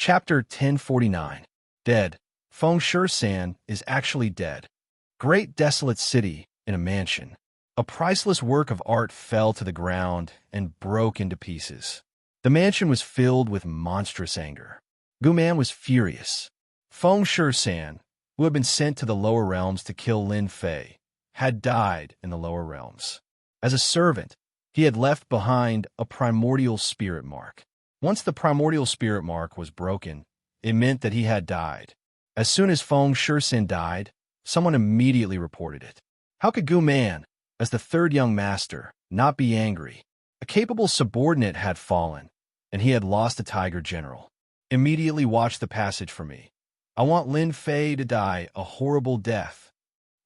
Chapter 1049. Dead. Feng Shan is actually dead. Great desolate city in a mansion. A priceless work of art fell to the ground and broke into pieces. The mansion was filled with monstrous anger. Guman was furious. Feng Shan, who had been sent to the lower realms to kill Lin Fei, had died in the lower realms. As a servant, he had left behind a primordial spirit mark. Once the primordial spirit mark was broken, it meant that he had died. As soon as Feng Shan died, someone immediately reported it. How could Guman, as the third young master, not be angry? A capable subordinate had fallen, and he had lost a tiger general. Immediately watch the passage for me. I want Lin Fei to die a horrible death.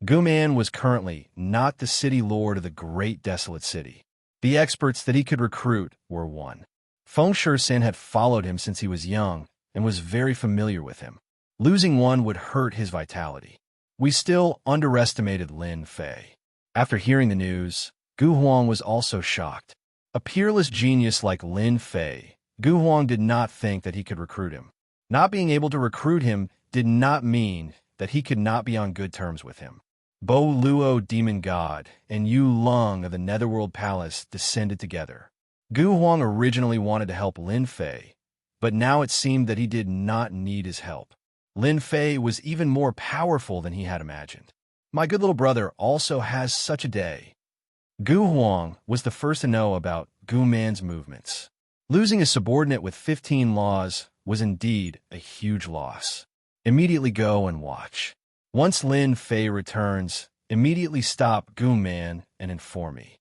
Guman was currently not the city lord of the great desolate city. The experts that he could recruit were one. Feng Shan had followed him since he was young and was very familiar with him. Losing one would hurt his vitality. We still underestimated Lin Fei. After hearing the news, Gu Huang was also shocked. A peerless genius like Lin Fei, Gu Huang did not think that he could recruit him. Not being able to recruit him did not mean that he could not be on good terms with him. Bo Luo, demon god, and Yu Lung of the Netherworld Palace descended together. Gu Huang originally wanted to help Lin Fei, but now it seemed that he did not need his help. Lin Fei was even more powerful than he had imagined. My good little brother also has such a day. Gu Huang was the first to know about Gu Man's movements. Losing a subordinate with 15 laws was indeed a huge loss. Immediately go and watch. Once Lin Fei returns, immediately stop Gu Man and inform me.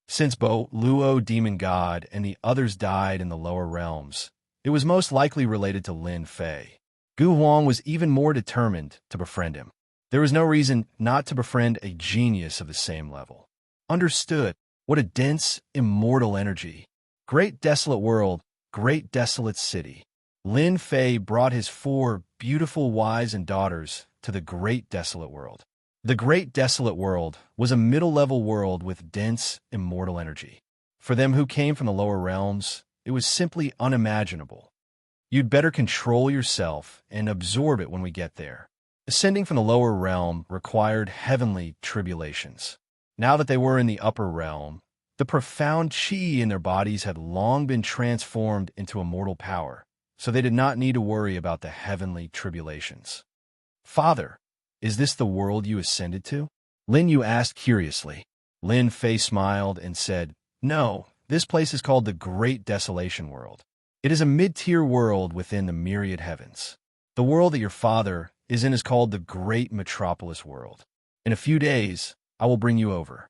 Since Bo Luo, demon god, and the others died in the lower realms, it was most likely related to Lin Fei. Gu Huang was even more determined to befriend him. There was no reason not to befriend a genius of the same level. Understood. What a dense, immortal energy. Great desolate world, great desolate city. Lin Fei brought his 4 beautiful wives and daughters to the great desolate world. The great desolate world was a middle-level world with dense, immortal energy. For them who came from the lower realms, it was simply unimaginable. You'd better control yourself and absorb it when we get there. Ascending from the lower realm required heavenly tribulations. Now that they were in the upper realm, the profound qi in their bodies had long been transformed into immortal power, so they did not need to worry about the heavenly tribulations. Father, is this the world you ascended to? Lin Yu asked curiously. Lin Fei smiled and said, No, this place is called the Great Desolation World. It is a mid-tier world within the myriad heavens. The world that your father is in is called the Great Metropolis World. In a few days, I will bring you over.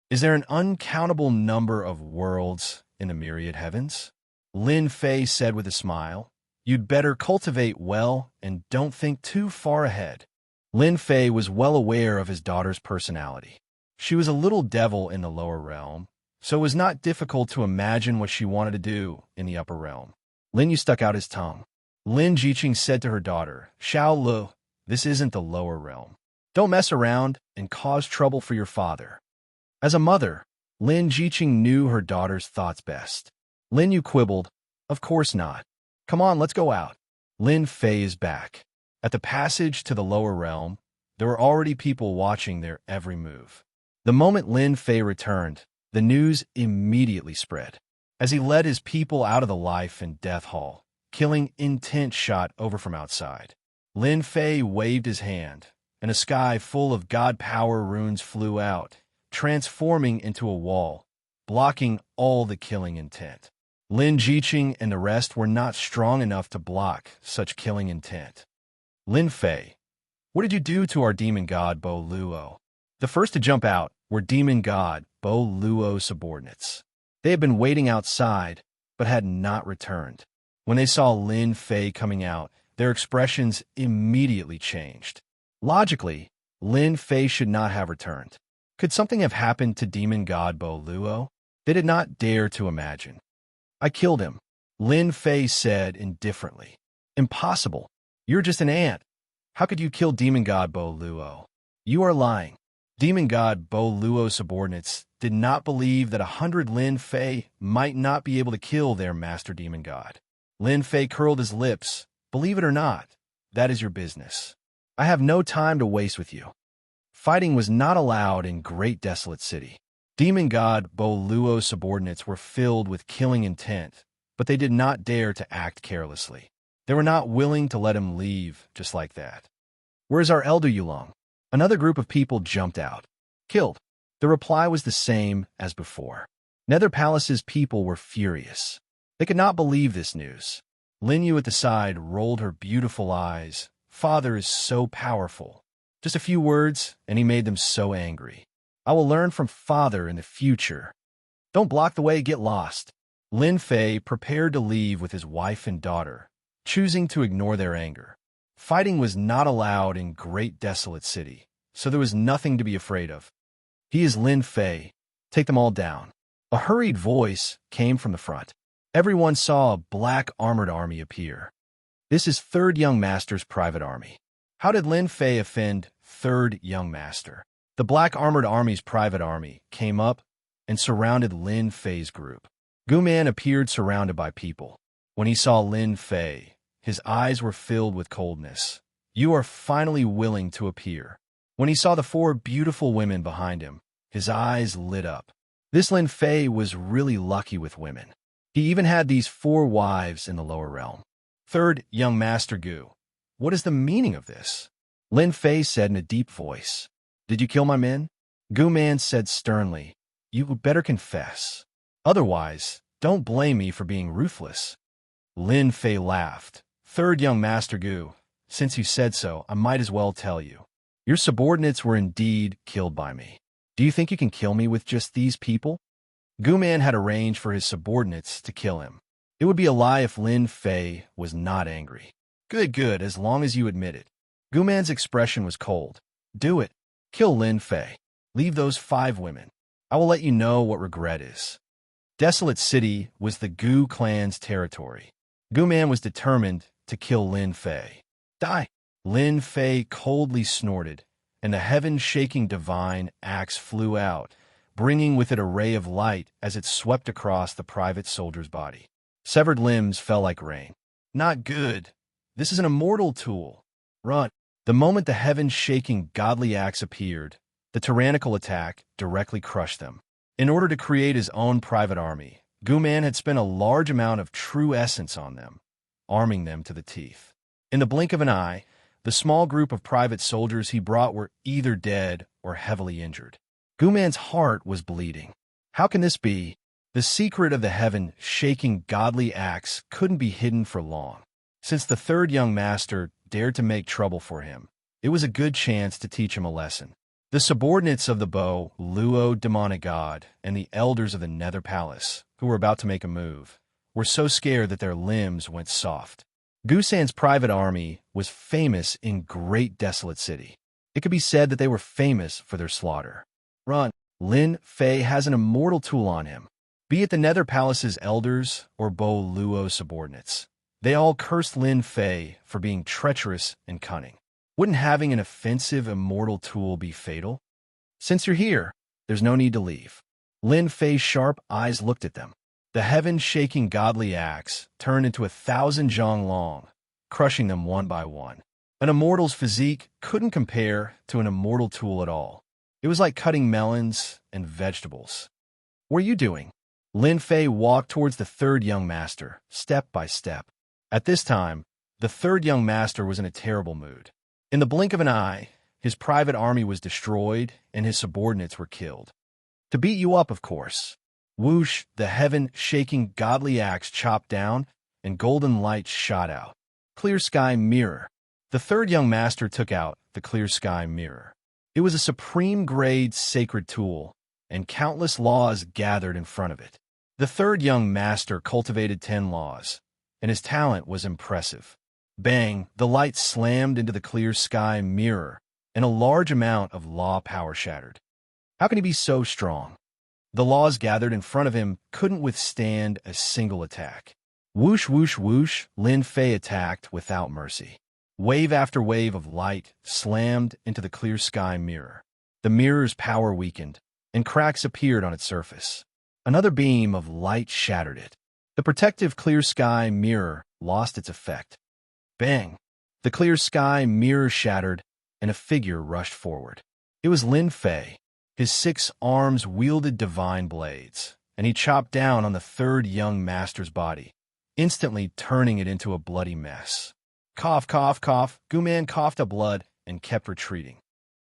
Is there an uncountable number of worlds in the myriad heavens? Lin Fei said with a smile. You'd better cultivate well and don't think too far ahead. Lin Fei was well aware of his daughter's personality. She was a little devil in the lower realm, so it was not difficult to imagine what she wanted to do in the upper realm. Lin Yu stuck out his tongue. Lin Jiqing said to her daughter, Xiao Lu, this isn't the lower realm. Don't mess around and cause trouble for your father. As a mother, Lin Jiqing knew her daughter's thoughts best. Lin Yu quibbled, Of course not. Come on, let's go out. Lin Fei is back. At the passage to the lower realm, there were already people watching their every move. The moment Lin Fei returned, the news immediately spread. As he led his people out of the life and death hall, killing intent shot over from outside. Lin Fei waved his hand, and a sky full of god power runes flew out, transforming into a wall, blocking all the killing intent. Lin Jiqing and the rest were not strong enough to block such killing intent. Lin Fei, what did you do to our demon god Bo Luo? The first to jump out were demon god Bo Luo subordinates. They had been waiting outside, but had not returned. When they saw Lin Fei coming out, their expressions immediately changed. Logically, Lin Fei should not have returned. Could something have happened to demon god Bo Luo? They did not dare to imagine. I killed him, Lin Fei said indifferently. Impossible. You're just an ant. How could you kill demon god Bo Luo? You are lying. Demon god Bo Luo subordinates did not believe that 100 Lin Fei might not be able to kill their master demon god. Lin Fei curled his lips Believe it or not, that is your business. I have no time to waste with you. Fighting was not allowed in Great Desolate City. Demon god Bo Luo's subordinates were filled with killing intent, but they did not dare to act carelessly. They were not willing to let him leave just like that. Where's our elder Yulong? Another group of people jumped out. Killed. The reply was the same as before. Nether Palace's people were furious. They could not believe this news. Lin Yu at the side rolled her beautiful eyes. Father is so powerful. Just a few words, and he made them so angry. I will learn from Father in the future. Don't block the way, get lost. Lin Fei prepared to leave with his wife and daughter, choosing to ignore their anger. Fighting was not allowed in Great Desolate City, so there was nothing to be afraid of. He is Lin Fei. Take them all down. A hurried voice came from the front. Everyone saw a black armored army appear. This is Third Young Master's private army. How did Lin Fei offend Third Young Master? The black armored army's private army came up and surrounded Lin Fei's group. Guman appeared surrounded by people. When he saw Lin Fei, his eyes were filled with coldness. You are finally willing to appear. When he saw the four beautiful women behind him, his eyes lit up. This Lin Fei was really lucky with women. He even had these 4 wives in the lower realm. Third Young Master Gu, what is the meaning of this? Lin Fei said in a deep voice. Did you kill my men? Gu Man said sternly, you would better confess. Otherwise, don't blame me for being ruthless. Lin Fei laughed. Third Young Master Gu, since you said so, I might as well tell you. Your subordinates were indeed killed by me. Do you think you can kill me with just these people? Gu Man had arranged for his subordinates to kill him. It would be a lie if Lin Fei was not angry. Good, as long as you admit it. Gu Man's expression was cold. Do it. Kill Lin Fei. Leave those 5 women. I will let you know what regret is. Desolate City was the Gu clan's territory. Gu Man was determined to kill Lin Fei. Die! Lin Fei coldly snorted, and the heaven-shaking divine axe flew out, bringing with it a ray of light as it swept across the private soldier's body. Severed limbs fell like rain. Not good. This is an immortal tool. Run. The moment the heaven-shaking godly axe appeared, the tyrannical attack directly crushed them. In order to create his own private army, Gu Man had spent a large amount of true essence on them, arming them to the teeth. In the blink of an eye, the small group of private soldiers he brought were either dead or heavily injured. Gu Man's heart was bleeding. How can this be? The secret of the heaven-shaking godly axe couldn't be hidden for long. Since the Third Young Master dared to make trouble for him, it was a good chance to teach him a lesson. The subordinates of the Bo Luo demonic god and the elders of the Nether Palace, who were about to make a move, were so scared that their limbs went soft. Gu San's private army was famous in Great Desolate City. It could be said that they were famous for their slaughter. Run. Lin Fei has an immortal tool on him. Be it the Nether Palace's elders or Bo Luo's subordinates, they all cursed Lin Fei for being treacherous and cunning. Wouldn't having an offensive immortal tool be fatal? Since you're here, there's no need to leave. Lin Fei's sharp eyes looked at them. The heaven-shaking godly axe turned into 1,000 zhang long, crushing them one by one. An immortal's physique couldn't compare to an immortal tool at all. It was like cutting melons and vegetables. What are you doing? Lin Fei walked towards the Third Young Master, step by step. At this time, the Third Young Master was in a terrible mood. In the blink of an eye, his private army was destroyed and his subordinates were killed. To beat you up, of course. Whoosh, the heaven-shaking godly axe chopped down, and golden light shot out. Clear Sky Mirror. The Third Young Master took out the Clear Sky Mirror. It was a supreme-grade sacred tool, and countless laws gathered in front of it. The Third Young Master cultivated 10 laws, and his talent was impressive. Bang, the light slammed into the Clear Sky Mirror, and a large amount of law power shattered. How can he be so strong? The laws gathered in front of him couldn't withstand a single attack. Whoosh, whoosh, whoosh, Lin Fei attacked without mercy. Wave after wave of light slammed into the Clear Sky Mirror. The mirror's power weakened, and cracks appeared on its surface. Another beam of light shattered it. The protective Clear Sky Mirror lost its effect. Bang! The clear sky mirror shattered, and a figure rushed forward. It was Lin Fei. His 6 arms wielded divine blades, and he chopped down on the third young master's body, instantly turning it into a bloody mess. Cough, cough, cough. Guman coughed up blood and kept retreating.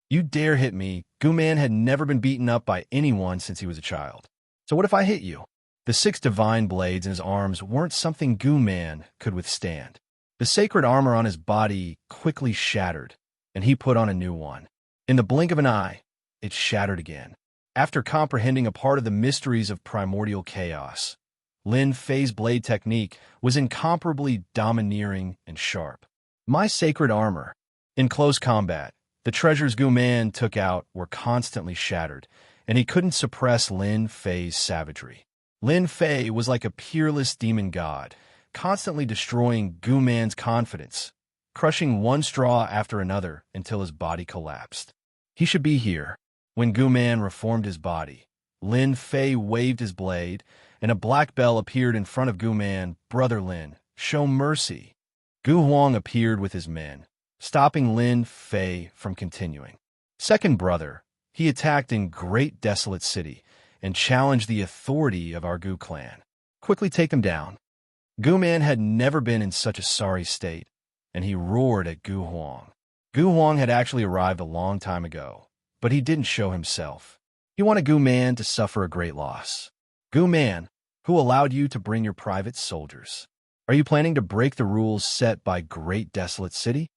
You dare hit me. Guman had never been beaten up by anyone since he was a child. So what if I hit you? The 6 divine blades in his arms weren't something Guman could withstand. The sacred armor on his body quickly shattered, and he put on a new one. In the blink of an eye, it shattered again. After comprehending a part of the mysteries of primordial chaos, Lin Fei's blade technique was incomparably domineering and sharp. My sacred armor. In close combat, the treasures Guman took out were constantly shattered, and he couldn't suppress Lin Fei's savagery. Lin Fei was like a peerless demon god, constantly destroying Guman's confidence, crushing one straw after another until his body collapsed. He should be here. When Guman reformed his body, Lin Fei waved his blade, and a black bell appeared in front of Guman. Brother Lin, show mercy. Gu Huang appeared with his men, stopping Lin Fei from continuing. Second brother, he attacked in Great Desolate City and challenged the authority of our Gu clan. Quickly take them down. Guman had never been in such a sorry state, and he roared at Gu Huang. Gu Huang had actually arrived a long time ago, but he didn't show himself. He wanted Guman to suffer a great loss. Guman, who allowed you to bring your private soldiers? Are you planning to break the rules set by Great Desolate City?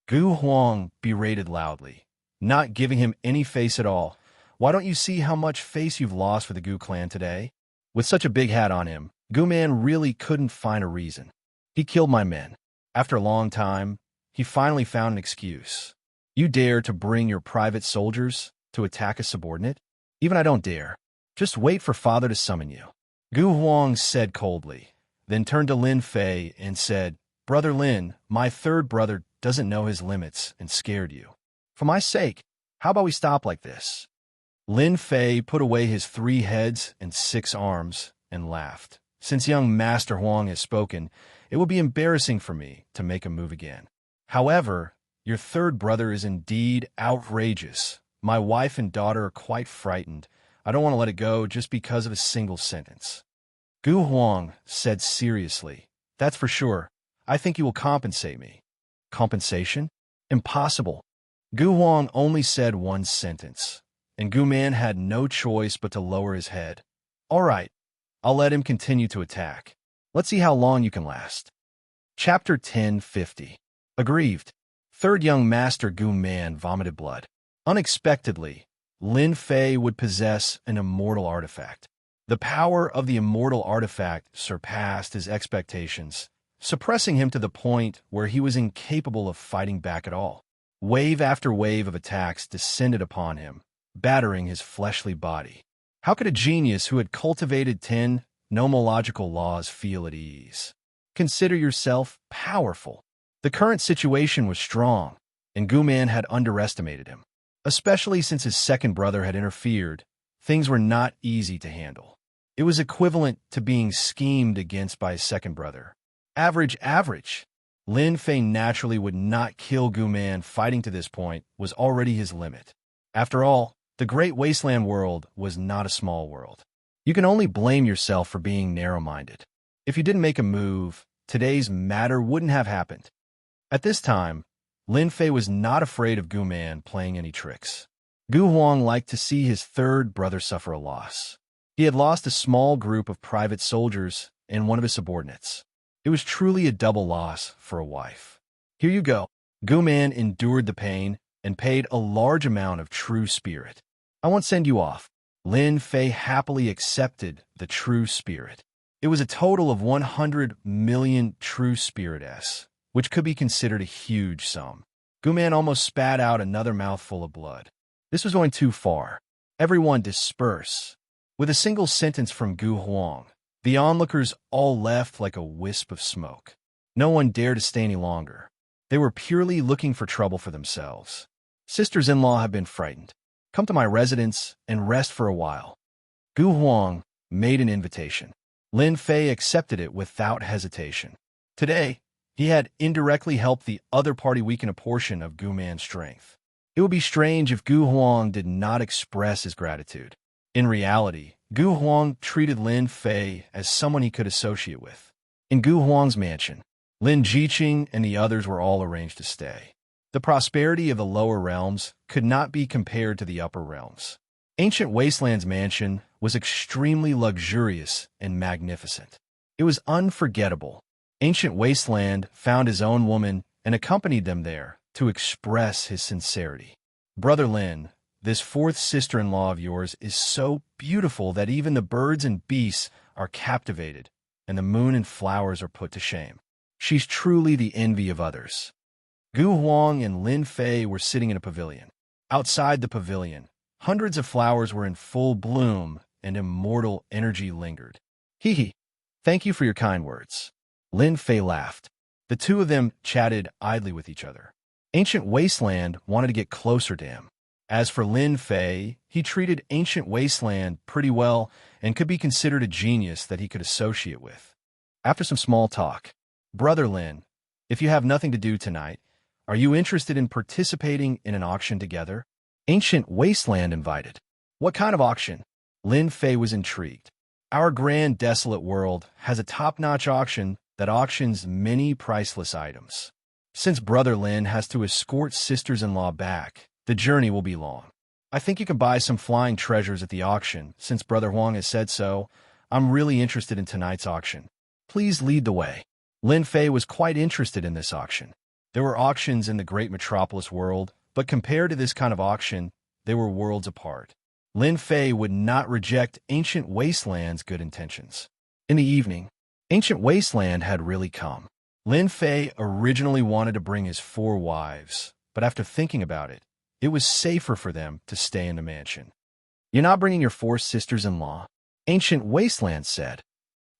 Gu Huang berated loudly, not giving him any face at all. Why don't you see how much face you've lost for the Gu clan today? With such a big hat on him, Guman really couldn't find a reason. He killed my men. After a long time, he finally found an excuse. You dare to bring your private soldiers to attack a subordinate? Even I don't dare. Just wait for father to summon you. Gu Huang said coldly, then turned to Lin Fei and said, Brother Lin, my third brother doesn't know his limits and scared you. For my sake, how about we stop like this? Lin Fei put away his 3 heads and 6 arms and laughed. Since young Master Huang has spoken, it will be embarrassing for me to make a move again. However, your third brother is indeed outrageous. My wife and daughter are quite frightened. I don't want to let it go just because of a single sentence. Gu Huang said seriously, That's for sure. I think you will compensate me. Compensation? Impossible. Gu Huang only said one sentence, and Guman had no choice but to lower his head. All right, I'll let him continue to attack. Let's see how long you can last. Chapter 1050. Aggrieved. Third young master Guman vomited blood. Unexpectedly, Lin Fei would possess an immortal artifact. The power of the immortal artifact surpassed his expectations, suppressing him to the point where he was incapable of fighting back at all. Wave after wave of attacks descended upon him, battering his fleshly body. How could a genius who had cultivated 10 nomological laws feel at ease? Consider yourself powerful. The current situation was strong, and Guman had underestimated him. Especially since his second brother had interfered, things were not easy to handle. It was equivalent to being schemed against by his second brother. Average. Lin Fei naturally would not kill Guman. Fighting to this point was already his limit. After all, the Great Wasteland world was not a small world. You can only blame yourself for being narrow-minded. If you didn't make a move, today's matter wouldn't have happened. At this time, Lin Fei was not afraid of Guman playing any tricks. Gu Huang liked to see his third brother suffer a loss. He had lost a small group of private soldiers and one of his subordinates. It was truly a double loss for a wife. Here you go. Guman endured the pain and paid a large amount of true spirit. I won't send you off. Lin Fei happily accepted the true spirit. It was a total of 100 million true spirit S, which could be considered a huge sum. Guman almost spat out another mouthful of blood. This was going too far. Everyone disperse. With a single sentence from Gu Huang, the onlookers all left like a wisp of smoke. No one dared to stay any longer. They were purely looking for trouble for themselves. Sisters-in-law have been frightened. Come to my residence and rest for a while. Gu Huang made an invitation. Lin Fei accepted it without hesitation. Today, he had indirectly helped the other party weaken a portion of Gu Man's strength. It would be strange if Gu Huang did not express his gratitude. In reality, Gu Huang treated Lin Fei as someone he could associate with. In Gu Huang's mansion, Lin Jiqing and the others were all arranged to stay. The prosperity of the lower realms could not be compared to the upper realms. Ancient Wasteland's mansion was extremely luxurious and magnificent. It was unforgettable. Ancient Wasteland found his own woman and accompanied them there to express his sincerity. Brother Lin, this fourth sister-in-law of yours is so beautiful that even the birds and beasts are captivated, and the moon and flowers are put to shame. She's truly the envy of others. Gu Huang and Lin Fei were sitting in a pavilion. Outside the pavilion, hundreds of flowers were in full bloom, and immortal energy lingered. Hee hee. Thank you for your kind words. Lin Fei laughed. The two of them chatted idly with each other. Ancient Wasteland wanted to get closer to him. As for Lin Fei, he treated Ancient Wasteland pretty well and could be considered a genius that he could associate with. After some small talk, Brother Lin, if you have nothing to do tonight, are you interested in participating in an auction together? Ancient Wasteland invited. What kind of auction? Lin Fei was intrigued. Our grand desolate world has a top-notch auction that auctions many priceless items. Since Brother Lin has to escort sisters-in-law back, the journey will be long. I think you can buy some flying treasures at the auction. Since Brother Huang has said so, I'm really interested in tonight's auction. Please lead the way. Lin Fei was quite interested in this auction. There were auctions in the great metropolis world, but compared to this kind of auction, they were worlds apart. Lin Fei would not reject Ancient Wasteland's good intentions. In the evening, Ancient Wasteland had really come. Lin Fei originally wanted to bring his 4 wives, but after thinking about it, it was safer for them to stay in the mansion. You're not bringing your 4 sisters-in-law? Ancient Wasteland said.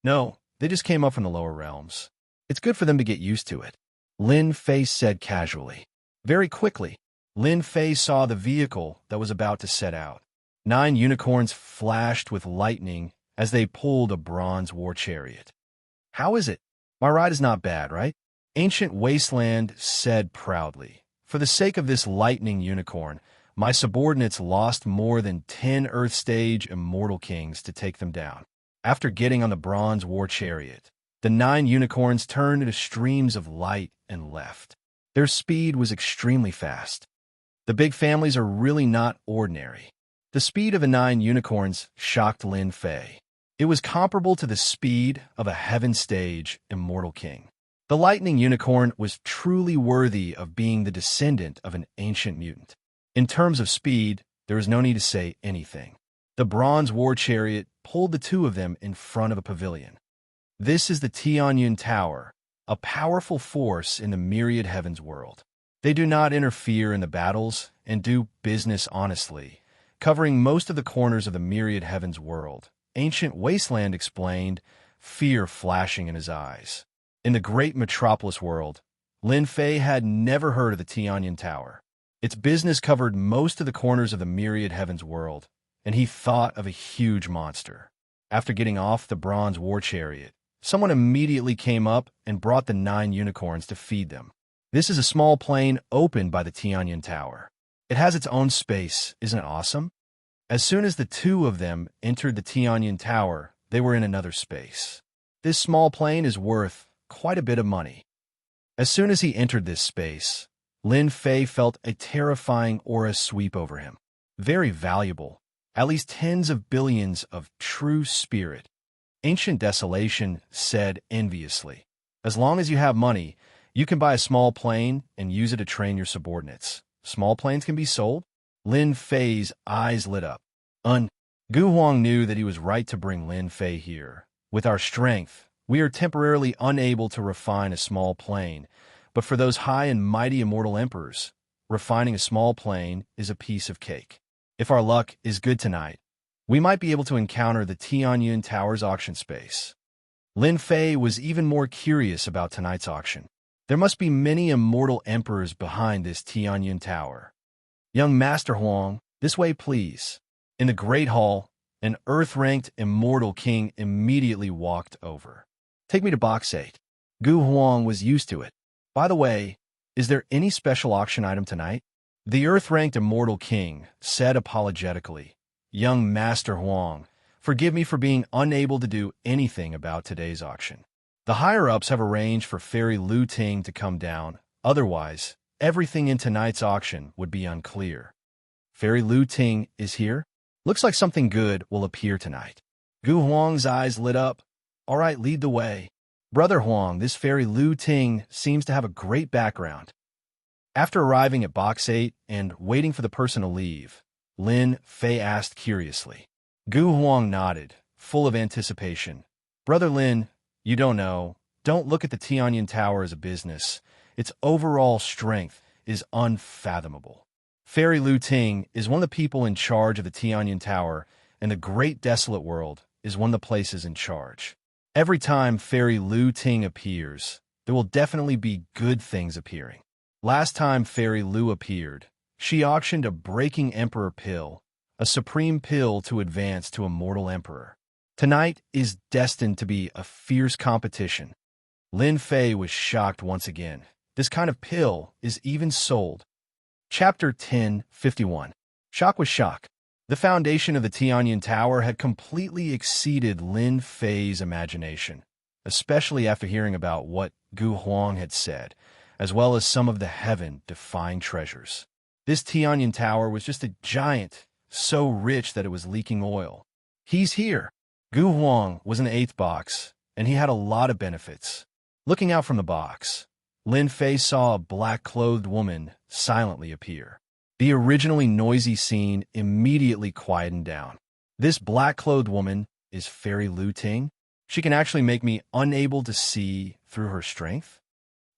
No, they just came up from the lower realms. It's good for them to get used to it. Lin Fei said casually. Very quickly, Lin Fei saw the vehicle that was about to set out. 9 unicorns flashed with lightning as they pulled a bronze war chariot. How is it? My ride is not bad, right? Ancient Wasteland said proudly. For the sake of this lightning unicorn, my subordinates lost more than 10 Earth-stage immortal kings to take them down. After getting on the bronze war chariot, the 9 unicorns turned into streams of light and left. Their speed was extremely fast. The big families are really not ordinary. The speed of the 9 unicorns shocked Lin Fei. It was comparable to the speed of a heaven-stage immortal king. The lightning unicorn was truly worthy of being the descendant of an ancient mutant. In terms of speed, there is no need to say anything. The bronze war chariot pulled the 2 of them in front of a pavilion. This is the Tianyun Tower, a powerful force in the myriad heavens world. They do not interfere in the battles and do business honestly, covering most of the corners of the myriad heavens world. Ancient Wasteland explained, fear flashing in his eyes. In the great metropolis world, Lin Fei had never heard of the Tianyun Tower. Its business covered most of the corners of the myriad heavens world, and he thought of a huge monster. After getting off the bronze war chariot, someone immediately came up and brought the 9 unicorns to feed them. This is a small plane opened by the Tianyun Tower. It has its own space. Isn't it awesome? As soon as the 2 of them entered the Tianyun Tower, they were in another space. This small plane is worth quite a bit of money. As soon as he entered this space, Lin Fei felt a terrifying aura sweep over him. Very valuable, at least tens of billions of true spirit. Ancient Desolation said enviously, as long as you have money, you can buy a small plane and use it to train your subordinates. Small planes can be sold? Lin Fei's eyes lit up. Gu Huang knew that he was right to bring Lin Fei here. With our strength, we are temporarily unable to refine a small plane, but for those high and mighty immortal emperors, refining a small plane is a piece of cake. If our luck is good tonight, we might be able to encounter the Tianyun Tower's auction space. Lin Fei was even more curious about tonight's auction. There must be many immortal emperors behind this Tianyun Tower. Young Master Huang, this way please. In the Great Hall, an Earth-ranked immortal king immediately walked over. Take me to Box 8. Gu Huang was used to it. By the way, is there any special auction item tonight? The Earth-ranked Immortal King said apologetically, Young Master Huang, forgive me for being unable to do anything about today's auction. The higher-ups have arranged for Fairy Lu Ting to come down. Otherwise, everything in tonight's auction would be unclear. Fairy Lu Ting is here? Looks like something good will appear tonight. Gu Huang's eyes lit up. All right, lead the way. Brother Huang, this Fairy Lu Ting seems to have a great background. After arriving at Box 8 and waiting for the person to leave, Lin Fei asked curiously. Gu Huang nodded, full of anticipation. Brother Lin, you don't know. Don't look at the Tianyan Tower as a business. Its overall strength is unfathomable. Fairy Lu Ting is one of the people in charge of the Tianyan Tower, and the Great Desolate World is one of the places in charge. Every time Fairy Lu Ting appears, there will definitely be good things appearing. Last time Fairy Lu appeared, she auctioned a Breaking Emperor pill, a supreme pill to advance to Immortal Emperor. Tonight is destined to be a fierce competition. Lin Fei was shocked once again. This kind of pill is even sold. Chapter 1051. Shock was shock. The foundation of the Tianyan Tower had completely exceeded Lin Fei's imagination, especially after hearing about what Gu Huang had said, as well as some of the heaven-defying treasures. This Tianyan Tower was just a giant, so rich that it was leaking oil. He's here. Gu Huang was in the 8th box, and he had a lot of benefits. Looking out from the box, Lin Fei saw a black-clothed woman silently appear. The originally noisy scene immediately quietened down. This black-clothed woman is Fairy Lu Ting. She can actually make me unable to see through her strength.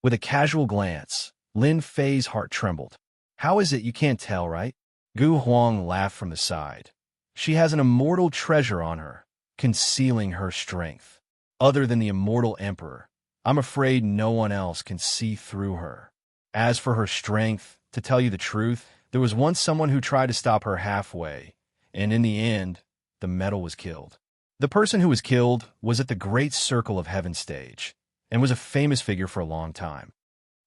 With a casual glance, Lin Fei's heart trembled. How is it you can't tell, right? Gu Huang laughed from the side. She has an immortal treasure on her, concealing her strength. Other than the Immortal Emperor, I'm afraid no one else can see through her. As for her strength, to tell you the truth, there was once someone who tried to stop her halfway, and in the end, the metal was killed. The person who was killed was at the Great Circle of Heaven stage, and was a famous figure for a long time.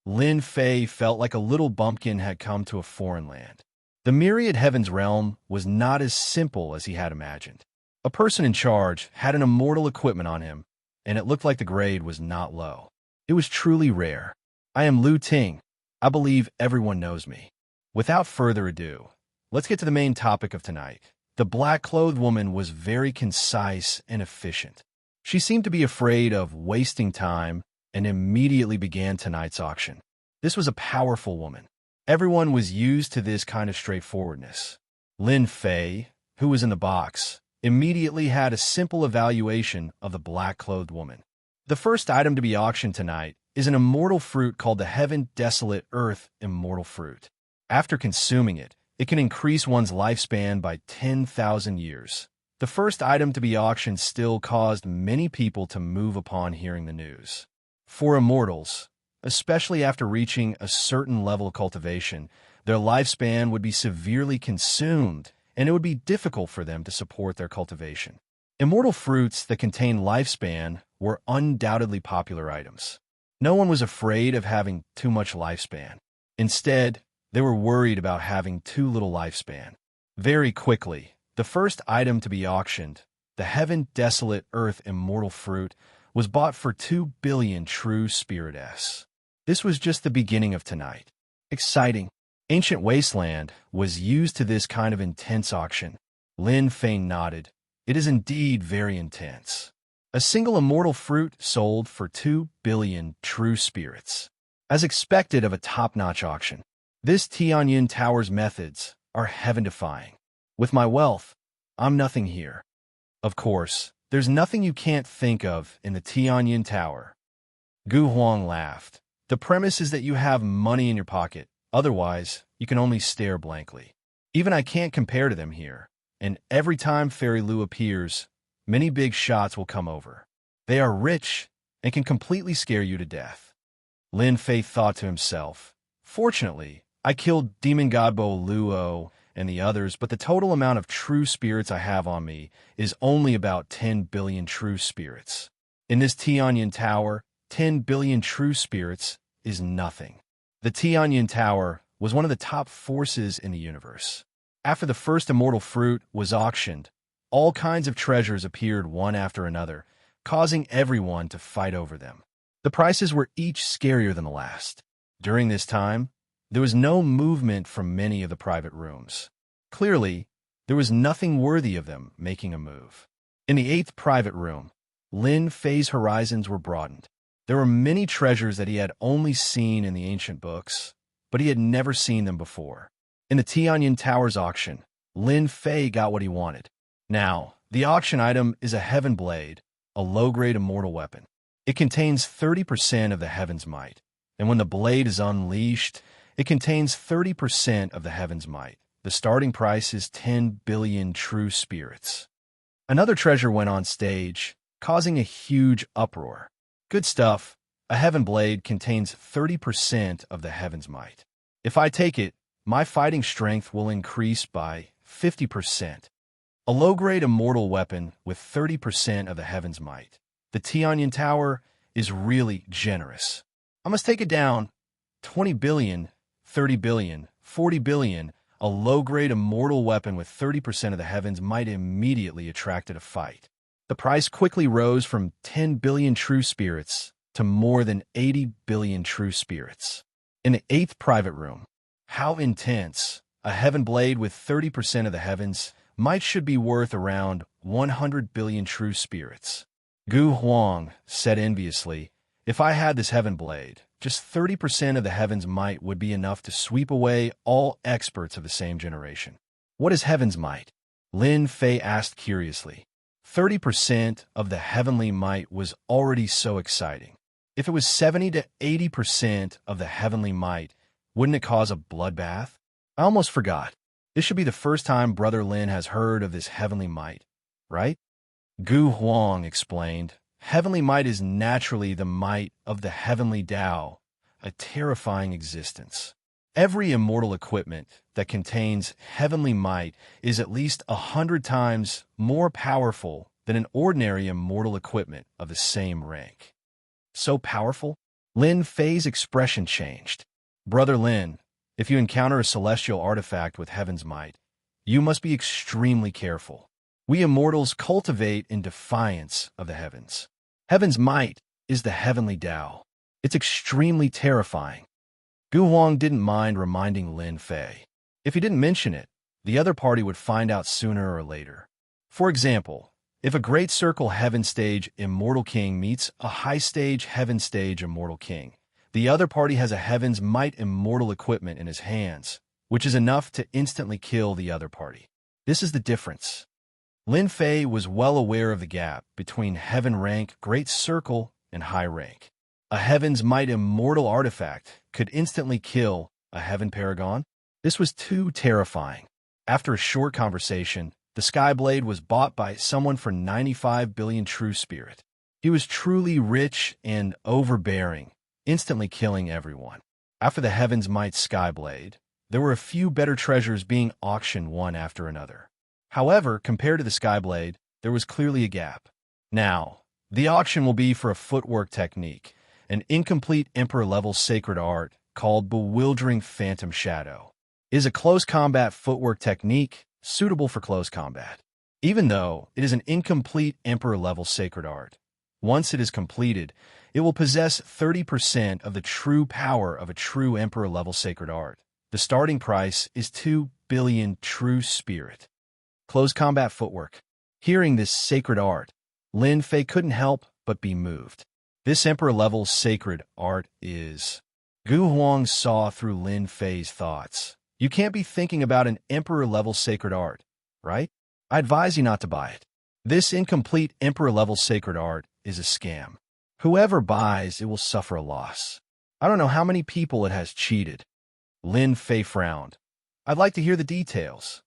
Lin Fei felt like a little bumpkin had come to a foreign land. The myriad heavens realm was not as simple as he had imagined. A person in charge had an immortal equipment on him, and it looked like the grade was not low. It was truly rare. I am Lu Ting. I believe everyone knows me. Without further ado, let's get to the main topic of tonight. The black-clothed woman was very concise and efficient. She seemed to be afraid of wasting time and immediately began tonight's auction. This was a powerful woman. Everyone was used to this kind of straightforwardness. Lin Fei, who was in the box, immediately had a simple evaluation of the black-clothed woman. The first item to be auctioned tonight is an immortal fruit called the Heaven Desolate Earth Immortal Fruit. After consuming it, it can increase one's lifespan by 10,000 years. The first item to be auctioned still caused many people to move upon hearing the news. For immortals, especially after reaching a certain level of cultivation, their lifespan would be severely consumed, and it would be difficult for them to support their cultivation. Immortal fruits that contain lifespan were undoubtedly popular items. No one was afraid of having too much lifespan. Instead, they were worried about having too little lifespan. Very quickly, the first item to be auctioned, the Heaven Desolate Earth Immortal Fruit, was bought for 2 billion true spirit S. This was just the beginning of tonight. Exciting. Ancient Wasteland was used to this kind of intense auction. Lin Fei nodded. It is indeed very intense. A single immortal fruit sold for 2 billion true spirits. As expected of a top-notch auction, this Tianyan Tower's methods are heaven-defying. With my wealth, I'm nothing here. Of course, there's nothing you can't think of in the Tianyan Tower. Gu Huang laughed. The premise is that you have money in your pocket. Otherwise, you can only stare blankly. Even I can't compare to them here. And every time Fairy Lu appears, many big shots will come over. They are rich and can completely scare you to death. Lin Fei thought to himself, fortunately, I killed Demon Godbo Luo and the others, but the total amount of true spirits I have on me is only about 10 billion true spirits. In this Tianyan Tower, 10 billion true spirits is nothing. The Tianyan Tower was one of the top forces in the universe. After the first immortal fruit was auctioned, all kinds of treasures appeared one after another, causing everyone to fight over them. The prices were each scarier than the last. During this time, there was no movement from many of the private rooms. Clearly, there was nothing worthy of them making a move. In the 8th private room, Lin Fei's horizons were broadened. There were many treasures that he had only seen in the ancient books, but he had never seen them before. In the Tianyan Tower's auction, Lin Fei got what he wanted. Now, the auction item is a Heaven Blade, a low-grade immortal weapon. It contains 30% of the Heaven's Might, and when the blade is unleashed, it contains 30% of the Heaven's Might. The starting price is 10 billion true spirits. Another treasure went on stage, causing a huge uproar. Good stuff. A Heaven Blade contains 30% of the Heaven's Might. If I take it, my fighting strength will increase by 50%. A low-grade immortal weapon with 30% of the Heaven's Might. The Tianyan Tower is really generous. I must take it down. 20 billion, 30 billion, 40 billion. A low-grade immortal weapon with 30% of the Heaven's Might immediately attracted a fight. The price quickly rose from 10 billion true spirits to more than 80 billion true spirits. In the 8th private room, how intense! A Heaven Blade with 30% of the Heaven's Might should be worth around 100 billion true spirits. Gu Huang said enviously, if I had this Heaven Blade, just 30% of the Heaven's Might would be enough to sweep away all experts of the same generation. What is Heaven's Might? Lin Fei asked curiously. 30% of the heavenly might was already so exciting. If it was 70 to 80% of the heavenly might, wouldn't it cause a bloodbath? I almost forgot. This should be the first time Brother Lin has heard of this heavenly might, right? Gu Huang explained, heavenly might is naturally the might of the heavenly Tao, a terrifying existence. Every immortal equipment that contains heavenly might is at least 100 times more powerful than an ordinary immortal equipment of the same rank. So powerful? Lin Fei's expression changed. Brother Lin, if you encounter a celestial artifact with heaven's might, you must be extremely careful. We immortals cultivate in defiance of the heavens. Heaven's might is the heavenly Tao. It's extremely terrifying. Gu Huang didn't mind reminding Lin Fei. If he didn't mention it, the other party would find out sooner or later. For example, if a Great Circle Heaven Stage Immortal King meets a High Stage Heaven Stage Immortal King, the other party has a Heaven's Might immortal equipment in his hands, which is enough to instantly kill the other party. This is the difference. Lin Fei was well aware of the gap between Heaven Rank Great Circle and High Rank. A Heaven's Might immortal artifact could instantly kill a Heaven Paragon. This was too terrifying. After a short conversation, the Skyblade was bought by someone for 95 billion true spirit. He was truly rich and overbearing, instantly killing everyone. After the Heaven's Might Skyblade, there were a few better treasures being auctioned one after another. However, compared to the Skyblade, there was clearly a gap. Now, the auction will be for a footwork technique, an incomplete Emperor-level sacred art called Bewildering Phantom Shadow. It is a close combat footwork technique suitable for close combat. Even though it is an incomplete Emperor-level sacred art, once it is completed, it will possess 30% of the true power of a true Emperor-level sacred art. The starting price is 2 billion true spirit. Close combat footwork. Hearing this sacred art, Lin Fei couldn't help but be moved. This Emperor-level sacred art is... Gu Huang saw through Lin Fei's thoughts. You can't be thinking about an Emperor-level sacred art, right? I advise you not to buy it. This incomplete Emperor-level sacred art is a scam. Whoever buys it will suffer a loss. I don't know how many people it has cheated. Lin Fei frowned. I'd like to hear the details.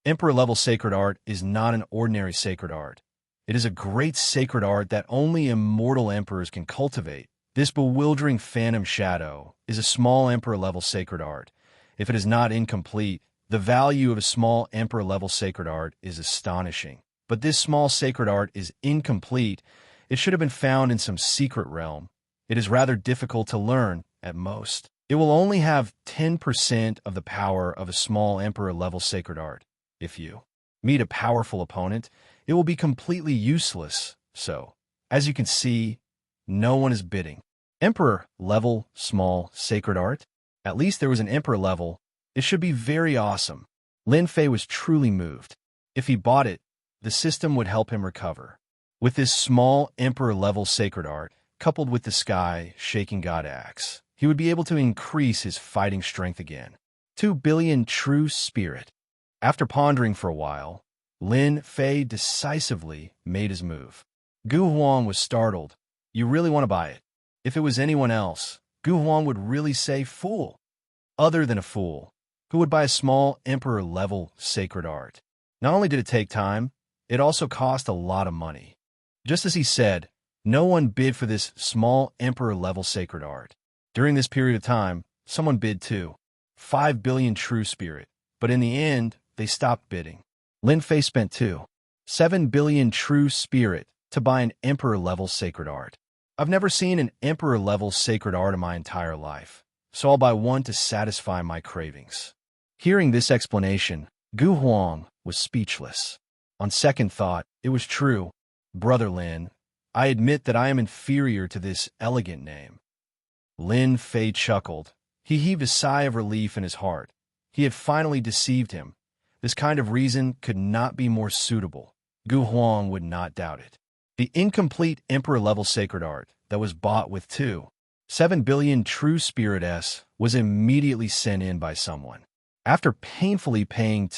Emperor-level sacred art is not an ordinary sacred art. It is a great sacred art that only immortal emperors can cultivate. This bewildering phantom shadow is a small Emperor-level sacred art. If it is not incomplete, the value of a small Emperor-level sacred art is astonishing. But this small sacred art is incomplete. It should have been found in some secret realm. It is rather difficult to learn at most. It will only have 10% of the power of a small emperor-level sacred art. If you meet a powerful opponent, it will be completely useless. So, as you can see, no one is bidding. Emperor-level small sacred art? At least there was an emperor level. It should be very awesome. Lin Fei was truly moved. If he bought it, the system would help him recover. With this small emperor-level sacred art, coupled with the sky-shaking god axe, he would be able to increase his fighting strength again. 2 billion true spirit. After pondering for a while, Lin Fei decisively made his move. Gu Huang was startled. You really want to buy it? If it was anyone else, Gu Huang would really say fool. Other than a fool, who would buy a small emperor-level sacred art? Not only did it take time, it also cost a lot of money. Just as he said, no one bid for this small emperor-level sacred art. During this period of time, someone bid too. 5 billion true spirit. But in the end, they stopped bidding. Lin Fei spent 7 billion true spirit to buy an emperor-level sacred art. I've never seen an emperor-level sacred art in my entire life, so I'll buy one to satisfy my cravings. Hearing this explanation, Gu Huang was speechless. On second thought, it was true. Brother Lin, I admit that I am inferior to this elegant name. Lin Fei chuckled. He heaved a sigh of relief in his heart. He had finally deceived him. This kind of reason could not be more suitable. Gu Huang would not doubt it. The incomplete emperor-level sacred art that was bought with 7 billion true spirit S was immediately sent in by someone. After painfully paying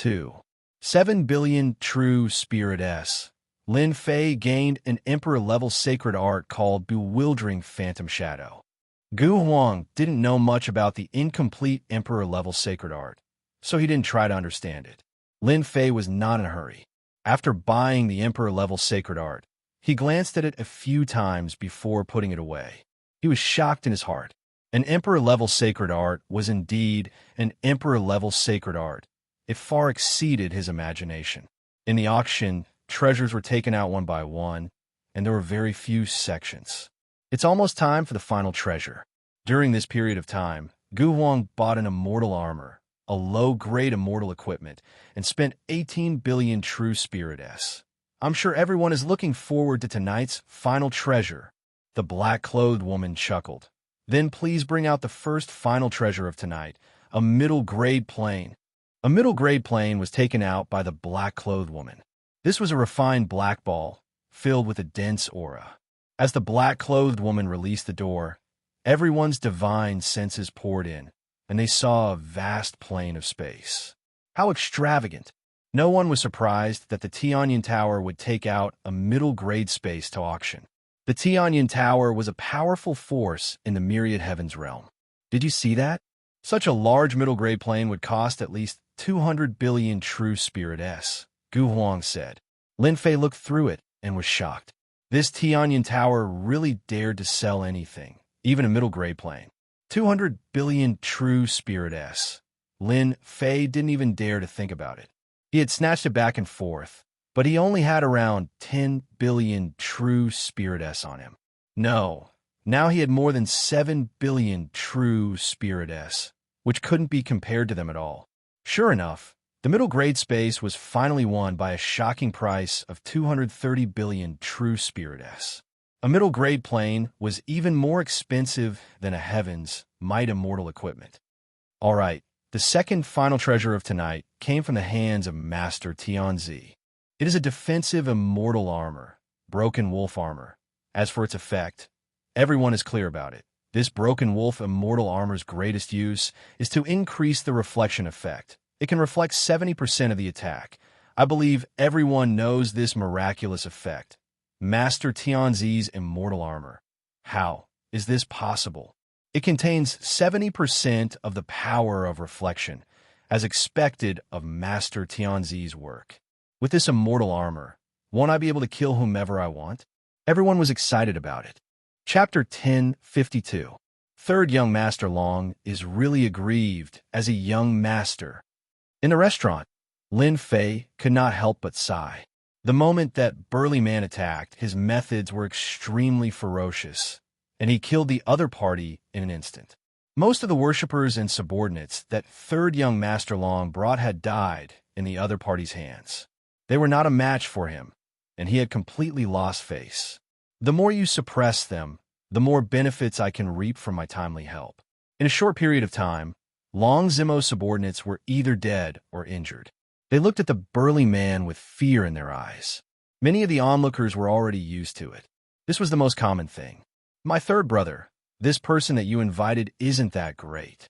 7 billion true spirit S, Lin Fei gained an emperor-level sacred art called Bewildering Phantom Shadow. Gu Huang didn't know much about the incomplete emperor-level sacred art, so he didn't try to understand it. Lin Fei was not in a hurry. After buying the emperor-level sacred art, he glanced at it a few times before putting it away. He was shocked in his heart. An emperor-level sacred art was indeed an emperor-level sacred art. It far exceeded his imagination. In the auction, treasures were taken out one by one, and there were very few sections. It's almost time for the final treasure. During this period of time, Gu Huang bought an immortal armor, a low-grade immortal equipment, and spent 18 billion true spirit S. I'm sure everyone is looking forward to tonight's final treasure. The black-clothed woman chuckled. Then please bring out the first final treasure of tonight, a middle-grade plane. A middle-grade plane was taken out by the black-clothed woman. This was a refined black ball, filled with a dense aura. As the black-clothed woman released the door, everyone's divine senses poured in, and they saw a vast plane of space. How extravagant! No one was surprised that the Tianyan Tower would take out a middle-grade space to auction. The Tianyan Tower was a powerful force in the myriad heavens realm. Did you see that? Such a large middle-grade plane would cost at least 200 billion true spirit S, Gu Huang said. Lin Fei looked through it and was shocked. This Tianyan Tower really dared to sell anything, even a middle-grade plane. 200 billion true spirit S. Lin Fei didn't even dare to think about it. He had snatched it back and forth, but he only had around 10 billion true spirit S on him. No, now he had more than 7 billion true spirit S, which couldn't be compared to them at all. Sure enough, the middle grade space was finally won by a shocking price of 230 billion true spirit S. A middle grade plane was even more expensive than a Heaven's Might Immortal equipment. All right. The second final treasure of tonight came from the hands of Master Tianzi. It is a defensive immortal armor, broken wolf armor. As for its effect, everyone is clear about it. This broken wolf immortal armor's greatest use is to increase the reflection effect. It can reflect 70% of the attack. I believe everyone knows this miraculous effect. Master Tianzi's immortal armor. How is this possible? It contains 70% of the power of reflection, as expected of Master Tianzi's work. With this immortal armor, won't I be able to kill whomever I want? Everyone was excited about it. Chapter 1052. Third young Master Long is really aggrieved as a young master. In the restaurant, Lin Fei could not help but sigh. The moment that burly man attacked, his methods were extremely ferocious, and he killed the other party in an instant. Most of the worshippers and subordinates that third young Master Long brought had died in the other party's hands. They were not a match for him, and he had completely lost face. The more you suppress them, the more benefits I can reap from my timely help. In a short period of time, Long Zimo's subordinates were either dead or injured. They looked at the burly man with fear in their eyes. Many of the onlookers were already used to it. This was the most common thing. "My third brother, this person that you invited isn't that great."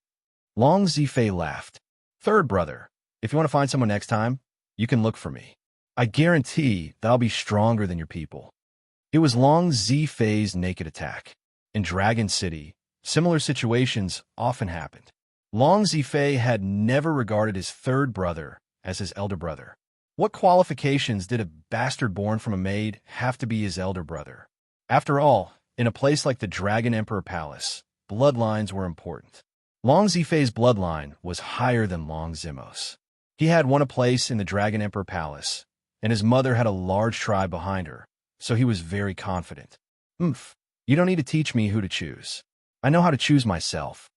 Long Zifei laughed. "Third brother, if you want to find someone next time, you can look for me. I guarantee that I'll be stronger than your people." It was Long Zifei's naked attack. In Dragon City, similar situations often happened. Long Zifei had never regarded his third brother as his elder brother. What qualifications did a bastard born from a maid have to be his elder brother? After all, in a place like the Dragon Emperor Palace, bloodlines were important. Long Zifei's bloodline was higher than Long Zimo's. He had won a place in the Dragon Emperor Palace, and his mother had a large tribe behind her, so he was very confident. You don't need to teach me who to choose. I know how to choose myself."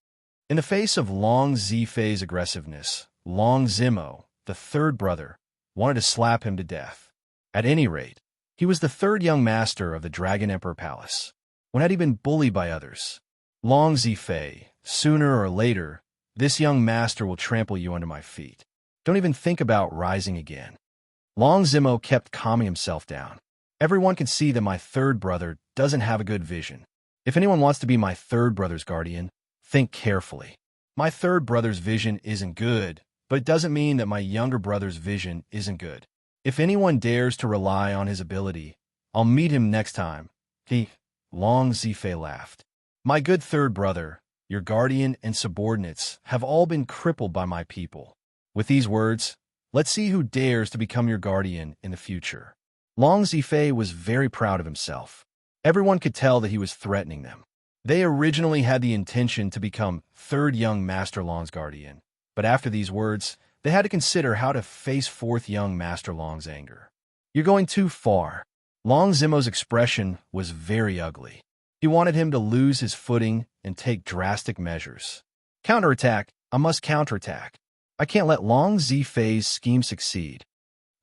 In the face of Long Zifei's aggressiveness, Long Zimo, the third brother, wanted to slap him to death. At any rate, he was the third young master of the Dragon Emperor Palace. When had he been bullied by others? Long Zifei, sooner or later, this young master will trample you under my feet. Don't even think about rising again. Long Zimo kept calming himself down. Everyone can see that my third brother doesn't have a good vision. If anyone wants to be my third brother's guardian, think carefully. My third brother's vision isn't good, but it doesn't mean that my younger brother's vision isn't good. If anyone dares to rely on his ability, I'll meet him next time. Long Zifei laughed. "My good third brother, your guardian and subordinates have all been crippled by my people. With these words, let's see who dares to become your guardian in the future." Long Zifei was very proud of himself. Everyone could tell that he was threatening them. They originally had the intention to become third young Master Long's guardian, but after these words, they had to consider how to face fourth young Master Long's anger. "You're going too far." Long Zimo's expression was very ugly. He wanted him to lose his footing and take drastic measures. "Counterattack! I must counterattack. I can't let Long Zifei's scheme succeed."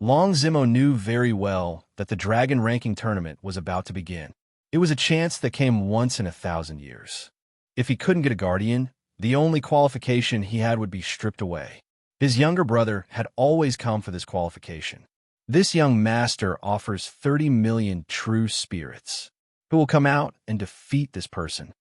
Long Zimo knew very well that the Dragon Ranking Tournament was about to begin. It was a chance that came once in 1,000 years. If he couldn't get a guardian, the only qualification he had would be stripped away. His younger brother had always come for this qualification. This young master offers 30 million true spirits, who will come out and defeat this person.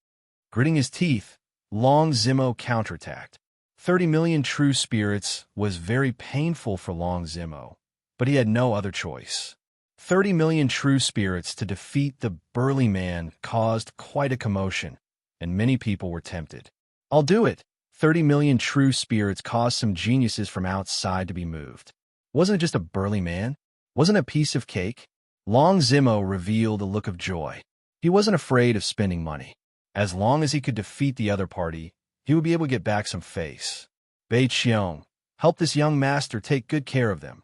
Gritting his teeth, Long Zimo counterattacked. 30 million true spirits was very painful for Long Zimo, but he had no other choice. 30 million true spirits to defeat the burly man caused quite a commotion, and many people were tempted. "I'll do it." 30 million true spirits caused some geniuses from outside to be moved. Wasn't it just a burly man? Wasn't it a piece of cake? Long Zimo revealed a look of joy. He wasn't afraid of spending money. As long as he could defeat the other party, he would be able to get back some face. "Bei Qiong, help this young master take good care of them."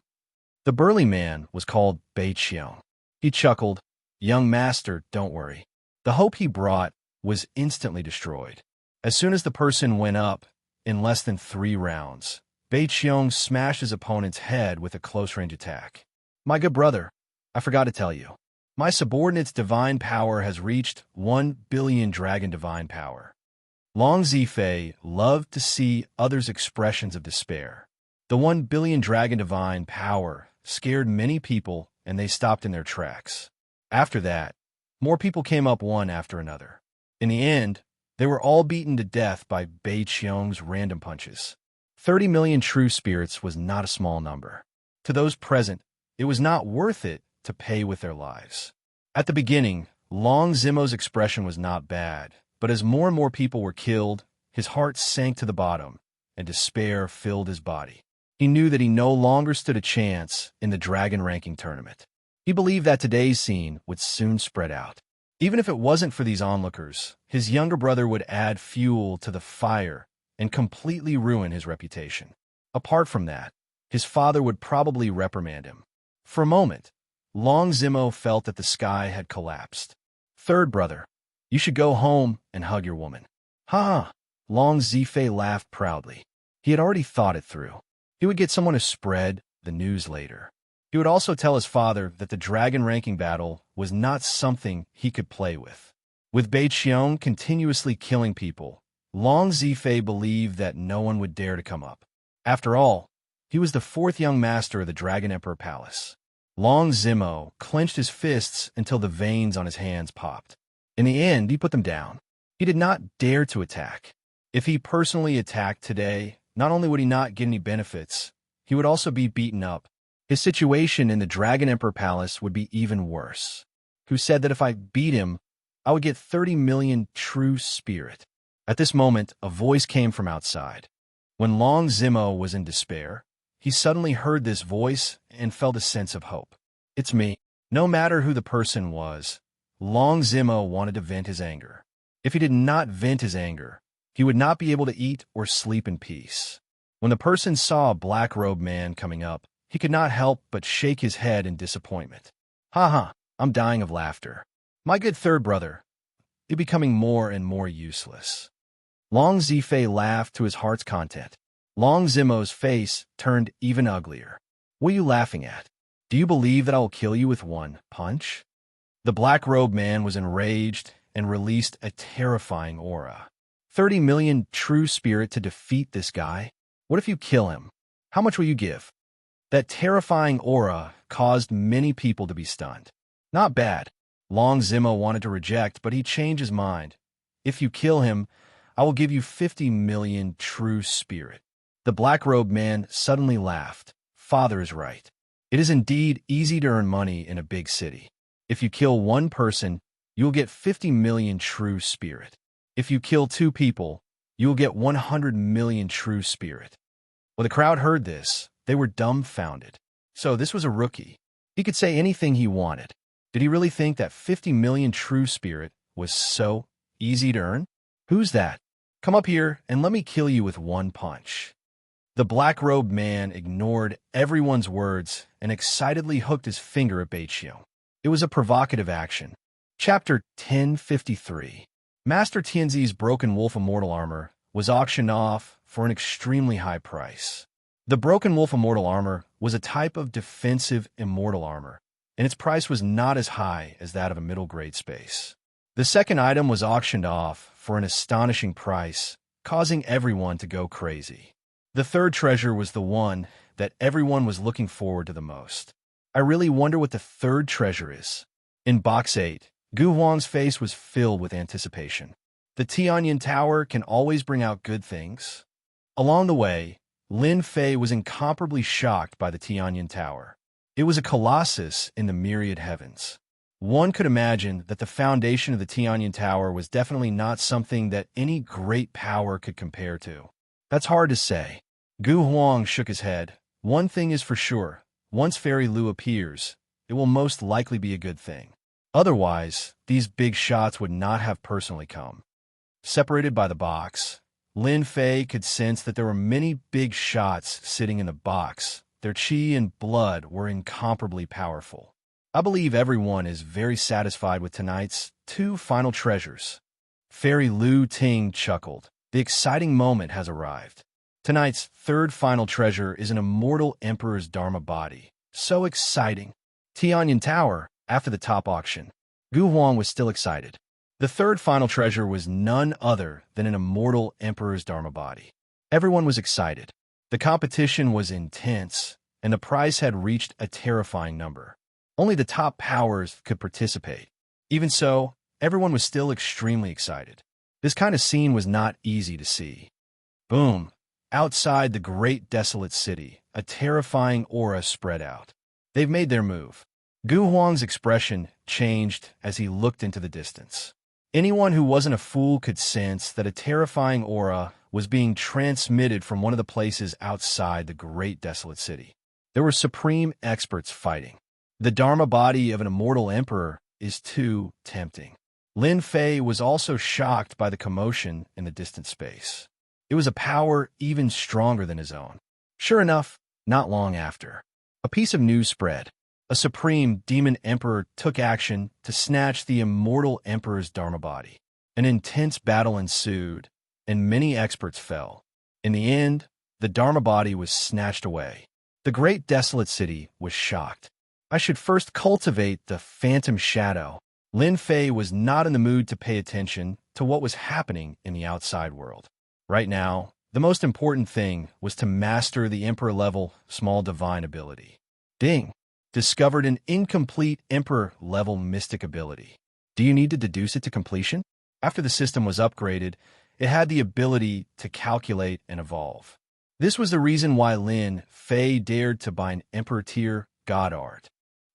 The burly man was called Bei Qiong. He chuckled, "Young master, don't worry." The hope he brought was instantly destroyed. As soon as the person went up, in less than 3 rounds, Bei Qiong smashed his opponent's head with a close-range attack. "My good brother, I forgot to tell you. My subordinate's divine power has reached 1 billion dragon divine power." Long Zifei loved to see others' expressions of despair. The 1 billion dragon divine power scared many people, and they stopped in their tracks. After that, more people came up one after another. In the end, they were all beaten to death by Bei Qiong's random punches. 30 million true spirits was not a small number. To those present, it was not worth it to pay with their lives. At the beginning, Long Zimo's expression was not bad, but as more and more people were killed, his heart sank to the bottom, and despair filled his body. He knew that he no longer stood a chance in the Dragon Ranking Tournament. He believed that today's scene would soon spread out. Even if it wasn't for these onlookers, his younger brother would add fuel to the fire and completely ruin his reputation. Apart from that, his father would probably reprimand him. For a moment, Long Zimo felt that the sky had collapsed. "Third brother, You should go home and hug your woman. Ha ha! Long Zifei laughed proudly. He had already thought it through. He would get someone to spread the news later. He would also tell his father that the dragon ranking battle was not something he could play with. With Beiqiong continuously killing people, Long Zifei believed that no one would dare to come up. After all, he was the fourth young master of the Dragon Emperor Palace. Long Zimo clenched his fists until the veins on his hands popped. In the end, he put them down. He did not dare to attack. If he personally attacked today, not only would he not get any benefits, he would also be beaten up. His situation in the Dragon Emperor Palace would be even worse. Who said that if I beat him, I would get 30 million true spirit. At this moment, a voice came from outside. When Long Zimo was in despair, he suddenly heard this voice and felt a sense of hope. It's me. No matter who the person was, Long Zimo wanted to vent his anger. If he did not vent his anger, he would not be able to eat or sleep in peace. When the person saw a black-robed man coming up, he could not help but shake his head in disappointment. Ha ha, I'm dying of laughter. My good third brother, you're becoming more and more useless. Long Zifei laughed to his heart's content. Long Zimo's face turned even uglier. What are you laughing at? Do you believe that I will kill you with one punch? The black-robed man was enraged and released a terrifying aura. 30 million true spirit to defeat this guy? What if you kill him? How much will you give? That terrifying aura caused many people to be stunned. Not bad. Long Zimo wanted to reject, but he changed his mind. If you kill him, I will give you 50 million true spirit. The black-robed man suddenly laughed. Father is right. It is indeed easy to earn money in a big city. If you kill one person, you will get 50 million true spirit. If you kill two people, you will get 100 million true spirit. When the crowd heard this, they were dumbfounded. So this was a rookie. He could say anything he wanted. Did he really think that 50 million true spirit was so easy to earn? Who's that? Come up here and let me kill you with one punch. The black-robed man ignored everyone's words and excitedly hooked his finger at Beiqiong. It was a provocative action. Chapter 1053. Master Tianzi's broken wolf immortal armor was auctioned off for an extremely high price. The broken wolf immortal armor was a type of defensive immortal armor, and its price was not as high as that of a middle-grade space. The second item was auctioned off for an astonishing price, causing everyone to go crazy. The third treasure was the one that everyone was looking forward to the most. I really wonder what the third treasure is. In Box 8, Gu Huang's face was filled with anticipation. The Tianyan Tower can always bring out good things. Along the way, Lin Fei was incomparably shocked by the Tianyan Tower. It was a colossus in the myriad heavens. One could imagine that the foundation of the Tianyan Tower was definitely not something that any great power could compare to. That's hard to say. Gu Huang shook his head. One thing is for sure. Once Fairy Lu appears, it will most likely be a good thing. Otherwise, these big shots would not have personally come. Separated by the box, Lin Fei could sense that there were many big shots sitting in the box. Their qi and blood were incomparably powerful. I believe everyone is very satisfied with tonight's two final treasures. Fairy Lu Ting chuckled. The exciting moment has arrived. Tonight's third final treasure is an immortal emperor's Dharma body. So exciting. Tianyan Tower, after the top auction. Gu Huang was still excited. The third final treasure was none other than an immortal emperor's Dharma body. Everyone was excited. The competition was intense, and the prize had reached a terrifying number. Only the top powers could participate. Even so, everyone was still extremely excited. This kind of scene was not easy to see. Boom! Outside the great desolate city, a terrifying aura spread out. They've made their move. Gu Huang's expression changed as he looked into the distance. Anyone who wasn't a fool could sense that a terrifying aura was being transmitted from one of the places outside the great desolate city. There were supreme experts fighting. The Dharma body of an immortal emperor is too tempting. Lin Fei was also shocked by the commotion in the distant space. It was a power even stronger than his own. Sure enough, not long after, a piece of news spread. A supreme demon emperor took action to snatch the immortal emperor's Dharma body. An intense battle ensued, and many experts fell. In the end, the Dharma body was snatched away. The great desolate city was shocked. I should first cultivate the phantom shadow. Lin Fei was not in the mood to pay attention to what was happening in the outside world. Right now, the most important thing was to master the Emperor-level small divine ability. Ding! Discovered an incomplete Emperor-level mystic ability. Do you need to deduce it to completion? After the system was upgraded, it had the ability to calculate and evolve. This was the reason why Lin Fei dared to buy an Emperor-tier God art.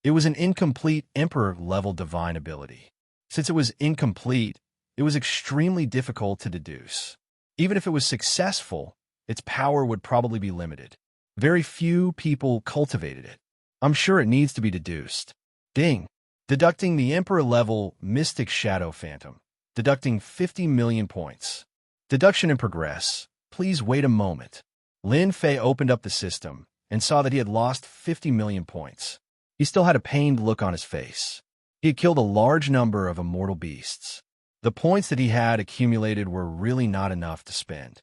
It was an incomplete Emperor-level divine ability. Since it was incomplete, it was extremely difficult to deduce. Even if it was successful, its power would probably be limited. Very few people cultivated it. I'm sure it needs to be deduced. Ding! Deducting the Emperor-level Mystic Shadow Phantom. Deducting 50 million points. Deduction in progress. Please wait a moment. Lin Fei opened up the system and saw that he had lost 50 million points. He still had a pained look on his face. He had killed a large number of immortal beasts. The points that he had accumulated were really not enough to spend.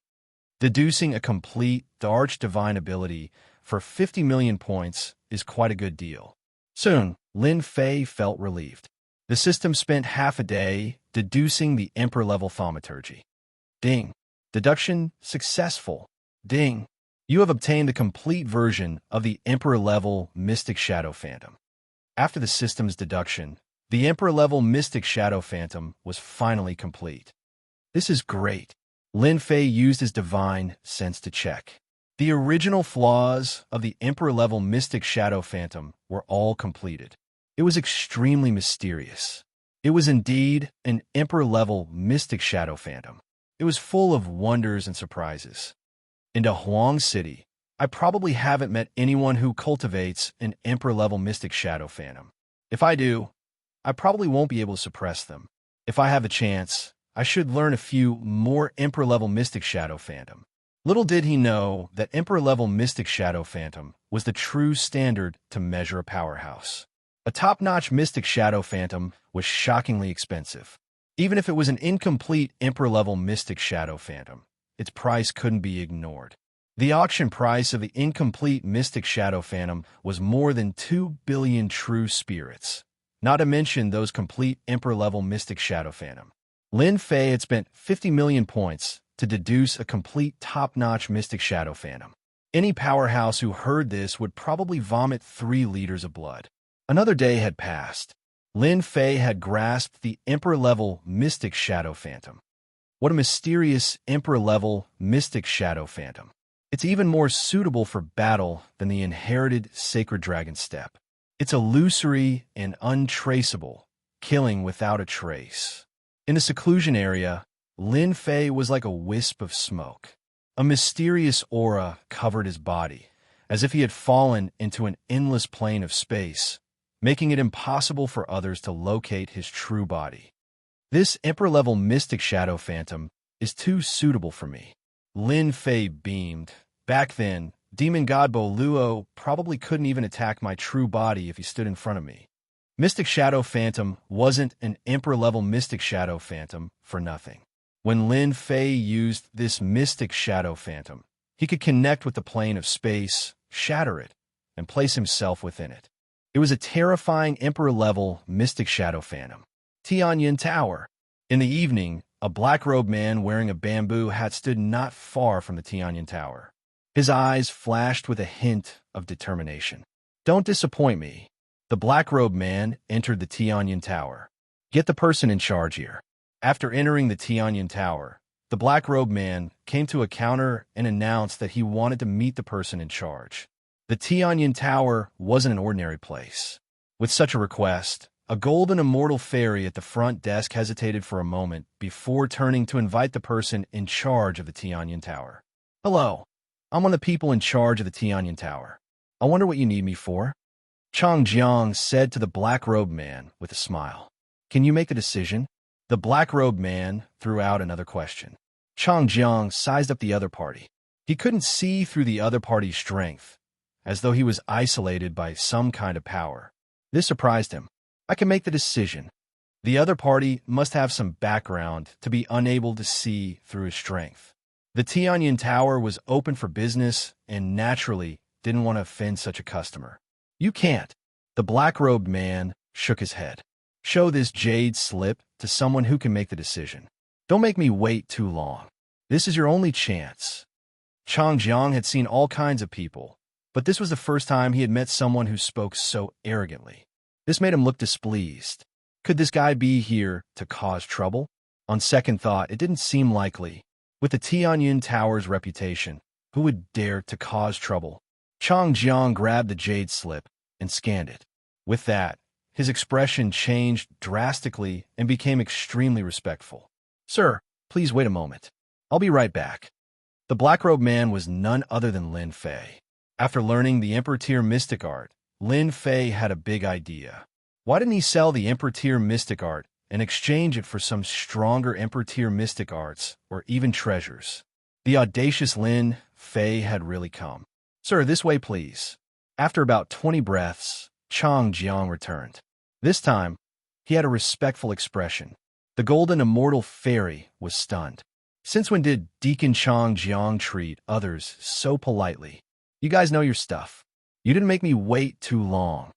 Deducing a complete arch-divine ability for 50 million points is quite a good deal. Soon, Lin Fei felt relieved. The system spent half a day deducing the Emperor-level thaumaturgy. Ding! Deduction successful. Ding! You have obtained the complete version of the Emperor-level Mystic Shadow Phantom. After the system's deduction, the Emperor-level Mystic Shadow Phantom was finally complete. This is great. Lin Fei used his divine sense to check. The original flaws of the Emperor-level Mystic Shadow Phantom were all completed. It was extremely mysterious. It was indeed an Emperor-level Mystic Shadow Phantom. It was full of wonders and surprises. In the Huang City, I probably haven't met anyone who cultivates an Emperor-level Mystic Shadow Phantom. If I do, I probably won't be able to suppress them. If I have a chance, I should learn a few more Emperor-level Mystic Shadow Phantom. Little did he know that Emperor-level Mystic Shadow Phantom was the true standard to measure a powerhouse. A top-notch Mystic Shadow Phantom was shockingly expensive. Even if it was an incomplete Emperor-level Mystic Shadow Phantom, its price couldn't be ignored. The auction price of the incomplete Mystic Shadow Phantom was more than 2 billion true spirits, not to mention those complete Emperor-level Mystic Shadow Phantom. Lin Fei had spent 50 million points to deduce a complete top-notch Mystic Shadow Phantom. Any powerhouse who heard this would probably vomit 3 liters of blood. Another day had passed. Lin Fei had grasped the Emperor-level Mystic Shadow Phantom. What a mysterious Emperor-level Mystic Shadow Phantom. It's even more suitable for battle than the inherited Sacred Dragon Step. It's illusory and untraceable, killing without a trace. In the seclusion area, Lin Fei was like a wisp of smoke. A mysterious aura covered his body, as if he had fallen into an endless plane of space, making it impossible for others to locate his true body. This Emperor-level Mystic Shadow Phantom is too suitable for me. Lin Fei beamed. Back then, Demon God Bo Luo probably couldn't even attack my true body if he stood in front of me. Mystic Shadow Phantom wasn't an Emperor-level Mystic Shadow Phantom for nothing. When Lin Fei used this Mystic Shadow Phantom, he could connect with the plane of space, shatter it, and place himself within it. It was a terrifying Emperor-level Mystic Shadow Phantom. Tianyin Tower. In the evening, a black-robed man wearing a bamboo hat stood not far from the Tianyin Tower. His eyes flashed with a hint of determination. Don't disappoint me. The black-robed man entered the Tianyin Tower. Get the person in charge here. After entering the Tianyin Tower, the black-robed man came to a counter and announced that he wanted to meet the person in charge. The Tianyin Tower wasn't an ordinary place. With such a request, a golden immortal fairy at the front desk hesitated for a moment before turning to invite the person in charge of the Tianyin Tower. Hello, I'm one of the people in charge of the Tianyin Tower. I wonder what you need me for? Chang Jiang said to the black-robed man with a smile. Can you make the decision? The black-robed man threw out another question. Chang Jiang sized up the other party. He couldn't see through the other party's strength, as though he was isolated by some kind of power. This surprised him. I can make the decision. The other party must have some background to be unable to see through his strength. The Tianyan Tower was open for business and naturally didn't want to offend such a customer. You can't. The black-robed man shook his head. Show this jade slip to someone who can make the decision. Don't make me wait too long. This is your only chance. Chang Jiang had seen all kinds of people, but this was the first time he had met someone who spoke so arrogantly. This made him look displeased. Could this guy be here to cause trouble? On second thought, it didn't seem likely. With the Tianyan Tower's reputation, who would dare to cause trouble? Chang Jiang grabbed the jade slip and scanned it. With that, his expression changed drastically and became extremely respectful. Sir, please wait a moment. I'll be right back. The black-robed man was none other than Lin Fei. After learning the Emperor Tier mystic art, Lin Fei had a big idea. Why didn't he sell the Emperor Tier mystic art and exchange it for some stronger Emperor Tier mystic arts or even treasures? The audacious Lin Fei had really come. Sir, this way, please. After about 20 breaths, Chang Jiang returned. This time, he had a respectful expression. The golden immortal fairy was stunned. Since when did Deacon Chang Jiang treat others so politely? You guys know your stuff. You didn't make me wait too long.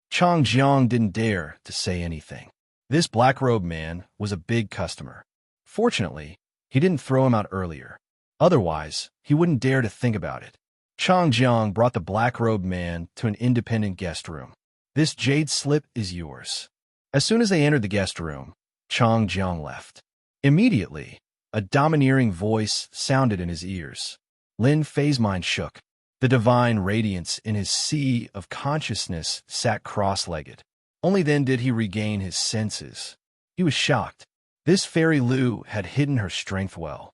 Chang Jiang didn't dare to say anything. This black-robed man was a big customer. Fortunately, he didn't throw him out earlier. Otherwise, he wouldn't dare to think about it. Chang Jiang brought the black-robed man to an independent guest room. This jade slip is yours. As soon as they entered the guest room, Chang Jiang left. Immediately, a domineering voice sounded in his ears. Lin Fei's mind shook. The divine radiance in his sea of consciousness sat cross-legged. Only then did he regain his senses. He was shocked. This fairy Lu had hidden her strength well.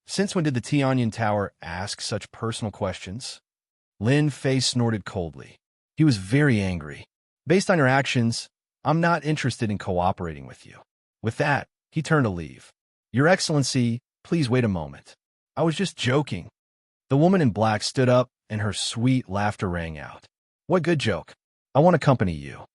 Since when did the Tianyan Tower ask such personal questions? Lin Fei snorted coldly. He was very angry. Based on your actions, I'm not interested in cooperating with you. With that, he turned to leave. Your Excellency, please wait a moment. I was just joking. The woman in black stood up and her sweet laughter rang out. What good joke? I want to accompany you.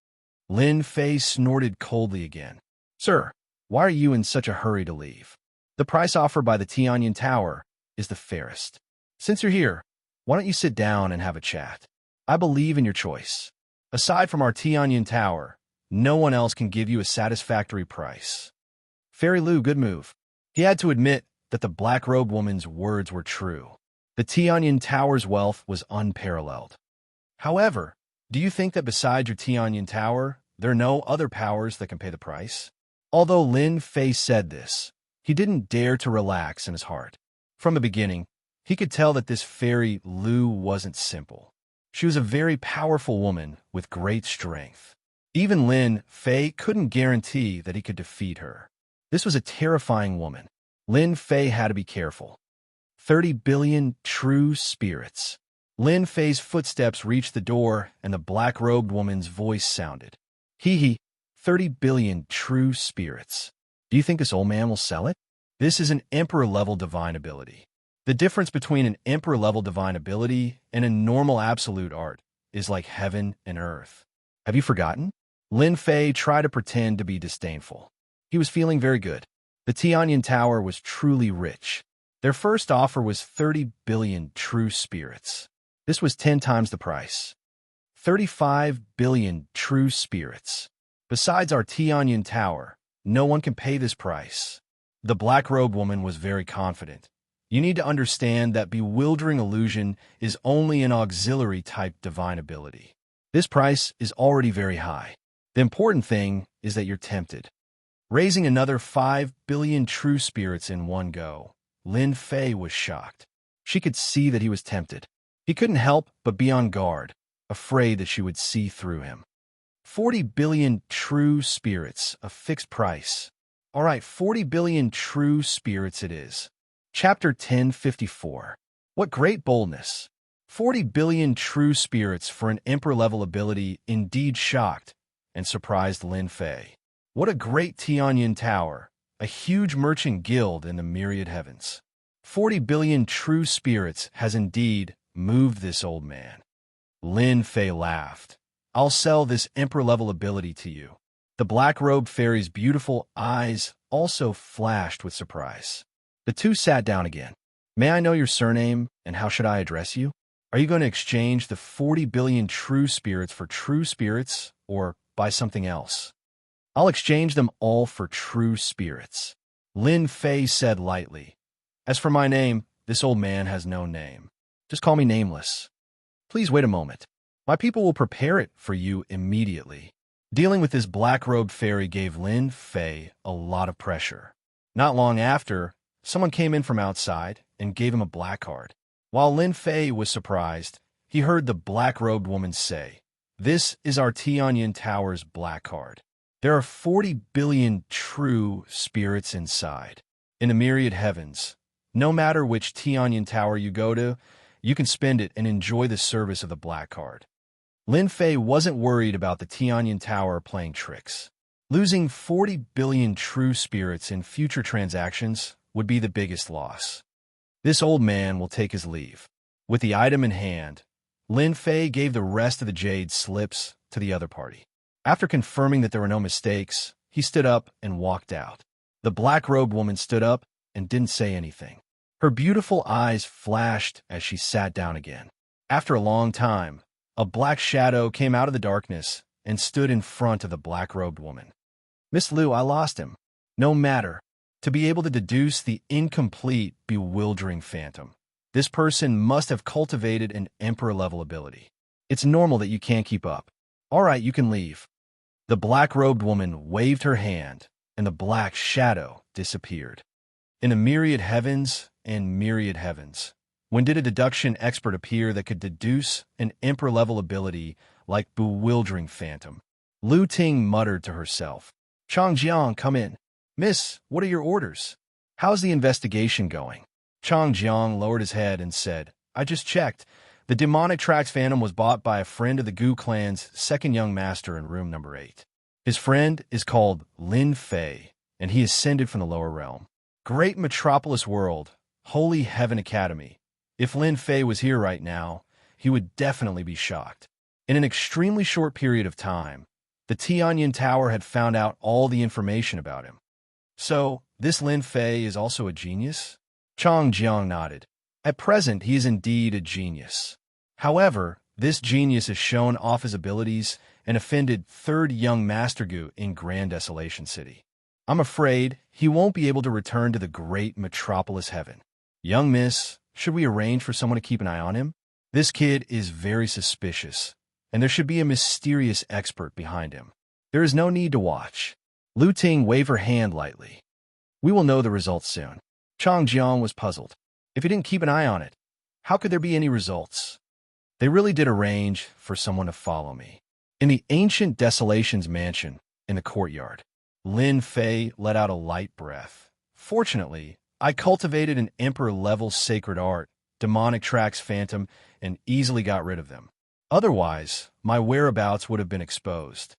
Lin Fei snorted coldly again. Sir, why are you in such a hurry to leave? The price offered by the Tianyan Tower is the fairest. Since you're here, why don't you sit down and have a chat? I believe in your choice. Aside from our Tianyan Tower, no one else can give you a satisfactory price. Fairy Lu, good move. He had to admit that the black-robed woman's words were true. The Tianyan Tower's wealth was unparalleled. However, do you think that besides your Tianyan Tower, there are no other powers that can pay the price? Although Lin Fei said this, he didn't dare to relax in his heart. From the beginning, he could tell that this fairy Lu wasn't simple. She was a very powerful woman with great strength. Even Lin Fei couldn't guarantee that he could defeat her. This was a terrifying woman. Lin Fei had to be careful. 30 billion true spirits. Lin Fei's footsteps reached the door and the black-robed woman's voice sounded. 30 billion true spirits. Do you think this old man will sell it? This is an emperor-level divine ability. The difference between an emperor-level divine ability and a normal absolute art is like heaven and earth. Have you forgotten? Lin Fei tried to pretend to be disdainful. He was feeling very good. The Tianyan Tower was truly rich. Their first offer was 30 billion true spirits. This was 10 times the price. 35 billion true spirits. Besides our Tianyan Tower, no one can pay this price. The black-robed woman was very confident. You need to understand that bewildering illusion is only an auxiliary-type divine ability. This price is already very high. The important thing is that you're tempted. Raising another 5 billion true spirits in one go, Lin Fei was shocked. She could see that he was tempted. He couldn't help but be on guard, afraid that she would see through him. 40 billion true spirits, a fixed price. All right, 40 billion true spirits it is. Chapter 1054. What great boldness! 40 billion true spirits for an emperor-level ability indeed shocked and surprised Lin Fei. What a great Tianyan Tower, a huge merchant guild in the myriad heavens. 40 billion true spirits has indeed moved this old man. Lin Fei laughed. I'll sell this emperor-level ability to you. The black-robed fairy's beautiful eyes also flashed with surprise. The two sat down again. May I know your surname, and how should I address you? Are you going to exchange the 40 billion true spirits for true spirits, or buy something else? I'll exchange them all for true spirits, Lin Fei said lightly. As for my name, this old man has no name. Just call me Nameless. Please wait a moment. My people will prepare it for you immediately. Dealing with this black-robed fairy gave Lin Fei a lot of pressure. Not long after, someone came in from outside and gave him a black card. While Lin Fei was surprised, he heard the black-robed woman say, "This is our Tianyin Tower's black card. There are 40 billion true spirits inside. In the myriad heavens, no matter which Tianyin Tower you go to, you can spend it and enjoy the service of the black card." Lin Fei wasn't worried about the Tianyin Tower playing tricks. Losing 40 billion true spirits in future transactions would be the biggest loss. This old man will take his leave. With the item in hand, Lin Fei gave the rest of the jade slips to the other party. After confirming that there were no mistakes, he stood up and walked out. The black-robed woman stood up and didn't say anything. Her beautiful eyes flashed as she sat down again. After a long time, a black shadow came out of the darkness and stood in front of the black-robed woman. "Miss Liu, I lost him. No matter. To be able to deduce the incomplete, bewildering phantom, this person must have cultivated an emperor-level ability. It's normal that you can't keep up. All right, you can leave." The black-robed woman waved her hand, and the black shadow disappeared. In a myriad heavens and myriad heavens, when did a deduction expert appear that could deduce an emperor-level ability like bewildering phantom? Lu Ting muttered to herself. "Chang Jiang, come in. Miss, what are your orders? How's the investigation going?" Chang Jiang lowered his head and said, "I just checked. The demonic Trax Phantom was bought by a friend of the Gu clan's second young master in room number 8. His friend is called Lin Fei, and he ascended from the lower realm. Great metropolis world, Holy Heaven Academy. If Lin Fei was here right now, he would definitely be shocked. In an extremely short period of time, the Tianyin Tower had found out all the information about him. So, this Lin Fei is also a genius?" Chang Jiang nodded. "At present, he is indeed a genius. However, this genius has shown off his abilities and offended third young Master Gu in Grand Desolation City. I'm afraid he won't be able to return to the great metropolis heaven. Young miss, should we arrange for someone to keep an eye on him? This kid is very suspicious, and there should be a mysterious expert behind him. There is no need to watch." Lu Ting waved her hand lightly. "We will know the results soon." Chang Jiang was puzzled. If he didn't keep an eye on it, how could there be any results? They really did arrange for someone to follow me. In the ancient Desolations mansion, in the courtyard, Lin Fei let out a light breath. "Fortunately, I cultivated an emperor-level sacred art, demonic Trax Phantom, and easily got rid of them. Otherwise, my whereabouts would have been exposed."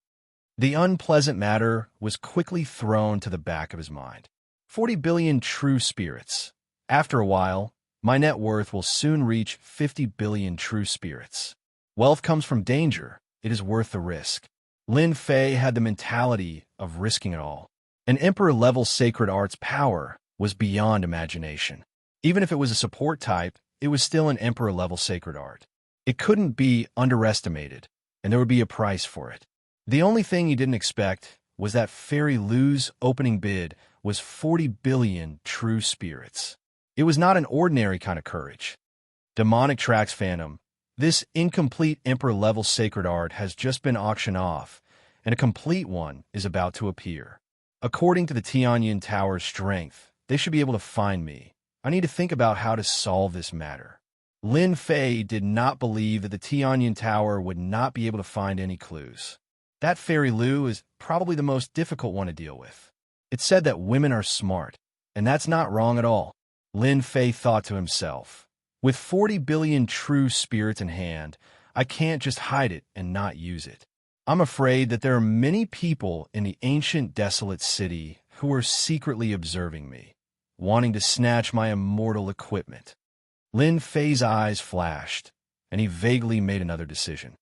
The unpleasant matter was quickly thrown to the back of his mind. 40 billion true spirits. After a while, my net worth will soon reach 50 billion true spirits. Wealth comes from danger. It is worth the risk. Lin Fei had the mentality of risking it all. An emperor-level sacred art's power was beyond imagination. Even if it was a support type, it was still an emperor-level sacred art. It couldn't be underestimated, and there would be a price for it. The only thing he didn't expect was that Fairy Lu's opening bid was 40 billion true spirits. It was not an ordinary kind of courage. Demonic Trax Phantom, this incomplete Emperor-level sacred art has just been auctioned off, and a complete one is about to appear. According to the Tianyin Tower's strength, they should be able to find me. I need to think about how to solve this matter. Lin Fei did not believe that the Tianyin Tower would not be able to find any clues. That Fairy Lu is probably the most difficult one to deal with. It's said that women are smart, and that's not wrong at all. Lin Fei thought to himself, with 40 billion true spirits in hand, I can't just hide it and not use it. I'm afraid that there are many people in the ancient desolate city who are secretly observing me, wanting to snatch my immortal equipment. Lin Fei's eyes flashed, and he vaguely made another decision.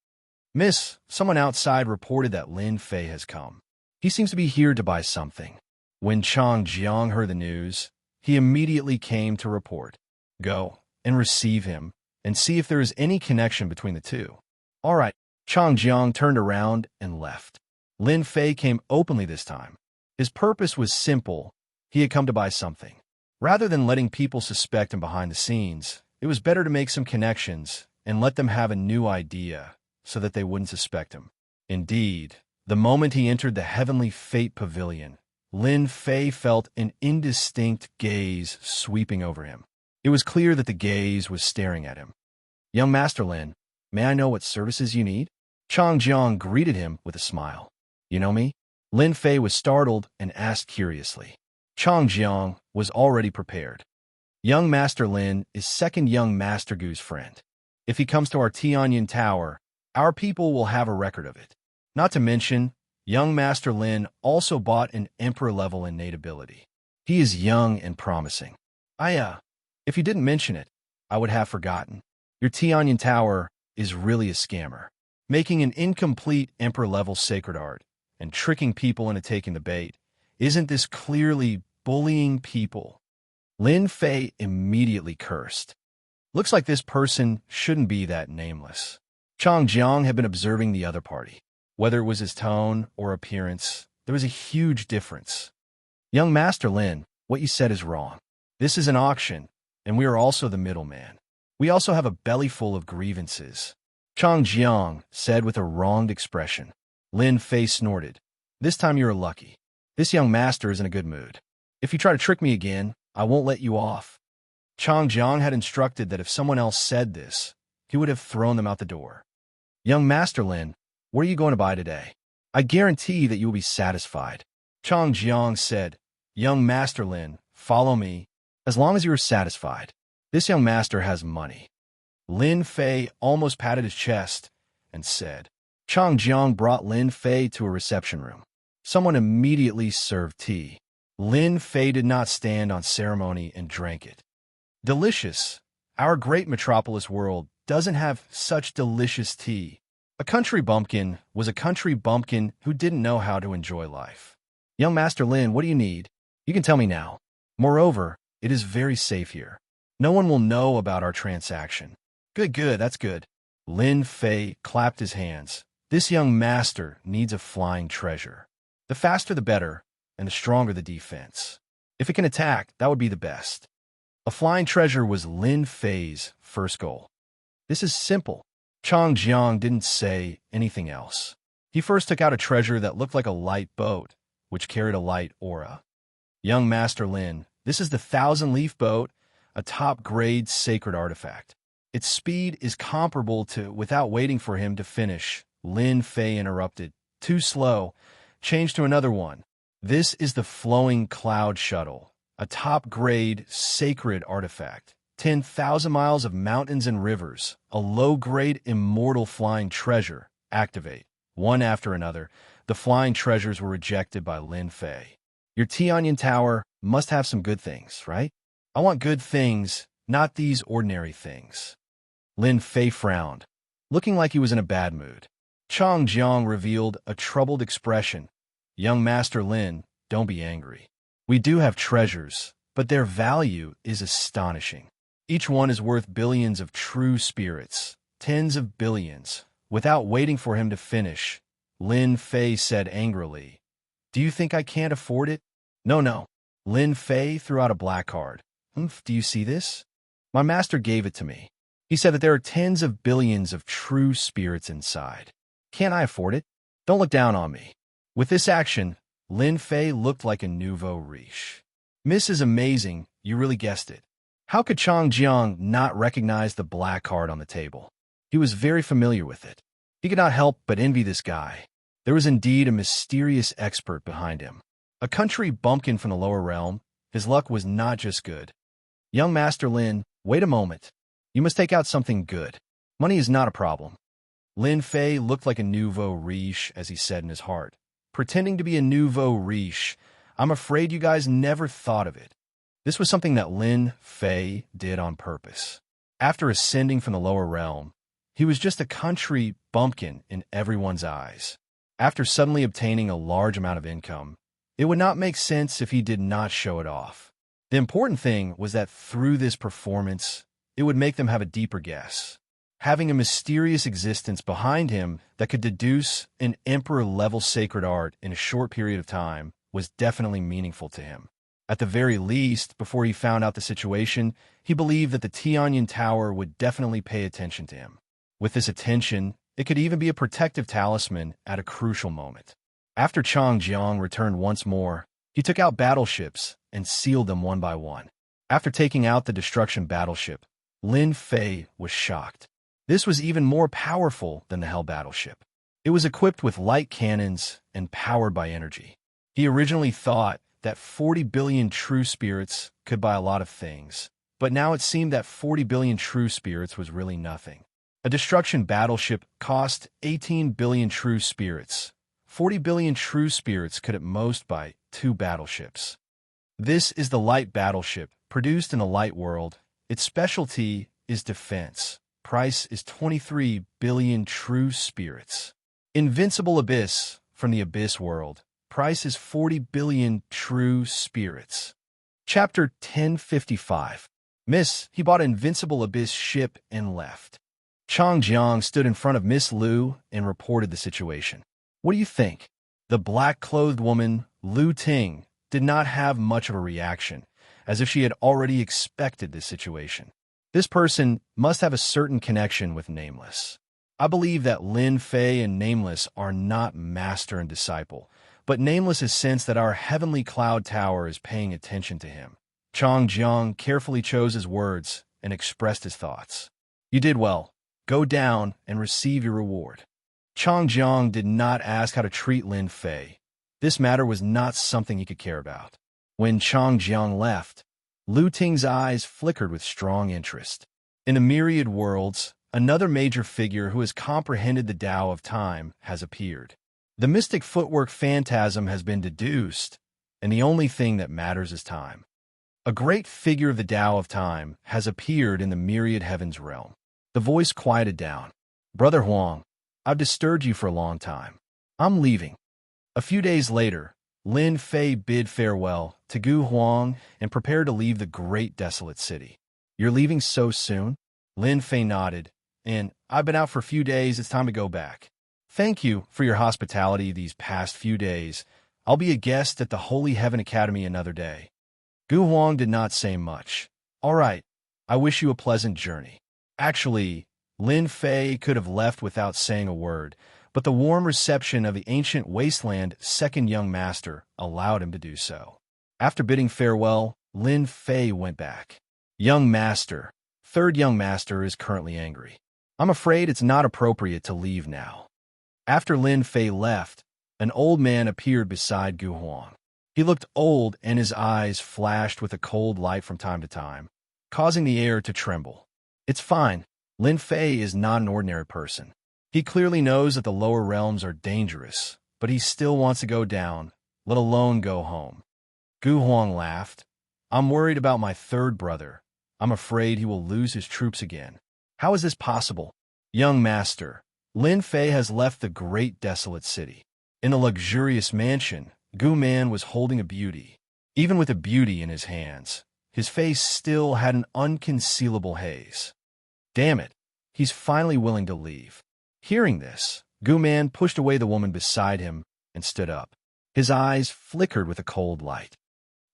"Miss, someone outside reported that Lin Fei has come." He seems to be here to buy something. When Chang Jiang heard the news, he immediately came to report. Go and receive him and see if there is any connection between the two. All right. Chang Jiang turned around and left. Lin Fei came openly this time. His purpose was simple. He had come to buy something. Rather than letting people suspect him behind the scenes, it was better to make some connections and let them have a new idea so that they wouldn't suspect him. Indeed, the moment he entered the Heavenly Fate Pavilion, Lin Fei felt an indistinct gaze sweeping over him. It was clear that the gaze was staring at him. Young Master Lin, may I know what services you need? Chang Jiang greeted him with a smile. You know me? Lin Fei was startled and asked curiously. Chang Jiang was already prepared. Young Master Lin is second young Master Gu's friend. If he comes to our Tianyin Tower, our people will have a record of it. Not to mention, young Master Lin also bought an emperor level innate ability. He is young and promising. If you didn't mention it, I would have forgotten. Your Tianyin Tower is really a scammer, making an incomplete emperor level sacred art and tricking people into taking the bait. Isn't this clearly bullying people? Lin Fei immediately cursed. Looks like this person shouldn't be that nameless. Chang Jiang had been observing the other party. Whether it was his tone or appearance, there was a huge difference. Young Master Lin, what you said is wrong. This is an auction, and we are also the middleman. We also have a belly full of grievances. Chang Jiang said with a wronged expression. Lin Fei snorted. This time you are lucky. This young master is in a good mood. If you try to trick me again, I won't let you off. Chang Jiang had instructed that if someone else said this, he would have thrown them out the door. Young Master Lin, what are you going to buy today? I guarantee that you will be satisfied. Chang Jiang said, Young Master Lin, follow me. As long as you are satisfied. This young master has money. Lin Fei almost patted his chest and said. Chang Jiang brought Lin Fei to a reception room. Someone immediately served tea. Lin Fei did not stand on ceremony and drank it. Delicious. Our great metropolis world doesn't have such delicious tea. A country bumpkin was a country bumpkin who didn't know how to enjoy life. Young Master Lin, what do you need? You can tell me now. Moreover, it is very safe here. No one will know about our transaction. Good, that's good. Lin Fei clapped his hands. This young master needs a flying treasure. The faster the better, and the stronger the defense. If it can attack, that would be the best. A flying treasure was Lin Fei's first goal. This is simple. Chang Jiang didn't say anything else. He first took out a treasure that looked like a light boat, which carried a light aura. Young Master Lin, this is the 1,000-leaf boat, a top-grade sacred artifact. Its speed is comparable to, without waiting for him to finish, Lin Fei interrupted. Too slow. Change to another one. This is the Flowing Cloud Shuttle, a top-grade sacred artifact. 10,000 miles of mountains and rivers, a low-grade immortal flying treasure. Activate. One after another, the flying treasures were rejected by Lin Fei. Your Tianyin Tower must have some good things, right? I want good things, not these ordinary things. Lin Fei frowned, looking like he was in a bad mood. Chang Jiang revealed a troubled expression. Young Master Lin, don't be angry. We do have treasures, but their value is astonishing. Each one is worth billions of true spirits, tens of billions. Without waiting for him to finish, Lin Fei said angrily, Do you think I can't afford it? No. Lin Fei threw out a black card. Do you see this? My master gave it to me. He said that there are tens of billions of true spirits inside. Can't I afford it? Don't look down on me. With this action, Lin Fei looked like a nouveau riche. Miss is amazing, you really guessed it. How could Chang Jiang not recognize the black card on the table? He was very familiar with it. He could not help but envy this guy. There was indeed a mysterious expert behind him. A country bumpkin from the lower realm, his luck was not just good. Young Master Lin, wait a moment. You must take out something good. Money is not a problem. Lin Fei looked like a nouveau riche, as he said in his heart. Pretending to be a nouveau riche, I'm afraid you guys never thought of it. This was something that Lin Fei did on purpose. After ascending from the lower realm, he was just a country bumpkin in everyone's eyes. After suddenly obtaining a large amount of income, it would not make sense if he did not show it off. The important thing was that through this performance, it would make them have a deeper guess. Having a mysterious existence behind him that could deduce an emperor-level sacred art in a short period of time was definitely meaningful to him. At the very least, before he found out the situation, he believed that the Tianyan Tower would definitely pay attention to him. With this attention, it could even be a protective talisman at a crucial moment. After Changjiang returned once more, he took out battleships and sealed them one by one. After taking out the destruction battleship, Lin Fei was shocked. This was even more powerful than the Hell battleship. It was equipped with light cannons and powered by energy. He originally thought that 40 billion true spirits could buy a lot of things, but now it seemed that 40 billion true spirits was really nothing. A destruction battleship cost 18 billion true spirits. 40 billion true spirits could at most buy 2 battleships. This is the light battleship, produced in the light world. Its specialty is defense. Price is 23 billion true spirits. Invincible Abyss, from the Abyss world. Price is 40 billion true spirits. Chapter 1055. Miss, he bought Invincible Abyss ship and left. Changjiang stood in front of Miss Liu and reported the situation. What do you think? The black-clothed woman, Lu Ting, did not have much of a reaction, as if she had already expected this situation. This person must have a certain connection with Nameless. I believe that Lin Fei and Nameless are not master and disciple, but Nameless has sensed that our heavenly cloud tower is paying attention to him. Changjiang carefully chose his words and expressed his thoughts. You did well. Go down and receive your reward. Changjiang did not ask how to treat Lin Fei. This matter was not something he could care about. When Changjiang left, Lu Ting's eyes flickered with strong interest. In the myriad worlds, another major figure who has comprehended the Tao of time has appeared. The mystic footwork phantasm has been deduced, and the only thing that matters is time. A great figure of the Tao of time has appeared in the myriad heavens realm. The voice quieted down. Brother Huang, I've disturbed you for a long time. I'm leaving. A few days later, Lin Fei bid farewell to Gu Huang and prepared to leave the great desolate city. You're leaving so soon? Lin Fei nodded, and I've been out for a few days. It's time to go back. Thank you for your hospitality these past few days. I'll be a guest at the Holy Heaven Academy another day. Gu Huang did not say much. All right, I wish you a pleasant journey. Actually, Lin Fei could have left without saying a word, but the warm reception of the ancient wasteland second young master allowed him to do so. After bidding farewell, Lin Fei went back. Young master, third young master is currently angry. I'm afraid it's not appropriate to leave now. After Lin Fei left, an old man appeared beside Gu Huang. He looked old and his eyes flashed with a cold light from time to time, causing the air to tremble. It's fine. Lin Fei is not an ordinary person. He clearly knows that the lower realms are dangerous, but he still wants to go down, let alone go home. Gu Huang laughed. I'm worried about my third brother. I'm afraid he will lose his troops again. How is this possible? Young master, Lin Fei has left the great desolate city. In a luxurious mansion, Gu Man was holding a beauty. Even with a beauty in his hands, his face still had an unconcealable haze. Damn it, he's finally willing to leave. Hearing this, Gu Man pushed away the woman beside him and stood up. His eyes flickered with a cold light.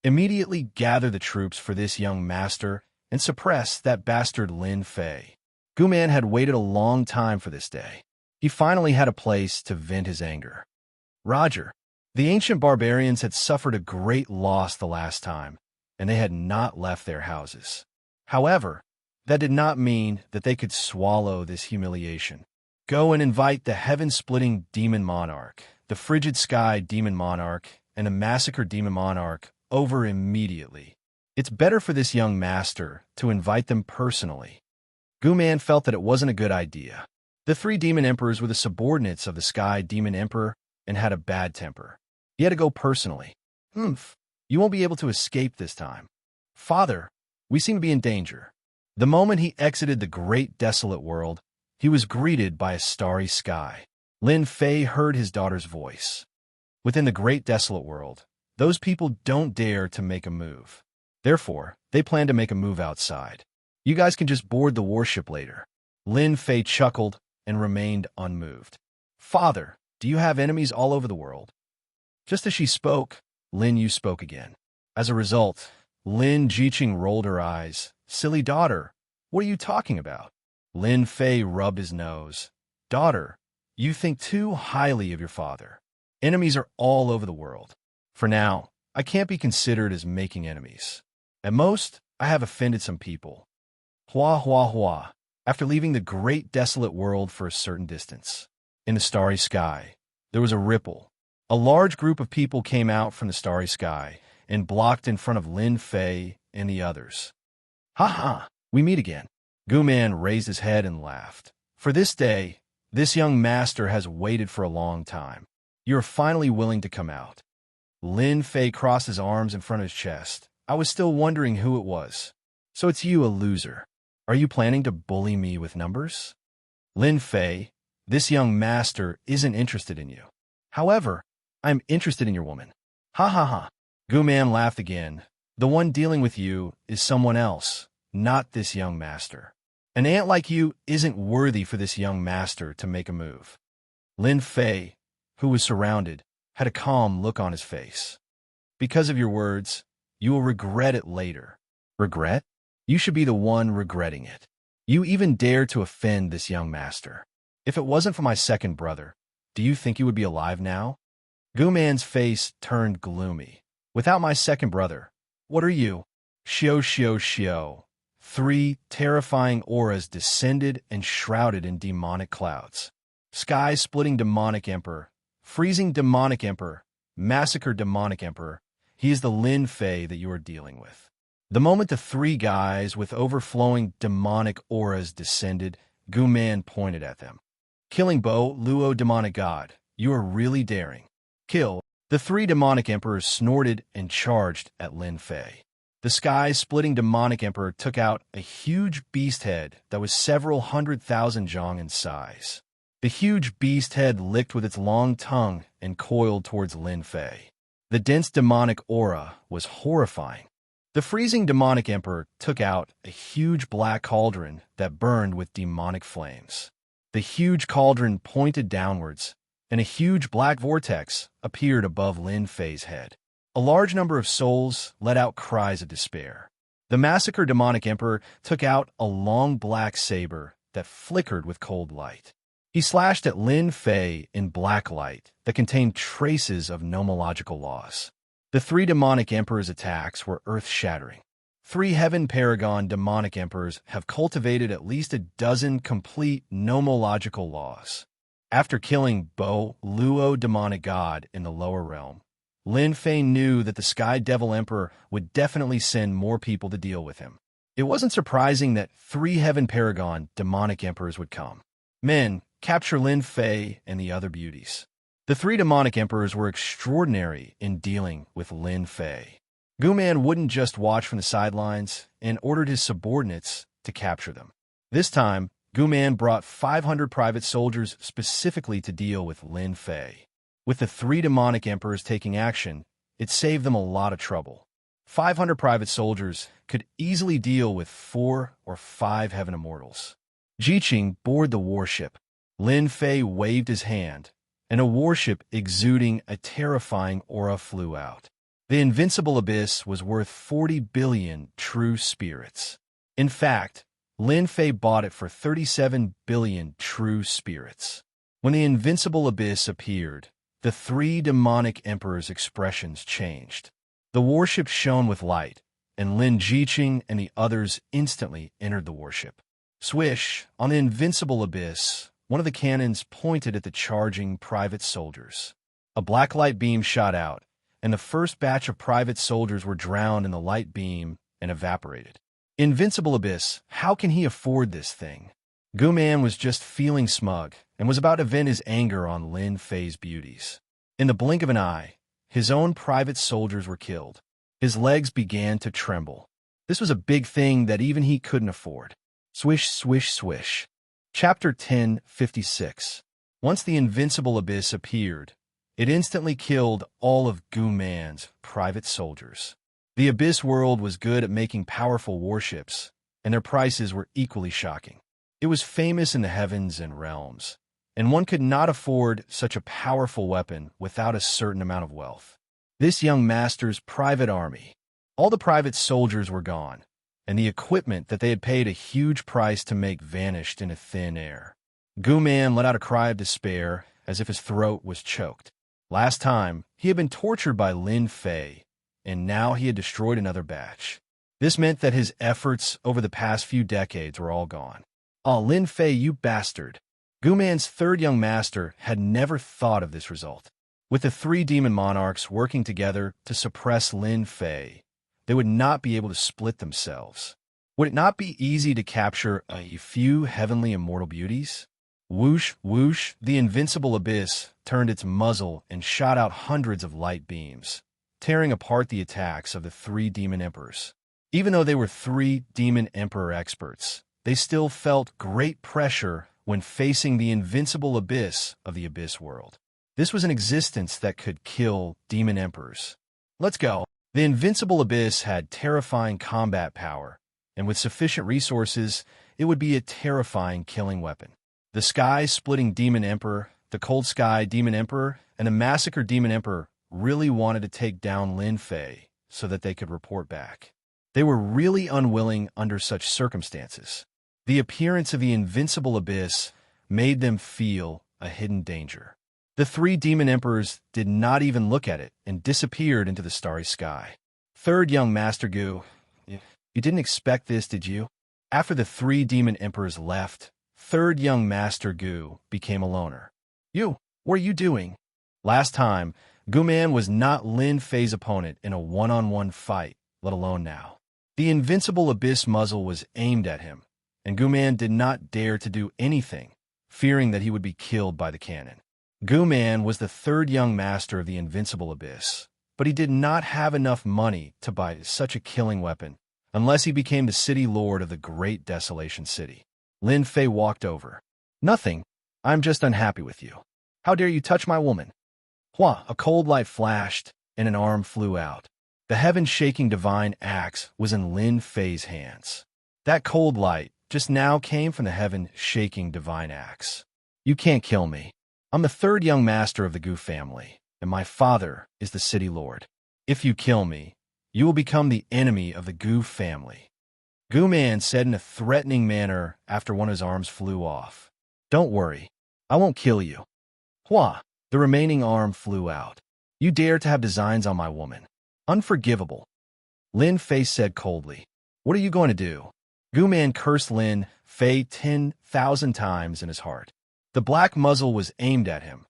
Immediately gather the troops for this young master and suppress that bastard Lin Fei. Gu Man had waited a long time for this day. He finally had a place to vent his anger. Roger. The ancient barbarians had suffered a great loss the last time, and they had not left their houses. However, that did not mean that they could swallow this humiliation. Go and invite the heaven-splitting demon monarch, the frigid sky demon monarch, and the massacre demon monarch over immediately. It's better for this young master to invite them personally. Gu Man felt that it wasn't a good idea. The 3 demon emperors were the subordinates of the sky demon emperor and had a bad temper. He had to go personally. You won't be able to escape this time. Father, we seem to be in danger. The moment he exited the great desolate world, he was greeted by a starry sky. Lin Fei heard his daughter's voice. Within the great desolate world, those people don't dare to make a move. Therefore, they plan to make a move outside. You guys can just board the warship later. Lin Fei chuckled and remained unmoved. Father, do you have enemies all over the world? Just as she spoke, Lin Yu spoke again. As a result, Lin Jiqing rolled her eyes. Silly daughter, what are you talking about? Lin Fei rubbed his nose. Daughter, you think too highly of your father. Enemies are all over the world. For now, I can't be considered as making enemies. At most, I have offended some people. Hua hua hua, after leaving the great desolate world for a certain distance. In the starry sky, there was a ripple. A large group of people came out from the starry sky and blocked in front of Lin Fei and the others. Ha ha, we meet again. Gu Man raised his head and laughed. For this day, this young master has waited for a long time. You are finally willing to come out. Lin Fei crossed his arms in front of his chest. I was still wondering who it was. So it's you, a loser. Are you planning to bully me with numbers? Lin Fei, this young master isn't interested in you. However, I'm interested in your woman. Ha ha ha. Gu Man laughed again. The one dealing with you is someone else, not this young master. An ant like you isn't worthy for this young master to make a move. Lin Fei, who was surrounded, had a calm look on his face. Because of your words, you will regret it later. Regret? You should be the one regretting it. You even dare to offend this young master. If it wasn't for my second brother, do you think you would be alive now? Gu Man's face turned gloomy. Without my second brother, what are you? Xiao Xiao Xiao. 3 terrifying auras descended and shrouded in demonic clouds. Sky-splitting demonic emperor, freezing demonic emperor, massacre demonic emperor. He is the Lin Fei that you are dealing with. The moment the 3 guys with overflowing demonic auras descended, Gu Man pointed at them. Killing Bo, Luo demonic god, you are really daring. Kill. The 3 demonic emperors snorted and charged at Lin Fei. The sky-splitting demonic emperor took out a huge beast head that was several 100,000 zhong in size. The huge beast head licked with its long tongue and coiled towards Lin Fei. The dense demonic aura was horrifying. The freezing demonic emperor took out a huge black cauldron that burned with demonic flames. The huge cauldron pointed downwards, and a huge black vortex appeared above Lin Fei's head. A large number of souls let out cries of despair. The massacre demonic emperor took out a long black saber that flickered with cold light. He slashed at Lin Fei in black light that contained traces of nomological laws. The 3 demonic emperors' attacks were earth-shattering. 3 heaven paragon demonic emperors have cultivated at least a dozen complete nomological laws. After killing Bo, Luo demonic god in the lower realm, Lin Fei knew that the Sky Devil Emperor would definitely send more people to deal with him. It wasn't surprising that 3 Heaven Paragon demonic emperors would come. Men, capture Lin Fei and the other beauties. The 3 demonic emperors were extraordinary in dealing with Lin Fei. Gu Man wouldn't just watch from the sidelines and ordered his subordinates to capture them. This time, Gu Man brought 500 private soldiers specifically to deal with Lin Fei. With the 3 demonic emperors taking action, it saved them a lot of trouble. 500 private soldiers could easily deal with 4 or 5 heaven immortals. Jiqing boarded the warship. Lin Fei waved his hand, and a warship exuding a terrifying aura flew out. The invincible abyss was worth 40 billion true spirits. In fact, Lin Fei bought it for 37 billion true spirits. When the invincible abyss appeared, the 3 demonic emperors' expressions changed. The warship shone with light, and Lin Jiqing and the others instantly entered the warship. Swish, on the invincible abyss, one of the cannons pointed at the charging private soldiers. A black light beam shot out, and the first batch of private soldiers were drowned in the light beam and evaporated. Invincible abyss, how can he afford this thing? Gu Man was just feeling smug and was about to vent his anger on Lin Fei's beauties. In the blink of an eye, his own private soldiers were killed. His legs began to tremble. This was a big thing that even he couldn't afford. Swish, swish, swish. Chapter 1056. Once the invincible abyss appeared, it instantly killed all of Gu Man's private soldiers. The abyss world was good at making powerful warships, and their prices were equally shocking. It was famous in the heavens and realms, and one could not afford such a powerful weapon without a certain amount of wealth. This young master's private army, all the private soldiers were gone, and the equipment that they had paid a huge price to make vanished into thin air. Gu Man let out a cry of despair as if his throat was choked. Last time, he had been tortured by Lin Fei, and now he had destroyed another batch. This meant that his efforts over the past few decades were all gone. "Oh, Lin Fei, you bastard." Gu Man's third young master had never thought of this result. With the three demon monarchs working together to suppress Lin Fei, they would not be able to split themselves. Would it not be easy to capture a few heavenly immortal beauties? Whoosh, whoosh, the invincible abyss turned its muzzle and shot out hundreds of light beams, tearing apart the attacks of the three demon emperors. Even though they were three demon emperor experts, they still felt great pressure when facing the invincible abyss of the abyss world. This was an existence that could kill demon emperors. Let's go. The invincible abyss had terrifying combat power, and with sufficient resources, it would be a terrifying killing weapon. The sky-splitting demon emperor, the cold sky demon emperor, and the massacre demon emperor really wanted to take down Lin Fei so that they could report back. They were really unwilling under such circumstances. The appearance of the invincible abyss made them feel a hidden danger. The three demon emperors did not even look at it and disappeared into the starry sky. Third young Master Gu, you didn't expect this, did you? After the three demon emperors left, third young Master Gu became a loner. What are you doing? Last time, Gu Man was not Lin Fei's opponent in a one-on-one fight, let alone now. The invincible abyss muzzle was aimed at him, and Gu Man did not dare to do anything, fearing that he would be killed by the cannon. Gu Man was the third young master of the invincible abyss, but he did not have enough money to buy such a killing weapon unless he became the city lord of the great desolation city. Lin Fei walked over. "Nothing. I'm just unhappy with you. How dare you touch my woman?" Hua! A cold light flashed, and an arm flew out. The heaven-shaking divine axe was in Lin Fei's hands. That cold light just now came from the heaven-shaking divine axe. "You can't kill me. I'm the third young master of the Gu family, and my father is the city lord. If you kill me, you will become the enemy of the Gu family." Gu Man said in a threatening manner after one of his arms flew off. "Don't worry, I won't kill you." Hua! The remaining arm flew out. "You dare to have designs on my woman. Unforgivable." Lin Fei said coldly. "What are you going to do?" Gu Man cursed Lin Fei 10,000 times in his heart. The black muzzle was aimed at him,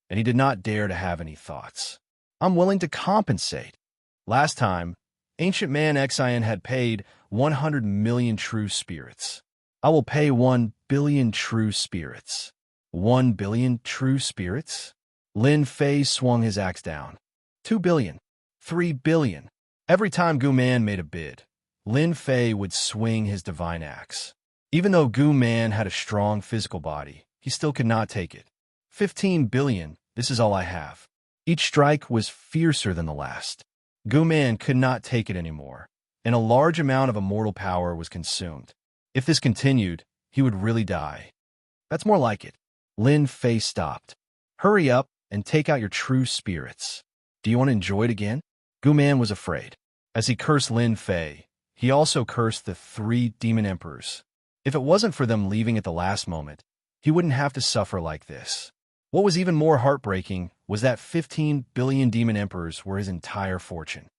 and he did not dare to have any thoughts. "I'm willing to compensate." Last time, ancient man Xian had paid 100 million true spirits. "I will pay 1 billion true spirits." 1 billion true spirits? Lin Fei swung his axe down. 2 billion. 3 billion. Every time Gu Man made a bid, Lin Fei would swing his divine axe. Even though Gu Man had a strong physical body, he still could not take it. 15 billion, this is all I have. Each strike was fiercer than the last. Gu Man could not take it anymore, and a large amount of immortal power was consumed. If this continued, he would really die. That's more like it. Lin Fei stopped. "Hurry up and take out your true spirits. Do you want to enjoy it again?" Gu Man was afraid. As he cursed Lin Fei, he also cursed the three demon emperors. If it wasn't for them leaving at the last moment, he wouldn't have to suffer like this. What was even more heartbreaking was that 15 billion demon emperors were his entire fortune.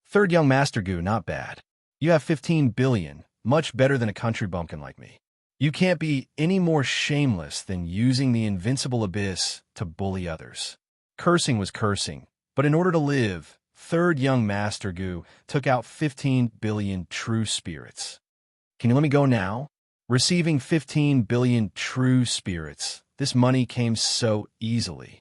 Third young Master Gu, not bad. You have 15 billion, much better than a country bumpkin like me. You can't be any more shameless than using the invincible abyss to bully others. Cursing was cursing, but in order to live, third young Master Gu took out 15 billion true spirits. "Can you let me go now?" Receiving 15 billion true spirits, this money came so easily.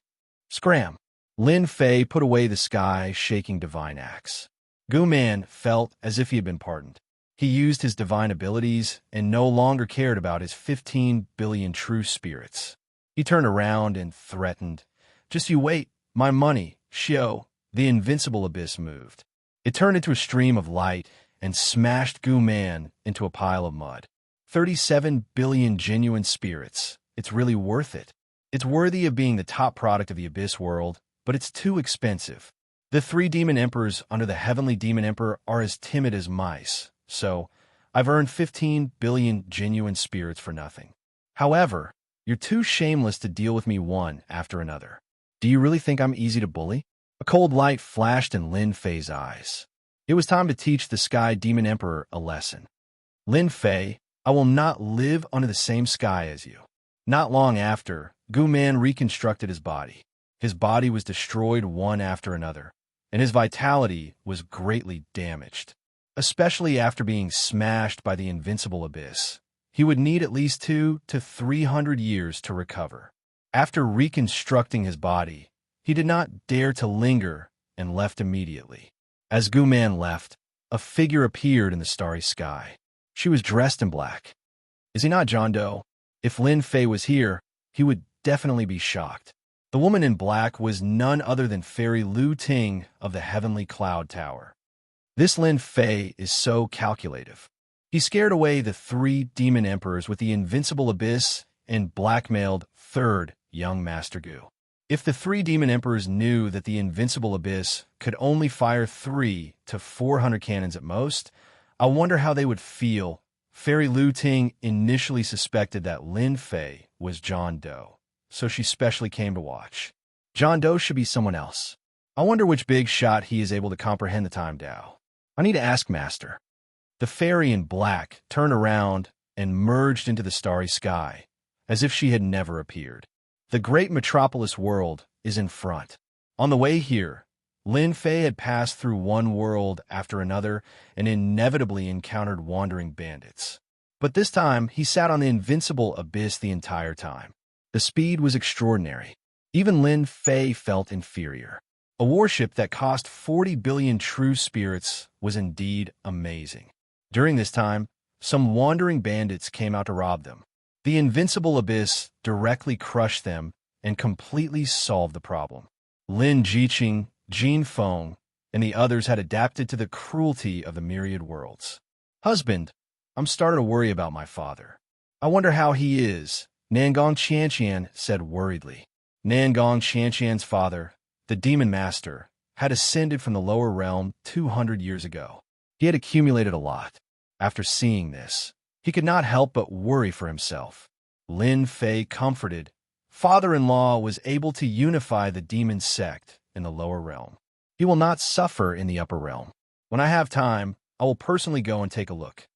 Scram! Lin Fei put away the sky-shaking divine axe. Gu Man felt as if he had been pardoned. He used his divine abilities and no longer cared about his 15 billion true spirits. He turned around and threatened. Just you wait, my money, Xiao. The invincible abyss moved. It turned into a stream of light and smashed Gu Man into a pile of mud. 37 billion genuine spirits. It's really worth it. It's worthy of being the top product of the Abyss world, but it's too expensive. The 3 demon emperors under the heavenly demon emperor are as timid as mice, so I've earned 15 billion genuine spirits for nothing. However, you're too shameless to deal with me one after another. Do you really think I'm easy to bully? A cold light flashed in Lin Fei's eyes. It was time to teach the Sky Demon Emperor a lesson. Lin Fei, I will not live under the same sky as you. Not long after, Gu Man reconstructed his body. His body was destroyed one after another, and his vitality was greatly damaged. Especially after being smashed by the invincible abyss. He would need at least 200 to 300 years to recover. After reconstructing his body, he did not dare to linger and left immediately. As Gu Man left, a figure appeared in the starry sky. She was dressed in black. Is he not John Doe? If Lin Fei was here, he would definitely be shocked. The woman in black was none other than Fairy Lu Ting of the Heavenly Cloud Tower. This Lin Fei is so calculative. He scared away the 3 demon emperors with the invincible abyss and blackmailed 3rd young Master Gu. If the 3 demon emperors knew that the invincible abyss could only fire 300 to 400 cannons at most, I wonder how they would feel. Fairy Lu Ting initially suspected that Lin Fei was John Doe, so she specially came to watch. John Doe should be someone else. I wonder which big shot he is able to comprehend the time Dao. I need to ask Master. The fairy in black turned around and merged into the starry sky, as if she had never appeared. The great metropolis world is in front. On the way here, Lin Fei had passed through one world after another and inevitably encountered wandering bandits. But this time, he sat on the invincible abyss the entire time. The speed was extraordinary. Even Lin Fei felt inferior. A warship that cost 40 billion true spirits was indeed amazing. During this time, some wandering bandits came out to rob them. The invincible abyss directly crushed them and completely solved the problem. Lin Jiqing, Jin Feng, and the others had adapted to the cruelty of the myriad worlds. Husband, I'm starting to worry about my father. I wonder how he is, Nangong Xianxian said worriedly. Nangong Xianxian's father, the demon master, had ascended from the lower realm 200 years ago. He had accumulated a lot. After seeing this, he could not help but worry for himself. Lin Fei comforted. Father-in-law was able to unify the demon sect in the lower realm. He will not suffer in the upper realm. When I have time, I will personally go and take a look.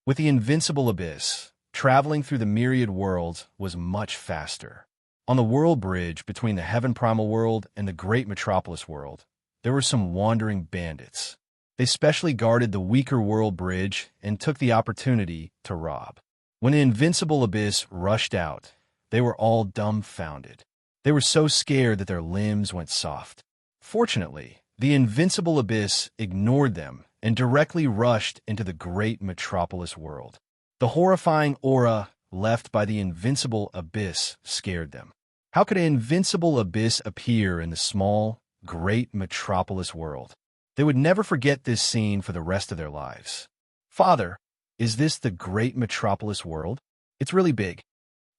With the invincible abyss, traveling through the myriad worlds was much faster. On the world bridge between the Heaven Primal World and the Great Metropolis World, there were some wandering bandits. They specially guarded the weaker world bridge and took the opportunity to rob. When the invincible abyss rushed out, they were all dumbfounded. They were so scared that their limbs went soft. Fortunately, the invincible abyss ignored them and directly rushed into the Great Metropolis World. The horrifying aura left by the invincible abyss scared them. How could an invincible abyss appear in the small, great metropolis world? They would never forget this scene for the rest of their lives. Father, is this the great metropolis world? It's really big.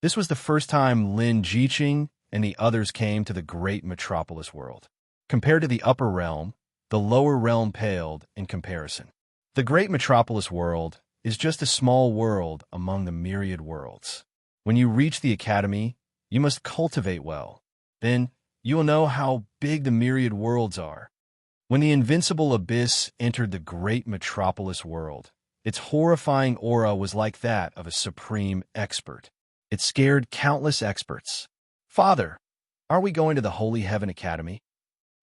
This was the first time Lin Jiqing and the others came to the great metropolis world. Compared to the upper realm, the lower realm paled in comparison. The great metropolis world is just a small world among the myriad worlds. When you reach the academy, you must cultivate well. Then you will know how big the myriad worlds are. When the invincible abyss entered the great metropolis world, its horrifying aura was like that of a supreme expert. It scared countless experts. Father, are we going to the Holy Heaven Academy?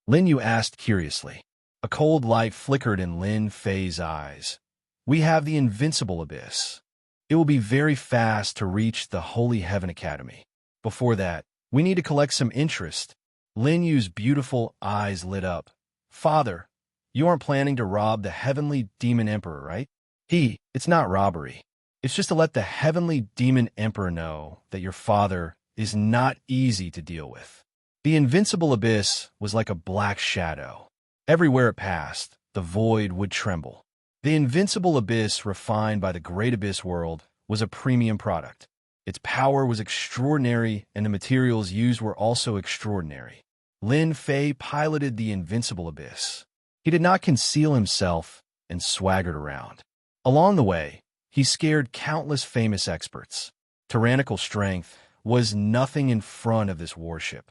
Lin Yu asked curiously. A cold light flickered in Lin Fei's eyes. We have the invincible abyss. It will be very fast to reach the Holy Heaven Academy. Before that, we need to collect some interest. Lin Yu's beautiful eyes lit up. Father, you aren't planning to rob the Heavenly Demon Emperor, right? It's not robbery. It's just to let the Heavenly Demon Emperor know that your father is not easy to deal with. The invincible abyss was like a black shadow. Everywhere it passed, the void would tremble. The invincible abyss, refined by the great abyss world, was a premium product. Its power was extraordinary, and the materials used were also extraordinary. Lin Fei piloted the invincible abyss. He did not conceal himself and swaggered around. Along the way, he scared countless famous experts. Tyrannical strength was nothing in front of this warship.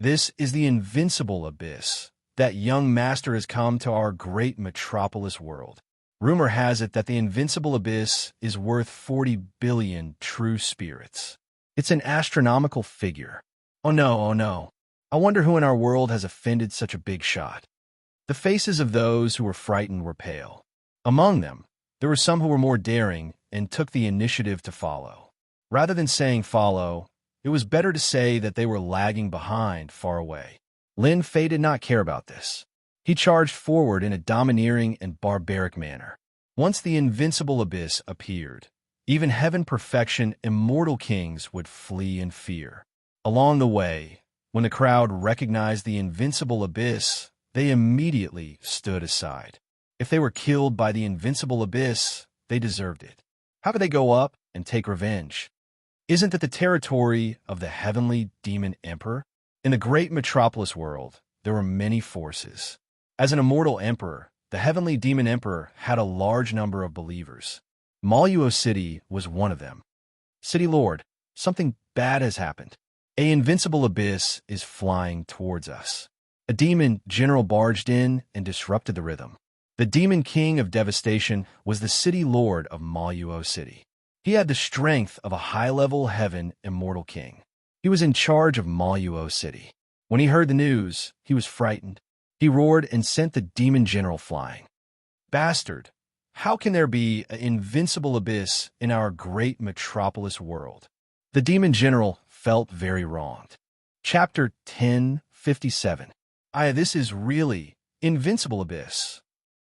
This is the invincible abyss. That young master has come to our great metropolis world. Rumor has it that the invincible abyss is worth 40 billion true spirits. It's an astronomical figure. Oh no, oh no. I wonder who in our world has offended such a big shot. The faces of those who were frightened were pale. Among them, there were some who were more daring and took the initiative to follow. Rather than saying follow, it was better to say that they were lagging behind, far away. Lin Fei did not care about this. He charged forward in a domineering and barbaric manner. Once the invincible abyss appeared, even heaven perfection immortal kings would flee in fear. Along the way, when the crowd recognized the invincible abyss, they immediately stood aside. If they were killed by the invincible abyss, they deserved it. How could they go up and take revenge? Isn't that the territory of the heavenly demon emperor? In the great metropolis world, there were many forces. As an immortal emperor, the heavenly demon emperor had a large number of believers. Maluo City was one of them. City Lord, something bad has happened. An invincible abyss is flying towards us. A demon general barged in and disrupted the rhythm. The demon king of devastation was the city lord of Maluo City. He had the strength of a high-level heaven immortal king. He was in charge of Maluo City. When he heard the news, he was frightened. He roared and sent the demon general flying. Bastard! How can there be an invincible abyss in our great metropolis world? The demon general felt very wronged. Chapter 1057. This is really invincible abyss.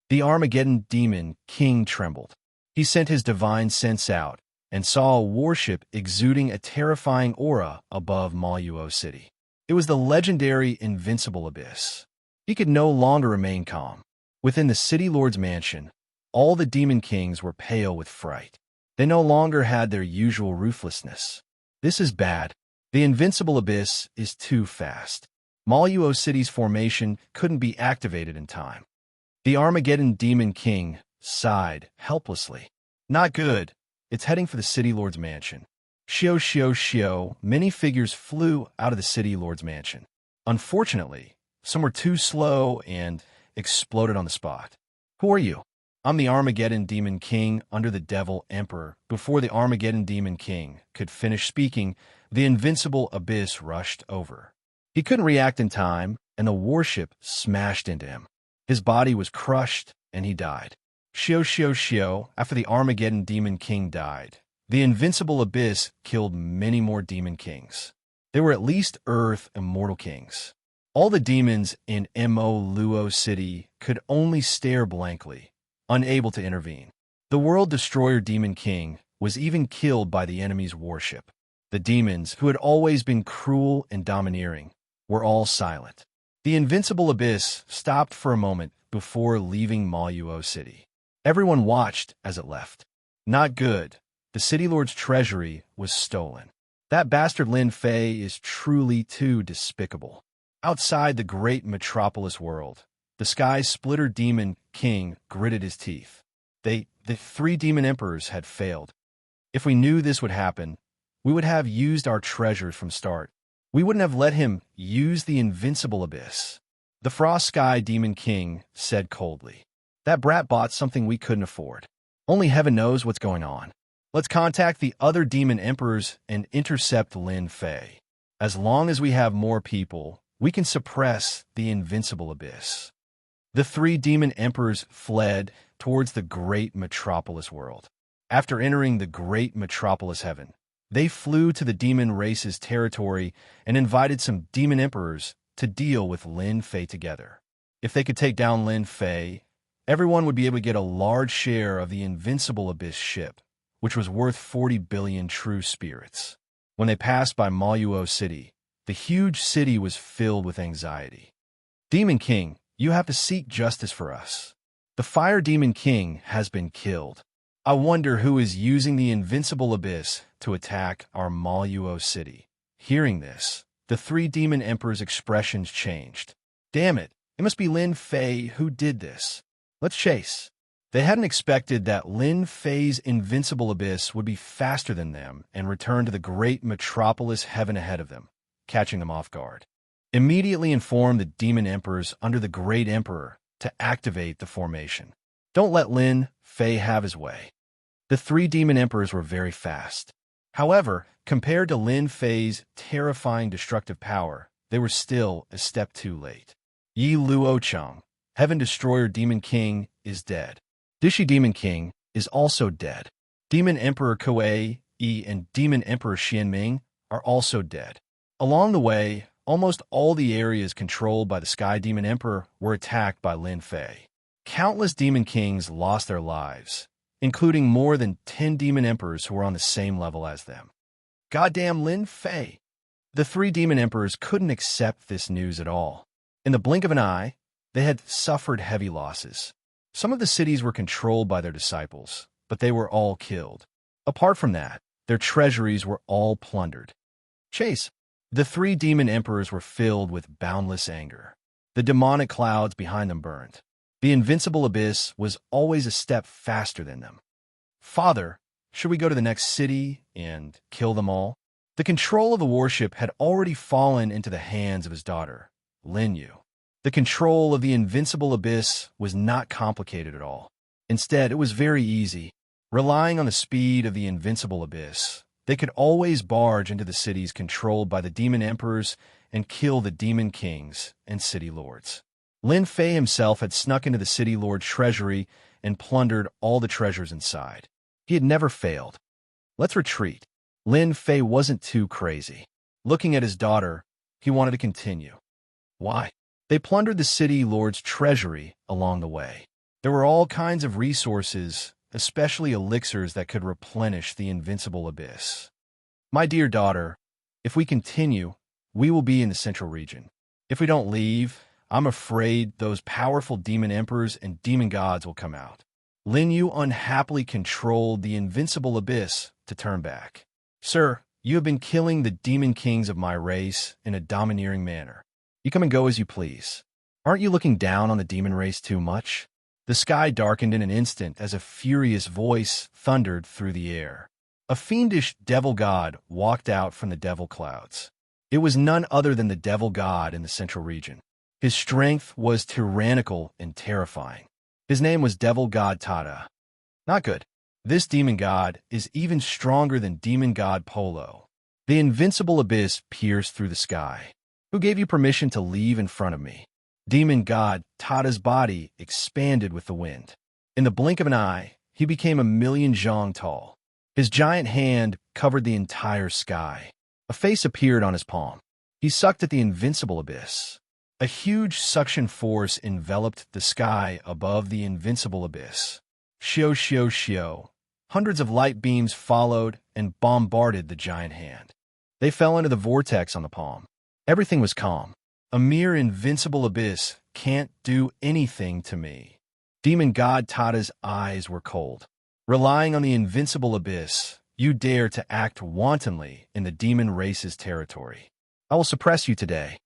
The Armageddon demon king trembled. He sent his divine sense out and saw a warship exuding a terrifying aura above Maluo City. It was the legendary invincible abyss. He could no longer remain calm. Within the city lord's mansion, all the demon kings were pale with fright. They no longer had their usual ruthlessness. This is bad. The invincible abyss is too fast. Maluo City's formation couldn't be activated in time. The Armageddon demon king sighed helplessly. Not good. It's heading for the city lord's mansion. Shio, shio, shio, many figures flew out of the city lord's mansion. Unfortunately, some were too slow and exploded on the spot. Who are you? I'm the Armageddon demon king under the devil emperor. Before the Armageddon demon king could finish speaking, the invincible abyss rushed over. He couldn't react in time, and the warship smashed into him. His body was crushed, and he died. Shio, shio, shio, after the Armageddon demon king died, the invincible abyss killed many more demon kings. They were at least Earth immortal kings. All the demons in Luo City could only stare blankly, unable to intervene. The World Destroyer Demon King was even killed by the enemy's warship. The demons, who had always been cruel and domineering, were all silent. The invincible abyss stopped for a moment before leaving Maluo City. Everyone watched as it left. Not good. The city lord's treasury was stolen. That bastard Lin Fei is truly too despicable. Outside the great metropolis world, the sky splitter demon king gritted his teeth. The three demon emperors had failed. If we knew this would happen, we would have used our treasures from start. We wouldn't have let him use the invincible abyss. The Frost Sky Demon King said coldly. That brat bought something we couldn't afford. Only heaven knows what's going on. Let's contact the other demon emperors and intercept Lin Fei. As long as we have more people, we can suppress the invincible abyss. The three demon emperors fled towards the great metropolis world. After entering the great metropolis heaven, they flew to the demon race's territory and invited some demon emperors to deal with Lin Fei together. If they could take down Lin Fei, everyone would be able to get a large share of the invincible abyss ship, which was worth 40 billion true spirits. When they passed by Maluo City, the huge city was filled with anxiety. Demon King, you have to seek justice for us. The Fire Demon King has been killed. I wonder who is using the invincible abyss to attack our Maluo City. Hearing this, the three demon emperors' expressions changed. Damn it, it must be Lin Fei who did this. Let's chase. They hadn't expected that Lin Fei's invincible abyss would be faster than them and return to the great metropolis heaven ahead of them, catching them off guard. Immediately inform the demon emperors under the great emperor to activate the formation. Don't let Lin Fei have his way. The three demon emperors were very fast. However, compared to Lin Fei's terrifying destructive power, they were still a step too late. Yi Luocheng, Heaven Destroyer Demon King, is dead. Dishi Demon King is also dead. Demon Emperor Kuei Yi and Demon Emperor Xianming are also dead. Along the way, almost all the areas controlled by the Sky Demon Emperor were attacked by Lin Fei. Countless Demon Kings lost their lives, including more than 10 Demon Emperors who were on the same level as them. Goddamn Lin Fei! The three Demon Emperors couldn't accept this news at all. In the blink of an eye, they had suffered heavy losses. Some of the cities were controlled by their disciples, but they were all killed. Apart from that, their treasuries were all plundered. Chase! The three demon emperors were filled with boundless anger. The demonic clouds behind them burned. The invincible abyss was always a step faster than them. Father, should we go to the next city and kill them all? The control of the warship had already fallen into the hands of his daughter, Lin Yu. The control of the invincible abyss was not complicated at all. Instead, it was very easy. Relying on the speed of the invincible abyss, they could always barge into the cities controlled by the demon emperors and kill the demon kings and city lords. Lin Fei himself had snuck into the city lord's treasury and plundered all the treasures inside. He had never failed. Let's retreat. Lin Fei wasn't too crazy. Looking at his daughter, he wanted to continue. Why? They plundered the city lord's treasury along the way. There were all kinds of resources, especially elixirs that could replenish the invincible abyss. My dear daughter, if we continue, we will be in the central region. If we don't leave, I'm afraid those powerful demon emperors and demon gods will come out. Lin Yu unhappily controlled the invincible abyss to turn back. Sir, you have been killing the demon kings of my race in a domineering manner. You come and go as you please. Aren't you looking down on the demon race too much? The sky darkened in an instant as a furious voice thundered through the air. A fiendish devil god walked out from the devil clouds. It was none other than the devil god in the central region. His strength was tyrannical and terrifying. His name was Devil God Tada. Not good. This demon god is even stronger than demon god Polo. The invincible abyss pierced through the sky. Who gave you permission to leave in front of me? Demon god Tada's body expanded with the wind. In the blink of an eye, he became 1,000,000 zhang tall. His giant hand covered the entire sky. A face appeared on his palm. He sucked at the invincible abyss. A huge suction force enveloped the sky above the invincible abyss. Shio, shio, shio. Hundreds of light beams followed and bombarded the giant hand. They fell into the vortex on the palm. Everything was calm. A mere invincible abyss can't do anything to me. Demon God Tada's eyes were cold. Relying on the invincible abyss, you dare to act wantonly in the demon race's territory. I will suppress you today.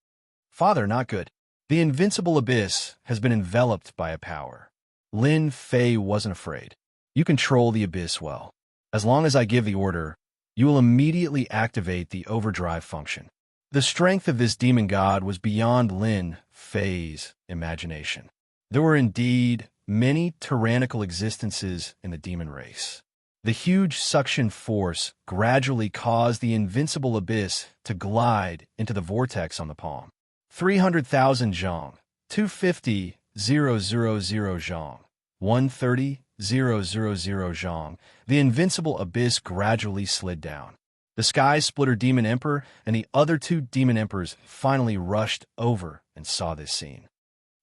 Father, not good. The invincible abyss has been enveloped by a power. Lin Fei wasn't afraid. You control the abyss well. As long as I give the order, you will immediately activate the overdrive function. The strength of this demon god was beyond Lin Fei's imagination. There were indeed many tyrannical existences in the demon race. The huge suction force gradually caused the invincible abyss to glide into the vortex on the palm. 300,000 zhang, 250,000 zhang, 130,000 zhang. The invincible abyss gradually slid down. The Sky Splitter Demon Emperor and the other two Demon Emperors finally rushed over and saw this scene.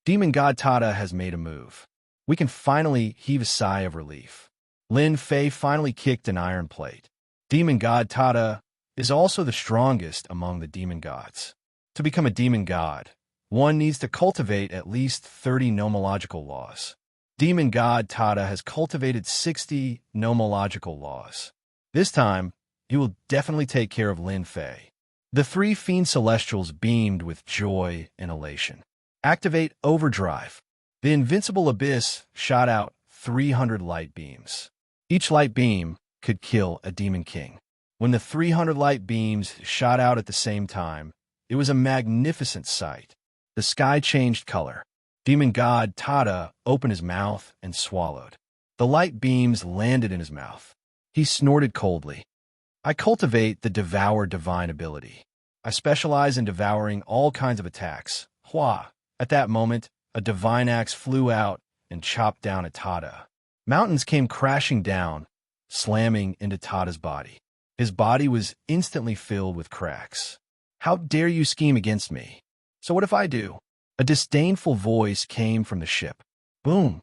Demon God Tada has made a move. We can finally heave a sigh of relief. Lin Fei finally kicked an iron plate. Demon God Tada, is also the strongest among the demon gods. To become a demon god, one needs to cultivate at least 30 nomological laws. Demon god Tada has cultivated 60 nomological laws. This time, he will definitely take care of Lin Fei. The three fiend celestials beamed with joy and elation. Activate overdrive. The invincible abyss shot out 300 light beams. Each light beam could kill a demon king. When the 300 light beams shot out at the same time, it was a magnificent sight. The sky changed color. Demon god Tada opened his mouth and swallowed. The light beams landed in his mouth. He snorted coldly. I cultivate the Devour Divine ability. I specialize in devouring all kinds of attacks. Hua! At that moment, a divine axe flew out and chopped down at Tada. Mountains came crashing down, slamming into Tada's body. His body was instantly filled with cracks. How dare you scheme against me? So what if I do? A disdainful voice came from the ship. Boom!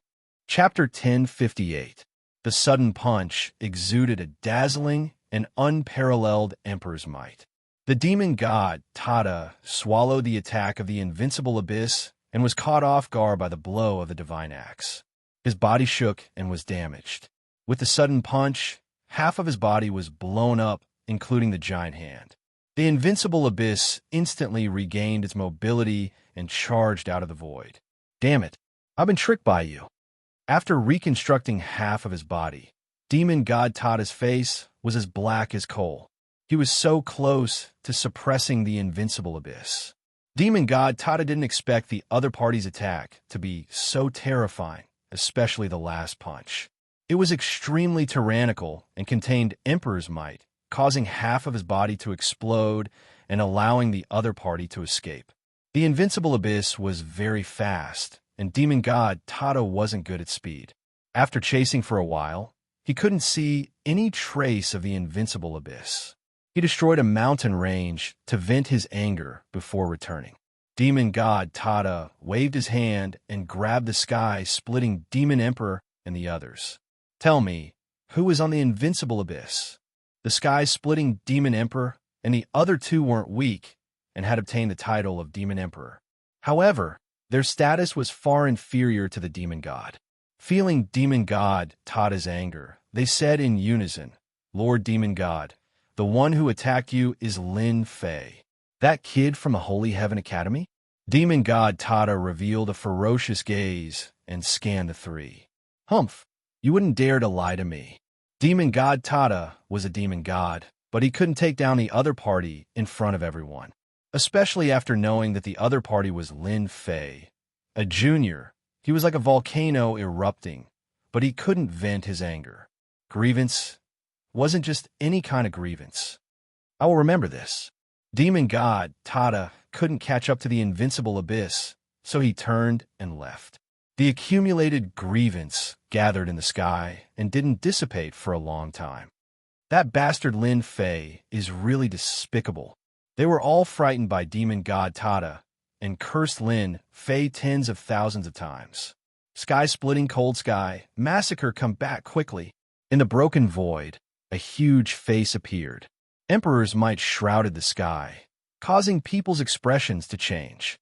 Chapter 1058. The sudden punch exuded a dazzling and unparalleled emperor's might. The demon god, Tada, swallowed the attack of the invincible abyss and was caught off guard by the blow of the divine axe. His body shook and was damaged. With the sudden punch, half of his body was blown up, including the giant hand. The invincible abyss instantly regained its mobility and charged out of the void. Damn it, I've been tricked by you. After reconstructing half of his body, demon god Tada's face was as black as coal. He was so close to suppressing the invincible abyss. Demon god Tada didn't expect the other party's attack to be so terrifying, especially the last punch. It was extremely tyrannical and contained Emperor's might, causing half of his body to explode and allowing the other party to escape. The invincible abyss was very fast, and demon god Tada wasn't good at speed. After chasing for a while, he couldn't see any trace of the invincible abyss. He destroyed a mountain range to vent his anger before returning. Demon god Tada waved his hand and grabbed the sky, splitting Demon Emperor and the others. Tell me, who is on the invincible abyss? The sky-splitting Demon Emperor and the other two weren't weak and had obtained the title of Demon Emperor. However, their status was far inferior to the demon god. Feeling demon god Tada's anger, they said in unison, Lord Demon God, the one who attacked you is Lin Fei. That kid from the Holy Heaven Academy? Demon god Tada revealed a ferocious gaze and scanned the three. Humph, you wouldn't dare to lie to me. Demon god Tada was a demon god, but he couldn't take down the other party in front of everyone, especially after knowing that the other party was Lin Fei. A junior, he was like a volcano erupting, but he couldn't vent his anger. Grievance wasn't just any kind of grievance. I will remember this. Demon god Tada couldn't catch up to the invincible abyss, so he turned and left. The accumulated grievance gathered in the sky and didn't dissipate for a long time. That bastard Lin Fei is really despicable. They were all frightened by demon god Tada and cursed Lin Fei tens of thousands of times. Sky-splitting cold sky, massacre come back quickly. In the broken void, a huge face appeared. Emperor's might shrouded the sky, causing people's expressions to change.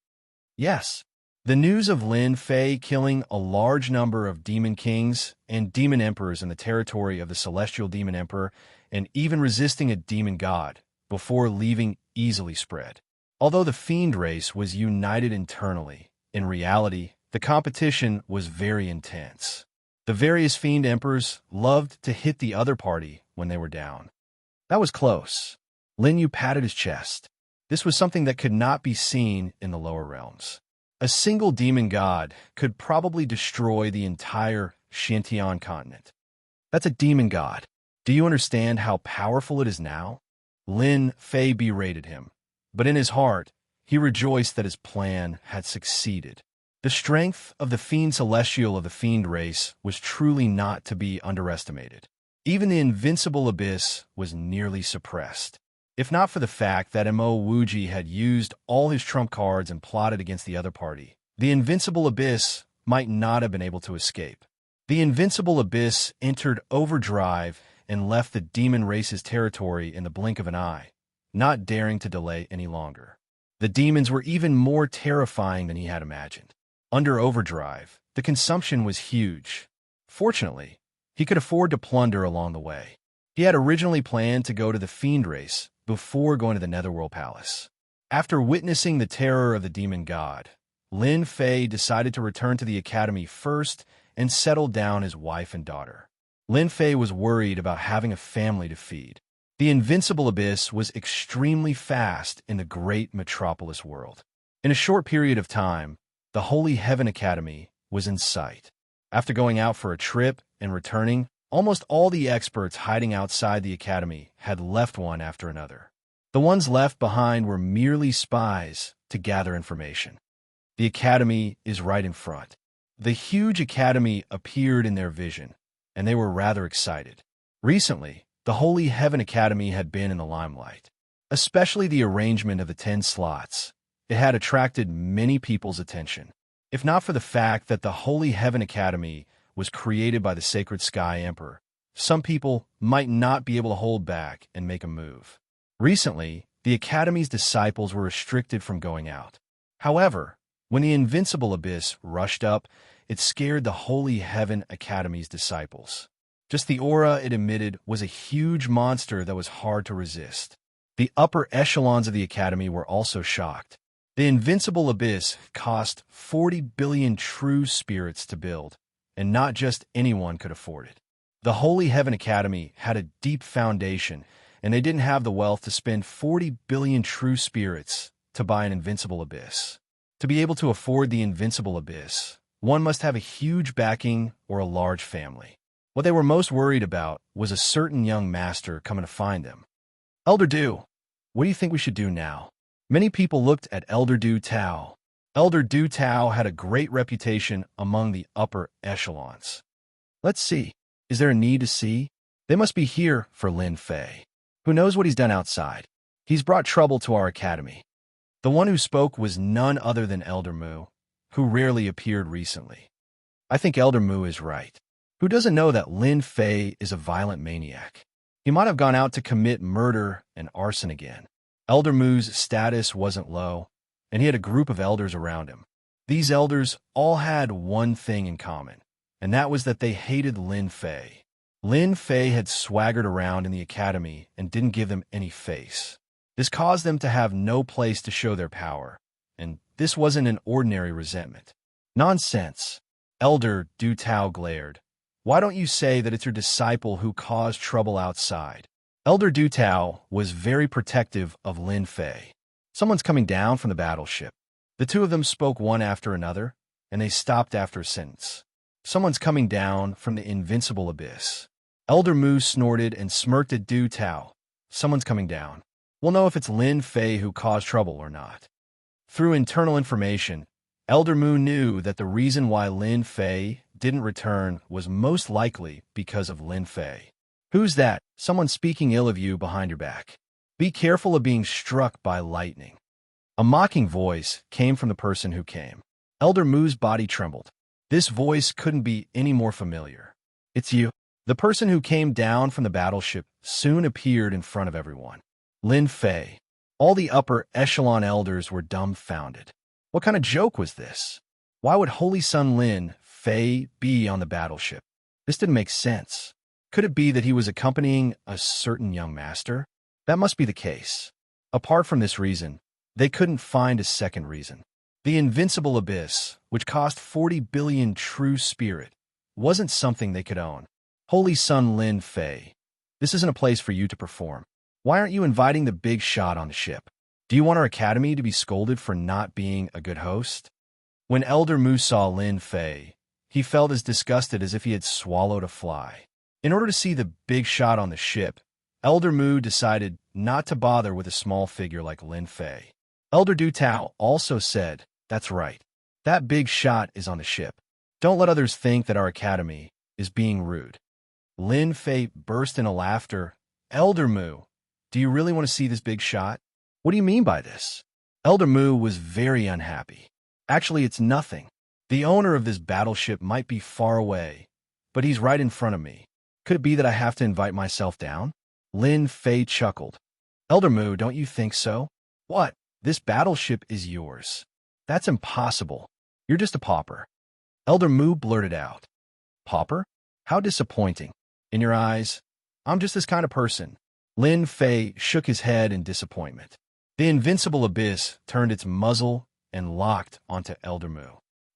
Yes, the news of Lin Fei killing a large number of demon kings and demon emperors in the territory of the celestial demon emperor and even resisting a demon god before leaving easily spread. Although the fiend race was united internally, in reality, the competition was very intense. The various fiend emperors loved to hit the other party when they were down. That was close. Lin Yu patted his chest. This was something that could not be seen in the lower realms. A single demon god could probably destroy the entire Xianxia continent. That's a demon god. Do you understand how powerful it is now? Lin Fei berated him, but in his heart, he rejoiced that his plan had succeeded. The strength of the Fiend Celestial of the Fiend race was truly not to be underestimated. Even the invincible abyss was nearly suppressed. If not for the fact that Mo Wuji had used all his trump cards and plotted against the other party, the invincible abyss might not have been able to escape. The invincible abyss entered overdrive and left the demon race's territory in the blink of an eye, not daring to delay any longer. The demons were even more terrifying than he had imagined. Under overdrive, the consumption was huge. Fortunately, he could afford to plunder along the way. He had originally planned to go to the Fiend race before going to the Netherworld Palace. After witnessing the terror of the demon god, Lin Fei decided to return to the academy first and settle down his wife and daughter. Lin Fei was worried about having a family to feed. The invincible abyss was extremely fast in the great metropolis world. In a short period of time, the Holy Heaven Academy was in sight. After going out for a trip and returning, almost all the experts hiding outside the academy had left one after another. The ones left behind were merely spies to gather information. The academy is right in front. The huge academy appeared in their vision, and they were rather excited. Recently, the Holy Heaven Academy had been in the limelight, especially the arrangement of the 10 slots. It had attracted many people's attention. If not for the fact that the Holy Heaven Academy was created by the Sacred Sky Emperor, some people might not be able to hold back and make a move. Recently, the Academy's disciples were restricted from going out. However, when the Invincible Abyss rushed up, it scared the Holy Heaven Academy's disciples. Just the aura it emitted was a huge monster that was hard to resist. The upper echelons of the Academy were also shocked. The Invincible Abyss cost 40 billion true spirits to build, and not just anyone could afford it. The Holy Heaven Academy had a deep foundation, and they didn't have the wealth to spend 40 billion true spirits to buy an Invincible Abyss. To be able to afford the Invincible Abyss, one must have a huge backing or a large family. What they were most worried about was a certain young master coming to find them. Elder Du, what do you think we should do now? Many people looked at Elder Du Tao. Elder Du Tao had a great reputation among the upper echelons. Let's see. Is there a need to see? They must be here for Lin Fei. Who knows what he's done outside? He's brought trouble to our academy. The one who spoke was none other than Elder Mu, who rarely appeared recently. I think Elder Mu is right. Who doesn't know that Lin Fei is a violent maniac? He might have gone out to commit murder and arson again. Elder Mu's status wasn't low, and he had a group of elders around him. These elders all had one thing in common, and that was that they hated Lin Fei. Lin Fei had swaggered around in the academy and didn't give them any face. This caused them to have no place to show their power, and this wasn't an ordinary resentment. Nonsense. Elder Du Tao glared. Why don't you say that it's your disciple who caused trouble outside? Elder Du Tao was very protective of Lin Fei. Someone's coming down from the battleship. The two of them spoke one after another, and they stopped after a sentence. Someone's coming down from the Invincible Abyss. Elder Mu snorted and smirked at Du Tao. Someone's coming down. We'll know if it's Lin Fei who caused trouble or not. Through internal information, Elder Mu knew that the reason why Lin Fei didn't return was most likely because of Lin Fei. Who's that? Someone speaking ill of you behind your back. Be careful of being struck by lightning. A mocking voice came from the person who came. Elder Mu's body trembled. This voice couldn't be any more familiar. It's you. The person who came down from the battleship soon appeared in front of everyone. Lin Fei. All the upper echelon elders were dumbfounded. What kind of joke was this? Why would Holy Son Lin Fei be on the battleship? This didn't make sense. Could it be that he was accompanying a certain young master? That must be the case. Apart from this reason, they couldn't find a second reason. The Invincible Abyss, which cost 40 billion true spirit, wasn't something they could own. Holy Son Lin Fei, this isn't a place for you to perform. Why aren't you inviting the big shot on the ship? Do you want our academy to be scolded for not being a good host? When Elder Mu saw Lin Fei, he felt as disgusted as if he had swallowed a fly. In order to see the big shot on the ship, Elder Mu decided not to bother with a small figure like Lin Fei. Elder Du Tao also said, "That's right. That big shot is on the ship. Don't let others think that our academy is being rude." Lin Fei burst into laughter. Elder Mu, do you really want to see this big shot? What do you mean by this? Elder Mu was very unhappy. Actually, it's nothing. The owner of this battleship might be far away, but he's right in front of me. Could it be that I have to invite myself down? Lin Fei chuckled. Elder Mu, don't you think so? What? This battleship is yours. That's impossible. You're just a pauper. Elder Mu blurted out. Pauper? How disappointing. In your eyes, I'm just this kind of person. Lin Fei shook his head in disappointment. The invincible abyss turned its muzzle and locked onto Elder Mu.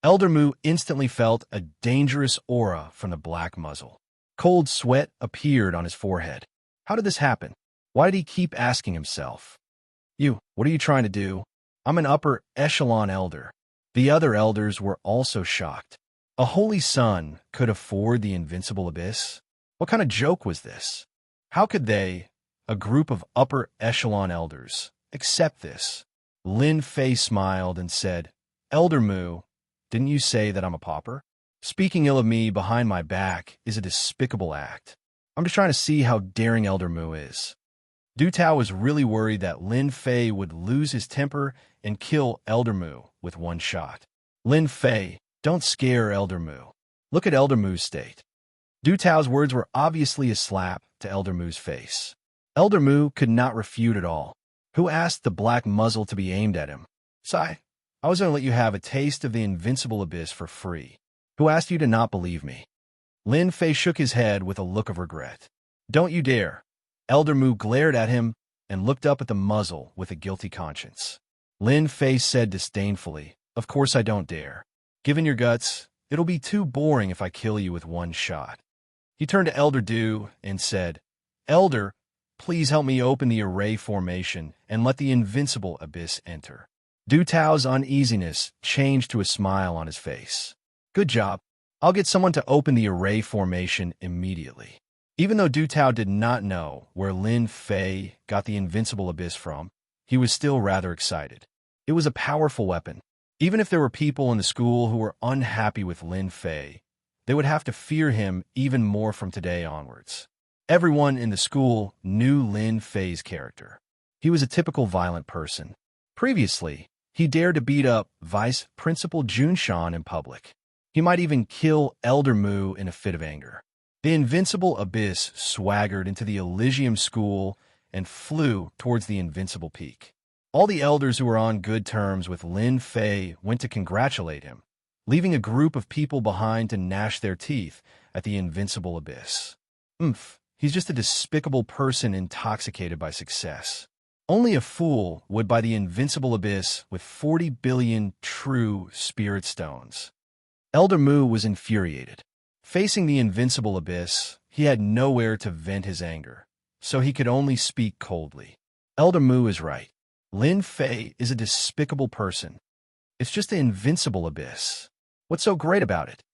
Elder Mu instantly felt a dangerous aura from the black muzzle. Cold sweat appeared on his forehead. How did this happen? Why did he keep asking himself? What are you trying to do? I'm an upper echelon elder. The other elders were also shocked. A holy son could afford the invincible abyss? What kind of joke was this? How could they, a group of upper echelon elders, accept this? Lin Fei smiled and said, Elder Mu, didn't you say that I'm a pauper? Speaking ill of me behind my back is a despicable act. I'm just trying to see how daring Elder Mu is. Du Tao was really worried that Lin Fei would lose his temper and kill Elder Mu with one shot. Lin Fei, don't scare Elder Mu. Look at Elder Mu's state. Du Tao's words were obviously a slap to Elder Mu's face. Elder Mu could not refute at all. Who asked the black muzzle to be aimed at him? Sigh, I was going to let you have a taste of the invincible abyss for free. Who asked you to not believe me? Lin Fei shook his head with a look of regret. Don't you dare. Elder Mu glared at him and looked up at the muzzle with a guilty conscience. Lin Fei said disdainfully, Of course I don't dare. Given your guts, it'll be too boring if I kill you with one shot. He turned to Elder Du and said, Elder, please help me open the array formation and let the invincible abyss enter. Du Tao's uneasiness changed to a smile on his face. Good job. I'll get someone to open the array formation immediately. Even though Du Tao did not know where Lin Fei got the invincible abyss from, he was still rather excited. It was a powerful weapon. Even if there were people in the school who were unhappy with Lin Fei, they would have to fear him even more from today onwards. Everyone in the school knew Lin Fei's character. He was a typical violent person. Previously, he dared to beat up Vice Principal Junshan in public. He might even kill Elder Mu in a fit of anger. The invincible abyss swaggered into the Elysium School and flew towards the invincible peak. All the elders who were on good terms with Lin Fei went to congratulate him, leaving a group of people behind to gnash their teeth at the invincible abyss. He's just a despicable person intoxicated by success. Only a fool would buy the invincible abyss with 40 billion true spirit stones. Elder Mu was infuriated. Facing the invincible abyss, he had nowhere to vent his anger, so he could only speak coldly. Elder Mu is right. Lin Fei is a despicable person. It's just the invincible abyss. What's so great about it?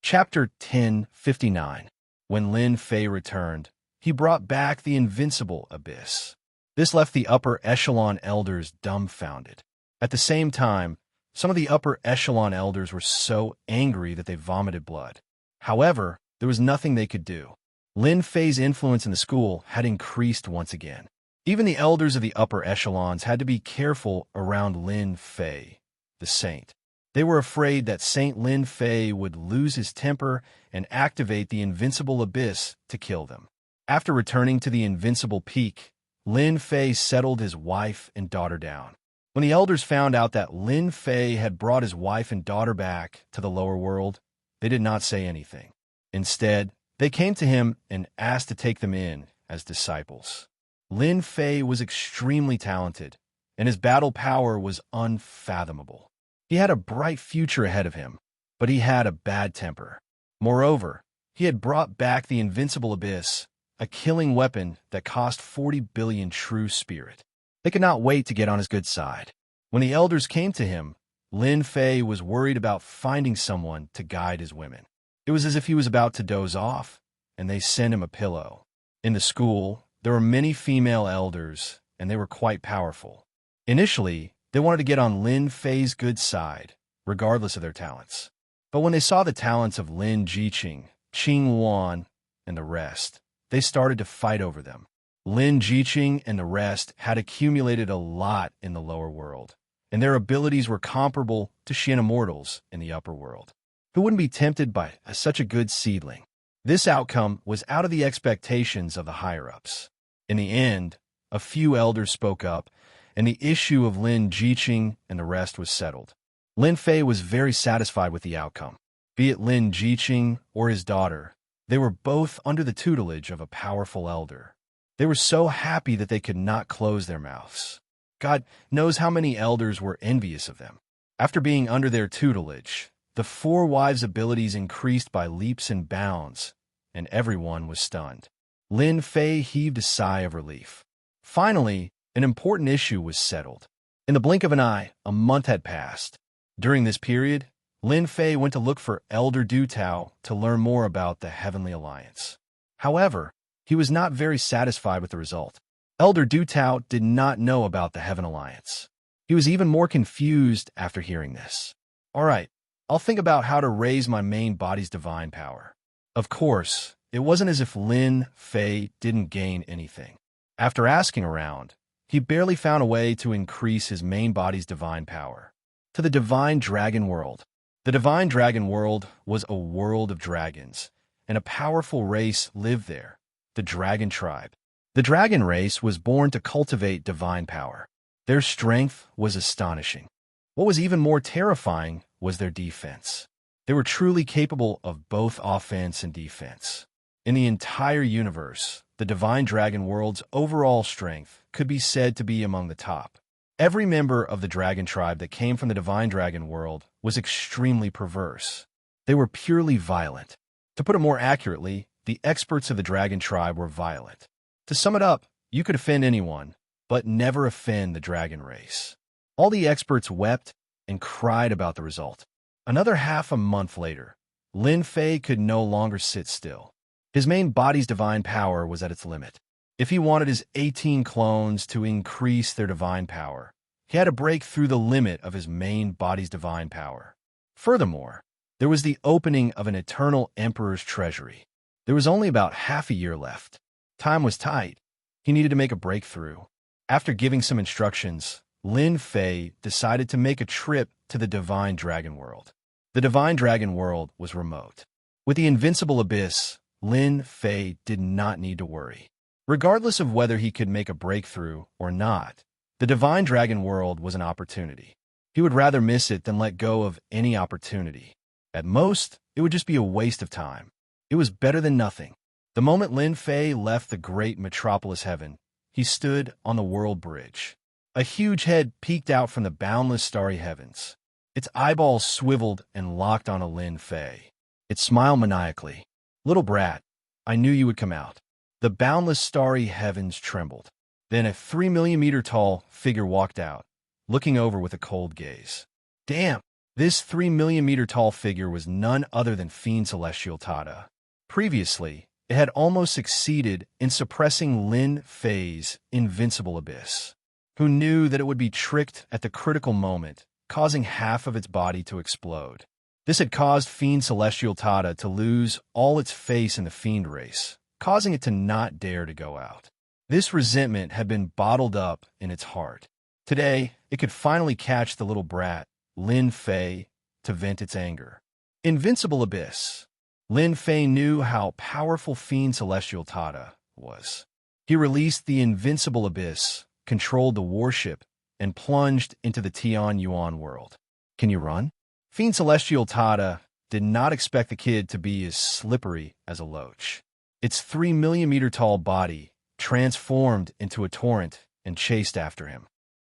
Chapter 1059. When Lin Fei returned, he brought back the invincible abyss. This left the upper echelon elders dumbfounded. At the same time, some of the upper echelon elders were so angry that they vomited blood. However, there was nothing they could do. Lin Fei's influence in the school had increased once again. Even the elders of the upper echelons had to be careful around Lin Fei, the saint. They were afraid that Saint Lin Fei would lose his temper and activate the invincible abyss to kill them. After returning to the invincible peak, Lin Fei settled his wife and daughter down. When the elders found out that Lin Fei had brought his wife and daughter back to the lower world, they did not say anything. Instead, they came to him and asked to take them in as disciples. Lin Fei was extremely talented, and his battle power was unfathomable. He had a bright future ahead of him, but he had a bad temper. Moreover, he had brought back the invincible abyss, a killing weapon that cost 40 billion true spirit. They could not wait to get on his good side. When the elders came to him, Lin Fei was worried about finding someone to guide his women. It was as if he was about to doze off, and they sent him a pillow. In the school, there were many female elders, and they were quite powerful. Initially, they wanted to get on Lin Fei's good side, regardless of their talents. But when they saw the talents of Lin Jiqing, Qing Wan, and the rest, they started to fight over them. Lin Jiqing and the rest had accumulated a lot in the lower world, and their abilities were comparable to Xian immortals in the upper world. Who wouldn't be tempted by such a good seedling? This outcome was out of the expectations of the higher-ups. In the end, A few elders spoke up, and the issue of Lin Jiqing and the rest was settled. Lin Fei was very satisfied with the outcome. Be it Lin Jiqing or his daughter, they were both under the tutelage of a powerful elder. They were so happy that they could not close their mouths. God knows how many elders were envious of them. After being under their tutelage, the four wives' abilities increased by leaps and bounds, and everyone was stunned. Lin Fei heaved a sigh of relief. Finally, an important issue was settled. In the blink of an eye, a month had passed. During this period, Lin Fei went to look for Elder Du Tao to learn more about the Heavenly Alliance. However, he was not very satisfied with the result. Elder Du Tao did not know about the Heaven Alliance. He was even more confused after hearing this. All right, I'll think about how to raise my main body's divine power. Of course, it wasn't as if Lin Fei didn't gain anything. After asking around, he barely found a way to increase his main body's divine power. To the Divine Dragon World. The Divine Dragon World was a world of dragons, and a powerful race lived there, the Dragon Tribe. The dragon race was born to cultivate divine power. Their strength was astonishing. What was even more terrifying was their defense. They were truly capable of both offense and defense. In the entire universe, the Divine Dragon World's overall strength could be said to be among the top. Every member of the Dragon Tribe that came from the Divine Dragon World was extremely perverse. They were purely violent. To put it more accurately, the experts of the Dragon Tribe were violent. To sum it up, you could offend anyone, but never offend the dragon race. All the experts wept and cried about the result. Another half a month later, Lin Fei could no longer sit still. His main body's divine power was at its limit. If he wanted his 18 clones to increase their divine power, he had to break through the limit of his main body's divine power. Furthermore, there was the opening of an eternal emperor's treasury. There was only about half a year left. Time was tight. He needed to make a breakthrough. After giving some instructions, Lin Fei decided to make a trip to the Divine Dragon World. The Divine Dragon World was remote. With the invincible abyss, Lin Fei did not need to worry. Regardless of whether he could make a breakthrough or not, the Divine Dragon World was an opportunity. He would rather miss it than let go of any opportunity. At most, it would just be a waste of time. It was better than nothing. The moment Lin Fei left the great metropolis heaven, he stood on the world bridge. A huge head peeked out from the boundless starry heavens. Its eyeballs swiveled and locked on Lin Fei. It smiled maniacally. "Little brat, I knew you would come out." The boundless starry heavens trembled. Then a 3 million-meter tall figure walked out, looking over with a cold gaze. Damn! This 3 million-meter tall figure was none other than Fiend Celestial Tada. Previously, it had almost succeeded in suppressing Lin Fei's invincible abyss. Who knew that it would be tricked at the critical moment, causing half of its body to explode? This had caused Fiend Celestial Tada to lose all its face in the Fiend race, causing it to not dare to go out. This resentment had been bottled up in its heart. Today, it could finally catch the little brat, Lin Fei, to vent its anger. Invincible Abyss. Lin Fei knew how powerful Fiend Celestial Tada was. He released the Invincible Abyss, controlled the warship, and plunged into the Tian Yuan world. Can you run? Fiend Celestial Tada did not expect the kid to be as slippery as a loach. Its 3 million-meter tall body transformed into a torrent and chased after him.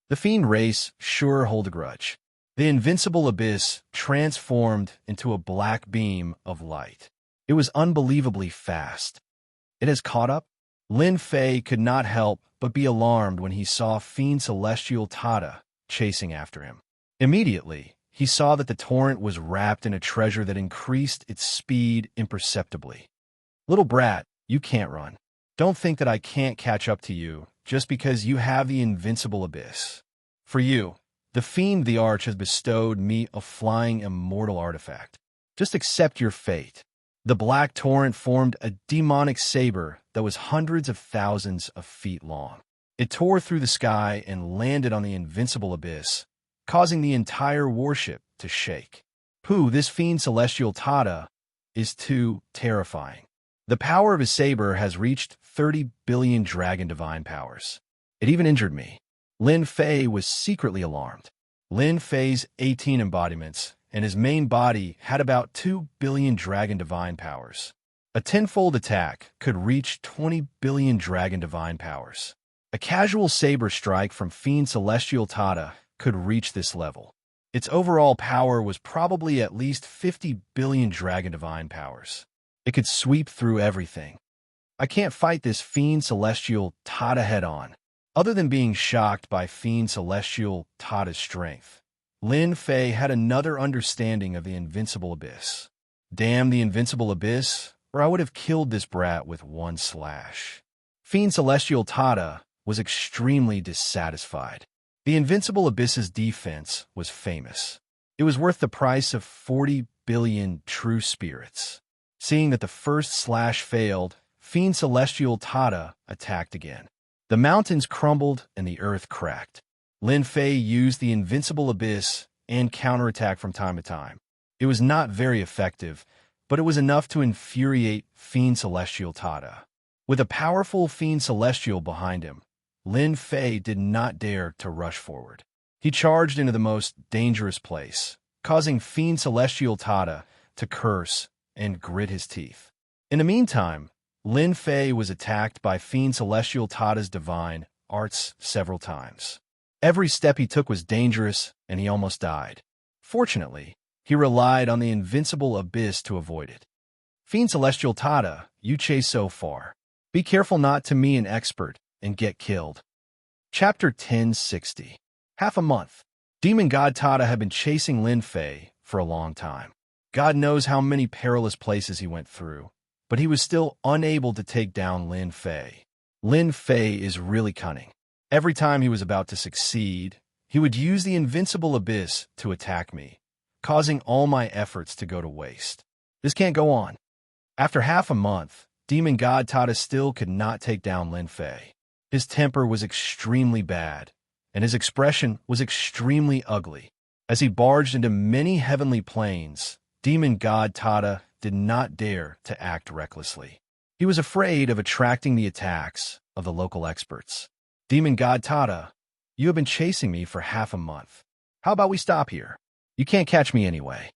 The Fiend race sure hold a grudge. The Invincible Abyss transformed into a black beam of light. It was unbelievably fast. It has caught up? Lin Fei could not help but be alarmed when he saw Fiend Celestial Tada chasing after him. Immediately, he saw that the torrent was wrapped in a treasure that increased its speed imperceptibly. Little brat, you can't run. Don't think that I can't catch up to you just because you have the Invincible Abyss. For you, the Fiend the Arch has bestowed me a flying immortal artifact. Just accept your fate. The black torrent formed a demonic saber that was hundreds of thousands of feet long. It tore through the sky and landed on the Invincible Abyss, causing the entire warship to shake. Pooh, this Fiend Celestial Tada is too terrifying. The power of his saber has reached 30 billion dragon divine powers. It even injured me. Lin Fei was secretly alarmed. Lin Fei's 18 embodiments and his main body had about 2 billion dragon divine powers. A tenfold attack could reach 20 billion dragon divine powers. A casual saber strike from Fiend Celestial Tata could reach this level. Its overall power was probably at least 50 billion dragon divine powers. It could sweep through everything. I can't fight this Fiend Celestial Tata head-on. Other than being shocked by Fiend Celestial Tata's strength, Lin Fei had another understanding of the Invincible Abyss. Damn the Invincible Abyss, or I would have killed this brat with one slash. Fiend Celestial Tata was extremely dissatisfied. The Invincible Abyss's defense was famous. It was worth the price of 40 billion true spirits. Seeing that the first slash failed, Fiend Celestial Tata attacked again. The mountains crumbled and the earth cracked. Lin Fei used the Invincible Abyss and counterattack from time to time. It was not very effective, but it was enough to infuriate Fiend Celestial Tata. With a powerful Fiend Celestial behind him, Lin Fei did not dare to rush forward. He charged into the most dangerous place, causing Fiend Celestial Tata to curse and grit his teeth. In the meantime, Lin Fei was attacked by Fiend Celestial Tata's divine arts several times. Every step he took was dangerous, and he almost died. Fortunately, he relied on the Invincible Abyss to avoid it. Fiend Celestial Tata, you chase so far. Be careful not to be an expert and get killed. Chapter 1060. Half a month. Demon God Tata had been chasing Lin Fei for a long time. God knows how many perilous places he went through, but he was still unable to take down Lin Fei. Lin Fei is really cunning. Every time he was about to succeed, he would use the Invincible Abyss to attack me, causing all my efforts to go to waste. This can't go on. After half a month, Demon God Tata still could not take down Lin Fei. His temper was extremely bad, and his expression was extremely ugly. As he barged into many heavenly planes, Demon God Tata did not dare to act recklessly. He was afraid of attracting the attacks of the local experts. Demon God Tata, you have been chasing me for half a month. How about we stop here? You can't catch me anyway.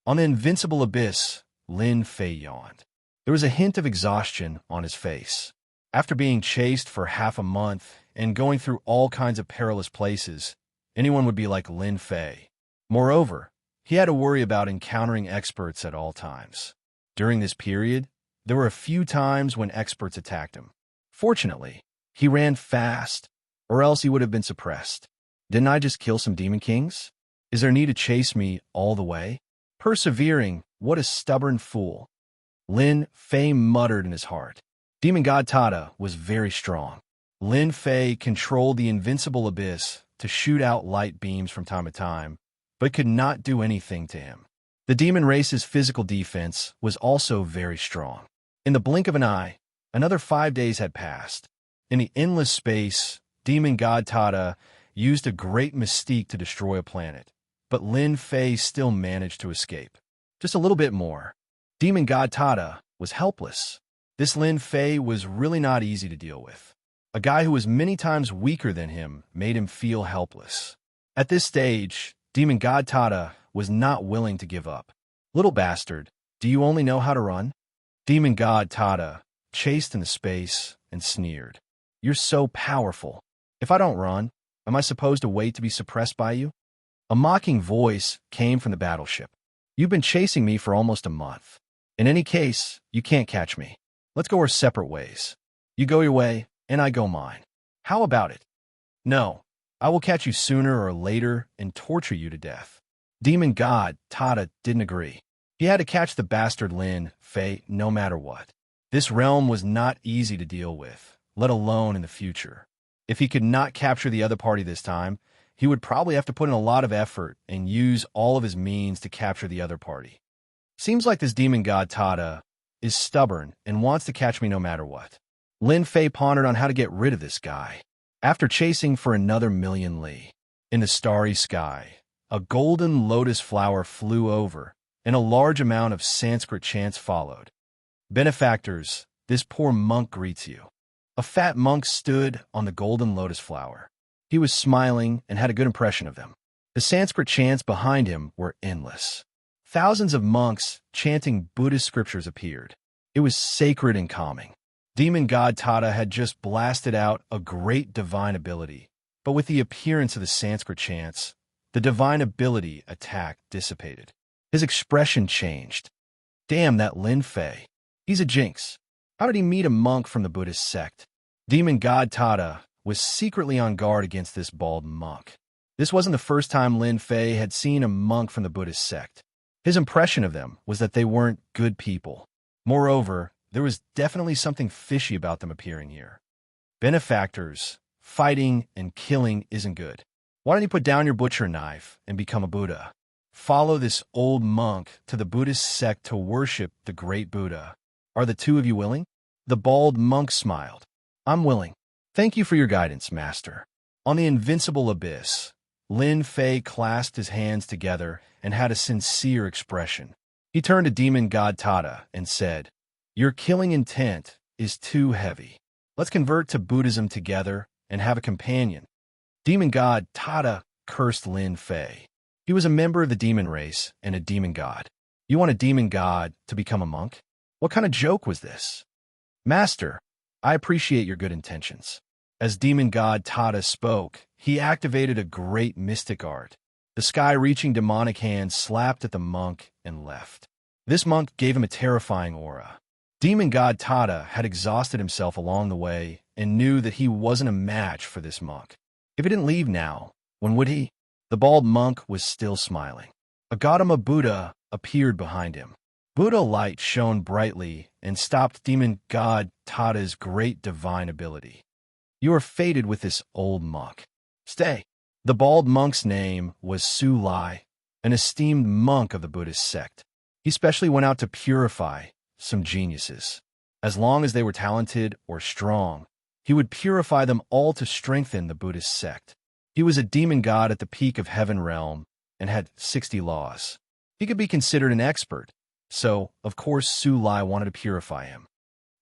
On the Invincible Abyss, Lin Fei yawned. There was a hint of exhaustion on his face. After being chased for half a month and going through all kinds of perilous places, anyone would be like Lin Fei. Moreover, he had to worry about encountering experts at all times. During this period, there were a few times when experts attacked him. Fortunately, he ran fast, or else he would have been suppressed. Didn't I just kill some demon kings? Is there need to chase me all the way? Persevering, what a stubborn fool. Lin Fei muttered in his heart. Demon God Tata was very strong. Lin Fei controlled the Invincible Abyss to shoot out light beams from time to time, but could not do anything to him. The demon race's physical defense was also very strong. In the blink of an eye, another 5 days had passed. In the endless space, Demon God Tata used a great mystique to destroy a planet, but Lin Fei still managed to escape. Just a little bit more. Demon God Tata was helpless. This Lin Fei was really not easy to deal with. A guy who was many times weaker than him made him feel helpless. At this stage, Demon God Tata was not willing to give up. Little bastard, do you only know how to run? Demon God Tata chased into space and sneered. You're so powerful. If I don't run, am I supposed to wait to be suppressed by you? A mocking voice came from the battleship. You've been chasing me for almost a month. In any case, you can't catch me. Let's go our separate ways. You go your way, and I go mine. How about it? No, I will catch you sooner or later and torture you to death. Demon God Tata didn't agree. He had to catch the bastard Lin Fei no matter what. This realm was not easy to deal with, let alone in the future. If he could not capture the other party this time, he would probably have to put in a lot of effort and use all of his means to capture the other party. Seems like this Demon God Tata is stubborn and wants to catch me no matter what. Lin Fei pondered on how to get rid of this guy. After chasing for another million li, in the starry sky, a golden lotus flower flew over, and a large amount of Sanskrit chants followed. Benefactors, this poor monk greets you. A fat monk stood on the golden lotus flower. He was smiling and had a good impression of them. The Sanskrit chants behind him were endless. Thousands of monks chanting Buddhist scriptures appeared. It was sacred and calming. Demon god Tata had just blasted out a great divine ability, but with the appearance of the Sanskrit chants, the divine ability attack dissipated. His expression changed. Damn that Lin Fei. He's a jinx. How did he meet a monk from the Buddhist sect? Demon god Tata was secretly on guard against this bald monk. This wasn't the first time Lin Fei had seen a monk from the Buddhist sect. His impression of them was that they weren't good people. Moreover, there was definitely something fishy about them appearing here. Benefactors, fighting, and killing isn't good. Why don't you put down your butcher knife and become a Buddha? Follow this old monk to the Buddhist sect to worship the great Buddha. Are the two of you willing? The bald monk smiled. I'm willing. Thank you for your guidance, master. On the invincible abyss, Lin Fei clasped his hands together and had a sincere expression. He turned to demon god Tata and said, "Your killing intent is too heavy. Let's convert to Buddhism together and have a companion." Demon god Tata cursed Lin Fei. He was a member of the demon race and a demon god. You want a demon god to become a monk? What kind of joke was this? Master, I appreciate your good intentions. As demon god Tata spoke, he activated a great mystic art. The sky-reaching demonic hand slapped at the monk and left. This monk gave him a terrifying aura. Demon god Tata had exhausted himself along the way and knew that he wasn't a match for this monk. If he didn't leave now, when would he? The bald monk was still smiling. A Gautama Buddha appeared behind him. Buddha light shone brightly and stopped demon god Tata's great divine ability. You are fated with this old monk. Stay. The bald monk's name was Su Lai, an esteemed monk of the Buddhist sect. He specially went out to purify some geniuses. As long as they were talented or strong, he would purify them all to strengthen the Buddhist sect. He was a demon god at the peak of heaven realm and had 60 laws. He could be considered an expert, so, of course, Su Lai wanted to purify him.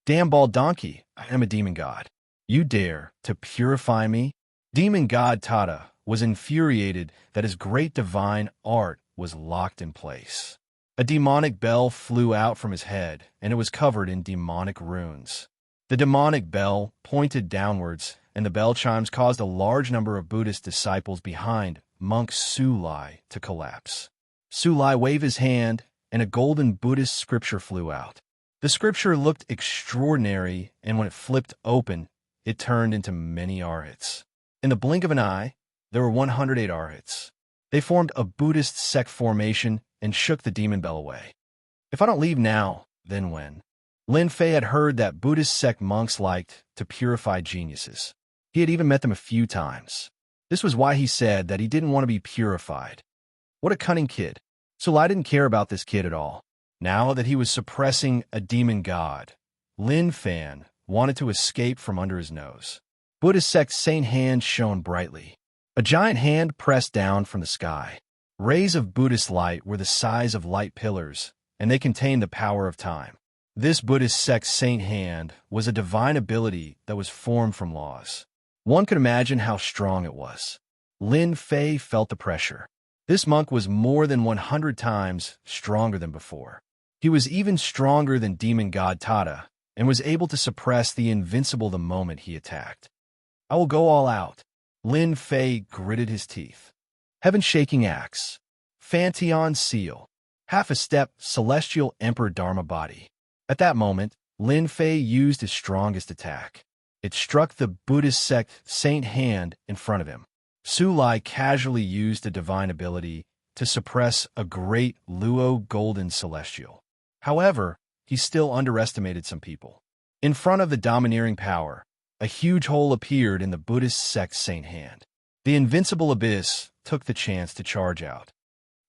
Damn bald donkey, I am a demon god. You dare to purify me? Demon god Tata was infuriated that his great divine art was locked in place. A demonic bell flew out from his head, and it was covered in demonic runes. The demonic bell pointed downwards, and the bell chimes caused a large number of Buddhist disciples behind monk Su Lai to collapse. Su Lai waved his hand, and a golden Buddhist scripture flew out. The scripture looked extraordinary, and when it flipped open, it turned into many arhats. In the blink of an eye, there were 108 arhats. They formed a Buddhist sect formation and shook the demon bell away. If I don't leave now, then when? Lin Fei had heard that Buddhist sect monks liked to purify geniuses. He had even met them a few times. This was why he said that he didn't want to be purified. What a cunning kid. So Lai didn't care about this kid at all. Now that he was suppressing a demon god, Lin Fan wanted to escape from under his nose. Buddhist sect saint hand shone brightly. A giant hand pressed down from the sky. Rays of Buddhist light were the size of light pillars, and they contained the power of time. This Buddhist sect saint hand was a divine ability that was formed from laws. One could imagine how strong it was. Lin Fei felt the pressure. This monk was more than 100 times stronger than before. He was even stronger than demon god Tata, and was able to suppress the invincible the moment he attacked. I will go all out. Lin Fei gritted his teeth. Heaven-shaking axe. Fanteon seal. Half a step, celestial emperor dharma body. At that moment, Lin Fei used his strongest attack. It struck the Buddhist sect saint hand in front of him. Su Lai casually used a divine ability to suppress a great Luo golden celestial. However, he still underestimated some people. In front of the domineering power, a huge hole appeared in the Buddhist sect saint hand. The invincible abyss took the chance to charge out.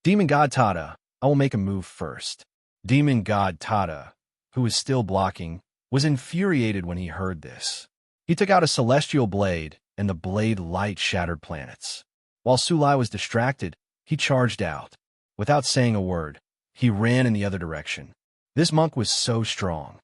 Demon god Tata, I will make a move first. Demon god Tata, who was still blocking, was infuriated when he heard this. He took out a celestial blade, and the blade light shattered planets. While Su Lai was distracted, he charged out. Without saying a word, he ran in the other direction. This monk was so strong.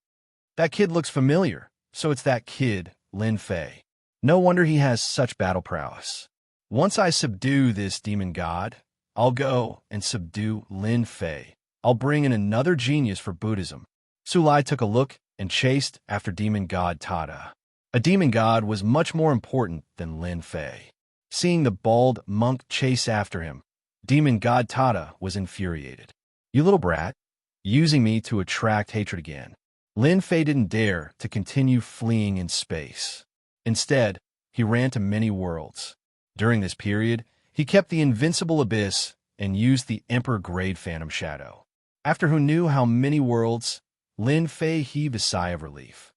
That kid looks familiar, so it's that kid, Lin Fei. No wonder he has such battle prowess. Once I subdue this demon god, I'll go and subdue Lin Fei. I'll bring in another genius for Buddhism. Su Lai took a look and chased after demon god Tada. A demon god was much more important than Lin Fei. Seeing the bald monk chase after him, demon god Tada was infuriated. You little brat, using me to attract hatred again. Lin Fei didn't dare to continue fleeing in space. Instead, he ran to many worlds. During this period, he kept the invincible abyss and used the Emperor-grade Phantom Shadow. After who knew how many worlds, Lin Fei heaved a sigh of relief.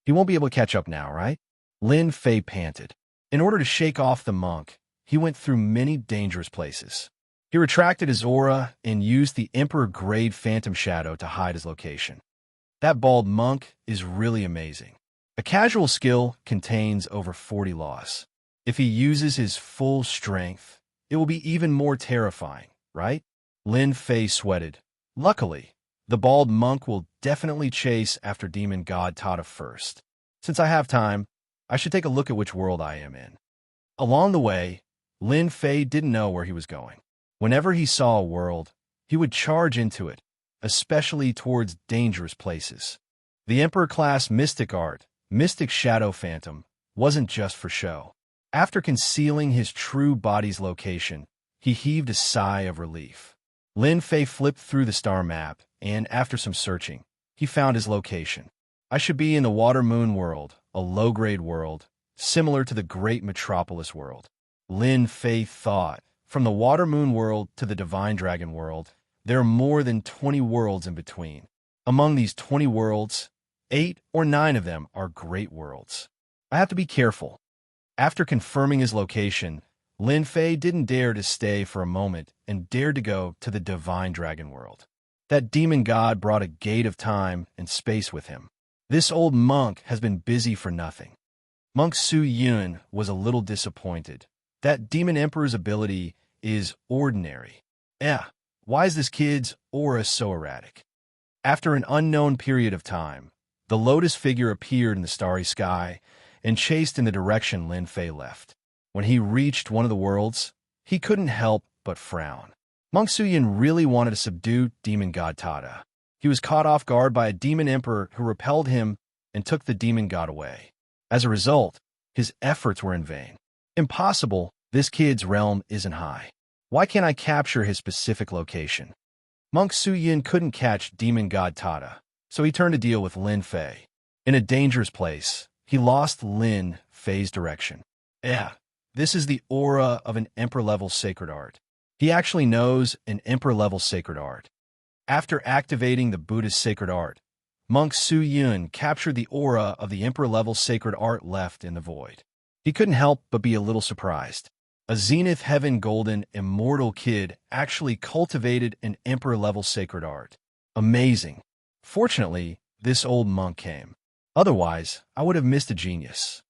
He won't be able to catch up now, right? Lin Fei panted. In order to shake off the monk, he went through many dangerous places. He retracted his aura and used the Emperor-grade Phantom Shadow to hide his location. That bald monk is really amazing. A casual skill contains over 40 laws. If he uses his full strength, it will be even more terrifying, right? Lin Fei sweated. Luckily, the bald monk will definitely chase after demon god Tada first. Since I have time, I should take a look at which world I am in. Along the way, Lin Fei didn't know where he was going. Whenever he saw a world, he would charge into it, especially towards dangerous places. The Emperor-class mystic art, Mystic Shadow Phantom, wasn't just for show. After concealing his true body's location, he heaved a sigh of relief. Lin Fei flipped through the star map, and after some searching, he found his location. I should be in the Water Moon world, a low-grade world, similar to the Great Metropolis world. Lin Fei thought, from the Water Moon world to the Divine Dragon world, there are more than 20 worlds in between. Among these 20 worlds, 8 or 9 of them are great worlds. I have to be careful. After confirming his location, Lin Fei didn't dare to stay for a moment and dared to go to the Divine Dragon world. That demon god brought a gate of time and space with him. This old monk has been busy for nothing. Monk Su Yun was a little disappointed. That demon emperor's ability is ordinary. Why is this kid's aura so erratic? After an unknown period of time, the lotus figure appeared in the starry sky and chased in the direction Lin Fei left. When he reached one of the worlds, he couldn't help but frown. Monk Suyin really wanted to subdue demon god Tada. He was caught off guard by a demon emperor who repelled him and took the demon god away. As a result, his efforts were in vain. Impossible, this kid's realm isn't high. Why can't I capture his specific location? Monk Suyin couldn't catch demon god Tada, so he turned to deal with Lin Fei. In a dangerous place, he lost Lin Fei's direction. This is the aura of an emperor-level sacred art. He actually knows an emperor-level sacred art. After activating the Buddhist sacred art, Monk Su Yun captured the aura of the emperor-level sacred art left in the void. He couldn't help but be a little surprised. A Zenith Heaven Golden Immortal kid actually cultivated an emperor-level sacred art. Amazing. Fortunately, this old monk came. Otherwise, I would have missed a genius.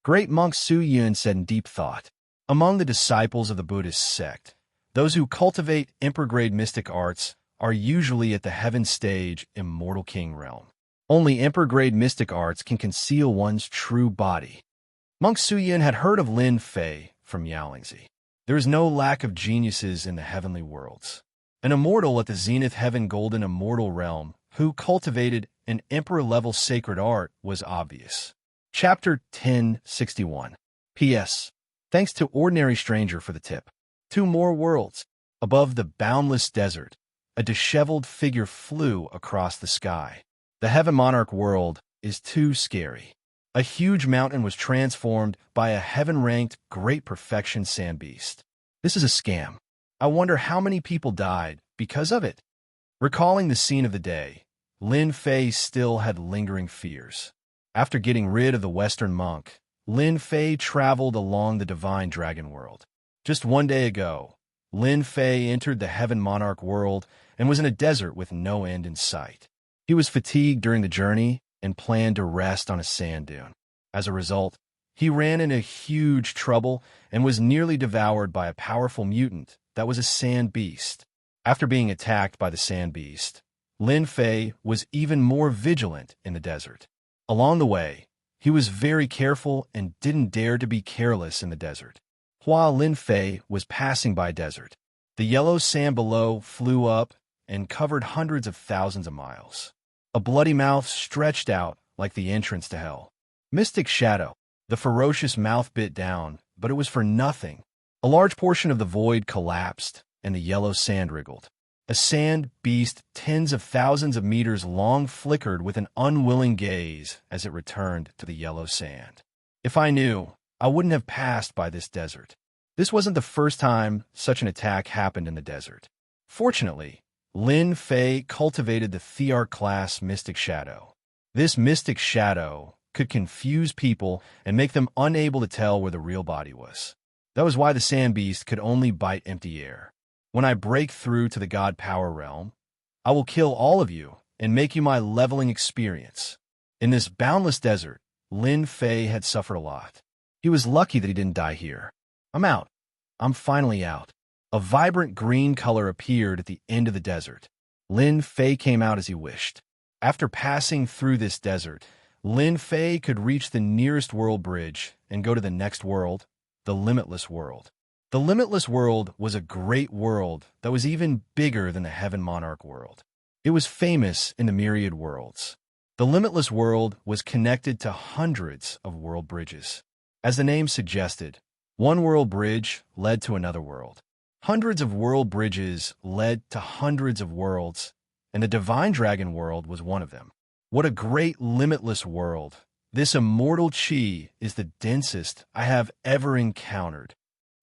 Great Monk Su Yun said in deep thought. Among the disciples of the Buddhist sect, those who cultivate emperor-grade mystic arts are usually at the heaven stage Immortal King realm. Only emperor-grade mystic arts can conceal one's true body. Monk Su Yun had heard of Lin Fei from Xianxia. There is no lack of geniuses in the heavenly worlds. An immortal at the Zenith Heaven Golden Immortal realm who cultivated an emperor-level sacred art was obvious. Chapter 1061. P.S. Thanks to Ordinary Stranger for the tip. 2 more worlds. Above the boundless desert, a disheveled figure flew across the sky. The Heaven Monarch world is too scary. A huge mountain was transformed by a heaven-ranked Great Perfection sand beast. This is a scam. I wonder how many people died because of it. Recalling the scene of the day, Lin Fei still had lingering fears. After getting rid of the Western monk, Lin Fei traveled along the Divine Dragon world. Just one day ago, Lin Fei entered the Heaven Monarch world and was in a desert with no end in sight. He was fatigued during the journey and planned to rest on a sand dune. As a result, he ran into huge trouble and was nearly devoured by a powerful mutant that was a sand beast. After being attacked by the sand beast, Lin Fei was even more vigilant in the desert. Along the way, He was very careful and didn't dare to be careless in the desert. While Lin Fei was passing by desert, the yellow sand below flew up and covered hundreds of thousands of miles. A bloody mouth stretched out like the entrance to hell. Mystic shadow. The ferocious mouth bit down, but it was for nothing. A large portion of the void collapsed, and the yellow sand wriggled. A sand beast tens of thousands of meters long flickered with an unwilling gaze as it returned to the yellow sand. If I knew, I wouldn't have passed by this desert. This wasn't the first time such an attack happened in the desert. Fortunately, Lin Fei cultivated the Thearch-class Mystic Shadow. This Mystic Shadow could confuse people and make them unable to tell where the real body was. That was why the Sand Beast could only bite empty air. When I break through to the God Power Realm, I will kill all of you and make you my leveling experience. In this boundless desert, Lin Fei had suffered a lot. He was lucky that he didn't die here. I'm out. I'm finally out. A vibrant green color appeared at the end of the desert. Lin Fei came out as he wished. After passing through this desert, Lin Fei could reach the nearest world bridge and go to the next world, the Limitless World. The Limitless World was a great world that was even bigger than the Heaven Monarch world. It was famous in the myriad worlds. The Limitless World was connected to hundreds of world bridges. As the name suggested, one world bridge led to another world. Hundreds of world bridges led to hundreds of worlds, and the Divine Dragon world was one of them. What a great limitless world. This immortal chi is the densest I have ever encountered.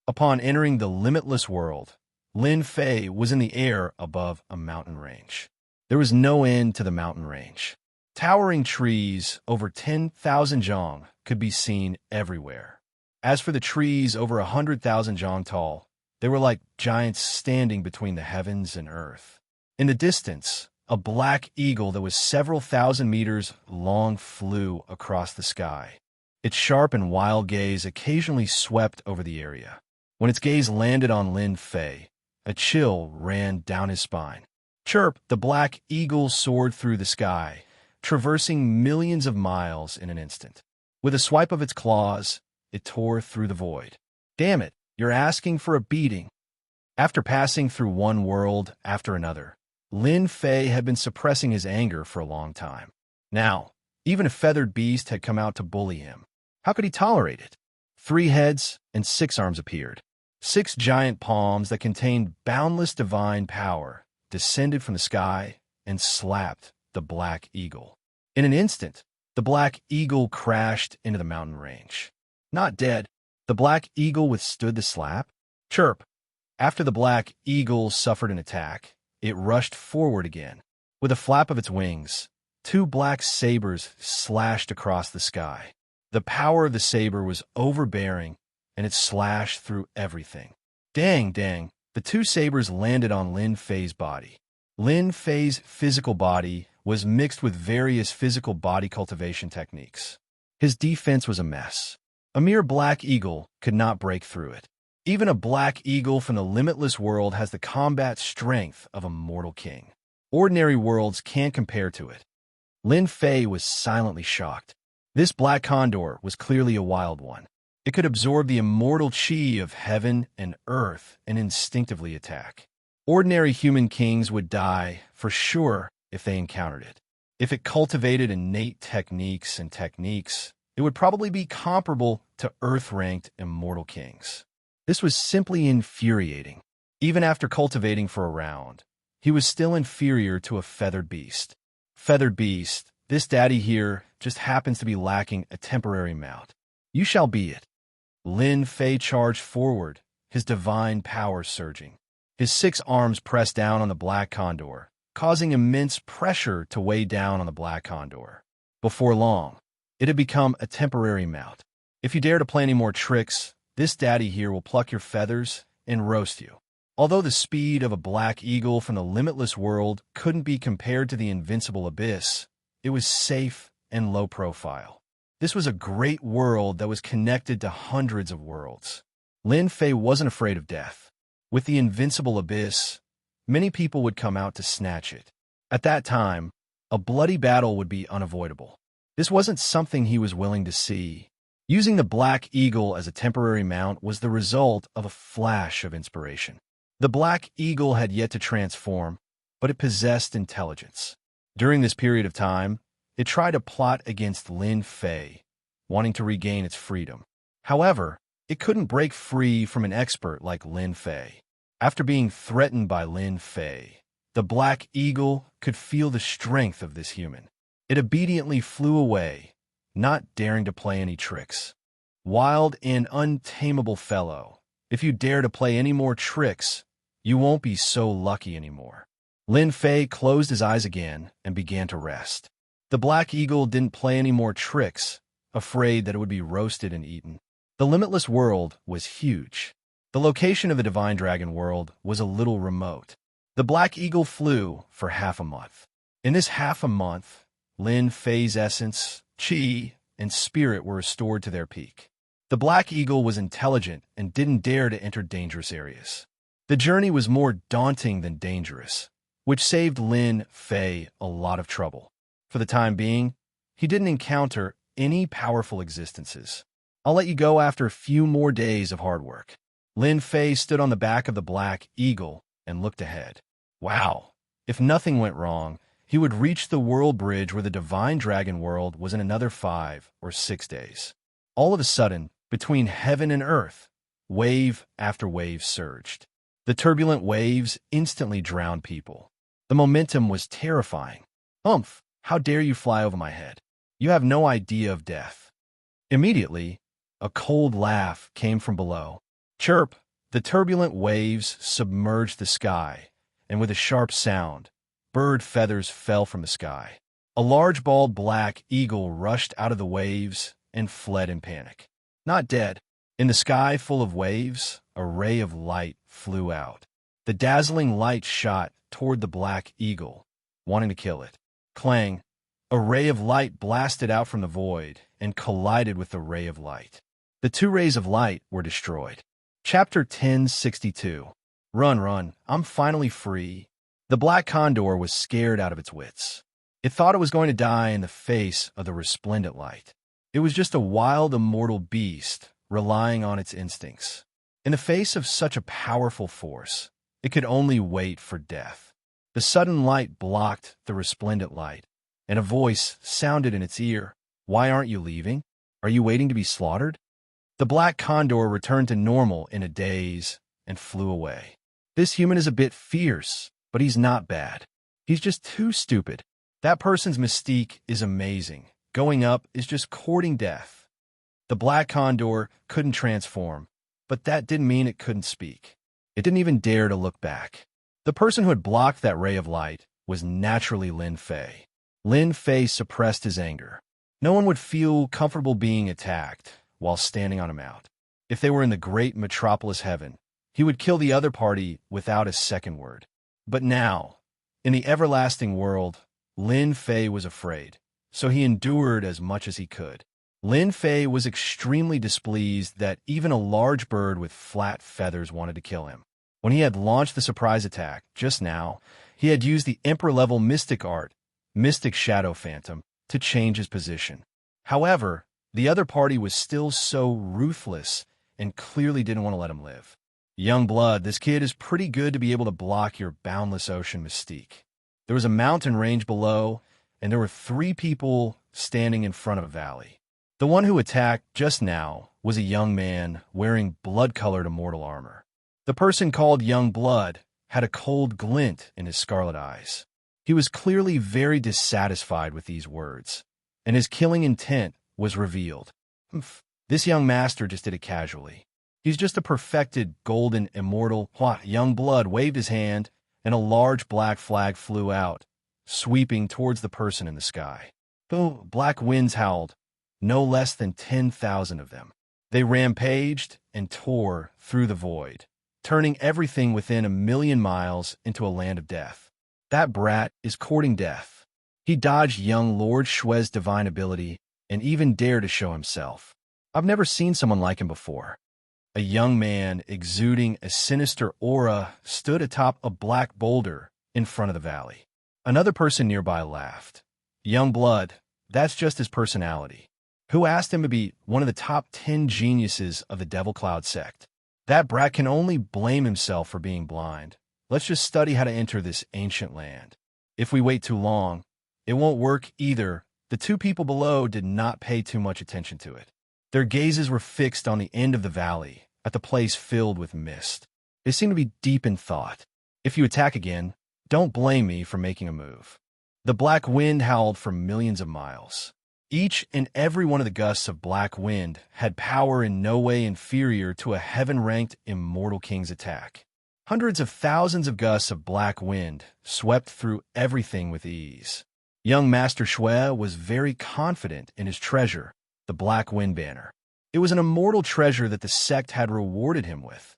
Upon entering the limitless world, Lin Fei was in the air above a mountain range. There was no end to the mountain range. Towering trees over 10,000 zhang could be seen everywhere. As for the trees over 100,000 zhang tall, they were like giants standing between the heavens and earth. In the distance, a black eagle that was several thousand meters long flew across the sky. Its sharp and wild gaze occasionally swept over the area. When its gaze landed on Lin Fei, a chill ran down his spine. Chirp, the black eagle soared through the sky, traversing millions of miles in an instant. With a swipe of its claws, it tore through the void. Damn it, you're asking for a beating. After passing through one world after another, Lin Fei had been suppressing his anger for a long time. Now, even a feathered beast had come out to bully him. How could he tolerate it? 3 heads and 6 arms appeared. 6 giant palms that contained boundless divine power descended from the sky and slapped the black eagle. In an instant, the black eagle crashed into the mountain range. Not dead, the black eagle withstood the slap. Chirp. After the black eagle suffered an attack, it rushed forward again. With a flap of its wings, 2 black sabers slashed across the sky. The power of the saber was overbearing, and it slashed through everything. Dang, the 2 sabers landed on Lin Fei's body. Lin Fei's physical body was mixed with various physical body cultivation techniques. His defense was a mess. A mere black eagle could not break through it. Even a black eagle from the limitless world has the combat strength of a mortal king. Ordinary worlds can't compare to it. Lin Fei was silently shocked. This black condor was clearly a wild one. It could absorb the immortal chi of heaven and earth and instinctively attack. Ordinary human kings would die, for sure, if they encountered it. If it cultivated innate techniques, it would probably be comparable to earth-ranked immortal kings. This was simply infuriating. Even after cultivating for a round, he was still inferior to a feathered beast. Feathered beast, this daddy here just happens to be lacking a temporary mount. You shall be it. Lin Fei charged forward, his divine power surging. His 6 arms pressed down on the black condor, causing immense pressure to weigh down on the black condor. Before long, it had become a temporary mount. If you dare to play any more tricks, this daddy here will pluck your feathers and roast you. Although the speed of a black eagle from the limitless world couldn't be compared to the invincible abyss, it was safe and low profile. This was a great world that was connected to hundreds of worlds. Lin Fei wasn't afraid of death. With the invincible abyss, many people would come out to snatch it. At that time, a bloody battle would be unavoidable. This wasn't something he was willing to see. Using the Black Eagle as a temporary mount was the result of a flash of inspiration. The Black Eagle had yet to transform, but it possessed intelligence. During this period of time, it tried to plot against Lin Fei, wanting to regain its freedom. However, it couldn't break free from an expert like Lin Fei. After being threatened by Lin Fei, the Black Eagle could feel the strength of this human. It obediently flew away, not daring to play any tricks. Wild and untamable fellow, if you dare to play any more tricks, you won't be so lucky anymore. Lin Fei closed his eyes again and began to rest. The Black Eagle didn't play any more tricks, afraid that it would be roasted and eaten. The limitless world was huge. The location of the Divine Dragon world was a little remote. The Black Eagle flew for half a month. In this half a month, Lin Fei's essence, qi, and spirit were restored to their peak. The Black Eagle was intelligent and didn't dare to enter dangerous areas. The journey was more daunting than dangerous, which saved Lin Fei a lot of trouble. For the time being, he didn't encounter any powerful existences. I'll let you go after a few more days of hard work. Lin Fei stood on the back of the Black Eagle and looked ahead. Wow! If nothing went wrong, he would reach the world bridge where the Divine Dragon world was in another 5 or 6 days. All of a sudden, between heaven and earth, wave after wave surged. The turbulent waves instantly drowned people. The momentum was terrifying. Humph! How dare you fly over my head? You have no idea of death. Immediately, a cold laugh came from below. Chirp! The turbulent waves submerged the sky, and with a sharp sound, bird feathers fell from the sky. A large bald Black Eagle rushed out of the waves and fled in panic. Not dead. In the sky full of waves, a ray of light flew out. The dazzling light shot toward the Black Eagle, wanting to kill it. Clang! A ray of light blasted out from the void and collided with the ray of light. The 2 rays of light were destroyed. Chapter 1062. Run, run, I'm finally free. The Black Condor was scared out of its wits. It thought it was going to die in the face of the resplendent light. It was just a wild, immortal beast, relying on its instincts. In the face of such a powerful force, it could only wait for death. The sudden light blocked the resplendent light, and a voice sounded in its ear. Why aren't you leaving? Are you waiting to be slaughtered? The Black Condor returned to normal in a daze and flew away. This human is a bit fierce, but he's not bad. He's just too stupid. That person's mystique is amazing. Going up is just courting death. The Black Condor couldn't transform, but that didn't mean it couldn't speak. It didn't even dare to look back. The person who had blocked that ray of light was naturally Lin Fei. Lin Fei suppressed his anger. No one would feel comfortable being attacked while standing on a mount. If they were in the great metropolis heaven, he would kill the other party without a second word. But now, in the everlasting world, Lin Fei was afraid, so he endured as much as he could. Lin Fei was extremely displeased that even a large bird with flat feathers wanted to kill him. When he had launched the surprise attack, just now, he had used the Emperor-level mystic art, Mystic Shadow Phantom, to change his position. However, the other party was still so ruthless and clearly didn't want to let him live. Young blood, this kid is pretty good to be able to block your boundless ocean mystique. There was a mountain range below, and there were 3 people standing in front of a valley. The one who attacked just now was a young man wearing blood-colored immortal armor. The person called Young Blood had a cold glint in his scarlet eyes. He was clearly very dissatisfied with these words, and his killing intent was revealed. This young master just did it casually. He's just a perfected golden immortal. Young Blood waved his hand, and a large black flag flew out, sweeping towards the person in the sky. Black winds howled, no less than 10,000 of them. They rampaged and tore through the void, turning everything within 1,000,000 miles into a land of death. That brat is courting death. He dodged young Lord Shue's divine ability and even dared to show himself. I've never seen someone like him before. A young man exuding a sinister aura stood atop a black boulder in front of the valley. Another person nearby laughed. Young Blood, That's just his personality. Who asked him to be one of the top 10 geniuses of the Devil Cloud sect? That brat can only blame himself for being blind. Let's just study how to enter this ancient land. If we wait too long, it won't work either. The two people below did not pay too much attention to it. Their gazes were fixed on the end of the valley, at the place filled with mist. They seemed to be deep in thought. If you attack again, don't blame me for making a move. The black wind howled for millions of miles. Each and every one of the gusts of black wind had power in no way inferior to a heaven-ranked Immortal King's attack. Hundreds of thousands of gusts of black wind swept through everything with ease. Young Master Shui was very confident in his treasure, the Black Wind Banner. It was an immortal treasure that the sect had rewarded him with,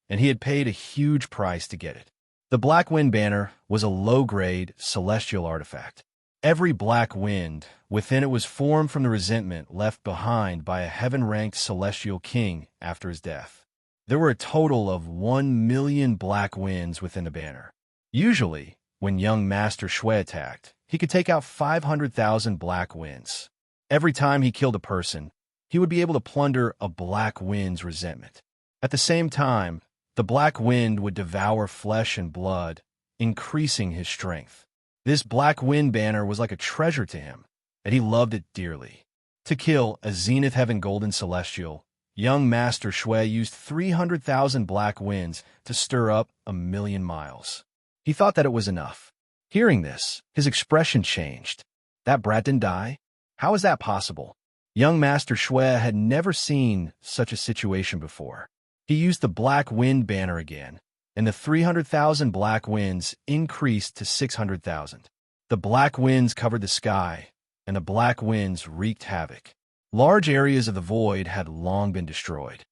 and he had paid a huge price to get it. The Black Wind Banner was a low-grade celestial artifact. Every black wind within it was formed from the resentment left behind by a heaven-ranked celestial king after his death. There were a total of 1 million black winds within the banner. Usually, when young Master Shui attacked, he could take out 500,000 black winds. Every time he killed a person, he would be able to plunder a black wind's resentment. At the same time, the black wind would devour flesh and blood, increasing his strength. This black wind banner was like a treasure to him, and he loved it dearly. To kill a Zenith Heaven Golden Celestial, young Master Shui used 300,000 black winds to stir up 1,000,000 miles. He thought that it was enough. Hearing this, his expression changed. That brat didn't die? How is that possible? Young Master Shui had never seen such a situation before. He used the Black Wind Banner again, and the 300,000 black winds increased to 600,000. The black winds covered the sky, and the black winds wreaked havoc. Large areas of the void had long been destroyed.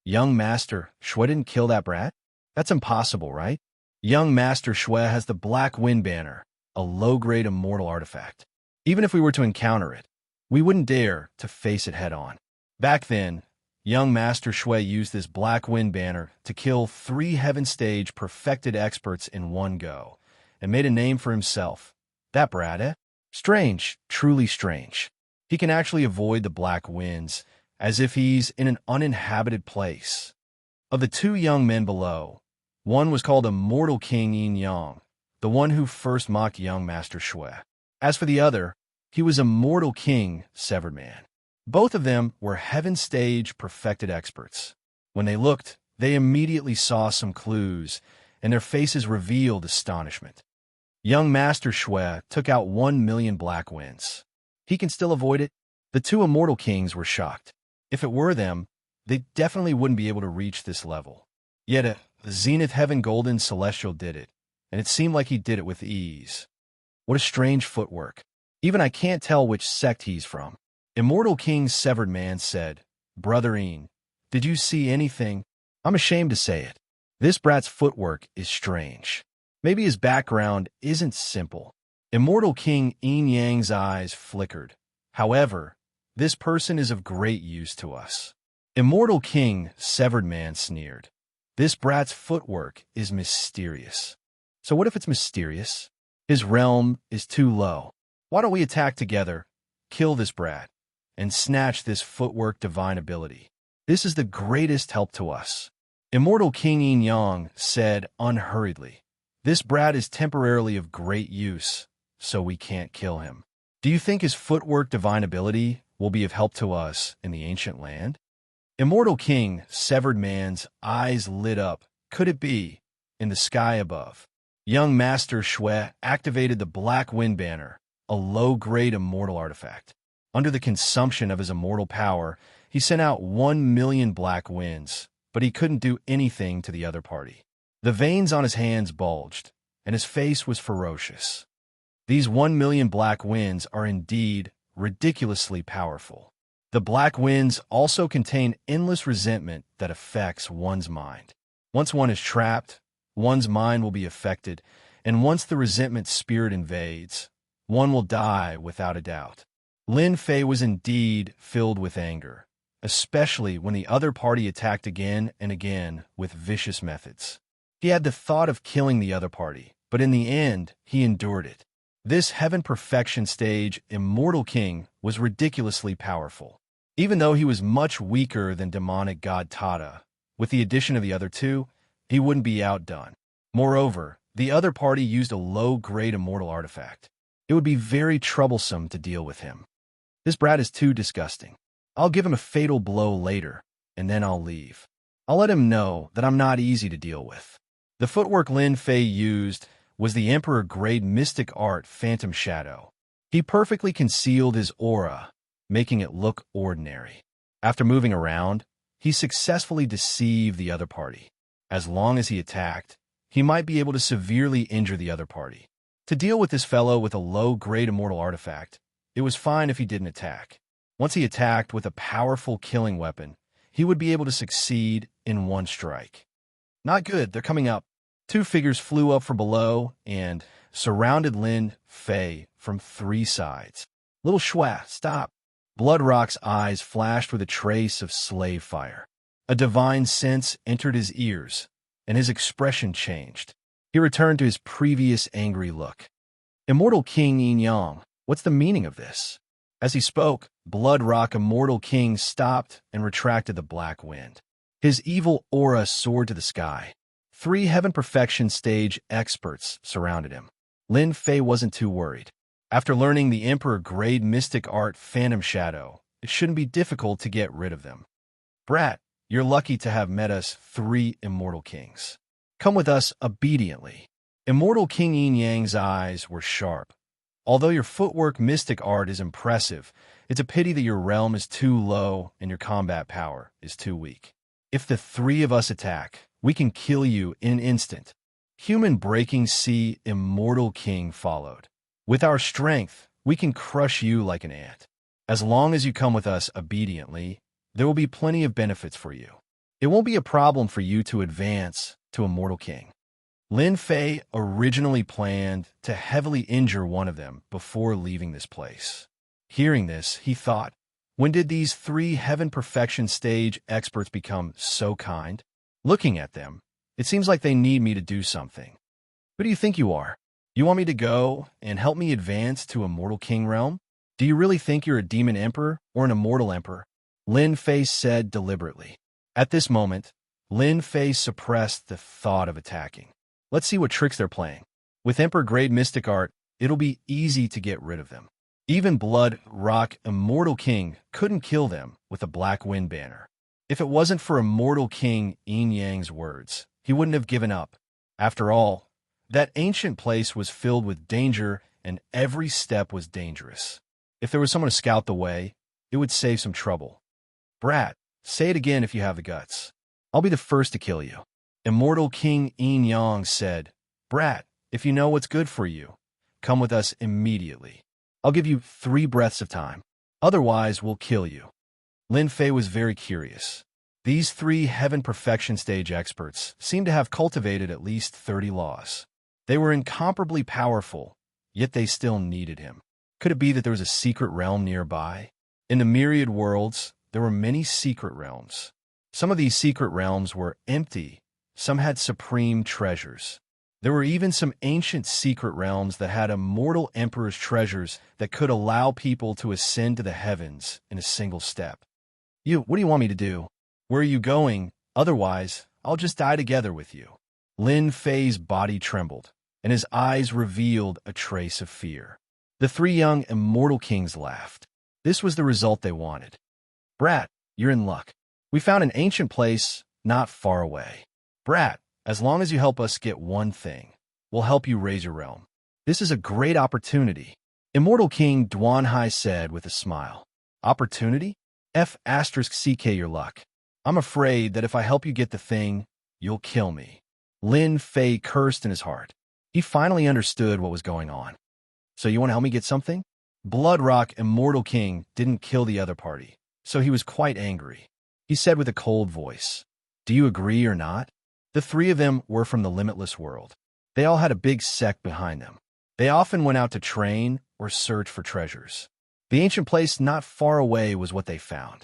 Young Master Shui didn't kill that brat? That's impossible, right? Young Master Shui has the Black Wind Banner, a low-grade immortal artifact. Even if we were to encounter it, we wouldn't dare to face it head-on. Back then, young Master Shui used this Black Wind Banner to kill 3 Heaven Stage perfected experts in one go, and made a name for himself. That brat, eh? Strange, truly strange. He can actually avoid the black winds, as if he's in an uninhabited place. Of the 2 young men below, one was called Immortal King Yin Yang, the one who first mocked young Master Shui. As for the other, he was Immortal King Severed Man. Both of them were Heaven Stage perfected experts. When they looked, they immediately saw some clues, and their faces revealed astonishment. Young Master Shui took out 1 million black winds. He can still avoid it? The 2 Immortal Kings were shocked. If it were them, they definitely wouldn't be able to reach this level. Yet the Zenith Heaven Golden Celestial did it, and it seemed like he did it with ease. What a strange footwork. Even I can't tell which sect he's from. Immortal King Severed Man said, "Brother Ian, did you see anything? I'm ashamed to say it. This brat's footwork is strange. Maybe his background isn't simple." Immortal King Yin Yang's eyes flickered. "However, this person is of great use to us." Immortal King Severed Man sneered. "This brat's footwork is mysterious." "So what if it's mysterious? His realm is too low. Why don't we attack together, kill this brat, and snatch this footwork divine ability? This is the greatest help to us." Immortal King Yin Yang said unhurriedly, "This brat is temporarily of great use, so we can't kill him. Do you think his footwork divine ability will be of help to us in the ancient land?" Immortal King Severed Man's eyes lit up. Could it be? In the sky above, young Master Shui activated the Black Wind Banner, a low-grade immortal artifact. Under the consumption of his immortal power, he sent out 1 million black winds, but he couldn't do anything to the other party. The veins on his hands bulged, and his face was ferocious. These 1 million black winds are indeed ridiculously powerful. The black winds also contain endless resentment that affects one's mind. Once one is trapped, one's mind will be affected, and once the resentment spirit invades, one will die without a doubt. Lin Fei was indeed filled with anger, especially when the other party attacked again and again with vicious methods. He had the thought of killing the other party, but in the end, he endured it. This heaven perfection stage immortal king was ridiculously powerful. Even though he was much weaker than demonic god Tata, with the addition of the other two, he wouldn't be outdone. Moreover, the other party used a low-grade immortal artifact. It would be very troublesome to deal with him. This brat is too disgusting. I'll give him a fatal blow later, and then I'll leave. I'll let him know that I'm not easy to deal with. The footwork Lin Fei used was the Emperor-grade mystic art Phantom Shadow. He perfectly concealed his aura, making it look ordinary. After moving around, he successfully deceived the other party. As long as he attacked, he might be able to severely injure the other party. To deal with this fellow with a low-grade immortal artifact, it was fine if he didn't attack. Once he attacked with a powerful killing weapon, he would be able to succeed in one strike. Not good, they're coming up. Two figures flew up from below and surrounded Lin Fei from three sides. Little Shua, stop. Bloodrock's eyes flashed with a trace of slave fire. A divine sense entered his ears, and his expression changed. He returned to his previous angry look. Immortal King Yin Yang, what's the meaning of this? As he spoke, Bloodrock Immortal King stopped and retracted the black wind. His evil aura soared to the sky. Three Heaven Perfection stage experts surrounded him. Lin Fei wasn't too worried. After learning the Emperor-grade mystic art Phantom Shadow, it shouldn't be difficult to get rid of them. Brat, you're lucky to have met us three Immortal Kings. Come with us obediently. Immortal King Yin Yang's eyes were sharp. Although your footwork mystic art is impressive, it's a pity that your realm is too low and your combat power is too weak. If the three of us attack, we can kill you in an instant. Human Breaking Sea Immortal King followed. With our strength, we can crush you like an ant. As long as you come with us obediently, there will be plenty of benefits for you. It won't be a problem for you to advance to Immortal King. Lin Fei originally planned to heavily injure one of them before leaving this place. Hearing this, he thought, when did these three Heaven Perfection stage experts become so kind? Looking at them, it seems like they need me to do something. Who do you think you are? You want me to go and help me advance to Immortal King realm? Do you really think you're a demon emperor or an immortal emperor? Lin Fei said deliberately. At this moment, Lin Fei suppressed the thought of attacking. Let's see what tricks they're playing. With Emperor-grade mystic art, it'll be easy to get rid of them. Even Bloodrock Immortal King couldn't kill them with a black wind banner. If it wasn't for Immortal King Yin Yang's words, he wouldn't have given up. After all, that ancient place was filled with danger, and every step was dangerous. If there was someone to scout the way, it would save some trouble. Brat, say it again if you have the guts. I'll be the first to kill you. Immortal King Yin Yang said, Brat, if you know what's good for you, come with us immediately. I'll give you 3 breaths of time. Otherwise, we'll kill you. Lin Fei was very curious. These 3 Heaven Perfection stage experts seemed to have cultivated at least 30 laws. They were incomparably powerful, yet they still needed him. Could it be that there was a secret realm nearby? In the myriad worlds, there were many secret realms. Some of these secret realms were empty. Some had supreme treasures. There were even some ancient secret realms that had immortal emperor's treasures that could allow people to ascend to the heavens in a single step. What do you want me to do? Where are you going? Otherwise, I'll just die together with you. Lin Fei's body trembled, and his eyes revealed a trace of fear. The 3 young immortal kings laughed. This was the result they wanted. Brat, you're in luck. We found an ancient place not far away. Brat, as long as you help us get one thing, we'll help you raise your realm. This is a great opportunity. Immortal King Duanhai said with a smile. Opportunity? F***ck your luck. I'm afraid that if I help you get the thing, you'll kill me. Lin Fei cursed in his heart. He finally understood what was going on. So you want to help me get something? Bloodrock Immortal King didn't kill the other party, so he was quite angry. He said with a cold voice, Do you agree or not? The 3 of them were from the limitless world. They all had a big sect behind them. They often went out to train or search for treasures. The ancient place not far away was what they found.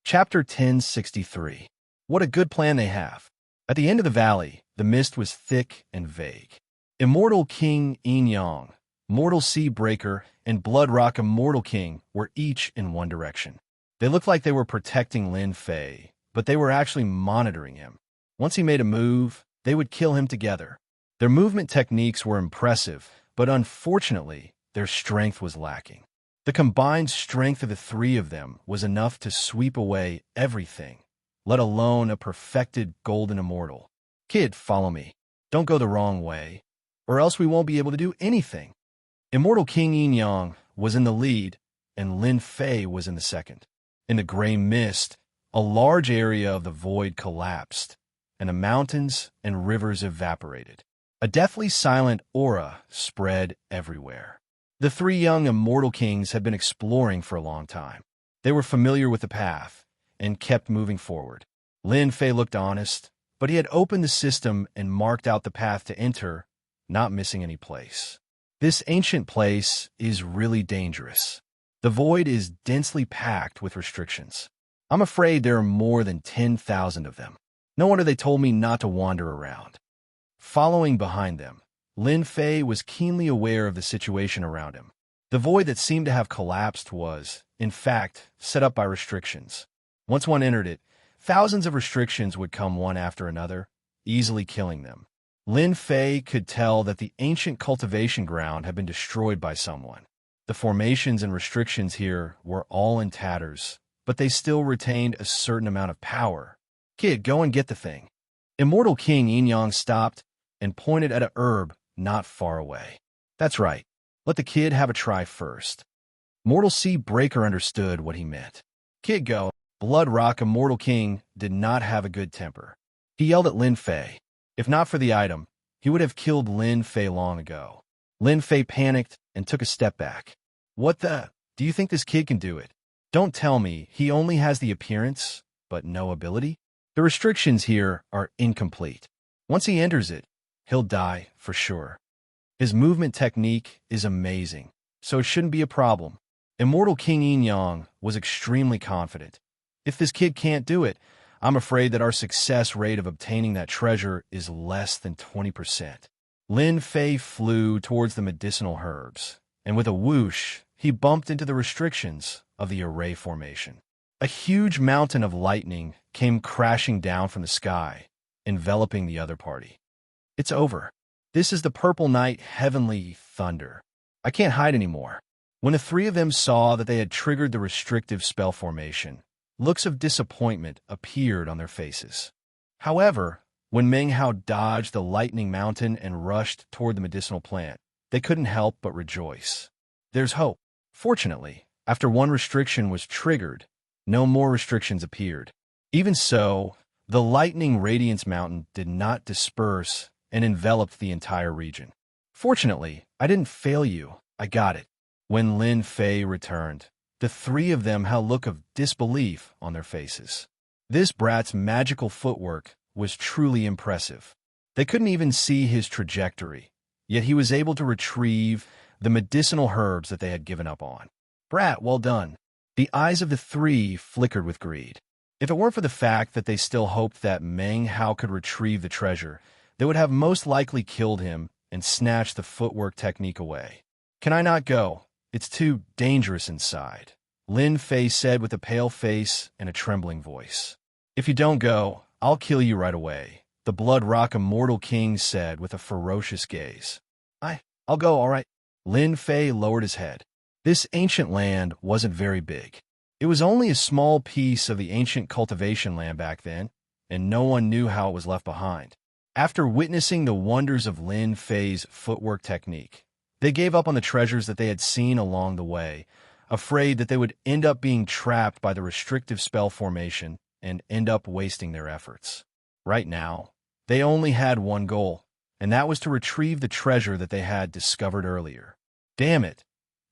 Chapter 1063. What a good plan they have. At the end of the valley, the mist was thick and vague. Immortal King Yin Yang, Mortal Sea Breaker and Bloodrock Immortal King were each in one direction. They looked like they were protecting Lin Fei, but they were actually monitoring him. Once he made a move, they would kill him together. Their movement techniques were impressive, but unfortunately, their strength was lacking. The combined strength of the three of them was enough to sweep away everything, let alone a perfected golden immortal. Kid, follow me. Don't go the wrong way, or else we won't be able to do anything. Immortal King Yin was in the lead, and Lin Fei was in the second. In the gray mist, a large area of the void collapsed, and the mountains and rivers evaporated. A deathly silent aura spread everywhere. The three young immortal kings had been exploring for a long time. They were familiar with the path and kept moving forward. Lin Fei looked honest, but he had opened the system and marked out the path to enter, not missing any place. This ancient place is really dangerous. The void is densely packed with restrictions. I'm afraid there are more than 10,000 of them. No wonder they told me not to wander around. Following behind them, Lin Fei was keenly aware of the situation around him. The void that seemed to have collapsed was, in fact, set up by restrictions. Once one entered it, thousands of restrictions would come one after another, easily killing them. Lin Fei could tell that the ancient cultivation ground had been destroyed by someone. The formations and restrictions here were all in tatters, but they still retained a certain amount of power. Kid, go and get the thing. Immortal King Yin stopped and pointed at a herb not far away. That's right. Let the kid have a try first. Mortal Sea Breaker understood what he meant. Kid, go. Bloodrock Immortal King did not have a good temper. He yelled at Lin Fei. If not for the item, he would have killed Lin Fei long ago. Lin Fei panicked and took a step back. What the? Do you think this kid can do it? Don't tell me he only has the appearance, but no ability? The restrictions here are incomplete. Once he enters it, he'll die for sure. His movement technique is amazing, so it shouldn't be a problem. Immortal King Yin was extremely confident. If this kid can't do it, I'm afraid that our success rate of obtaining that treasure is less than 20%. Lin Fei flew towards the medicinal herbs, and with a whoosh, he bumped into the restrictions of the array formation. A huge mountain of lightning came crashing down from the sky, enveloping the other party. It's over. This is the Purple Night Heavenly Thunder. I can't hide anymore. When the three of them saw that they had triggered the restrictive spell formation, looks of disappointment appeared on their faces. However, when Meng Hao dodged the lightning mountain and rushed toward the medicinal plant, they couldn't help but rejoice. There's hope. Fortunately, after one restriction was triggered, no more restrictions appeared. Even so, the lightning radiance mountain did not disperse and enveloped the entire region. Fortunately, I didn't fail you. I got it. When Lin Fei returned, the three of them had a look of disbelief on their faces. This brat's magical footwork was truly impressive. They couldn't even see his trajectory, yet he was able to retrieve the medicinal herbs that they had given up on. Brat, well done. The eyes of the three flickered with greed. If it weren't for the fact that they still hoped that Meng Hao could retrieve the treasure, they would have most likely killed him and snatched the footwork technique away. Can I not go? It's too dangerous inside, Lin Fei said with a pale face and a trembling voice. If you don't go, I'll kill you right away, the Bloodrock Immortal King said with a ferocious gaze. I'll go, all right. Lin Fei lowered his head. This ancient land wasn't very big. It was only a small piece of the ancient cultivation land back then, and no one knew how it was left behind. After witnessing the wonders of Lin Fei's footwork technique, they gave up on the treasures that they had seen along the way, afraid that they would end up being trapped by the restrictive spell formation and end up wasting their efforts. Right now, they only had one goal, and that was to retrieve the treasure that they had discovered earlier. Damn it!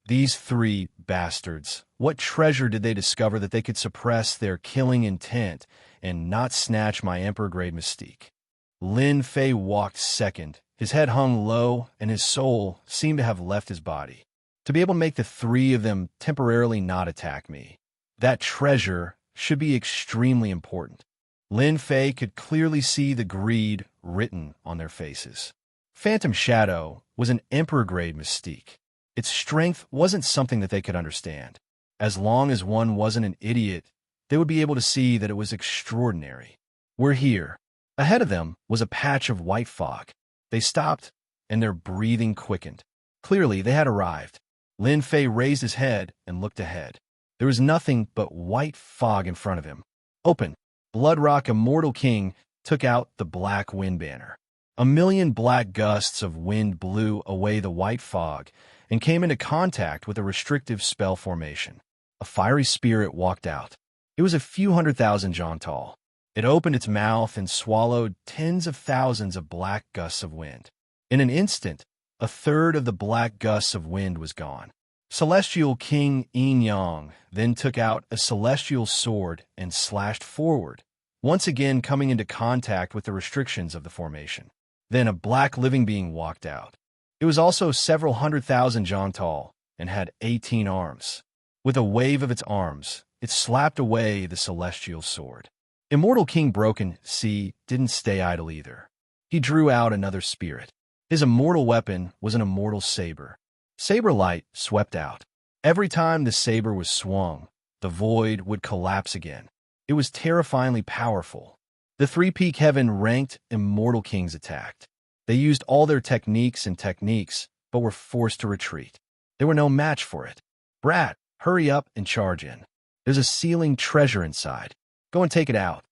These three bastards, what treasure did they discover that they could suppress their killing intent and not snatch my Emperor-grade mystique? Lin Fei walked second. His head hung low, and his soul seemed to have left his body. To be able to make the three of them temporarily not attack me, that treasure should be extremely important. Lin Fei could clearly see the greed written on their faces. Phantom Shadow was an Emperor-grade mystique. Its strength wasn't something that they could understand. As long as one wasn't an idiot, they would be able to see that it was extraordinary. "We're here." Ahead of them was a patch of white fog. They stopped, and their breathing quickened. Clearly, they had arrived. Lin Fei raised his head and looked ahead. There was nothing but white fog in front of him. Open. Bloodrock Immortal King took out the black wind banner. A million black gusts of wind blew away the white fog and came into contact with a restrictive spell formation. A fiery spirit walked out. It was a few 100,000 zhang tall. It opened its mouth and swallowed tens of thousands of black gusts of wind. In an instant, a third of the black gusts of wind was gone. Celestial King Yin Yang then took out a celestial sword and slashed forward, once again coming into contact with the restrictions of the formation. Then a black living being walked out. It was also several 100,000 zhang tall and had 18 arms. With a wave of its arms, it slapped away the celestial sword. Immortal King Broken Sea didn't stay idle either. He drew out another spirit. His immortal weapon was an immortal saber. Saber light swept out. Every time the saber was swung, the void would collapse again. It was terrifyingly powerful. The three-peak heaven ranked Immortal Kings attacked. They used all their techniques, but were forced to retreat. They were no match for it. "Brat, hurry up and charge in. There's a sealing treasure inside. Go and take it out."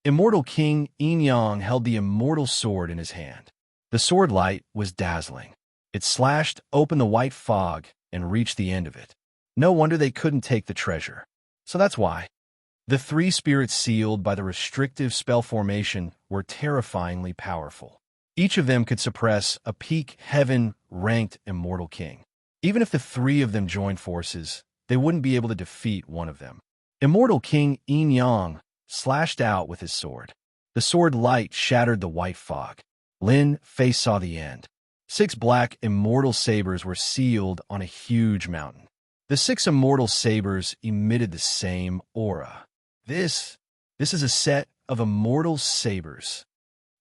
Immortal King Yin Yang held the immortal sword in his hand. The sword light was dazzling. It slashed open the white fog and reached the end of it. No wonder they couldn't take the treasure. So that's why. The three spirits sealed by the restrictive spell formation were terrifyingly powerful. Each of them could suppress a peak heaven-ranked Immortal King. Even if the three of them joined forces, they wouldn't be able to defeat one of them. Immortal King Yin Yang slashed out with his sword. The sword light shattered the white fog. Lin Fei saw the end. 6 black immortal sabers were sealed on a huge mountain. The 6 immortal sabers emitted the same aura. This is a set of immortal sabers.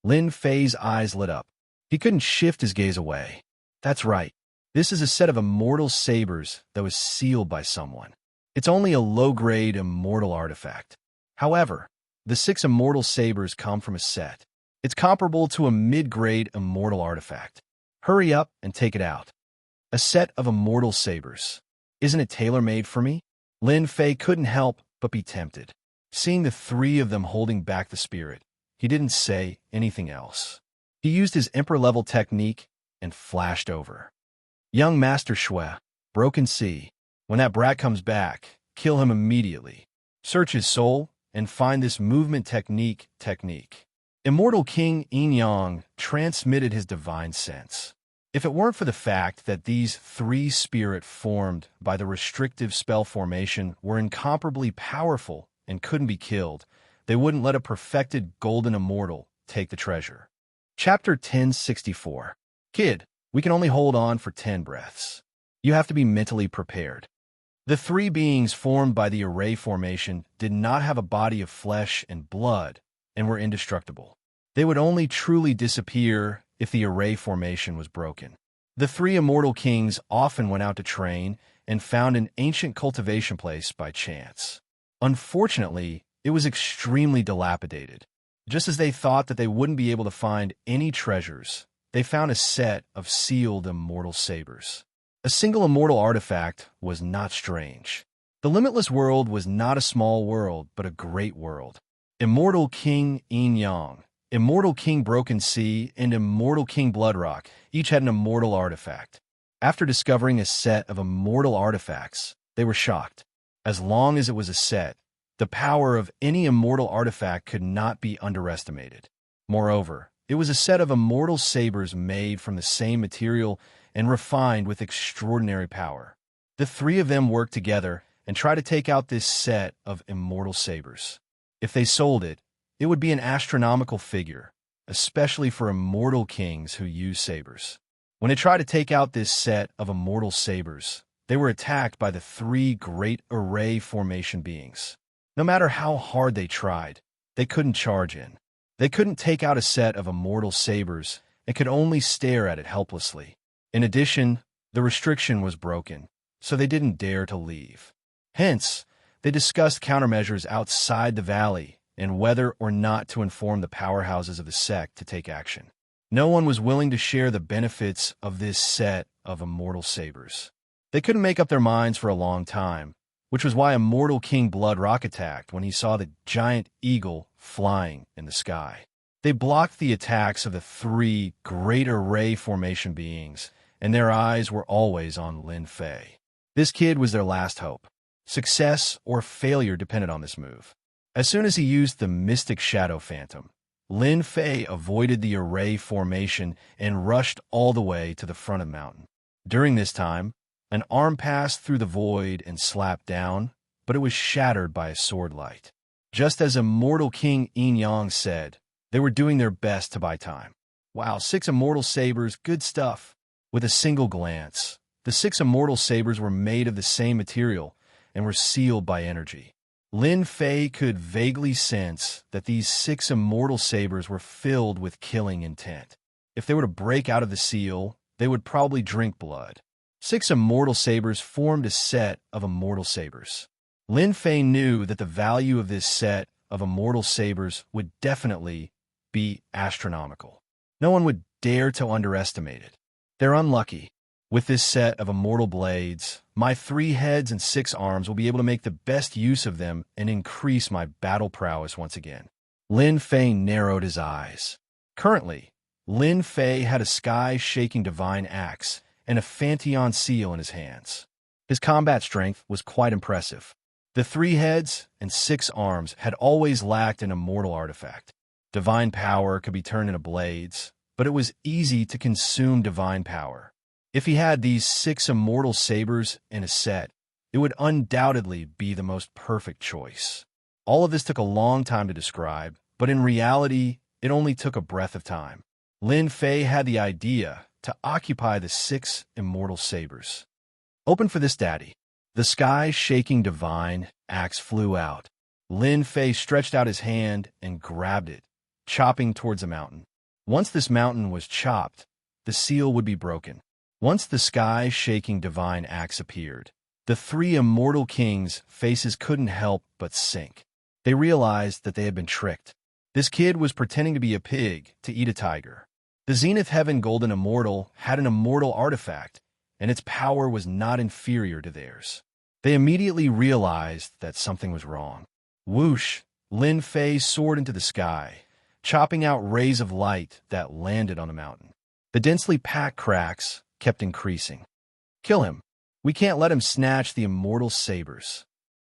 Lin Fei's eyes lit up. He couldn't shift his gaze away. That's right. This is a set of immortal sabers that was sealed by someone. It's only a low-grade immortal artifact. However, the 6 immortal sabers come from a set. It's comparable to a mid-grade immortal artifact. Hurry up and take it out. A set of immortal sabers. Isn't it tailor-made for me? Lin Fei couldn't help but be tempted. Seeing the 3 of them holding back the spirit, he didn't say anything else. He used his emperor-level technique and flashed over. "Young Master Shui, Broken Sea, when that brat comes back, kill him immediately. Search his soul and find this movement technique. Immortal King Yin Yang transmitted his divine sense. If it weren't for the fact that these 3 spirit formed by the restrictive spell formation were incomparably powerful and couldn't be killed, they wouldn't let a perfected golden immortal take the treasure. Chapter 1064. Kid, we can only hold on for 10 breaths. You have to be mentally prepared. The 3 beings formed by the array formation did not have a body of flesh and blood and were indestructible. They would only truly disappear if the array formation was broken. The 3 immortal kings often went out to train and found an ancient cultivation place by chance. Unfortunately, it was extremely dilapidated. Just as they thought that they wouldn't be able to find any treasures, they found a set of sealed immortal sabers. A single immortal artifact was not strange. The limitless world was not a small world, but a great world. Immortal King Yin Yang, Immortal King Broken Sea, and Immortal King Bloodrock each had an immortal artifact. After discovering a set of immortal artifacts, they were shocked. As long as it was a set, the power of any immortal artifact could not be underestimated. Moreover, it was a set of immortal sabers made from the same material and refined with extraordinary power. The 3 of them worked together and tried to take out this set of immortal sabers. If they sold it, it would be an astronomical figure, especially for immortal kings who use sabers. When they tried to take out this set of immortal sabers, they were attacked by the 3 great array formation beings. No matter how hard they tried, they couldn't charge in. They couldn't take out a set of immortal sabers and could only stare at it helplessly. In addition, The restriction was broken, so they didn't dare to leave. Hence, they discussed countermeasures outside the valley and whether or not to inform the powerhouses of the sect to take action. No one was willing to share the benefits of this set of immortal sabers. They couldn't make up their minds for a long time, which was why Immortal King Bloodrock attacked when he saw the giant eagle flying in the sky. They blocked the attacks of the three Great Array Formation beings, and their eyes were always on Lin Fei. This kid was their last hope. Success or failure depended on this move. As soon as he used the Mystic Shadow Phantom, Lin Fei avoided the Array Formation and rushed all the way to the front of the mountain. During this time, an arm passed through the void and slapped down, but it was shattered by a sword light. Just as Immortal King Yin Yang said, they were doing their best to buy time. Wow, 6 immortal sabers, good stuff. With a single glance, the 6 immortal sabers were made of the same material and were sealed by energy. Lin Fei could vaguely sense that these 6 immortal sabers were filled with killing intent. If they were to break out of the seal, they would probably drink blood. 6 immortal sabers formed a set of immortal sabers. Lin Fei knew that the value of this set of immortal sabers would definitely be astronomical. No one would dare to underestimate it. They're unlucky. With this set of immortal blades, my 3 heads and 6 arms will be able to make the best use of them and increase my battle prowess once again. Lin Fei narrowed his eyes. Currently, Lin Fei had a sky-shaking divine axe and a Fanteon seal in his hands. His combat strength was quite impressive. The 3 heads and 6 arms had always lacked an immortal artifact. Divine power could be turned into blades, but it was easy to consume divine power. If he had these 6 immortal sabers in a set, it would undoubtedly be the most perfect choice. All of this took a long time to describe, but in reality, it only took a breath of time. Lin Fei had the idea to occupy the 6 immortal sabers. Open for this, Daddy. The sky-shaking divine axe flew out. Lin Fei stretched out his hand and grabbed it, chopping towards a mountain. Once this mountain was chopped, the seal would be broken. Once the sky-shaking divine axe appeared, the 3 immortal kings' faces couldn't help but sink. They realized that they had been tricked. This kid was pretending to be a pig to eat a tiger. The Zenith Heaven Golden Immortal had an immortal artifact, and its power was not inferior to theirs. They immediately realized that something was wrong. Whoosh! Lin Fei soared into the sky, chopping out rays of light that landed on the mountain. The densely packed cracks kept increasing. Kill him. We can't let him snatch the immortal sabers.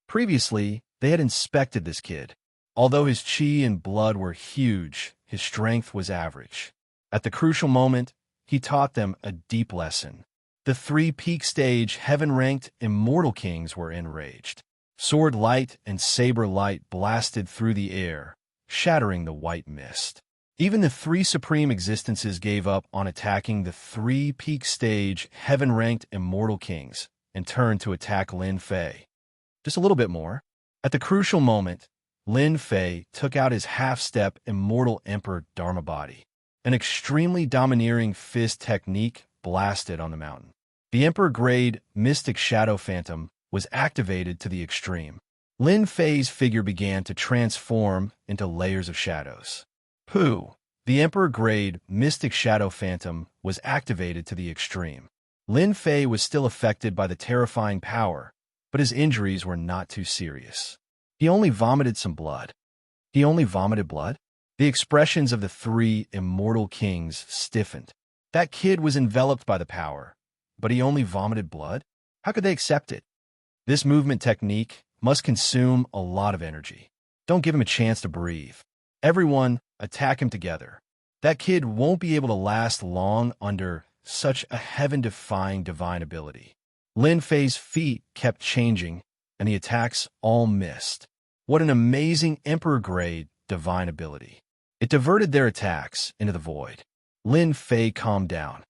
Previously, they had inspected this kid. Although his chi and blood were huge, his strength was average. At the crucial moment, he taught them a deep lesson. The 3 peak stage heaven-ranked immortal kings were enraged. Sword light and saber light blasted through the air, shattering the white mist. Even the 3 supreme existences gave up on attacking the 3 peak stage heaven-ranked immortal kings and turned to attack Lin Fei. Just a little bit more. At the crucial moment, Lin Fei took out his half-step immortal emperor Dharma body. An extremely domineering fist technique blasted on the mountain. The Emperor-grade Mystic Shadow Phantom was activated to the extreme. Lin Fei's figure began to transform into layers of shadows. Pooh! The Emperor-grade Mystic Shadow Phantom was activated to the extreme. Lin Fei was still affected by the terrifying power, but his injuries were not too serious. He only vomited some blood. He only vomited blood? The expressions of the 3 immortal kings stiffened. That kid was enveloped by the power, but he only vomited blood? How could they accept it? This movement technique must consume a lot of energy. Don't give him a chance to breathe. Everyone, attack him together. That kid won't be able to last long under such a heaven-defying divine ability. Lin Fei's feet kept changing, and the attacks all missed. What an amazing Emperor-grade divine ability. It diverted their attacks into the void. Lin Fei calmed down.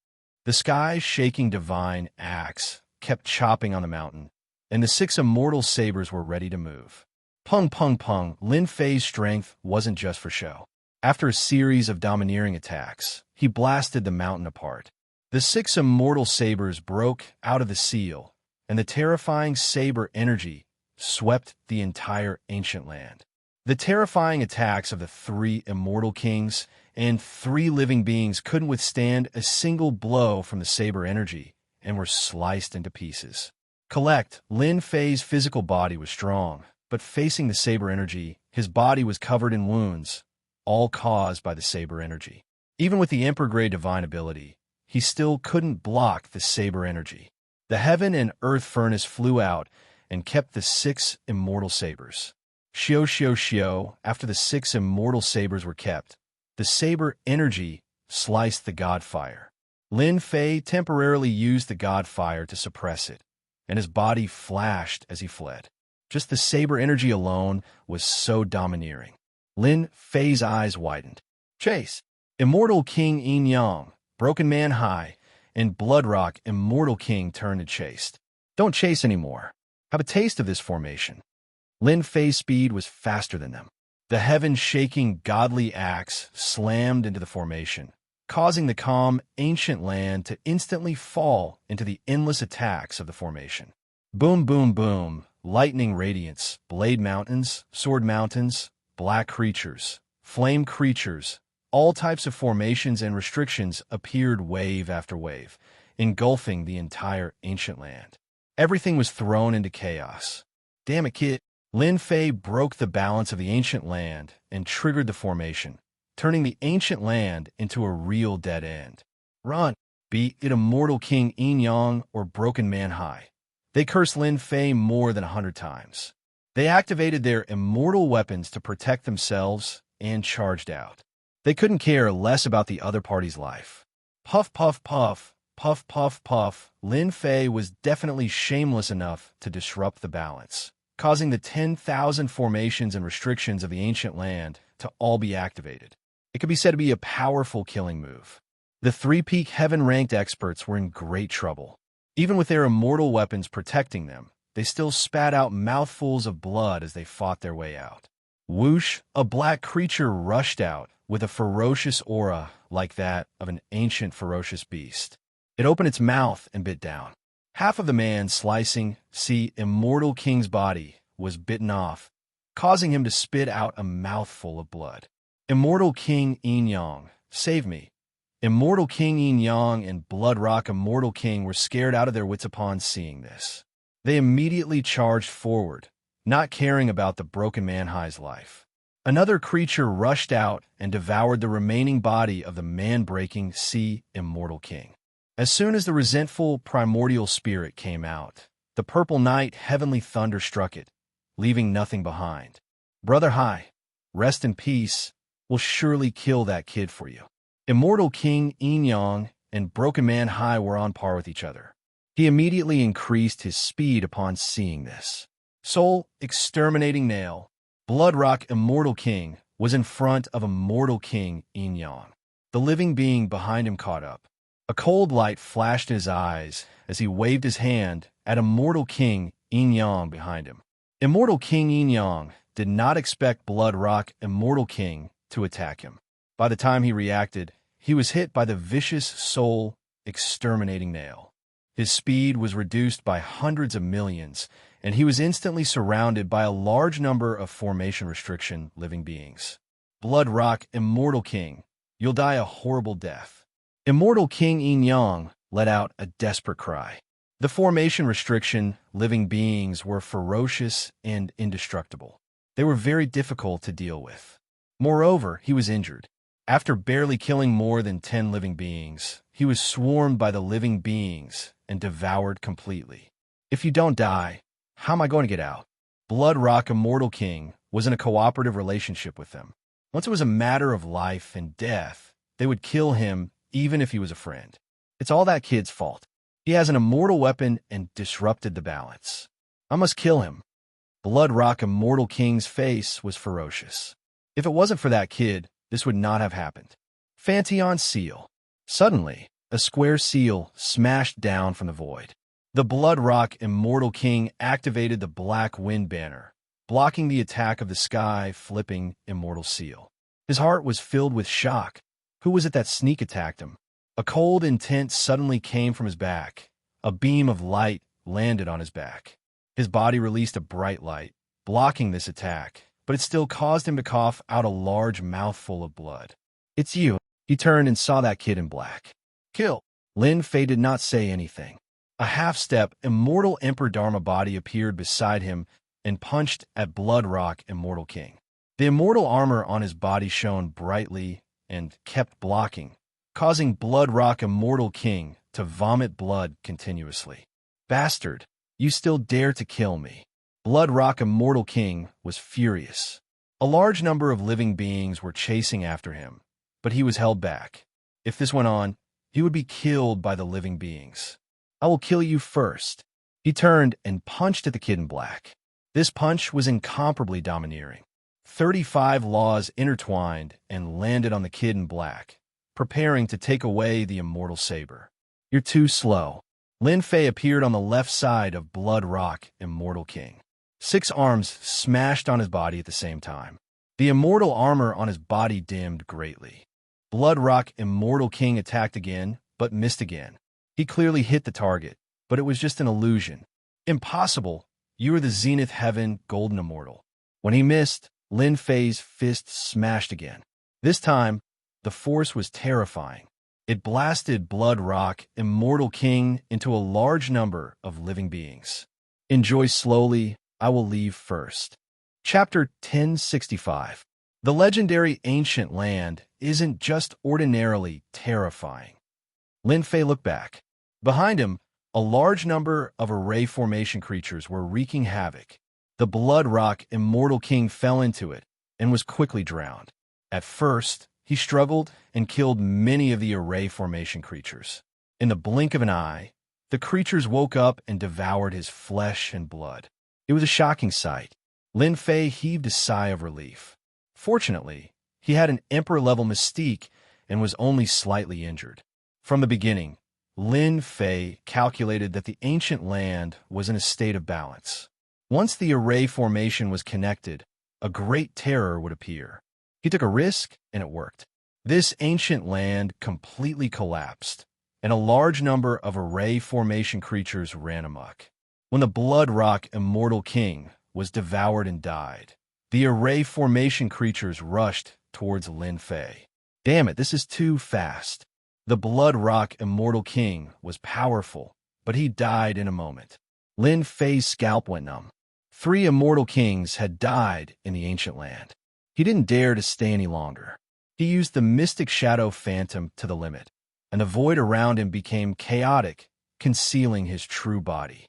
The sky-shaking divine axe kept chopping on the mountain, and the 6 immortal sabers were ready to move. Pung pung pung, Lin Fei's strength wasn't just for show. After a series of domineering attacks, he blasted the mountain apart. The 6 immortal sabers broke out of the seal, and the terrifying saber energy swept the entire ancient land. The terrifying attacks of the 3 immortal kings and 3 living beings couldn't withstand a single blow from the saber energy and were sliced into pieces. Lin Fei's physical body was strong, but facing the saber energy, his body was covered in wounds, all caused by the saber energy. Even with the Emperor Grade divine ability, he still couldn't block the saber energy. The heaven and earth furnace flew out and kept the 6 immortal sabers. After the 6 immortal sabers were kept, the saber energy sliced the god fire. Lin Fei temporarily used the god fire to suppress it, and his body flashed as he fled. Just the saber energy alone was so domineering. Lin Fei's eyes widened. Chase! Immortal King Yin Yang, Broken Man High, and Bloodrock Immortal King turned and chased. Don't chase anymore. Have a taste of this formation. Lin Fei's speed was faster than them. The heaven-shaking godly axe slammed into the formation, causing the calm, ancient land to instantly fall into the endless attacks of the formation. Boom, boom, boom, lightning radiance, blade mountains, sword mountains, black creatures, flame creatures, all types of formations and restrictions appeared wave after wave, engulfing the entire ancient land. Everything was thrown into chaos. Damn it, kid. Lin Fei broke the balance of the ancient land and triggered the formation, turning the ancient land into a real dead end. Run, be it Immortal King Yin Yang or Broken Man High. They cursed Lin Fei more than 100 times. They activated their immortal weapons to protect themselves and charged out. They couldn't care less about the other party's life. Puff, puff, puff, puff, puff, puff. Lin Fei was definitely shameless enough to disrupt the balance, causing the 10,000 formations and restrictions of the ancient land to all be activated. It could be said to be a powerful killing move. The 3-peak heaven-ranked experts were in great trouble. Even with their immortal weapons protecting them, they still spat out mouthfuls of blood as they fought their way out. Whoosh! A black creature rushed out with a ferocious aura like that of an ancient ferocious beast. It opened its mouth and bit down. Half of the man slicing, Immortal King's body was bitten off, causing him to spit out a mouthful of blood. Immortal King Yin Yang, save me. Immortal King Yin Yang and Bloodrock Immortal King were scared out of their wits upon seeing this. They immediately charged forward, not caring about the Broken Man High's life. Another creature rushed out and devoured the remaining body of the man-breaking Immortal King. As soon as the resentful primordial spirit came out, the purple night heavenly thunder struck it, leaving nothing behind. Brother High, rest in peace. We'll surely kill that kid for you. Immortal King Yin Yang and Broken Man High were on par with each other. He immediately increased his speed upon seeing this. Soul Exterminating Nail, Bloodrock Immortal King was in front of Immortal King Yin Yang. The living being behind him caught up. A cold light flashed in his eyes as he waved his hand at Immortal King Yin Yang behind him. Immortal King Yin Yang did not expect Bloodrock Immortal King to attack him. By the time he reacted, he was hit by the vicious Soul Exterminating Nail. His speed was reduced by hundreds of millions, and he was instantly surrounded by a large number of formation restriction living beings. Bloodrock Immortal King, you'll die a horrible death. Immortal King Yin Yang let out a desperate cry. The formation restriction living beings were ferocious and indestructible. They were very difficult to deal with. Moreover, he was injured. After barely killing more than 10 living beings, he was swarmed by the living beings and devoured completely. If you don't die, how am I going to get out? Bloodrock Immortal King was in a cooperative relationship with them. Once it was a matter of life and death, they would kill him even if he was a friend. It's all that kid's fault. He has an immortal weapon and disrupted the balance. I must kill him. Bloodrock Immortal King's face was ferocious. If it wasn't for that kid, this would not have happened. Phanteon Seal. Suddenly, a square seal smashed down from the void. The Bloodrock Immortal King activated the Black Wind Banner, blocking the attack of the sky-flipping Immortal Seal. His heart was filled with shock. Who was it that sneak attacked him? A cold intent suddenly came from his back. A beam of light landed on his back. His body released a bright light, blocking this attack, but it still caused him to cough out a large mouthful of blood. "It's you." He turned and saw that kid in black. "Kill." Lin Fei did not say anything. A half-step, immortal Emperor Dharma body appeared beside him and punched at Blood Rock Immortal King. The immortal armor on his body shone brightly and kept blocking, causing Blood Rock Immortal King to vomit blood continuously. "Bastard, you still dare to kill me." Blood Rock Immortal King was furious. A large number of living beings were chasing after him, but he was held back. If this went on, he would be killed by the living beings. "I will kill you first." He turned and punched at the kid in black. This punch was incomparably domineering. 35 laws intertwined and landed on the kid in black, preparing to take away the immortal saber. "You're too slow." Lin Fei appeared on the left side of Blood Rock Immortal King. 6 arms smashed on his body at the same time. The immortal armor on his body dimmed greatly. Blood Rock Immortal King attacked again, but missed again. He clearly hit the target, but it was just an illusion. "Impossible! You are the Zenith Heaven Golden Immortal." When he missed, Lin Fei's fist smashed again. This time, the force was terrifying. It blasted Blood Rock Immortal King into a large number of living beings. "Enjoy slowly. I will leave first." Chapter 1065. The legendary ancient land isn't just ordinarily terrifying. Lin Fei looked back. Behind him, a large number of array formation creatures were wreaking havoc. The Blood Rock Immortal King fell into it and was quickly drowned. At first, he struggled and killed many of the array formation creatures. In the blink of an eye, the creatures woke up and devoured his flesh and blood. It was a shocking sight. Lin Fei heaved a sigh of relief. Fortunately, he had an Emperor-level mystique and was only slightly injured. From the beginning, Lin Fei calculated that the ancient land was in a state of balance. Once the array formation was connected, a great terror would appear. He took a risk, and it worked. This ancient land completely collapsed, and a large number of array formation creatures ran amok. When the Blood Rock Immortal King was devoured and died, the array formation creatures rushed towards Lin Fei. "Damn it, this is too fast." The Blood Rock Immortal King was powerful, but he died in a moment. Lin Fei's scalp went numb. 3 immortal kings had died in the ancient land. He didn't dare to stay any longer. He used the Mystic Shadow Phantom to the limit, and the void around him became chaotic, concealing his true body.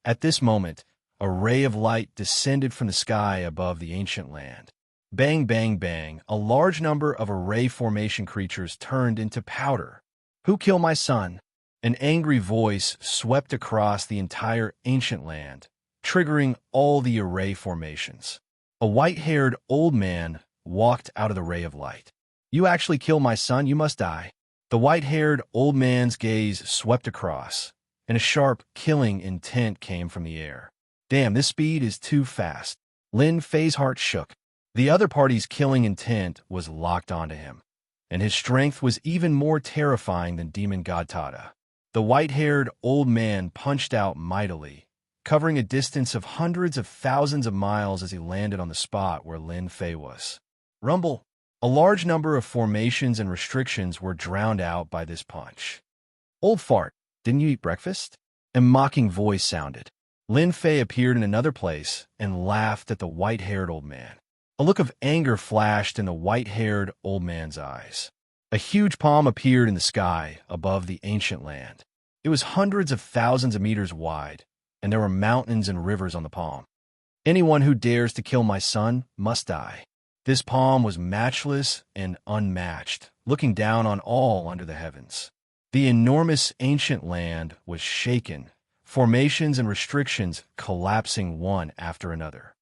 At this moment, a ray of light descended from the sky above the ancient land. Bang, bang, bang, a large number of array formation creatures turned into powder. "Who killed my son?" An angry voice swept across the entire ancient land, triggering all the array formations. A white-haired old man walked out of the ray of light. "You actually killed my son, you must die." The white-haired old man's gaze swept across, and a sharp, killing intent came from the air. "Damn, this speed is too fast." Lin Fei's heart shook. The other party's killing intent was locked onto him, and his strength was even more terrifying than Demon God Tada. The white-haired old man punched out mightily, covering a distance of hundreds of thousands of miles as he landed on the spot where Lin Fei was. Rumble! A large number of formations and restrictions were drowned out by this punch. "Old fart, didn't you eat breakfast?" A mocking voice sounded. Lin Fei appeared in another place and laughed at the white-haired old man. A look of anger flashed in the white-haired old man's eyes. A huge palm appeared in the sky above the ancient land. It was hundreds of thousands of meters wide, and there were mountains and rivers on the palm. "Anyone who dares to kill my son must die." This palm was matchless and unmatched, looking down on all under the heavens. The enormous ancient land was shaken, formations and restrictions collapsing one after another.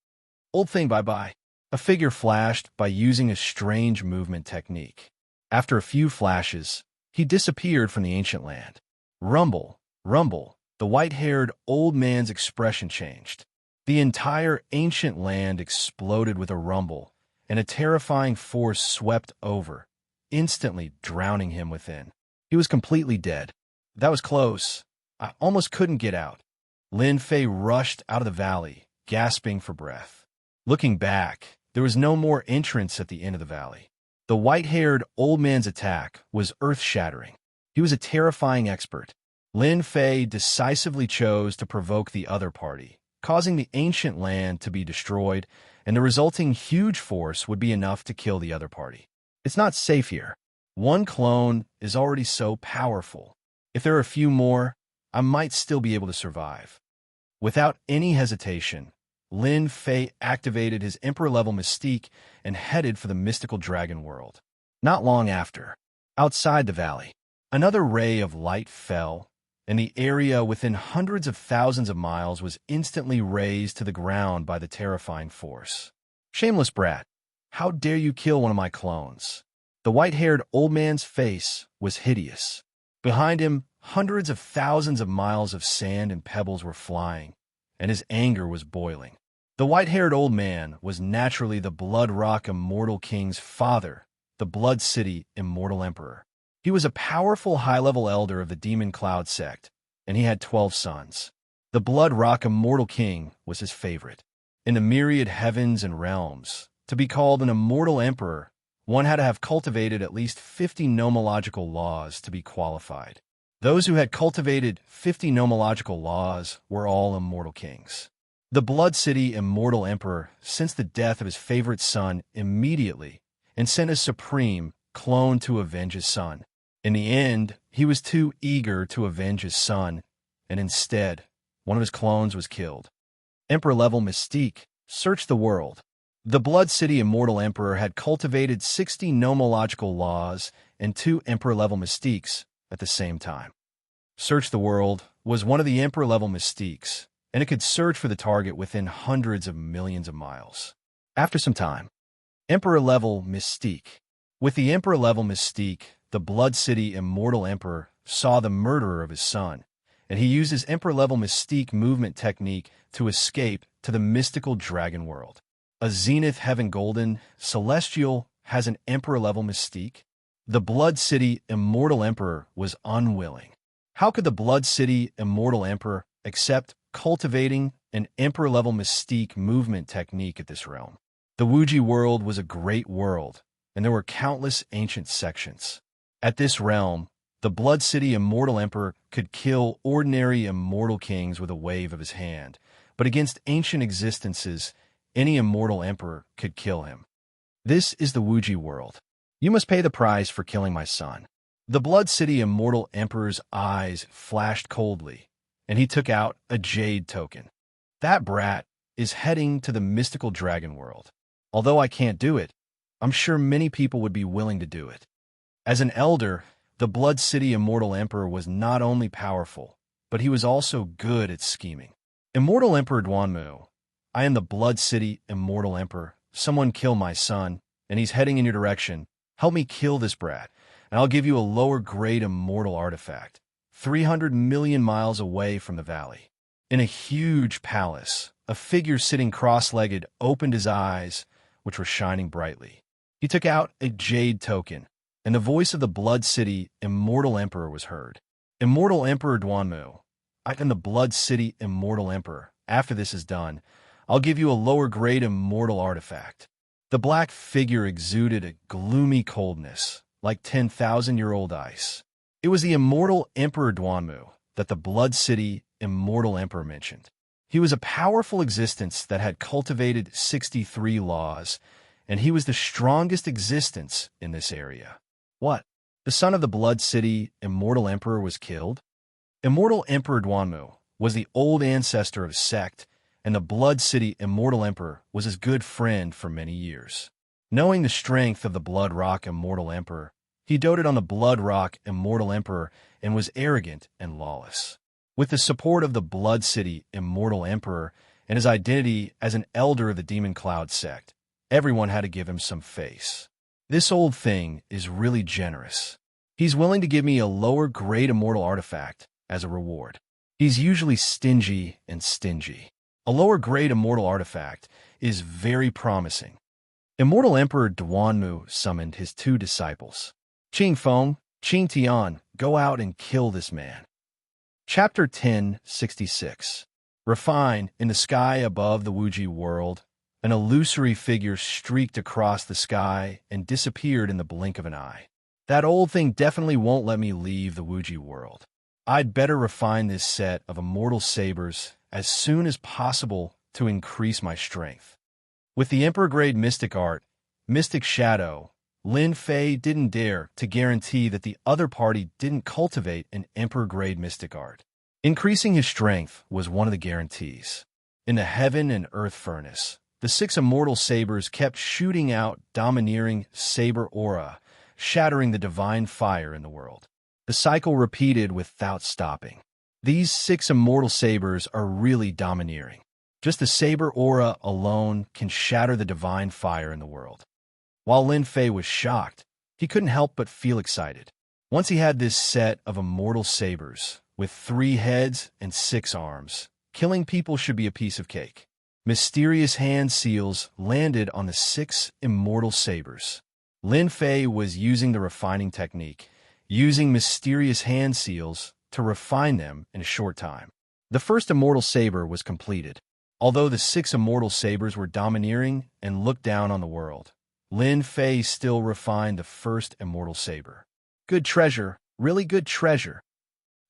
"Old thing, bye-bye." A figure flashed by using a strange movement technique. After a few flashes, he disappeared from the ancient land. Rumble, rumble, the white-haired old man's expression changed. The entire ancient land exploded with a rumble, and a terrifying force swept over, instantly drowning him within. He was completely dead. That was close. I almost couldn't get out. Lin Fei rushed out of the valley, gasping for breath. Looking back, there was no more entrance at the end of the valley. The white-haired old man's attack was earth-shattering. He was a terrifying expert. Lin Fei decisively chose to provoke the other party, causing the ancient land to be destroyed, and the resulting huge force would be enough to kill the other party. It's not safe here. One clone is already so powerful. If there are a few more, I might still be able to survive. Without any hesitation, Lin Fei activated his Emperor-level mystique and headed for the mystical dragon world. Not long after, outside the valley, another ray of light fell, and the area within hundreds of thousands of miles was instantly razed to the ground by the terrifying force. Shameless brat, how dare you kill one of my clones? The white-haired old man's face was hideous. Behind him, hundreds of thousands of miles of sand and pebbles were flying, and his anger was boiling. The white-haired old man was naturally the Blood Rock Immortal King's father, the Blood City Immortal Emperor. He was a powerful high-level elder of the Demon Cloud sect, and he had 12 sons. The Blood Rock Immortal King was his favorite. In the myriad heavens and realms, to be called an immortal emperor, one had to have cultivated at least 50 nomological laws to be qualified. Those who had cultivated 50 nomological laws were all immortal kings. The Blood City Immortal Emperor sensed the death of his favorite son immediately and sent a supreme clone to avenge his son. In the end, he was too eager to avenge his son, and instead, one of his clones was killed. Emperor-level mystique searched the world. The Blood City Immortal Emperor had cultivated 60 nomological laws and 2 Emperor-level mystiques at the same time. Search the World was one of the Emperor-level mystiques, and it could search for the target within hundreds of millions of miles. After some time, Emperor-level mystique. With the Emperor-level mystique, the Blood City Immortal Emperor saw the murderer of his son, and he used his Emperor-level mystique movement technique to escape to the mystical dragon world. A Zenith Heaven Golden Celestial has an Emperor-level mystique? The Blood City Immortal Emperor was unwilling. How could the Blood City Immortal Emperor accept cultivating an Emperor-level mystique movement technique at this realm? The Wuxia world was a great world, and there were countless ancient sections. At this realm, the Blood City Immortal Emperor could kill ordinary immortal kings with a wave of his hand, but against ancient existences, any immortal emperor could kill him. This is the Wuxia world. You must pay the price for killing my son. The Blood City Immortal Emperor's eyes flashed coldly, and he took out a jade token. That brat is heading to the mystical dragon world. Although I can't do it, I'm sure many people would be willing to do it. As an elder, the Blood City Immortal Emperor was not only powerful, but he was also good at scheming. Immortal Emperor Duanmu, I am the Blood City Immortal Emperor. Someone kill my son, and he's heading in your direction. Help me kill this brat, and I'll give you a lower-grade immortal artifact, 300 million miles away from the valley. In a huge palace, a figure sitting cross-legged opened his eyes, which were shining brightly. He took out a jade token, and the voice of the Blood City Immortal Emperor was heard. Immortal Emperor Duanmu, I am the Blood City Immortal Emperor. After this is done, I'll give you a lower-grade immortal artifact. The black figure exuded a gloomy coldness, like 10,000-year-old ice. It was the Immortal Emperor Duanmu that the Blood City Immortal Emperor mentioned. He was a powerful existence that had cultivated 63 laws, and he was the strongest existence in this area. What? The son of the Blood City Immortal Emperor was killed? Immortal Emperor Duanmu was the old ancestor of Sect, and the Blood City Immortal Emperor was his good friend for many years. Knowing the strength of the Blood Rock Immortal Emperor, he doted on the Blood Rock Immortal Emperor and was arrogant and lawless. With the support of the Blood City Immortal Emperor and his identity as an elder of the Demon Cloud sect, everyone had to give him some face. This old thing is really generous. He's willing to give me a lower-grade immortal artifact as a reward. He's usually stingy and stingy. A lower-grade immortal artifact is very promising. Immortal Emperor Duanmu summoned his 2 disciples. Qing Feng, Qing Tian, Go out and kill this man. Chapter 1066. Refined in the sky above the Wuxia world, an illusory figure streaked across the sky and disappeared in the blink of an eye. That old thing definitely won't let me leave the Wuxia world. I'd better refine this set of immortal sabers as soon as possible to increase my strength. With the Emperor-grade mystic art, Mystic Shadow, Lin Fei didn't dare to guarantee that the other party didn't cultivate an Emperor-grade mystic art. Increasing his strength was one of the guarantees. In the heaven and earth furnace, the 6 immortal sabers kept shooting out domineering saber aura, shattering the divine fire in the world. The cycle repeated without stopping. These 6 immortal sabers are really domineering. Just the saber aura alone can shatter the divine fire in the world. While Lin Fei was shocked, he couldn't help but feel excited. Once he had this set of immortal sabers, with 3 heads and 6 arms, killing people should be a piece of cake. Mysterious hand seals landed on the 6 immortal sabers. Lin Fei was using the refining technique, using mysterious hand seals to refine them in a short time. The first immortal saber was completed. Although the 6 immortal sabers were domineering and looked down on the world, Lin Fei still refined the first immortal saber. Good treasure, really good treasure.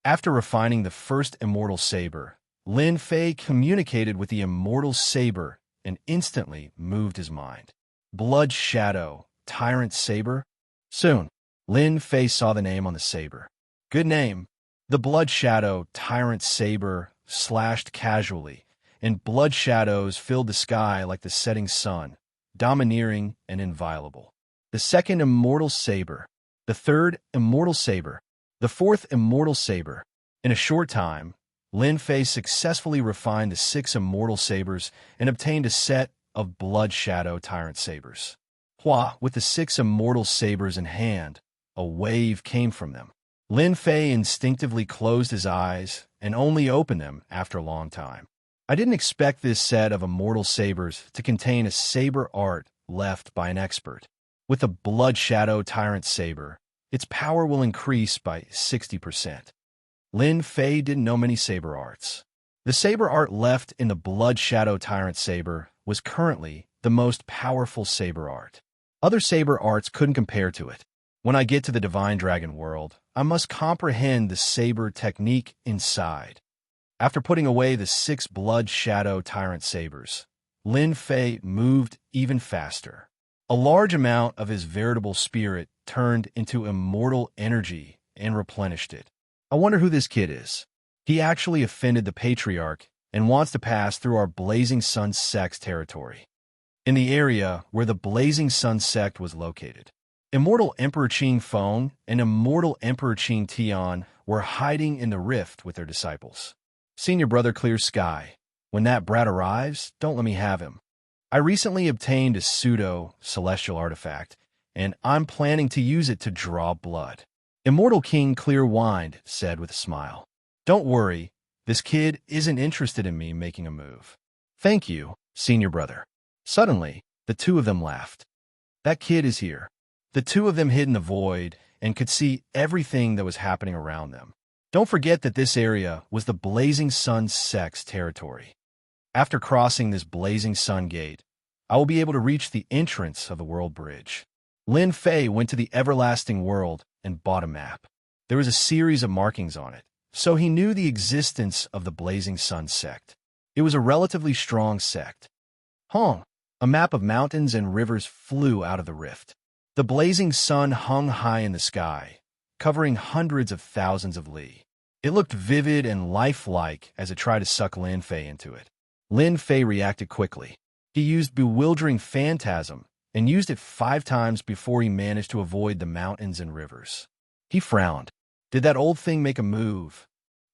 After refining the first immortal saber, Lin Fei communicated with the immortal saber and instantly moved his mind. Blood Shadow, Tyrant Saber? Soon, Lin Fei saw the name on the saber. Good name. The Blood Shadow, Tyrant Saber slashed casually, and blood shadows filled the sky like the setting sun, domineering and inviolable. The second immortal saber, the third immortal saber, the fourth immortal saber. In a short time, Lin Fei successfully refined the 6 immortal sabers and obtained a set of Blood Shadow Tyrant Sabers. With the 6 immortal sabers in hand, a wave came from them. Lin Fei instinctively closed his eyes and only opened them after a long time. I didn't expect this set of immortal sabers to contain a saber art left by an expert. With a Blood Shadow Tyrant Saber, its power will increase by 60%. Lin Fei didn't know many saber arts. The saber art left in the Blood Shadow Tyrant Saber was currently the most powerful saber art. Other saber arts couldn't compare to it. When I get to the Divine Dragon world, I must comprehend the saber technique inside. After putting away the 6 Blood Shadow Tyrant Sabers, Lin Fei moved even faster. A large amount of his veritable spirit turned into immortal energy and replenished it. I wonder who this kid is. He actually offended the Patriarch and wants to pass through our Blazing Sun Sect's territory. In the area where the Blazing Sun Sect was located, Immortal Emperor Qing Feng and Immortal Emperor Qing Tian were hiding in the rift with their disciples. Senior brother Clear Sky, when that brat arrives, don't let me have him. I recently obtained a pseudo-celestial artifact, and I'm planning to use it to draw blood. Immortal King Clear Wind said with a smile. Don't worry, this kid isn't interested in me making a move. Thank you, senior brother. Suddenly, the two of them laughed. That kid is here. The two of them hid in the void and could see everything that was happening around them. Don't forget that this area was the Blazing Sun Sect's territory. After crossing this Blazing Sun Gate, I will be able to reach the entrance of the World Bridge. Lin Fei went to the Everlasting World and bought a map. There was a series of markings on it, so he knew the existence of the Blazing Sun Sect. It was a relatively strong sect. A map of mountains and rivers flew out of the rift. The blazing sun hung high in the sky, covering hundreds of thousands of li. It looked vivid and lifelike as it tried to suck Lin Fei into it. Lin Fei reacted quickly. He used Bewildering Phantasm and used it 5 times before he managed to avoid the mountains and rivers. He frowned. Did that old thing make a move?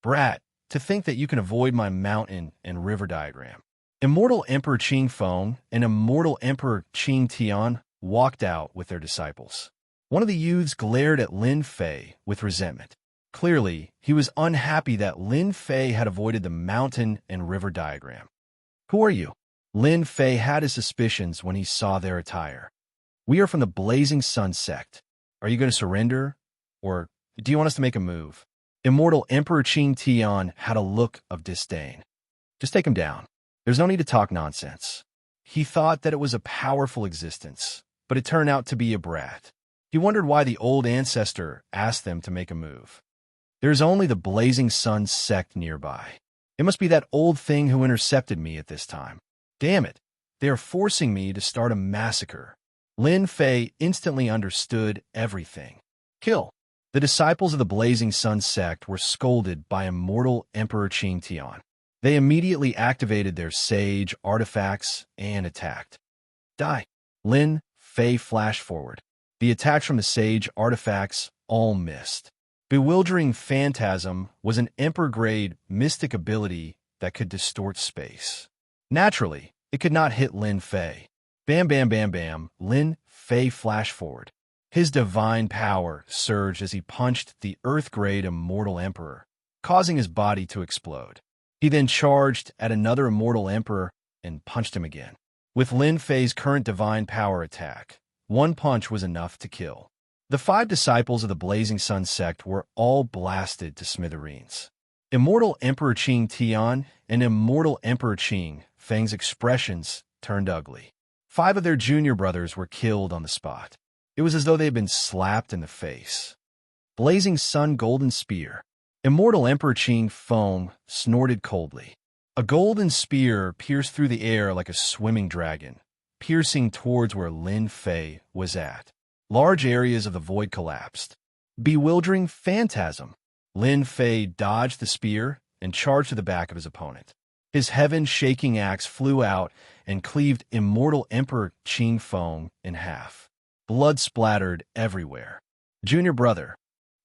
Brat, to think that you can avoid my mountain and river diagram. Immortal Emperor Qing Feng and Immortal Emperor Qing Tian walked out with their disciples. One of the youths glared at Lin Fei with resentment. Clearly, he was unhappy that Lin Fei had avoided the mountain and river diagram. Who are you? Lin Fei had his suspicions when he saw their attire. We are from the Blazing Sun Sect. Are you going to surrender? Or Do you want us to make a move? Immortal Emperor Qing Tian had a look of disdain. Just take him down. There's no need to talk nonsense. He thought that it was a powerful existence, but it turned out to be a brat. He wondered why the old ancestor asked them to make a move. There's only the Blazing Sun sect nearby. It must be that old thing who intercepted me at this time. Damn it, they are forcing me to start a massacre. Lin Fei instantly understood everything. Kill. The disciples of the Blazing Sun sect were scolded by Immortal Emperor Qing Tian. They immediately activated their sage artifacts and attacked. Die. Lin Fei flashed forward. The attacks from the sage artifacts all missed. Bewildering Phantasm was an Emperor-grade mystic ability that could distort space. Naturally, it could not hit Lin Fei. Bam, bam, bam, bam. Lin Fei flashed forward. His divine power surged as he punched the Earth-grade Immortal Emperor, causing his body to explode. He then charged at another Immortal Emperor and punched him again. With Lin Fei's current divine power attack, one punch was enough to kill. The 5 disciples of the Blazing Sun sect were all blasted to smithereens. Immortal Emperor Qing Tian and Immortal Emperor Qing Feng's expressions turned ugly. 5 of their junior brothers were killed on the spot. It was as though they had been slapped in the face. Blazing Sun Golden Spear. Immortal Emperor Qing Feng snorted coldly. A golden spear pierced through the air like a swimming dragon, piercing towards where Lin Fei was at. Large areas of the void collapsed. Bewildering Phantasm. Lin Fei dodged the spear and charged to the back of his opponent. His heaven-shaking axe flew out and cleaved Immortal Emperor Qing Feng in half. Blood splattered everywhere. Junior brother.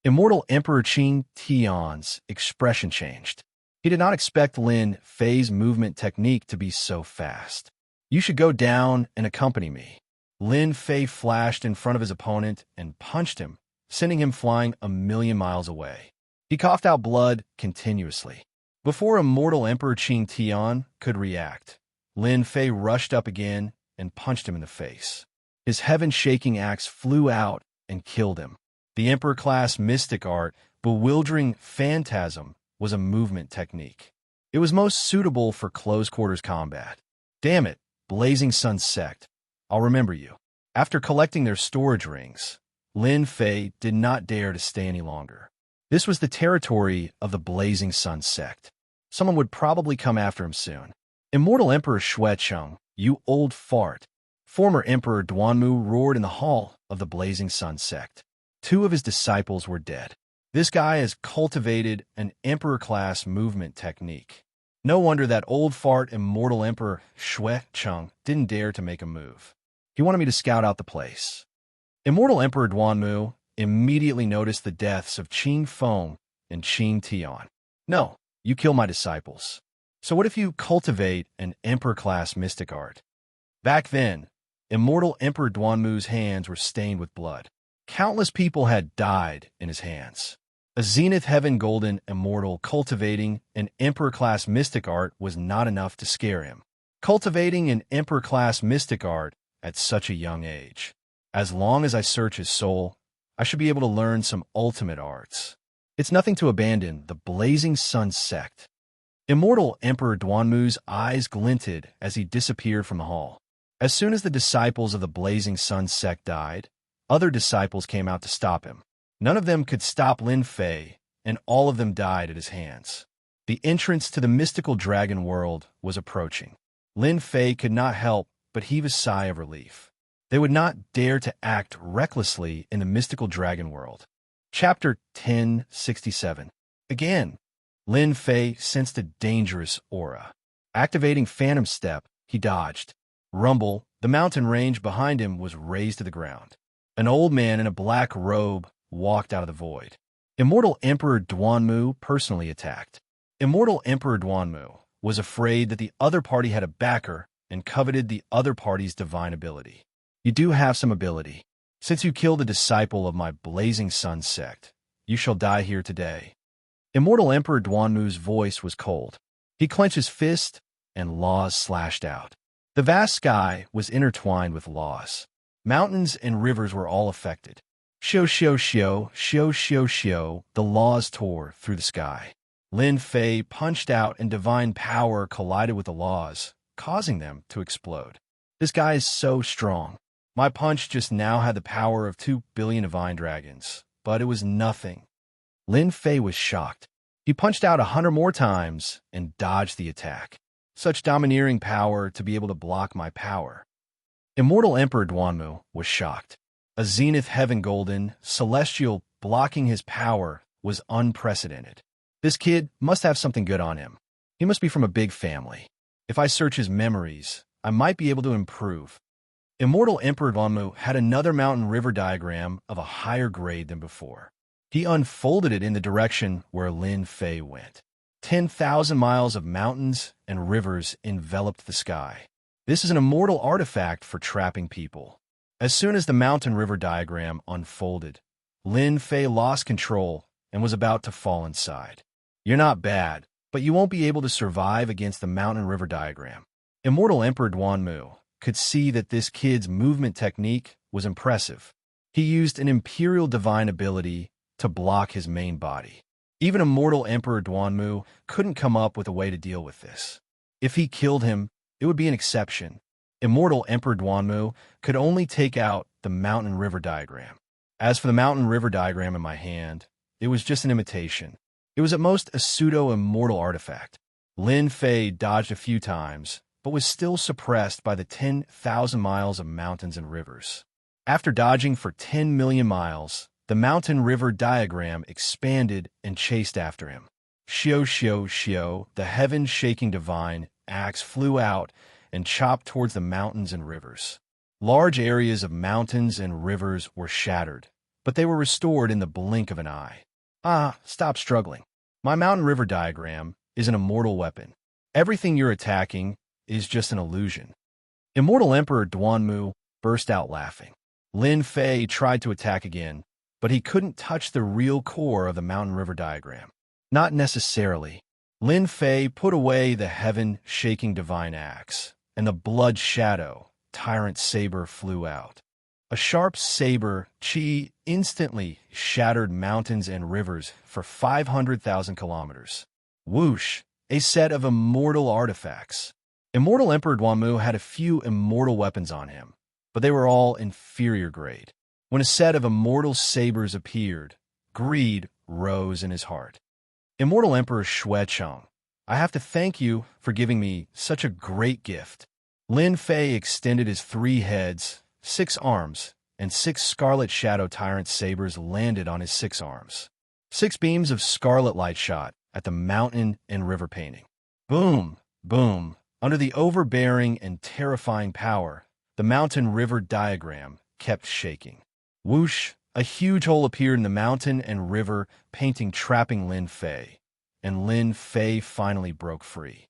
Immortal Emperor Qing Tian's expression changed. He did not expect Lin Fei's movement technique to be so fast. You should go down and accompany me. Lin Fei flashed in front of his opponent and punched him, sending him flying 1,000,000 miles away. He coughed out blood continuously. Before Immortal Emperor Qing Tian could react, Lin Fei rushed up again and punched him in the face. His heaven-shaking axe flew out and killed him. The Emperor-class mystic art, Bewildering Phantasm, was a movement technique. It was most suitable for close-quarters combat. Damn it, Blazing Sun sect. I'll remember you. After collecting their storage rings, Lin Fei did not dare to stay any longer. This was the territory of the Blazing Sun sect. Someone would probably come after him soon. Immortal Emperor Xuecheng, you old fart. Former Emperor Duanmu roared in the hall of the Blazing Sun sect. 2 of his disciples were dead. This guy has cultivated an Emperor-class movement technique. No wonder that old fart Immortal Emperor Xuecheng didn't dare to make a move. He wanted me to scout out the place. Immortal Emperor Duanmu immediately noticed the deaths of Qing Feng and Qing Tian. No, you kill my disciples. So what if you cultivate an Emperor-class mystic art? Back then, Immortal Emperor Duanmu's hands were stained with blood. Countless people had died in his hands. A Zenith Heaven Golden Immortal cultivating an Emperor-class mystic art was not enough to scare him. Cultivating an Emperor-class mystic art at such a young age. As long as I search his soul, I should be able to learn some ultimate arts. It's nothing to abandon the Blazing Sun sect. Immortal Emperor Duanmu's eyes glinted as he disappeared from the hall. As soon as the disciples of the Blazing Sun sect died, other disciples came out to stop him. None of them could stop Lin Fei, and all of them died at his hands. The entrance to the mystical dragon world was approaching. Lin Fei could not help but heave a sigh of relief. They would not dare to act recklessly in the mystical dragon world. Chapter 1067. Again, Lin Fei sensed a dangerous aura. Activating Phantom Step, he dodged. Rumble, the mountain range behind him was razed to the ground. An old man in a black robe walked out of the void. Immortal Emperor Duanmu personally attacked. Immortal Emperor Duanmu was afraid that the other party had a backer and coveted the other party's divine ability. You do have some ability. Since you killed a disciple of my Blazing Sun sect, you shall die here today. Immortal Emperor Duanmu's voice was cold. He clenched his fist, and laws slashed out. The vast sky was intertwined with laws. Mountains and rivers were all affected. Shio. The laws tore through the sky. Lin Fei punched out and divine power collided with the laws, causing them to explode. This guy is so strong. My punch just now had the power of 2 billion divine dragons, but it was nothing. Lin Fei was shocked. He punched out 100 more times and dodged the attack. Such domineering power to be able to block my power. Immortal Emperor Duanmu was shocked. A zenith heaven golden, celestial blocking his power was unprecedented. This kid must have something good on him. He must be from a big family. If I search his memories, I might be able to improve. Immortal Emperor Duanmu had another mountain river diagram of a higher grade than before. He unfolded it in the direction where Lin Fei went. 10,000 miles of mountains and rivers enveloped the sky. This is an immortal artifact for trapping people. As soon as the mountain river diagram unfolded, Lin Fei lost control and was about to fall inside. You're not bad, but you won't be able to survive against the mountain river diagram. Immortal Emperor Duanmu could see that this kid's movement technique was impressive. He used an imperial divine ability to block his main body. Even Immortal Emperor Duanmu couldn't come up with a way to deal with this. If he killed him, it would be an exception. Immortal Emperor Duanmu could only take out the mountain river diagram. As for the mountain river diagram in my hand, it was just an imitation. It was at most a pseudo-immortal artifact. Lin Fei dodged a few times, but was still suppressed by the 10,000 miles of mountains and rivers. After dodging for 10 million miles, the mountain river diagram expanded and chased after him. Xiao, the heaven-shaking divine axe flew out and chopped towards the mountains and rivers. Large areas of mountains and rivers were shattered, but they were restored in the blink of an eye. Stop struggling. My mountain river diagram is an immortal weapon. Everything you're attacking is just an illusion. Immortal Emperor Duanmu burst out laughing. Lin Fei tried to attack again, but he couldn't touch the real core of the mountain river diagram. Not necessarily. Lin Fei put away the heaven-shaking divine axe, and the blood shadow, tyrant saber, flew out. A sharp saber, chi, instantly shattered mountains and rivers for 500,000 kilometers. Whoosh, a set of immortal artifacts. Immortal Emperor Duanmu had a few immortal weapons on him, but they were all inferior grade. When a set of immortal sabers appeared, greed rose in his heart. Immortal Emperor Xuecheng, I have to thank you for giving me such a great gift. Lin Fei extended his 3 heads, 6 arms, and 6 scarlet shadow tyrant sabers landed on his 6 arms. 6 beams of scarlet light shot at the mountain and river painting. Boom, boom. Under the overbearing and terrifying power, the mountain river diagram kept shaking. Whoosh, a huge hole appeared in the mountain and river painting, trapping Lin Fei, and Lin Fei finally broke free.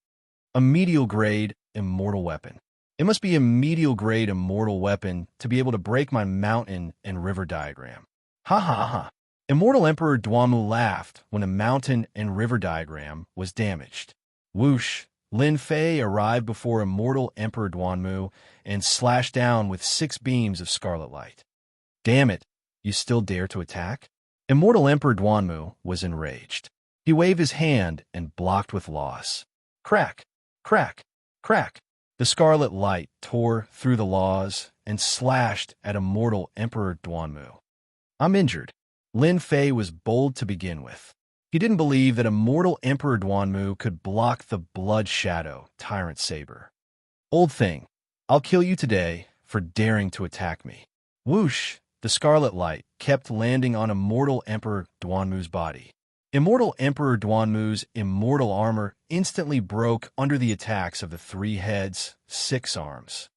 A medial grade immortal weapon. It must be a medial grade immortal weapon to be able to break my mountain and river diagram. Ha ha ha. Immortal Emperor Duanmu laughed when the mountain and river diagram was damaged. Whoosh, Lin Fei arrived before Immortal Emperor Duanmu and slashed down with 6 beams of scarlet light. Damn it, you still dare to attack? Immortal Emperor Duanmu was enraged. He waved his hand and blocked with loss. Crack, crack, crack. The scarlet light tore through the laws and slashed at Immortal Emperor Duanmu. I'm injured. Lin Fei was bold to begin with. He didn't believe that Immortal Emperor Duanmu could block the blood shadow tyrant saber. Old thing, I'll kill you today for daring to attack me. Whoosh, the scarlet light kept landing on Immortal Emperor Duanmu's body. Immortal Emperor Duanmu's immortal armor instantly broke under the attacks of the 3 heads, 6 arms.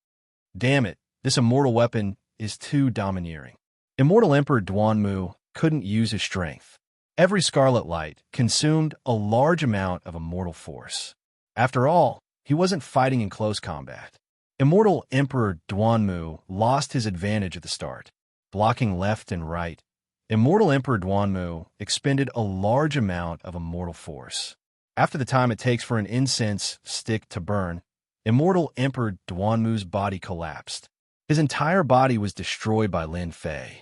Damn it, this immortal weapon is too domineering. Immortal Emperor Duanmu couldn't use his strength. Every scarlet light consumed a large amount of immortal force. After all, he wasn't fighting in close combat. Immortal Emperor Duanmu lost his advantage at the start. Blocking left and right, Immortal Emperor Duanmu expended a large amount of immortal force. After the time it takes for an incense stick to burn, Immortal Emperor Duanmu's body collapsed. His entire body was destroyed by Lin Fei.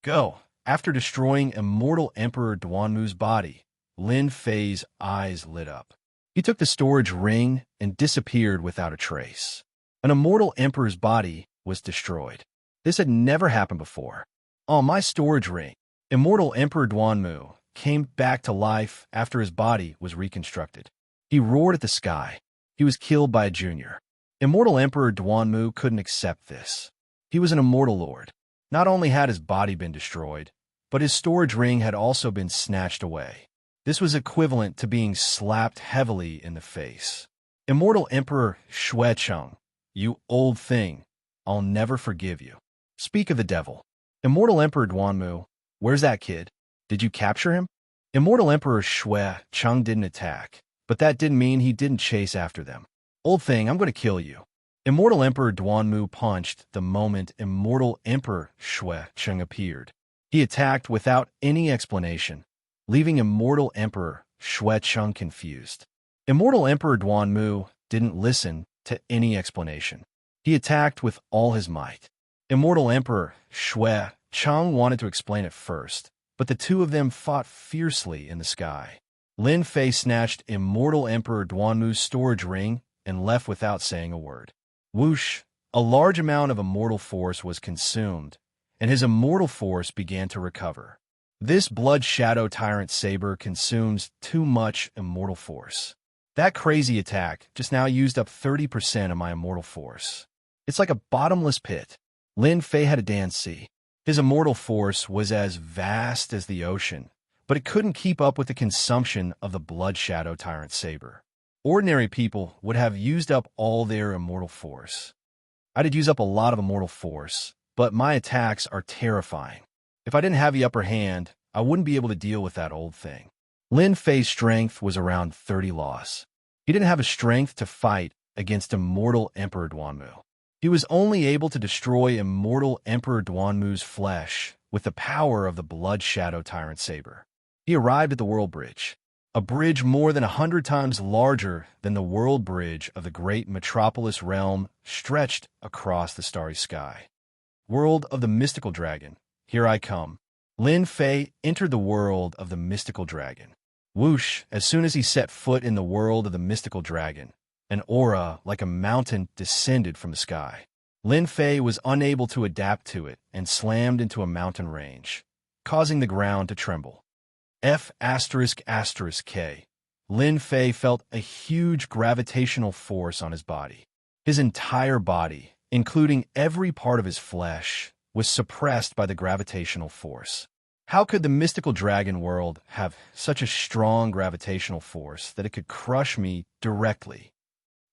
Go, After destroying Immortal Emperor Duanmu's body, Lin Fei's eyes lit up. He took the storage ring and disappeared without a trace. An Immortal Emperor's body was destroyed. This had never happened before. On my storage ring, Immortal Emperor Duanmu came back to life after his body was reconstructed. He roared at the sky. He was killed by a junior. Immortal Emperor Duanmu couldn't accept this. He was an immortal lord. Not only had his body been destroyed, but his storage ring had also been snatched away. This was equivalent to being slapped heavily in the face. Immortal Emperor Xuecheng, you old thing, I'll never forgive you. Speak of the devil. Immortal Emperor Duanmu, where's that kid? Did you capture him? Immortal Emperor Xuecheng didn't attack, but that didn't mean he didn't chase after them. Old thing, I'm going to kill you. Immortal Emperor Duanmu punched the moment Immortal Emperor Xuecheng appeared. He attacked without any explanation, leaving Immortal Emperor Xuecheng confused. Immortal Emperor Duanmu didn't listen to any explanation. He attacked with all his might. Immortal Emperor Xuecheng wanted to explain it first, but the two of them fought fiercely in the sky. Lin Fei snatched Immortal Emperor Duanmu's storage ring and left without saying a word. Whoosh! A large amount of immortal force was consumed, and his immortal force began to recover. This Blood Shadow Tyrant Saber consumes too much immortal force. That crazy attack just now used up 30% of my immortal force. It's like a bottomless pit. Lin Fei had a dance. His immortal force was as vast as the ocean, but it couldn't keep up with the consumption of the Blood Shadow Tyrant Saber. Ordinary people would have used up all their immortal force. I did use up a lot of immortal force, but my attacks are terrifying. If I didn't have the upper hand, I wouldn't be able to deal with that old thing. Lin Fei's strength was around 30 loss. He didn't have a strength to fight against Immortal Emperor Duanmu. He was only able to destroy Immortal Emperor Duanmu's flesh with the power of the Blood Shadow Tyrant Saber. He arrived at the World Bridge, a bridge more than 100 times larger than the world bridge of the great metropolis realm stretched across the starry sky. World of the Mystical Dragon, here I come. Lin Fei entered the world of the Mystical Dragon. Whoosh! As soon as he set foot in the world of the Mystical Dragon, an aura like a mountain descended from the sky. Lin Fei was unable to adapt to it and slammed into a mountain range, causing the ground to tremble. F***K. Lin Fei felt a huge gravitational force on his body. His entire body, including every part of his flesh, was suppressed by the gravitational force. How could the mystical dragon world have such a strong gravitational force that it could crush me directly?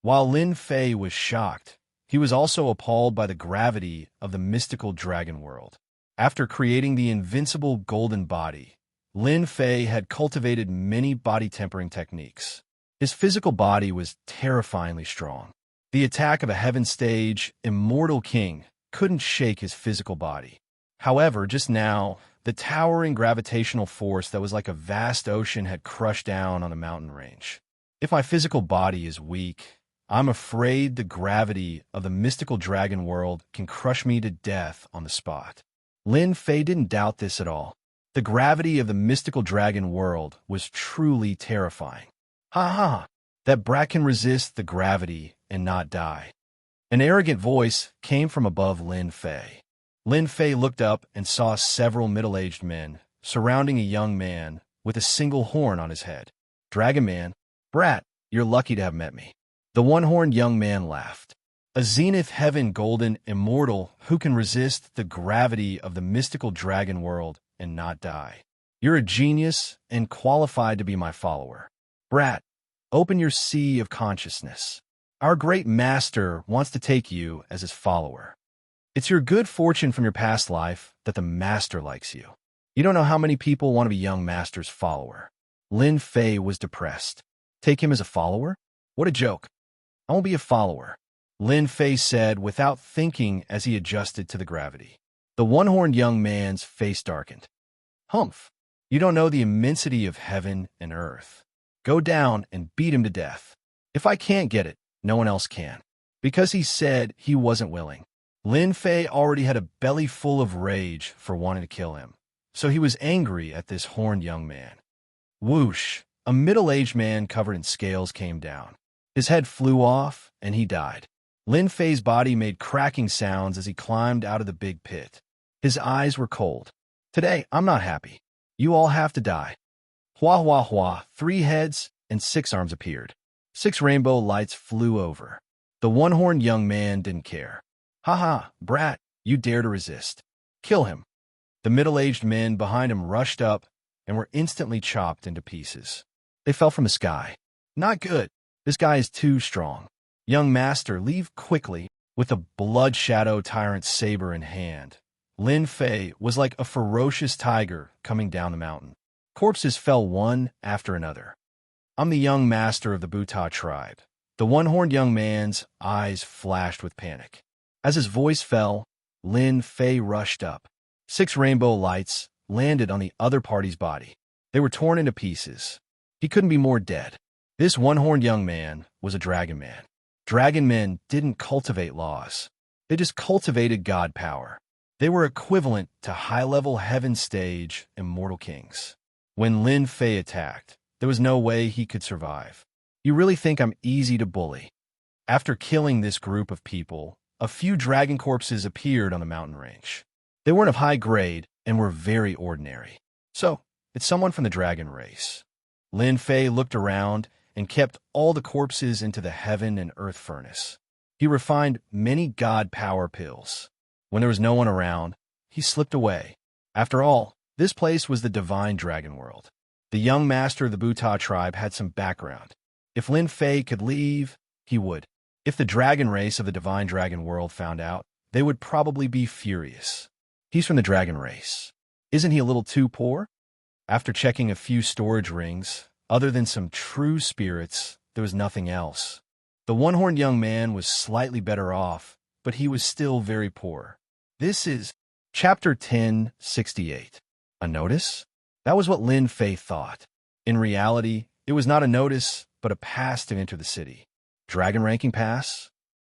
While Lin Fei was shocked, he was also appalled by the gravity of the mystical dragon world. After creating the invincible golden body, Lin Fei had cultivated many body tempering techniques. His physical body was terrifyingly strong. The attack of a heaven stage, immortal king, couldn't shake his physical body. However, just now, the towering gravitational force that was like a vast ocean had crushed down on the mountain range. If my physical body is weak, I'm afraid the gravity of the mystical dragon world can crush me to death on the spot. Lin Fei didn't doubt this at all. The gravity of the mystical dragon world was truly terrifying. Ha ha! That brat can resist the gravity and not die. An arrogant voice came from above Lin Fei. Lin Fei looked up and saw several middle-aged men surrounding a young man with a single horn on his head. Dragon Man, brat, you're lucky to have met me. The one-horned young man laughed. A zenith heaven golden immortal who can resist the gravity of the mystical dragon world and not die. You're a genius and qualified to be my follower. Brat, open your sea of consciousness. Our great master wants to take you as his follower. It's your good fortune from your past life that the master likes you. You don't know how many people want to be young master's follower. Lin Fei was depressed. Take him as a follower? What a joke. I won't be a follower, Lin Fei said without thinking as he adjusted to the gravity. The one-horned young man's face darkened. Humph, you don't know the immensity of heaven and earth. Go down and beat him to death. If I can't get it, no one else can. Because he said he wasn't willing. Lin Fei already had a belly full of rage for wanting to kill him. So he was angry at this horned young man. Whoosh! A middle-aged man covered in scales came down. His head flew off, and he died. Lin Fei's body made cracking sounds as he climbed out of the big pit. His eyes were cold. Today, I'm not happy. You all have to die. Hua hua hua, 3 heads and 6 arms appeared. 6 rainbow lights flew over. The one-horned young man didn't care. Ha ha, brat, you dare to resist. Kill him. The middle-aged men behind him rushed up and were instantly chopped into pieces. They fell from the sky. Not good. This guy is too strong. Young master, leave quickly. With a blood shadow tyrant saber in hand, Lin Fei was like a ferocious tiger coming down the mountain. Corpses fell one after another. I'm the young master of the Buta tribe. The one-horned young man's eyes flashed with panic. As his voice fell, Lin Fei rushed up. 6 rainbow lights landed on the other party's body. They were torn into pieces. He couldn't be more dead. This one-horned young man was a dragon man. Dragon men didn't cultivate laws. They just cultivated god power. They were equivalent to high-level heaven stage immortal kings. When Lin Fei attacked, there was no way he could survive. You really think I'm easy to bully? After killing this group of people, a few dragon corpses appeared on the mountain range. They weren't of high grade and were very ordinary. So, it's someone from the dragon race. Lin Fei looked around and kept all the corpses into the heaven and earth furnace. He refined many god power pills. When there was no one around, he slipped away. After all, this place was the divine dragon world. The young master of the Buta tribe had some background. If Lin Fei could leave, he would. If the dragon race of the divine dragon world found out, they would probably be furious. He's from the dragon race. Isn't he a little too poor? After checking a few storage rings, other than some true spirits, there was nothing else. The one-horned young man was slightly better off, but he was still very poor. This is Chapter 1068. A notice? That was what Lin Fei thought. In reality, it was not a notice, but a pass to enter the city. Dragon ranking pass?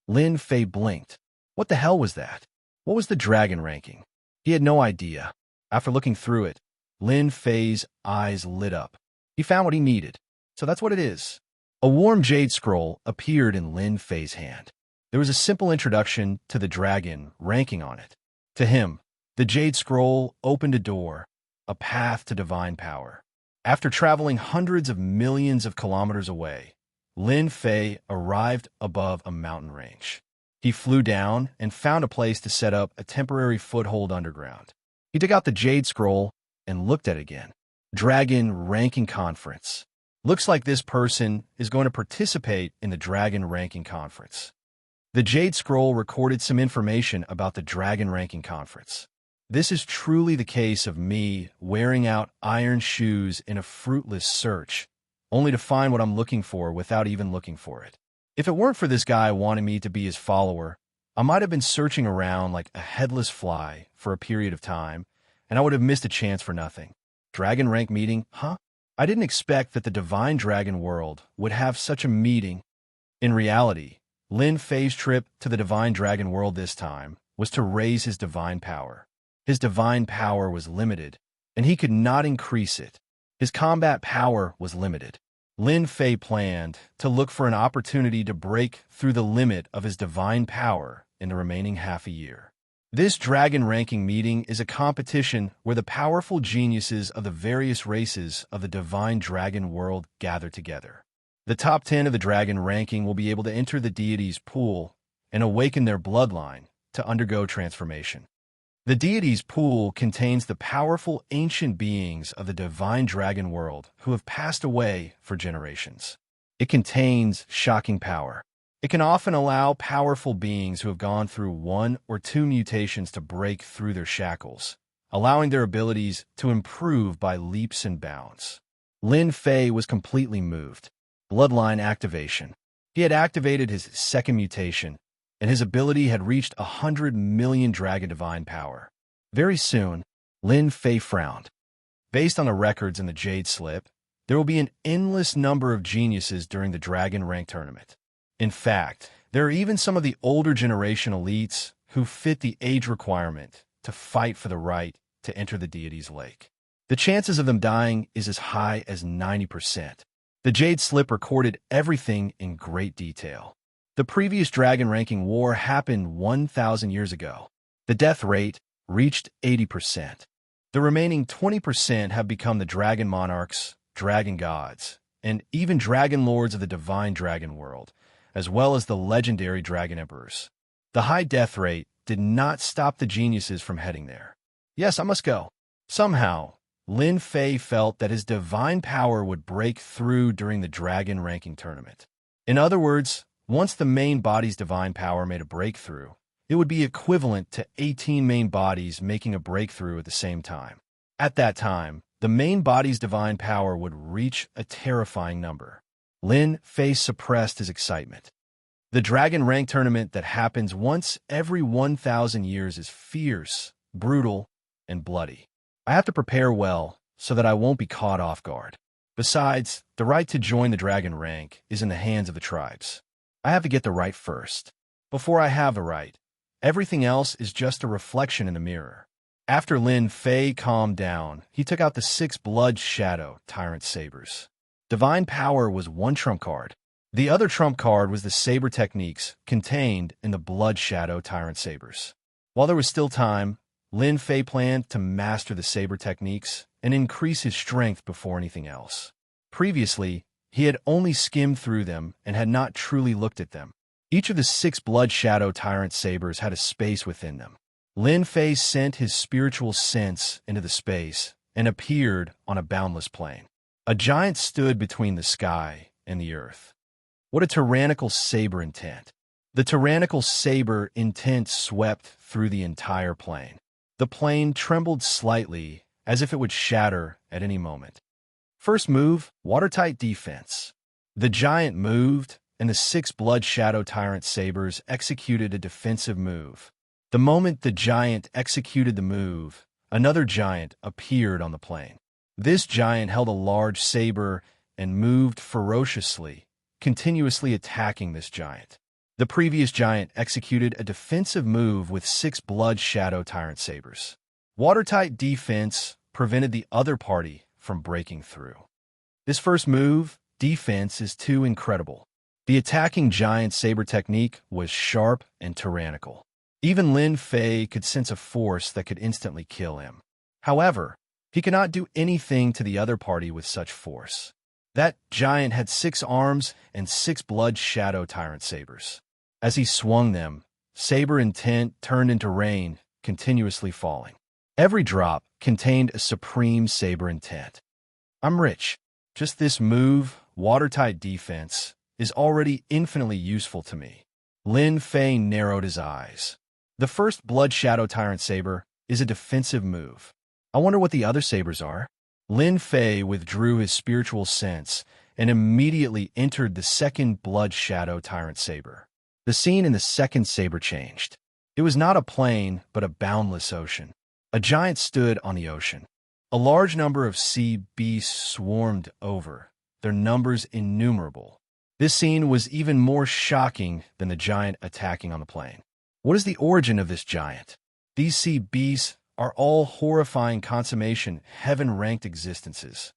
Lin Fei blinked. What the hell was that? What was the dragon ranking? He had no idea. After looking through it, Lin Fei's eyes lit up. He found what he needed. So that's what it is. A warm jade scroll appeared in Lin Fei's hand. There was a simple introduction to the dragon ranking on it. To him, the jade scroll opened a door, a path to divine power. After traveling hundreds of millions of kilometers away, Lin Fei arrived above a mountain range. He flew down and found a place to set up a temporary foothold underground. He took out the jade scroll and looked at it again. Dragon Ranking Conference. Looks like this person is going to participate in the Dragon Ranking Conference. The Jade Scroll recorded some information about the Dragon Ranking Conference. This is truly the case of me wearing out iron shoes in a fruitless search, only to find what I'm looking for without even looking for it. If it weren't for this guy wanting me to be his follower, I might have been searching around like a headless fly for a period of time, and I would have missed a chance for nothing. Dragon rank meeting, huh? I didn't expect that the divine dragon world would have such a meeting. In reality, Lin Fei's trip to the divine dragon world this time was to raise his divine power. His divine power was limited, and he could not increase it. His combat power was limited. Lin Fei planned to look for an opportunity to break through the limit of his divine power in the remaining half a year. This dragon ranking meeting is a competition where the powerful geniuses of the various races of the divine dragon world gather together. The top 10 of the dragon ranking will be able to enter the deity's pool and awaken their bloodline to undergo transformation. The deity's pool contains the powerful ancient beings of the divine dragon world who have passed away for generations. It contains shocking power. It can often allow powerful beings who have gone through 1 or 2 mutations to break through their shackles, allowing their abilities to improve by leaps and bounds. Lin Fei was completely moved. Bloodline activation. He had activated his 2nd mutation, and his ability had reached 100 million dragon divine power. Very soon, Lin Fei frowned. Based on the records in the Jade Slip, there will be an endless number of geniuses during the Dragon Rank tournament. In fact, there are even some of the older generation elites who fit the age requirement to fight for the right to enter the deity's lake. The chances of them dying is as high as 90%. The Jade Slip recorded everything in great detail. The previous dragon ranking war happened 1,000 years ago. The death rate reached 80%. The remaining 20% have become the dragon monarchs, dragon gods, and even dragon lords of the divine dragon world, as well as the legendary dragon emperors. The high death rate did not stop the geniuses from heading there. Yes, I must go. Somehow, Lin Fei felt that his divine power would break through during the dragon ranking tournament. In other words, once the main body's divine power made a breakthrough, it would be equivalent to 18 main bodies making a breakthrough at the same time. At that time, the main body's divine power would reach a terrifying number. Lin Fei suppressed his excitement. The dragon rank tournament that happens once every 1,000 years is fierce, brutal, and bloody. I have to prepare well so that I won't be caught off guard. Besides, the right to join the dragon rank is in the hands of the tribes. I have to get the right first. Before I have the right, everything else is just a reflection in the mirror. After Lin Fei calmed down, he took out the 6 Blood Shadow Tyrant Sabers. Divine Power was one trump card. The other trump card was the saber techniques contained in the Blood Shadow Tyrant Sabers. While there was still time, Lin Fei planned to master the saber techniques and increase his strength before anything else. Previously, he had only skimmed through them and had not truly looked at them. Each of the 6 Blood Shadow Tyrant Sabers had a space within them. Lin Fei sent his spiritual sense into the space and appeared on a boundless plain. A giant stood between the sky and the earth. What a tyrannical saber intent! The tyrannical saber intent swept through the entire plain. The plain trembled slightly, as if it would shatter at any moment. First move, watertight defense. The giant moved, and the 6 Blood Shadow Tyrant Sabers executed a defensive move. The moment the giant executed the move, another giant appeared on the plain. This giant held a large saber and moved ferociously, continuously attacking this giant. The previous giant executed a defensive move with 6 Blood Shadow Tyrant Sabers. Watertight defense prevented the other party from breaking through. This first move, defense, is too incredible. The attacking giant saber technique was sharp and tyrannical. Even Lin Fei could sense a force that could instantly kill him. However, he could not do anything to the other party with such force. That giant had 6 arms and 6 Blood Shadow Tyrant Sabers. As he swung them, saber intent turned into rain, continuously falling. Every drop contained a supreme saber intent. I'm rich. Just this move, watertight defense, is already infinitely useful to me. Lin Fei narrowed his eyes. The first Blood Shadow Tyrant Saber is a defensive move. I wonder what the other sabers are. Lin Fei withdrew his spiritual sense and immediately entered the second Blood Shadow Tyrant Saber. The scene in the second saber changed. It was not a plain, but a boundless ocean. A giant stood on the ocean. A large number of sea beasts swarmed over, their numbers innumerable. This scene was even more shocking than the giant attacking on the plain. What is the origin of this giant? These sea beasts are all horrifying consummation, heaven-ranked existences.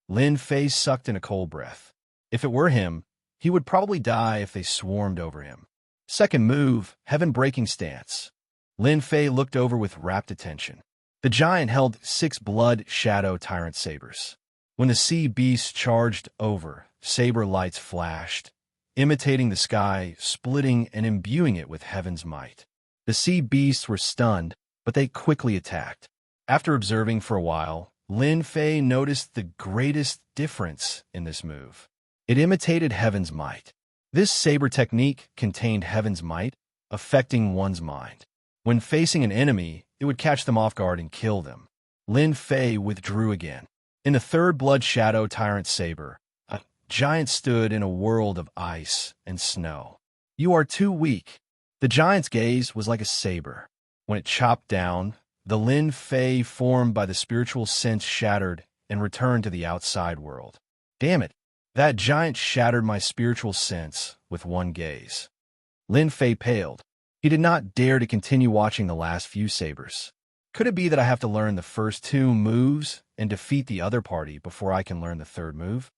Lin Fei sucked in a cold breath. If it were him, he would probably die if they swarmed over him. Second move, heaven-breaking stance. Lin Fei looked over with rapt attention. The giant held 6 Blood Shadow Tyrant Sabers. When the sea beasts charged over, saber lights flashed, imitating the sky, splitting and imbuing it with heaven's might. The sea beasts were stunned, but they quickly attacked. After observing for a while, Lin Fei noticed the greatest difference in this move. It imitated heaven's might. This saber technique contained heaven's might, affecting one's mind. When facing an enemy, it would catch them off guard and kill them. Lin Fei withdrew again. In the third Blood Shadow Tyrant Saber, a giant stood in a world of ice and snow. You are too weak. The giant's gaze was like a saber. When it chopped down, the Lin Fei formed by the spiritual sense shattered and returned to the outside world. Damn it! That giant shattered my spiritual sense with one gaze. Lin Fei paled. He did not dare to continue watching the last few sabers. Could it be that I have to learn the first two moves and defeat the other party before I can learn the third move?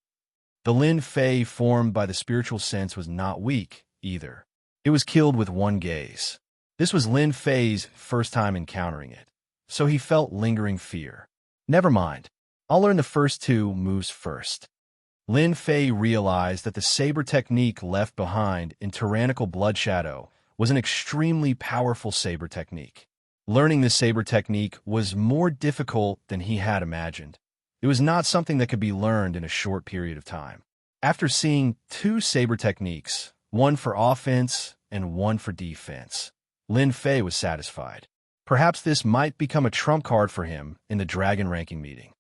The Lin Fei formed by the spiritual sense was not weak, either. It was killed with one gaze. This was Lin Fei's first time encountering it, so he felt lingering fear. Never mind. I'll learn the first two moves first. Lin Fei realized that the saber technique left behind in Tyrannical Blood Shadow was an extremely powerful saber technique. Learning this saber technique was more difficult than he had imagined. It was not something that could be learned in a short period of time. After seeing two saber techniques, one for offense and one for defense, Lin Fei was satisfied. Perhaps this might become a trump card for him in the Dragon Ranking meeting.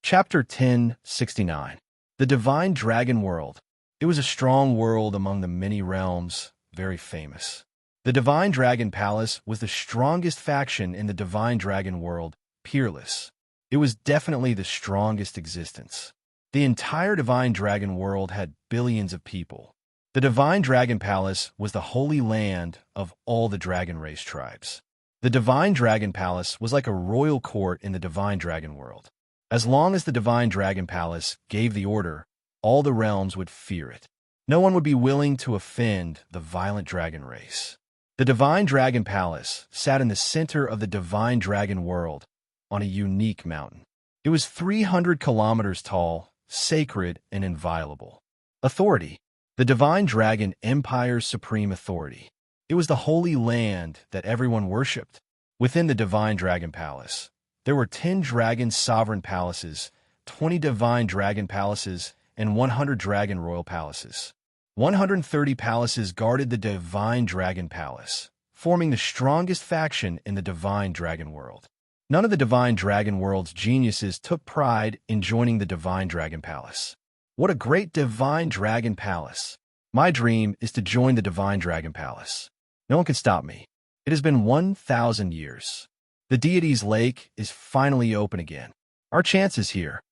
Chapter 1069. The Divine Dragon World. It was a strong world among the many realms, very famous. The Divine Dragon Palace was the strongest faction in the Divine Dragon World, peerless. It was definitely the strongest existence. The entire Divine Dragon World had billions of people. The Divine Dragon Palace was the holy land of all the dragon race tribes. The Divine Dragon Palace was like a royal court in the Divine Dragon World. As long as the Divine Dragon Palace gave the order, all the realms would fear it. No one would be willing to offend the violent dragon race. The Divine Dragon Palace sat in the center of the Divine Dragon World on a unique mountain. It was 300 kilometers tall, sacred, and inviolable. Authority. The Divine Dragon Empire's supreme authority. It was the holy land that everyone worshipped. Within the Divine Dragon Palace, there were 10 dragon sovereign palaces, 20 divine dragon palaces, and 100 dragon royal palaces. 130 palaces guarded the Divine Dragon Palace, forming the strongest faction in the Divine Dragon World. None of the Divine Dragon World's geniuses took pride in joining the Divine Dragon Palace. What a great Divine Dragon Palace! My dream is to join the Divine Dragon Palace. No one can stop me. It has been 1,000 years. The deity's lake is finally open again. Our chance is here.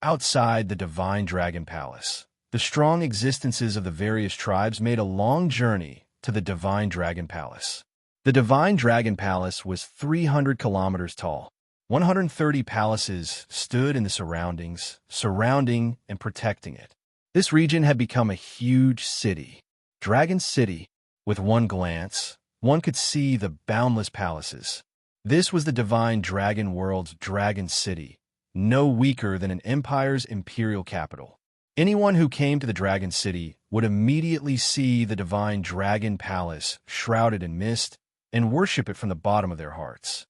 Outside the Divine Dragon Palace, the strong existences of the various tribes made a long journey to the Divine Dragon Palace. The Divine Dragon Palace was 300 kilometers tall. 130 palaces stood in the surroundings, surrounding and protecting it. This region had become a huge city. Dragon City. With one glance, one could see the boundless palaces. This was the Divine Dragon World's Dragon City, no weaker than an empire's imperial capital. Anyone who came to the Dragon City would immediately see the Divine Dragon Palace shrouded in mist and worship it from the bottom of their hearts.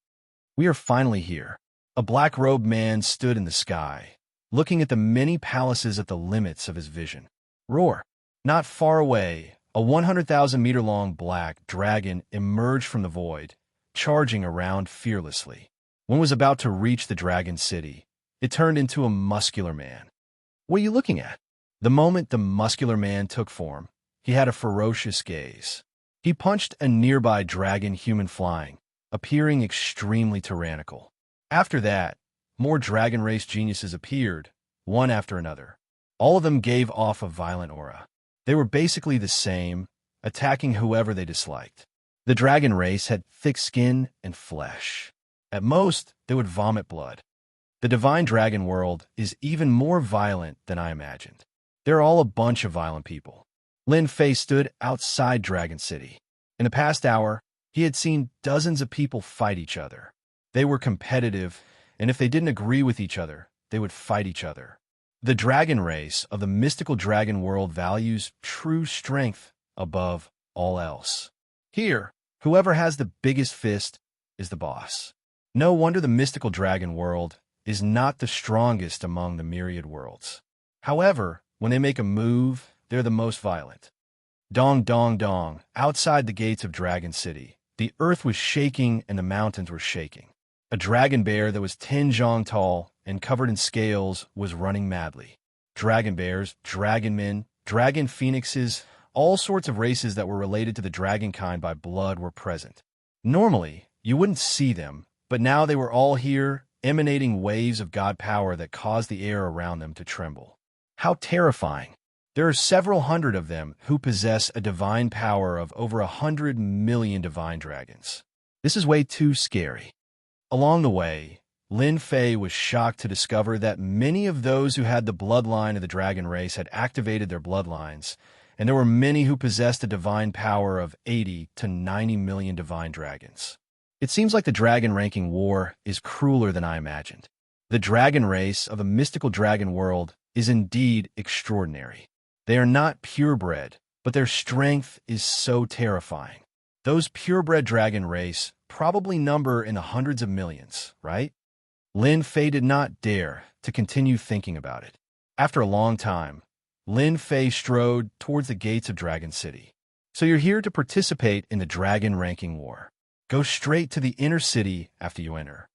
We are finally here. A black-robed man stood in the sky, looking at the many palaces at the limits of his vision. Roar! Not far away, a 100,000-meter-long black dragon emerged from the void, charging around fearlessly. When it was about to reach the Dragon City, it turned into a muscular man. What are you looking at? The moment the muscular man took form, he had a ferocious gaze. He punched a nearby dragon human flying, appearing extremely tyrannical. After that, more dragon race geniuses appeared, one after another. All of them gave off a violent aura. They were basically the same, attacking whoever they disliked. The dragon race had thick skin and flesh. At most, they would vomit blood. The Divine Dragon World is even more violent than I imagined. They're all a bunch of violent people. Lin Fei stood outside Dragon City. In the past hour, he had seen dozens of people fight each other. They were competitive, and if they didn't agree with each other, they would fight each other. The dragon race of the mystical dragon world values true strength above all else. Here, whoever has the biggest fist is the boss. No wonder the mystical dragon world is not the strongest among the myriad worlds. However, when they make a move, they're the most violent. Dong, dong, dong. Outside the gates of Dragon City, the earth was shaking and the mountains were shaking. A dragon bear that was 10 zhang tall and covered in scales was running madly. Dragon bears, dragon men, dragon phoenixes, all sorts of races that were related to the dragon kind by blood were present. Normally, you wouldn't see them, but now they were all here, emanating waves of god power that caused the air around them to tremble. How terrifying! There are several hundred of them who possess a divine power of over 100 million divine dragons. This is way too scary. Along the way, Lin Fei was shocked to discover that many of those who had the bloodline of the dragon race had activated their bloodlines, and there were many who possessed a divine power of 80 to 90 million divine dragons. It seems like the dragon ranking war is crueler than I imagined. The dragon race of a mystical dragon world is indeed extraordinary. They are not purebred, but their strength is so terrifying. Those purebred dragon race probably number in the hundreds of millions, right? Lin Fei did not dare to continue thinking about it. After a long time, Lin Fei strode towards the gates of Dragon City. So you're here to participate in the dragon ranking war. Go straight to the inner city after you enter.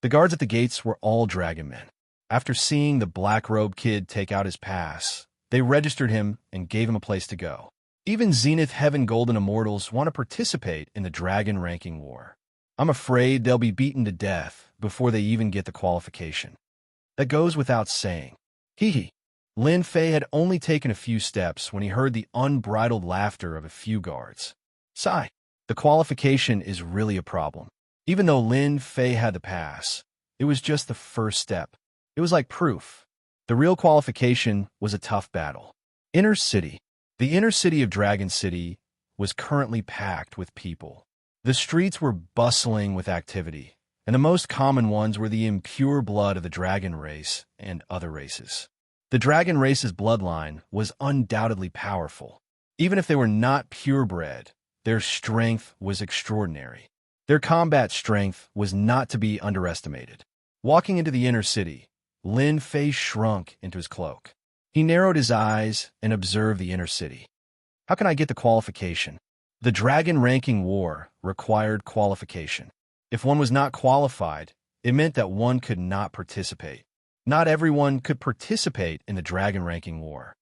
The guards at the gates were all dragon men. After seeing the black-robed kid take out his pass, they registered him and gave him a place to go. Even Zenith Heaven Golden Immortals want to participate in the dragon ranking war. I'm afraid they'll be beaten to death before they even get the qualification. That goes without saying. Hee. Lin Fei had only taken a few steps when he heard the unbridled laughter of a few guards. Sigh. The qualification is really a problem. Even though Lin Fei had the pass, it was just the first step. It was like proof. The real qualification was a tough battle. Inner City. The inner city of Dragon City was currently packed with people. The streets were bustling with activity, and the most common ones were the impure blood of the dragon race and other races. The dragon race's bloodline was undoubtedly powerful. Even if they were not purebred, their strength was extraordinary. Their combat strength was not to be underestimated. Walking into the inner city, Lin Fei shrunk into his cloak. He narrowed his eyes and observed the inner city. How can I get the qualification? The dragon ranking war required qualification. If one was not qualified, it meant that one could not participate. Not everyone could participate in the dragon ranking war.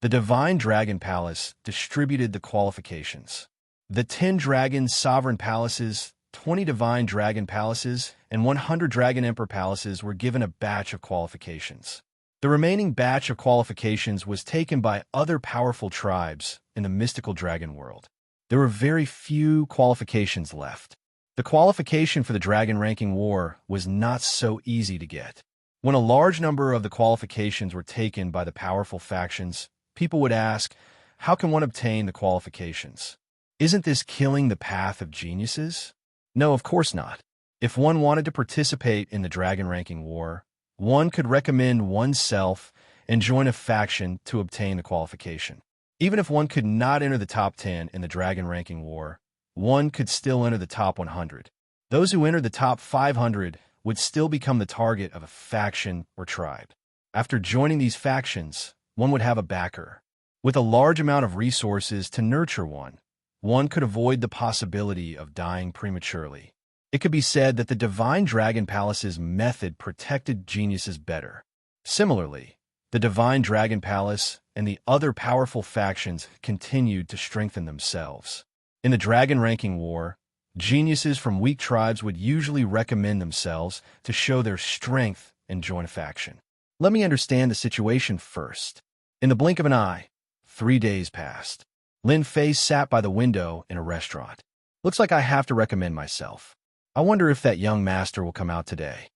The Divine Dragon Palace distributed the qualifications. The 10 Dragon Sovereign Palaces, 20 Divine Dragon Palaces, and 100 Dragon Emperor Palaces were given a batch of qualifications. The remaining batch of qualifications was taken by other powerful tribes in the mystical dragon world. There were very few qualifications left. The qualification for the dragon ranking war was not so easy to get. When a large number of the qualifications were taken by the powerful factions, people would ask, how can one obtain the qualifications? Isn't this killing the path of geniuses? No, of course not. If one wanted to participate in the dragon ranking war, one could recommend oneself and join a faction to obtain the qualification. Even if one could not enter the top 10 in the dragon ranking war, one could still enter the top 100. Those who entered the top 500 would still become the target of a faction or tribe. After joining these factions, one would have a backer. With a large amount of resources to nurture one could avoid the possibility of dying prematurely. It could be said that the Divine Dragon Palace's method protected geniuses better. Similarly, the Divine Dragon Palace and the other powerful factions continued to strengthen themselves. In the Dragon Ranking War, geniuses from weak tribes would usually recommend themselves to show their strength and join a faction. Let me understand the situation first. In the blink of an eye, 3 days passed. Lin Fei sat by the window in a restaurant. Looks like I have to recommend myself. I wonder if that young master will come out today.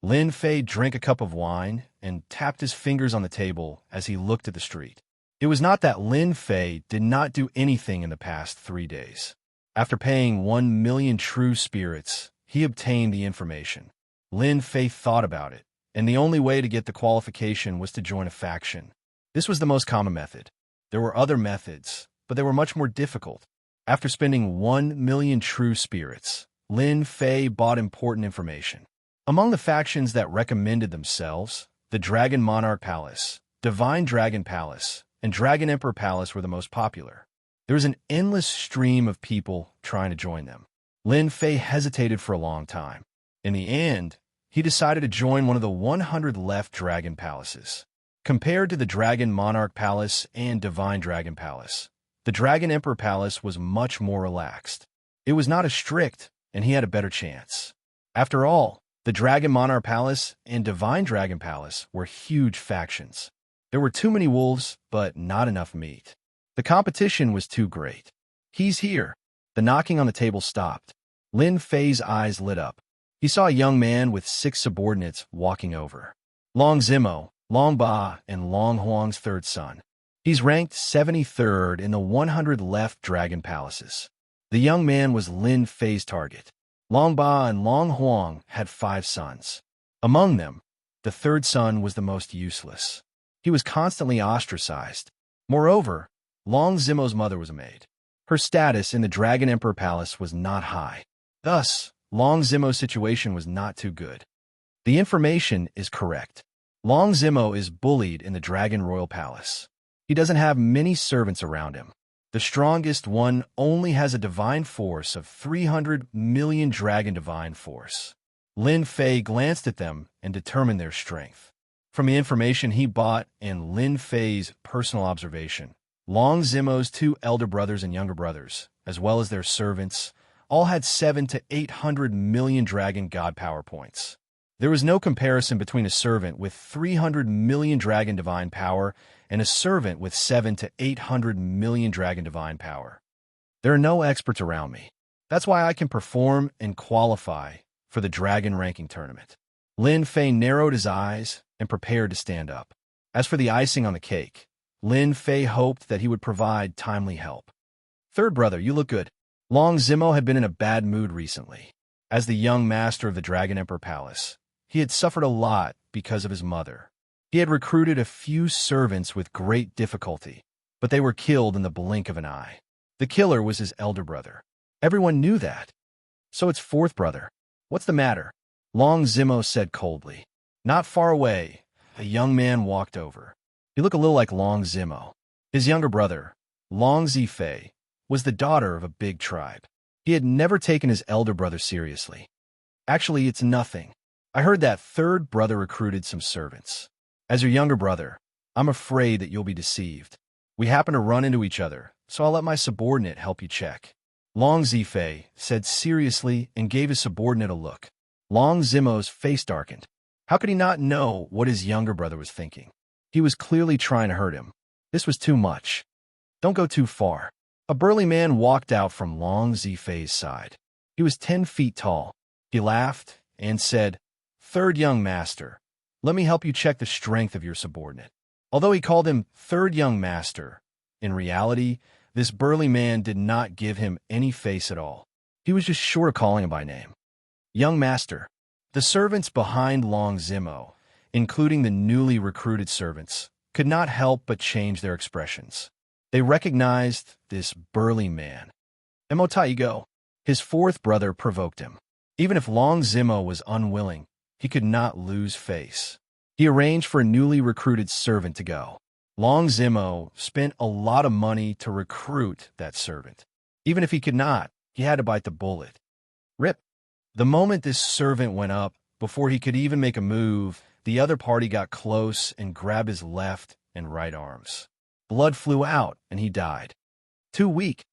Lin Fei drank a cup of wine and tapped his fingers on the table as he looked at the street. It was not that Lin Fei did not do anything in the past 3 days. After paying 1 million true spirits, he obtained the information. Lin Fei thought about it, and the only way to get the qualification was to join a faction. This was the most common method. There were other methods, but they were much more difficult. After spending 1 million true spirits, Lin Fei bought important information. Among the factions that recommended themselves, the Dragon Monarch Palace, Divine Dragon Palace, and Dragon Emperor Palace were the most popular. There was an endless stream of people trying to join them. Lin Fei hesitated for a long time. In the end, he decided to join one of the 100 left Dragon Palaces. Compared to the Dragon Monarch Palace and Divine Dragon Palace, the Dragon Emperor Palace was much more relaxed. It was not as strict, and he had a better chance. After all, the Dragon Monarch Palace and Divine Dragon Palace were huge factions. There were too many wolves, but not enough meat. The competition was too great. He's here. The knocking on the table stopped. Lin Fei's eyes lit up. He saw a young man with 6 subordinates walking over. Long Zimo, Long Ba, and Long Huang's third son. He's ranked 73rd in the 100 left dragon palaces. The young man was Lin Fei's target. Long Ba and Long Huang had 5 sons. Among them, the third son was the most useless. He was constantly ostracized. Moreover, Long Zimo's mother was a maid. Her status in the Dragon Emperor Palace was not high. Thus, Long Zimo's situation was not too good. The information is correct. Long Zimo is bullied in the Dragon Royal Palace. He doesn't have many servants around him. The strongest one only has a divine force of 300 million dragon divine force. Lin Fei glanced at them and determined their strength. From the information he bought and Lin Fei's personal observation, Long Zimo's 2 elder brothers and younger brothers, as well as their servants, all had 700 to 800 million dragon god power points. There was no comparison between a servant with 300 million dragon divine power and a servant with 700 to 800 million dragon divine power. There are no experts around me. That's why I can perform and qualify for the dragon ranking tournament. Lin Fei narrowed his eyes and prepared to stand up. As for the icing on the cake, Lin Fei hoped that he would provide timely help. Third brother, you look good. Long Zimo had been in a bad mood recently. As the young master of the Dragon Emperor Palace, he had suffered a lot because of his mother. He had recruited a few servants with great difficulty, but they were killed in the blink of an eye. The killer was his elder brother. Everyone knew that. So it's fourth brother. What's the matter? Long Zimo said coldly. Not far away, a young man walked over. He looked a little like Long Zimo. His younger brother, Long Zifei, was the daughter of a big tribe. He had never taken his elder brother seriously. Actually, it's nothing. I heard that third brother recruited some servants. As your younger brother, I'm afraid that you'll be deceived. We happen to run into each other, so I'll let my subordinate help you check. Long Zifei said seriously and gave his subordinate a look. Long Zimo's face darkened. How could he not know what his younger brother was thinking? He was clearly trying to hurt him. This was too much. Don't go too far. A burly man walked out from Long Zifei's side. He was 10 feet tall. He laughed and said, "Third young master, let me help you check the strength of your subordinate." Although he called him third young master, in reality, this burly man did not give him any face at all. He was just short of calling him by name. Young master. The servants behind Long Zimo, including the newly recruited servants, could not help but change their expressions. They recognized this burly man. Emotaigo, his fourth brother, provoked him. Even if Long Zimo was unwilling, he could not lose face. He arranged for a newly recruited servant to go. Long Zimo spent a lot of money to recruit that servant. Even if he could not, he had to bite the bullet. Rip. The moment this servant went up, before he could even make a move, the other party got close and grabbed his left and right arms. Blood flew out, and he died. Too weak.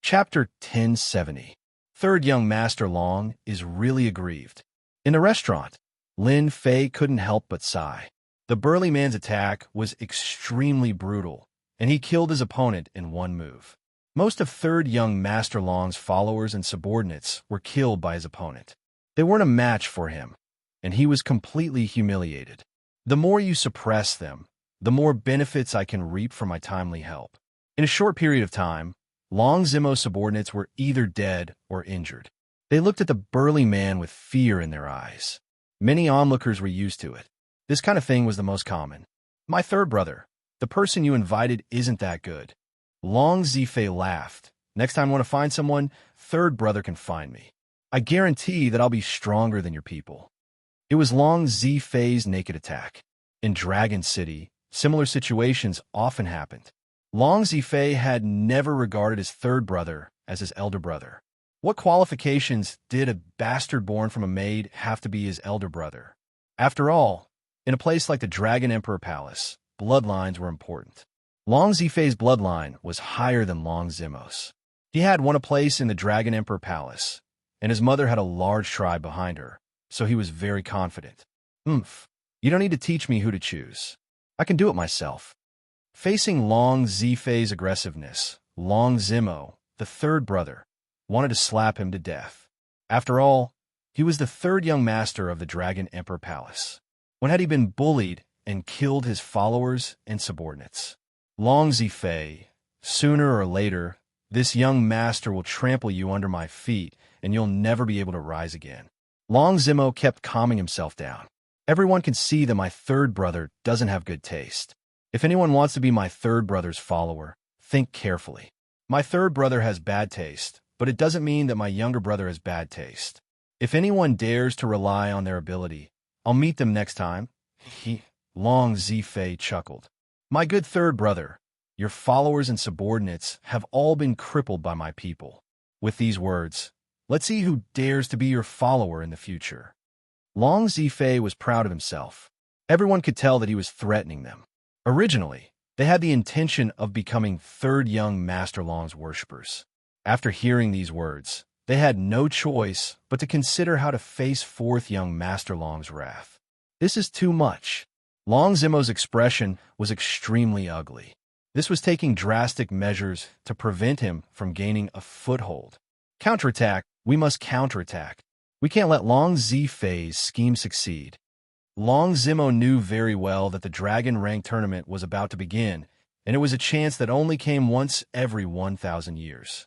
Chapter 1070. Third young master Long is really aggrieved. In the restaurant, Lin Fei couldn't help but sigh. The burly man's attack was extremely brutal, and he killed his opponent in one move. Most of third young master Long's followers and subordinates were killed by his opponent. They weren't a match for him, and he was completely humiliated. The more you suppress them, the more benefits I can reap from my timely help. In a short period of time, Long Zimo's subordinates were either dead or injured. They looked at the burly man with fear in their eyes. Many onlookers were used to it. This kind of thing was the most common. My third brother, the person you invited isn't that good. Long Zifei laughed. Next time I want to find someone, third brother can find me. I guarantee that I'll be stronger than your people. It was Long Zifei's naked attack. In Dragon City, similar situations often happened. Long Zifei had never regarded his third brother as his elder brother. What qualifications did a bastard born from a maid have to be his elder brother? After all, in a place like the Dragon Emperor Palace, bloodlines were important. Long Zifei's bloodline was higher than Long Zimo's. He had won a place in the Dragon Emperor Palace, and his mother had a large tribe behind her, so he was very confident. You don't need to teach me who to choose. I can do it myself. Facing Long Zifei's aggressiveness, Long Zimo, the third brother, wanted to slap him to death. After all, He was the third young master of the Dragon Emperor Palace. When had he been bullied and killed his followers and subordinates? Long Zifei, sooner or later, this young master will trample you under my feet, and you'll never be able to rise again. Long Zimo kept calming himself down. Everyone can see that my third brother doesn't have good taste. If anyone wants to be my third brother's follower, think carefully. My third brother has bad taste, but it doesn't mean that my younger brother has bad taste. If anyone dares to rely on their ability, I'll meet them next time. Long Zifei chuckled. My good third brother, your followers and subordinates have all been crippled by my people. With these words, let's see who dares to be your follower in the future. Long Zifei was proud of himself. Everyone could tell that he was threatening them. Originally, they had the intention of becoming third young Master Long's worshippers. After hearing these words, they had no choice but to consider how to face fourth young Master Long's wrath. This is too much. Long Zimo's expression was extremely ugly. This was taking drastic measures to prevent him from gaining a foothold. Counterattack, we must counterattack. We can't let Long Zifei's scheme succeed. Long Zimo knew very well that the Dragon Rank tournament was about to begin, and it was a chance that only came once every 1,000 years.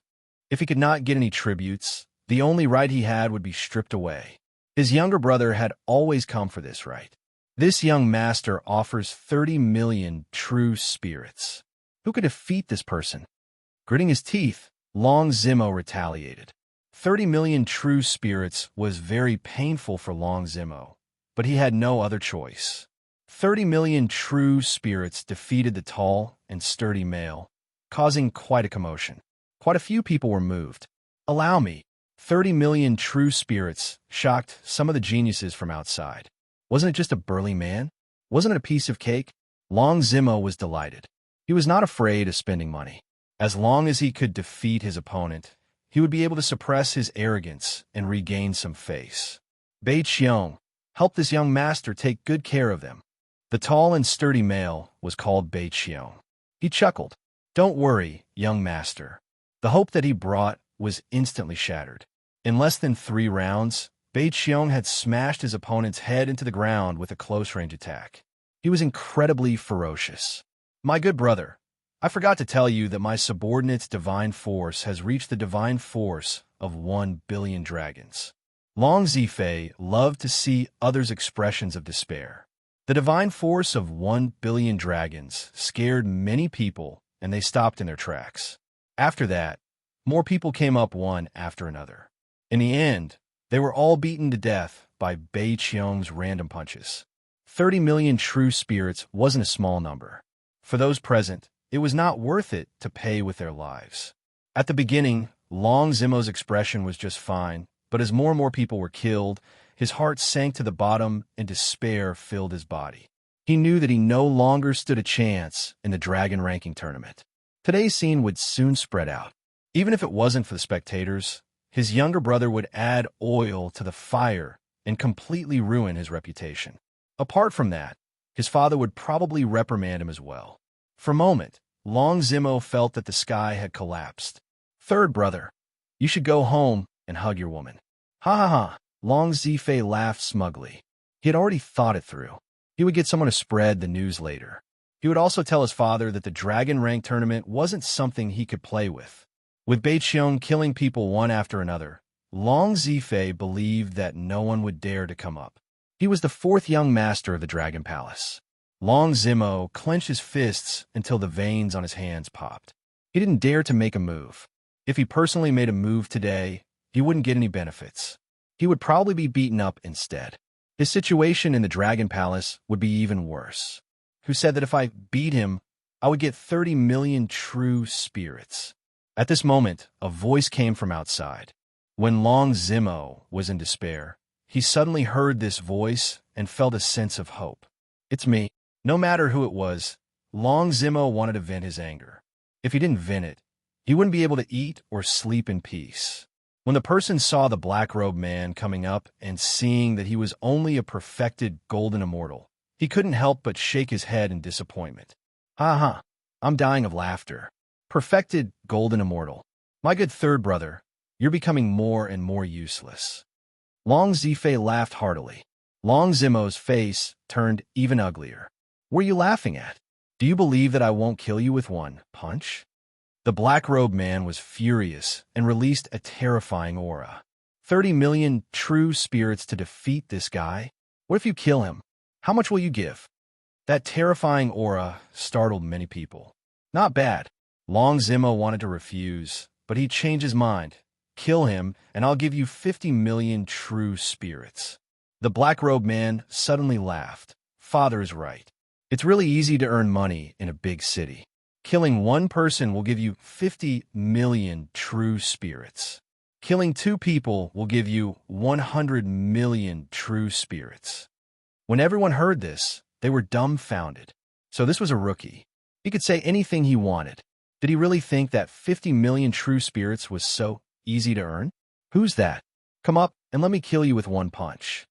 If he could not get any tributes, the only right he had would be stripped away. His younger brother had always come for this right. This young master offers 30 million true spirits. Who could defeat this person? Gritting his teeth, Long Zimo retaliated. 30 million true spirits was very painful for Long Zimo, but he had no other choice. 30 million true spirits defeated the tall and sturdy male, causing quite a commotion. Quite a few people were moved. Allow me. 30 million true spirits shocked some of the geniuses from outside. Wasn't it just a burly man? Wasn't it a piece of cake? Long Zimo was delighted. He was not afraid of spending money. As long as he could defeat his opponent, he would be able to suppress his arrogance and regain some face. Bei Qiong, help this young master take good care of them. The tall and sturdy male was called Bei Qiong. He chuckled. Don't worry, young master. The hope that he brought was instantly shattered. In less than 3 rounds, Bei Qiong had smashed his opponent's head into the ground with a close-range attack. He was incredibly ferocious. My good brother, I forgot to tell you that my subordinate's divine force has reached the divine force of 1 billion dragons. Long Zifei loved to see others' expressions of despair. The divine force of 1 billion dragons scared many people, and they stopped in their tracks. After that, more people came up one after another. In the end, they were all beaten to death by Bei Qiong's random punches. 30 million true spirits wasn't a small number. For those present, it was not worth it to pay with their lives. At the beginning, Long Zimo's expression was just fine, but as more and more people were killed, his heart sank to the bottom and despair filled his body. He knew that he no longer stood a chance in the Dragon Ranking tournament. Today's scene would soon spread out. Even if it wasn't for the spectators, his younger brother would add oil to the fire and completely ruin his reputation. Apart from that, his father would probably reprimand him as well. For a moment, Long Zimo felt that the sky had collapsed. Third brother, you should go home and hug your woman. Ha ha ha, Long Zifei laughed smugly. He had already thought it through. He would get someone to spread the news later. He would also tell his father that the Dragon Rank tournament wasn't something he could play with. With Bei Qiong killing people one after another, Long Zifei believed that no one would dare to come up. He was the 4th young master of the Dragon Palace. Long Zimo clenched his fists until the veins on his hands popped. He didn't dare to make a move. If he personally made a move today, he wouldn't get any benefits. He would probably be beaten up instead. His situation in the Dragon Palace would be even worse. Who said that if I beat him, I would get 30 million true spirits. At this moment, a voice came from outside. When Long Zimo was in despair, he suddenly heard this voice and felt a sense of hope. It's me. No matter who it was, Long Zimo wanted to vent his anger. If he didn't vent it, he wouldn't be able to eat or sleep in peace. When the person saw the black-robed man coming up and seeing that he was only a perfected golden immortal, he couldn't help but shake his head in disappointment. Ha ha, I'm dying of laughter. Perfected golden immortal. My good third brother, you're becoming more and more useless. Long Zifei laughed heartily. Long Zimo's face turned even uglier. What are you laughing at? Do you believe that I won't kill you with one punch? The black-robed man was furious and released a terrifying aura. 30 million true spirits to defeat this guy? What if you kill him? How much will you give? That terrifying aura startled many people. Not bad. Long Zimo wanted to refuse, but he changed his mind. Kill him, and I'll give you 50 million true spirits. The black-robed man suddenly laughed. Father is right. It's really easy to earn money in a big city. Killing one person will give you 50 million true spirits. Killing two people will give you 100 million true spirits. When everyone heard this, they were dumbfounded. So this was a rookie. He could say anything he wanted. Did he really think that 50 million true spirits was so easy to earn? Who's that? Come up and let me kill you with one punch.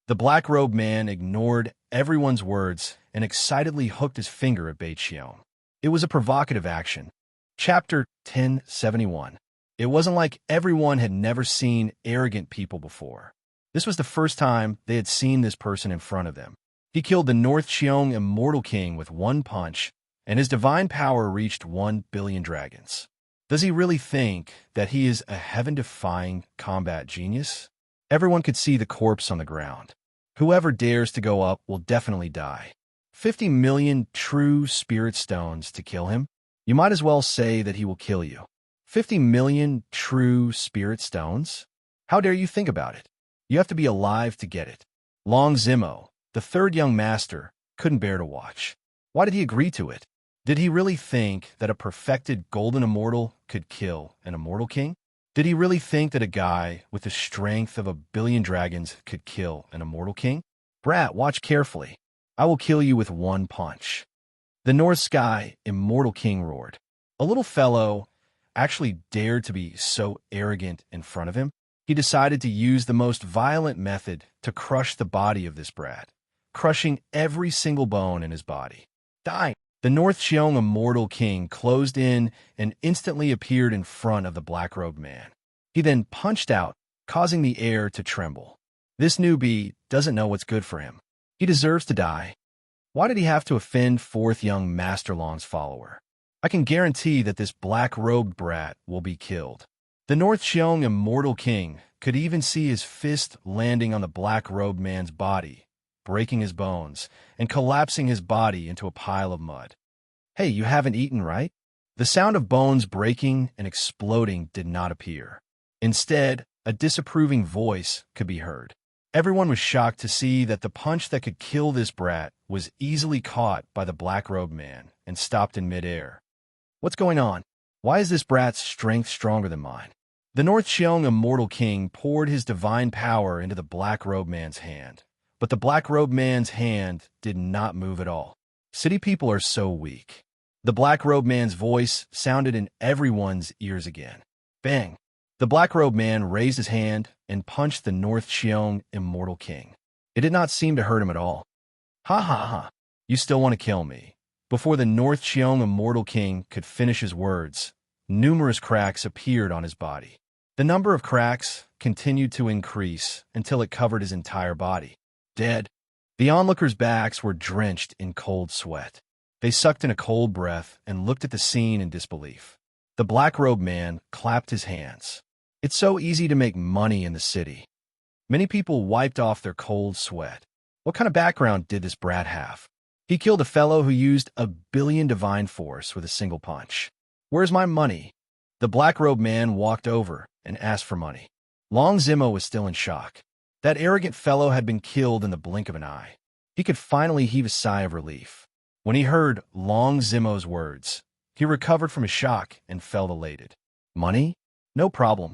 The black-robed man ignored everyone's words and excitedly hooked his finger at Beiqiong. It was a provocative action. Chapter 1071. It wasn't like everyone had never seen arrogant people before. This was the first time they had seen this person in front of them. He killed the North Xiong Immortal King with one punch, and his divine power reached 1 billion dragons. Does he really think that he is a heaven-defying combat genius? Everyone could see the corpse on the ground. Whoever dares to go up will definitely die. 50 million true spirit stones to kill him? You might as well say that he will kill you. 50 million true spirit stones? How dare you think about it? You have to be alive to get it. Long Zimo, the third young master, couldn't bear to watch. Why did he agree to it? Did he really think that a perfected golden immortal could kill an immortal king? Did he really think that a guy with the strength of 1 billion dragons could kill an immortal king? Brat, watch carefully. I will kill you with one punch. The North Sky Immortal King roared. A little fellow actually dared to be so arrogant in front of him. He decided to use the most violent method to crush the body of this brat, crushing every single bone in his body. Die! The North Xiong Immortal King closed in and instantly appeared in front of the black-robed man. He then punched out, causing the air to tremble. This newbie doesn't know what's good for him. He deserves to die. Why did he have to offend fourth young Master Long's follower? I can guarantee that this black-robed brat will be killed. The North Xiong Immortal King could even see his fist landing on the black-robed man's body, breaking his bones, and collapsing his body into a pile of mud. Hey, you haven't eaten, right? The sound of bones breaking and exploding did not appear. Instead, a disapproving voice could be heard. Everyone was shocked to see that the punch that could kill this brat was easily caught by the black-robed man and stopped in midair. What's going on? Why is this brat's strength stronger than mine? The North Xiong Immortal King poured his divine power into the black-robed man's hand. But the black-robed man's hand did not move at all. City people are so weak. The black-robed man's voice sounded in everyone's ears again. Bang! The black-robed man raised his hand and punched the North Xiong Immortal King. It did not seem to hurt him at all. Ha ha ha! You still want to kill me? Before the North Xiong Immortal King could finish his words, numerous cracks appeared on his body. The number of cracks continued to increase until it covered his entire body. Dead. The onlookers' backs were drenched in cold sweat. They sucked in a cold breath and looked at the scene in disbelief. The black-robed man clapped his hands. It's so easy to make money in the city. Many people wiped off their cold sweat. What kind of background did this brat have? He killed a fellow who used 1 billion divine force with a single punch. Where's my money? The black-robed man walked over and asked for money. Long Zimo was still in shock. That arrogant fellow had been killed in the blink of an eye. He could finally heave a sigh of relief. When he heard Long Zimo's words, he recovered from his shock and felt elated. Money? No problem.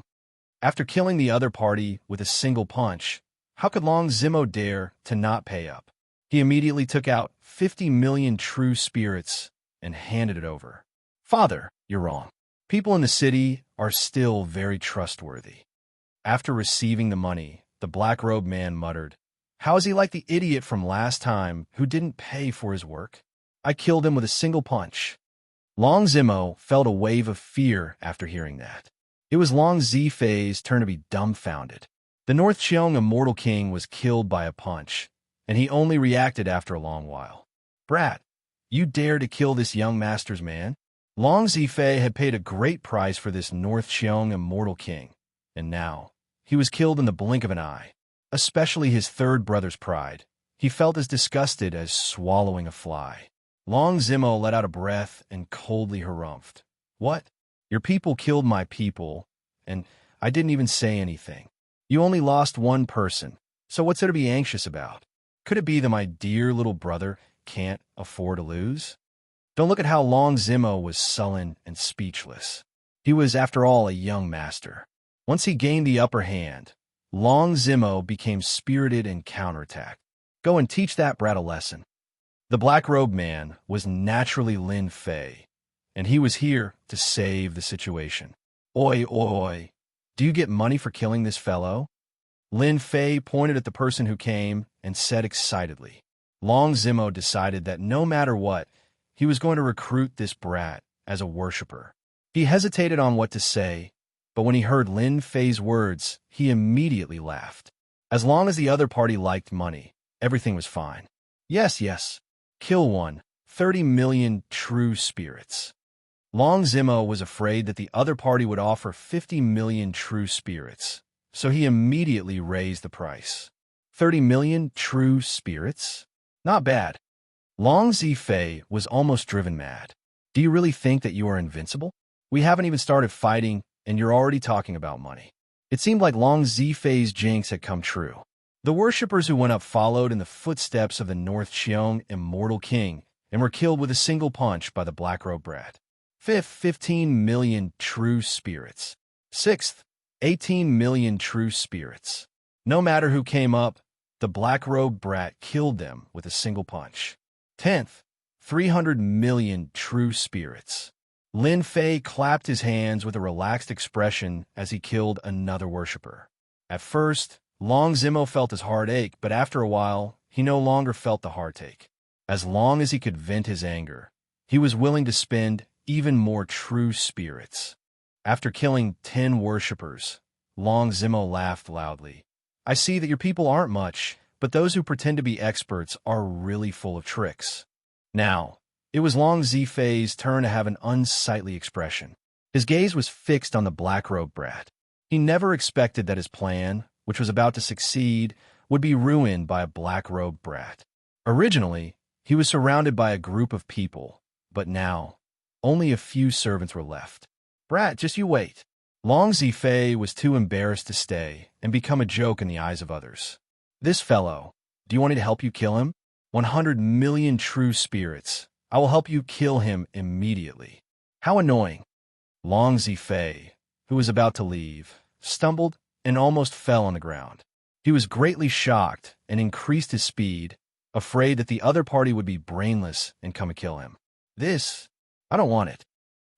After killing the other party with a single punch, how could Long Zimo dare to not pay up? He immediately took out 50 million true spirits and handed it over. Father, you're wrong. People in the city are still very trustworthy. After receiving the money, the black-robed man muttered, How is he like the idiot from last time who didn't pay for his work? I killed him with a single punch. Long Zimo felt a wave of fear after hearing that. It was Long Zifei's turn to be dumbfounded. The North Xiong Immortal King was killed by a punch, and he only reacted after a long while. Brat, you dare to kill this young master's man? Long Zifei had paid a great price for this North Xiong Immortal King, and now he was killed in the blink of an eye. Especially his third brother's pride. He felt as disgusted as swallowing a fly. Long Zimo let out a breath and coldly harumphed. What? Your people killed my people, and I didn't even say anything. You only lost one person, so what's there to be anxious about? Could it be that my dear little brother can't afford to lose? Don't look at how Long Zimo was sullen and speechless. He was, after all, a young master. Once he gained the upper hand, Long Zimo became spirited and counterattacked. Go and teach that brat a lesson. The black-robed man was naturally Lin Fei, and he was here to save the situation. Oi, oi, do you get money for killing this fellow? Lin Fei pointed at the person who came and said excitedly. Long Zimo decided that no matter what, he was going to recruit this brat as a worshiper. He hesitated on what to say, but when he heard Lin Fei's words, he immediately laughed. As long as the other party liked money, everything was fine. Yes, yes. Kill one. 30 million true spirits. Long Zimo was afraid that the other party would offer 50 million true spirits, so he immediately raised the price. 30 million true spirits? Not bad. Long Zifei was almost driven mad. Do you really think that you are invincible? We haven't even started fighting, and you're already talking about money. It seemed like Long Zifei's jinx had come true. The worshippers who went up followed in the footsteps of the North Xiong Immortal King and were killed with a single punch by the black-robed brat. Fifth, 15 million true spirits. Sixth, 18 million true spirits. No matter who came up, the black-robed brat killed them with a single punch. 10th, 300 million true spirits. Lin Fei clapped his hands with a relaxed expression as he killed another worshipper. At first, Long Zimo felt his heart ache, but after a while, he no longer felt the heartache. As long as he could vent his anger, he was willing to spend even more true spirits. After killing 10 worshippers, Long Zimo laughed loudly. I see that your people aren't much, but those who pretend to be experts are really full of tricks. Now, it was Long Zifei's turn to have an unsightly expression. His gaze was fixed on the black-robed brat. He never expected that his plan, which was about to succeed, would be ruined by a black-robed brat. Originally, he was surrounded by a group of people, but now, only a few servants were left. Brat, just you wait. Long Zifei was too embarrassed to stay and become a joke in the eyes of others. This fellow, do you want me to help you kill him? 100 million true spirits. I will help you kill him immediately. How annoying. Long Zifei, who was about to leave, stumbled and almost fell on the ground. He was greatly shocked and increased his speed, afraid that the other party would be brainless and come and kill him. I don't want it.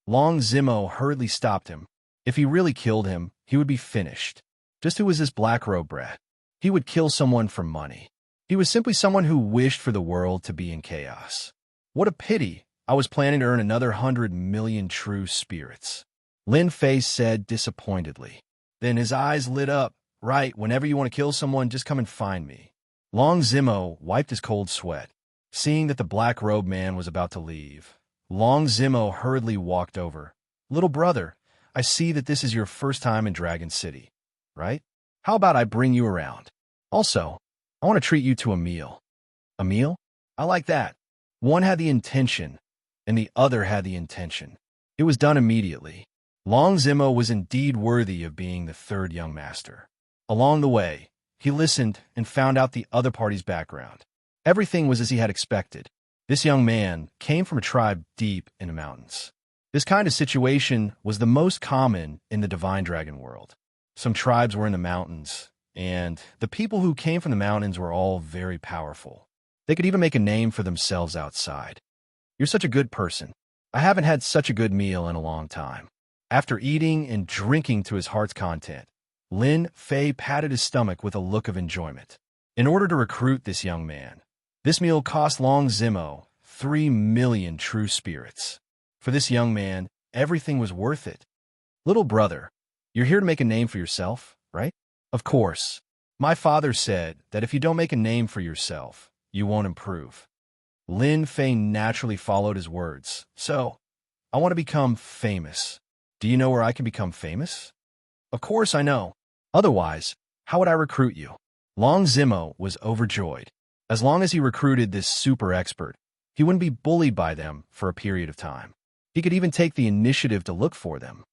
Long Zimo hurriedly stopped him. If he really killed him, he would be finished. Just who was this black-robed brat? He would kill someone for money. He was simply someone who wished for the world to be in chaos. What a pity. I was planning to earn another 100 million true spirits. Lin Fei said disappointedly. Then his eyes lit up. Right, whenever you want to kill someone, just come and find me. Long Zimo wiped his cold sweat. Seeing that the black-robed man was about to leave, Long Zimo hurriedly walked over. Little brother, I see that this is your first time in Dragon City, right? How about I bring you around? Also, I want to treat you to a meal. A meal? I like that. One had the intention, and the other had the intention. It was done immediately. Long Zimo was indeed worthy of being the third young master. Along the way, he listened and found out the other party's background. Everything was as he had expected. This young man came from a tribe deep in the mountains. This kind of situation was the most common in the divine dragon world. Some tribes were in the mountains, and the people who came from the mountains were all very powerful. They could even make a name for themselves outside. You're such a good person. I haven't had such a good meal in a long time. After eating and drinking to his heart's content, Lin Fei patted his stomach with a look of enjoyment. In order to recruit this young man, this meal cost Long Zimo 3 million true spirits. For this young man, everything was worth it. Little brother, you're here to make a name for yourself, right? Of course. My father said that if you don't make a name for yourself, you won't improve. Lin Fei naturally followed his words. So, I want to become famous. Do you know where I can become famous? Of course I know. Otherwise, how would I recruit you? Long Zimo was overjoyed. As long as he recruited this super expert, he wouldn't be bullied by them for a period of time. He could even take the initiative to look for them.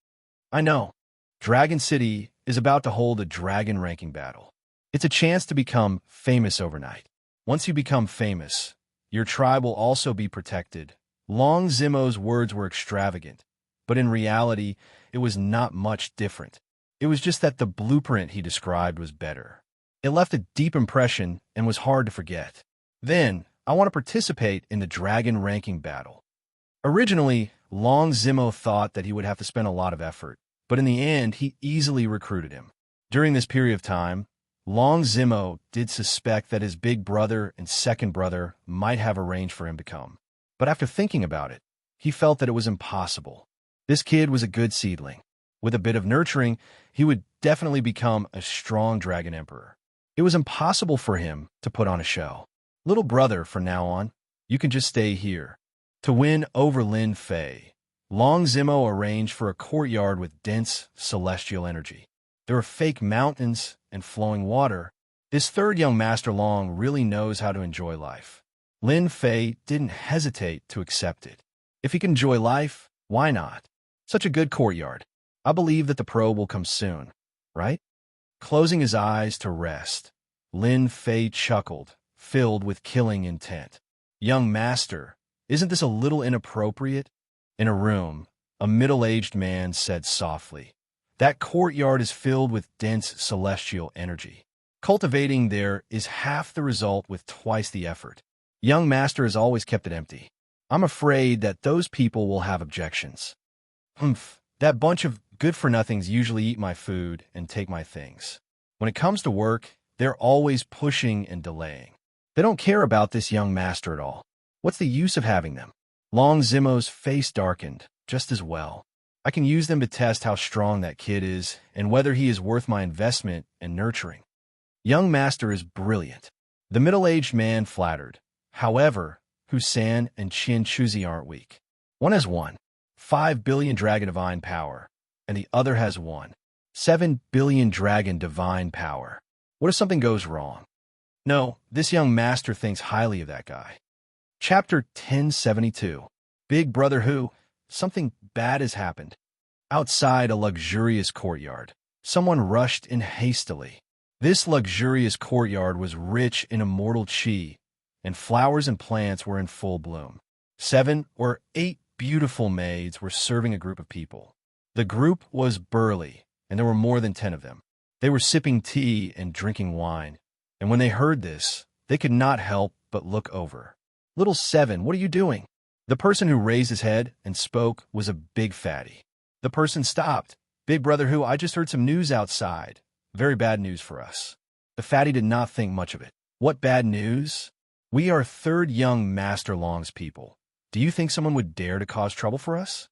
I know. Dragon City is about to hold a dragon ranking battle. It's a chance to become famous overnight. Once you become famous, your tribe will also be protected. Long Zimo's words were extravagant, but in reality, it was not much different. It was just that the blueprint he described was better. It left a deep impression and was hard to forget. Then, I want to participate in the dragon ranking battle. Originally, Long Zimo thought that he would have to spend a lot of effort, but in the end, he easily recruited him. During this period of time, Long Zimo did suspect that his big brother and second brother might have arranged for him to come. But after thinking about it, he felt that it was impossible. This kid was a good seedling. With a bit of nurturing, he would definitely become a strong dragon emperor. It was impossible for him to put on a show. Little brother, from now on, you can just stay here. To win over Lin Fei, Long Zimo arranged for a courtyard with dense celestial energy. There were fake mountains and flowing water. This third young Master Long really knows how to enjoy life. Lin Fei didn't hesitate to accept it. If he can enjoy life, why not? Such a good courtyard. I believe that the pro will come soon, right? Closing his eyes to rest, Lin Fei chuckled, filled with killing intent. Young Master, isn't this a little inappropriate? In a room, a middle-aged man said softly, that courtyard is filled with dense celestial energy. Cultivating there is half the result with twice the effort. Young Master has always kept it empty. I'm afraid that those people will have objections. That bunch of good-for-nothings usually eat my food and take my things. When it comes to work, they're always pushing and delaying. They don't care about this young master at all. What's the use of having them? Long Zimo's face darkened, just as well. I can use them to test how strong that kid is and whether he is worth my investment and nurturing. Young Master is brilliant. The middle-aged man flattered. However, Husan and Xianxia aren't weak. One has 5 billion dragon divine power, and the other has 7 billion dragon divine power. What if something goes wrong? No, this young master thinks highly of that guy. Chapter 1072. Big Brother Who? Something bad has happened. Outside a luxurious courtyard, someone rushed in hastily. This luxurious courtyard was rich in immortal chi, and flowers and plants were in full bloom. 7 or 8 beautiful maids were serving a group of people. The group was burly, and there were more than 10 of them. They were sipping tea and drinking wine, and when they heard this, they could not help but look over. Little 7, what are you doing? The person who raised his head and spoke was a big fatty. The person stopped. Big Brother Who? I just heard some news outside. Very bad news for us. The fatty did not think much of it. What bad news? We are third young Master Long's people. Do you think someone would dare to cause trouble for us?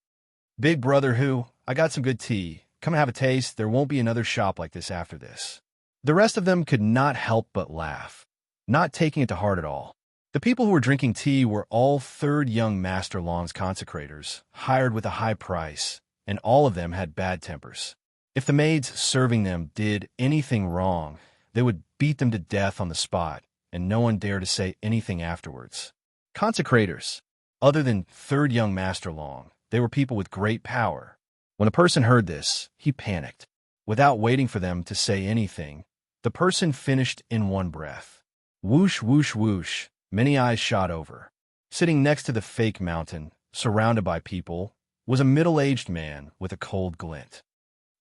Big Brother Who? I got some good tea. Come and have a taste. There won't be another shop like this after this. The rest of them could not help but laugh, not taking it to heart at all. The people who were drinking tea were all third young Master Long's consecrators, hired with a high price, and all of them had bad tempers. If the maids serving them did anything wrong, they would beat them to death on the spot, and no one dared to say anything afterwards. Consecrators. Other than third young Master Long, they were people with great power. When a person heard this, he panicked. Without waiting for them to say anything, the person finished in one breath. Whoosh, whoosh, whoosh. Many eyes shot over. Sitting next to the fake mountain, surrounded by people, was a middle-aged man with a cold glint.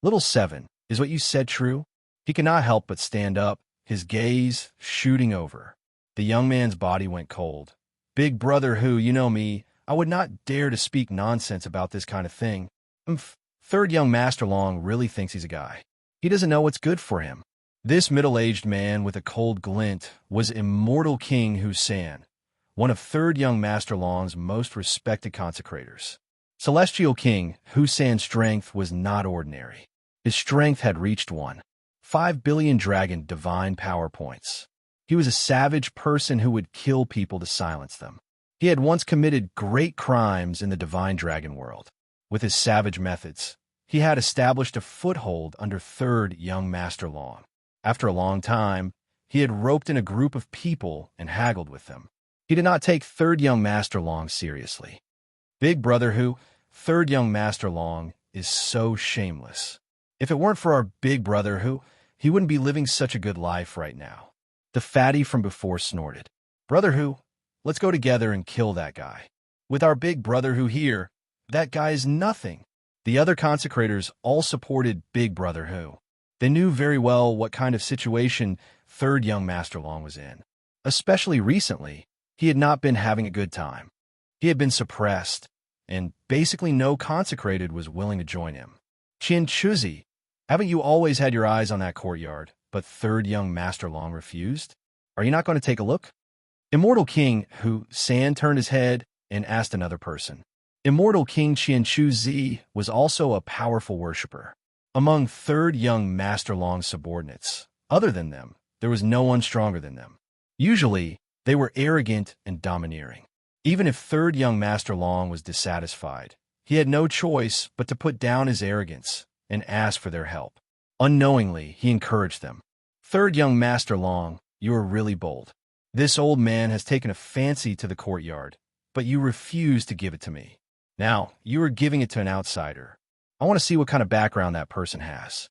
Little 7, is what you said true? He could not help but stand up, his gaze shooting over. The young man's body went cold. Big Brother Who? You know me. I would not dare to speak nonsense about this kind of thing. Third young Master Long really thinks he's a guy. He doesn't know what's good for him. This middle-aged man with a cold glint was Immortal King Husan, one of third young Master Long's most respected consecrators. Celestial King Husan's strength was not ordinary. His strength had reached 5 billion dragon divine power points. He was a savage person who would kill people to silence them. He had once committed great crimes in the divine dragon world. With his savage methods, he had established a foothold under third young Master Long. After a long time, he had roped in a group of people and haggled with them. He did not take third young Master Long seriously. Big Brother who, third young Master Long, is so shameless. If it weren't for our Big Brother who, he wouldn't be living such a good life right now. The fatty from before snorted. Brother who, let's go together and kill that guy. With our Big Brother who here, that guy is nothing. The other consecrators all supported Big Brother who. They knew very well what kind of situation third young Master Long was in. Especially recently, he had not been having a good time. He had been suppressed, and basically no consecrated was willing to join him. Xianxia, haven't you always had your eyes on that courtyard, but third young Master Long refused? Are you not going to take a look? Immortal King Hu San turned his head and asked another person. Immortal King Xianxia was also a powerful worshipper. Among third young Master Long's subordinates, other than them, there was no one stronger than them. Usually, they were arrogant and domineering. Even if third young Master Long was dissatisfied, he had no choice but to put down his arrogance and ask for their help. Unknowingly, he encouraged them. Third young Master Long, you are really bold. This old man has taken a fancy to the courtyard, but you refuse to give it to me. Now, you are giving it to an outsider. I want to see what kind of background that person has.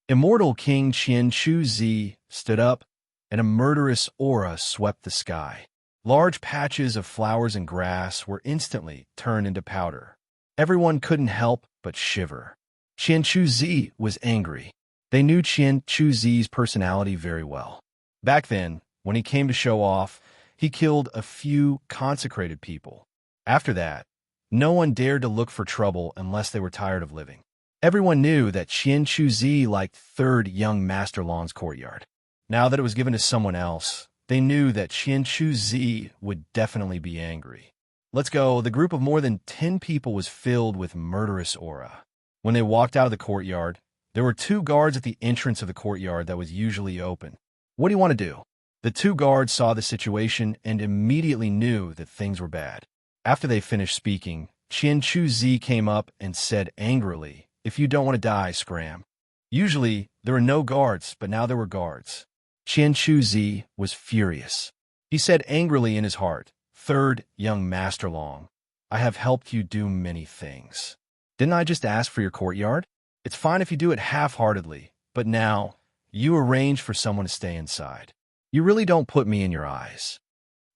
Immortal King Xianxia stood up, and a murderous aura swept the sky. Large patches of flowers and grass were instantly turned into powder. Everyone couldn't help but shiver. Xianxia was angry. They knew Xianxia's personality very well. Back then, when he came to show off, he killed a few consecrated people. After that, no one dared to look for trouble unless they were tired of living. Everyone knew that Xianxia liked third young Master Long's courtyard. Now that it was given to someone else, they knew that Xianxia would definitely be angry. Let's go. The group of more than 10 people was filled with murderous aura. When they walked out of the courtyard, there were 2 guards at the entrance of the courtyard that was usually open. What do you want to do? The 2 guards saw the situation and immediately knew that things were bad. After they finished speaking, Xianxia came up and said angrily, "If you don't want to die, scram." Usually, there were no guards, but now there were guards. Xianxia was furious. He said angrily in his heart, "Third young Master Long, I have helped you do many things. Didn't I just ask for your courtyard? It's fine if you do it half-heartedly, but now you arrange for someone to stay inside. You really don't put me in your eyes."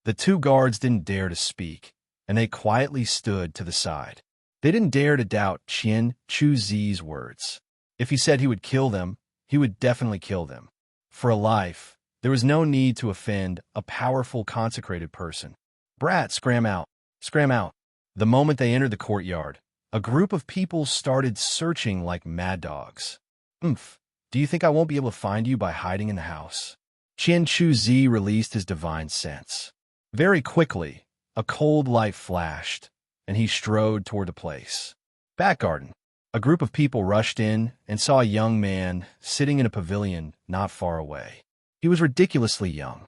The 2 guards didn't dare to speak, and they quietly stood to the side. They didn't dare to doubt Xianxia's words. If he said he would kill them, he would definitely kill them. For a life, there was no need to offend a powerful consecrated person. Brat, scram out, scram out. The moment they entered the courtyard, a group of people started searching like mad dogs. Do you think I won't be able to find you by hiding in the house? Xianxia released his divine sense. Very quickly, a cold light flashed, and he strode toward the place. Back garden. A group of people rushed in and saw a young man sitting in a pavilion not far away. He was ridiculously young.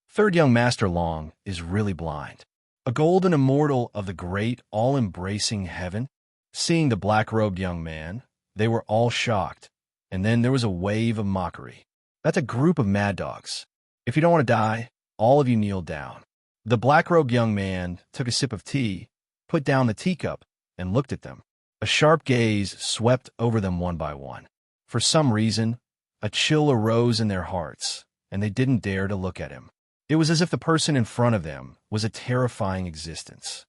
Third young Master Long is really blind. A golden immortal of the great, all-embracing heaven. Seeing the black-robed young man, they were all shocked, and then there was a wave of mockery. That's a group of mad dogs. If you don't want to die, all of you kneel down. The black-robed young man took a sip of tea, put down the teacup, and looked at them. A sharp gaze swept over them one by one. For some reason, a chill arose in their hearts, and they didn't dare to look at him. It was as if the person in front of them was a terrifying existence.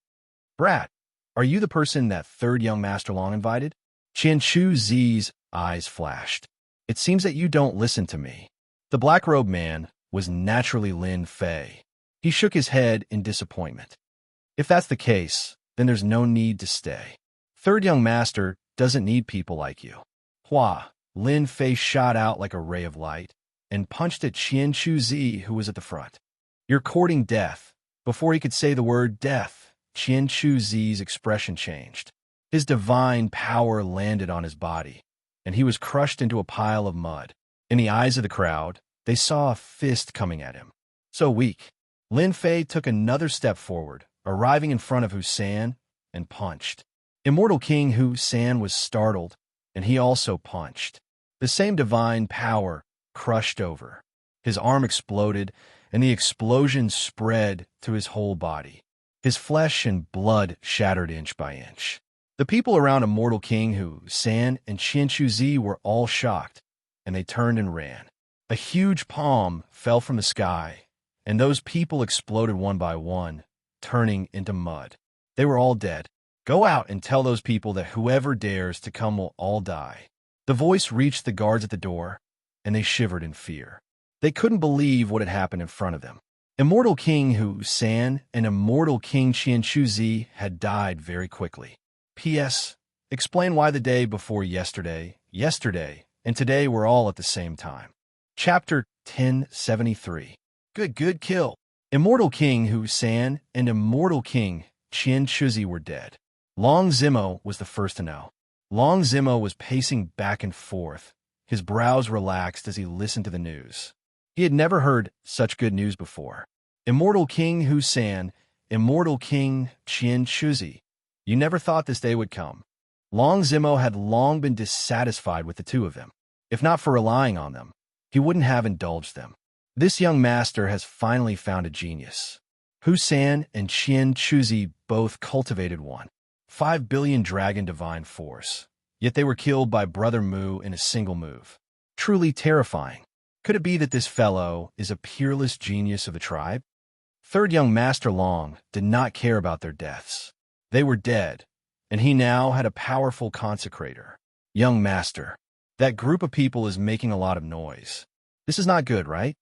Brat, are you the person that third young Master Long invited? Xianxia's eyes flashed. It seems that you don't listen to me. The black-robed man was naturally Lin Fei. He shook his head in disappointment. If that's the case, then there's no need to stay. Third young master doesn't need people like you. Hua, Lin Fei shot out like a ray of light and punched at Xianxia, who was at the front. You're courting death. Before he could say the word death, Xianxia's expression changed. His divine power landed on his body, and he was crushed into a pile of mud. In the eyes of the crowd, they saw a fist coming at him. So weak. Lin Fei took another step forward, arriving in front of Hu San, and punched. Immortal King Hu San was startled, and he also punched. The same divine power crushed over. His arm exploded, and the explosion spread to his whole body. His flesh and blood shattered inch by inch. The people around Immortal King Hu San and Xianxia were all shocked, and they turned and ran. A huge palm fell from the sky, and those people exploded one by one, turning into mud. They were all dead. Go out and tell those people that whoever dares to come will all die. The voice reached the guards at the door, and they shivered in fear. They couldn't believe what had happened in front of them. Immortal King Hu San and Immortal King Xianxia had died very quickly. P.S. Explain why the day before yesterday, and today were all at the same time. Chapter 1073. Good kill. Immortal King Hu San and Immortal King Xianxia were dead. Long Zimo was the first to know. Long Zimo was pacing back and forth, his brows relaxed as he listened to the news. He had never heard such good news before. Immortal King Hu San, Immortal King Xianxia. You never thought this day would come. Long Zimo had long been dissatisfied with the two of them. If not for relying on them, he wouldn't have indulged them. This young master has finally found a genius. Hu San and Xianxia both cultivated 5 billion dragon divine force, yet they were killed by Brother Mu in a single move. Truly terrifying. Could it be that this fellow is a peerless genius of the tribe? Third young Master Long did not care about their deaths. They were dead, and he now had a powerful consecrator. Young Master, that group of people is making a lot of noise. This is not good, right?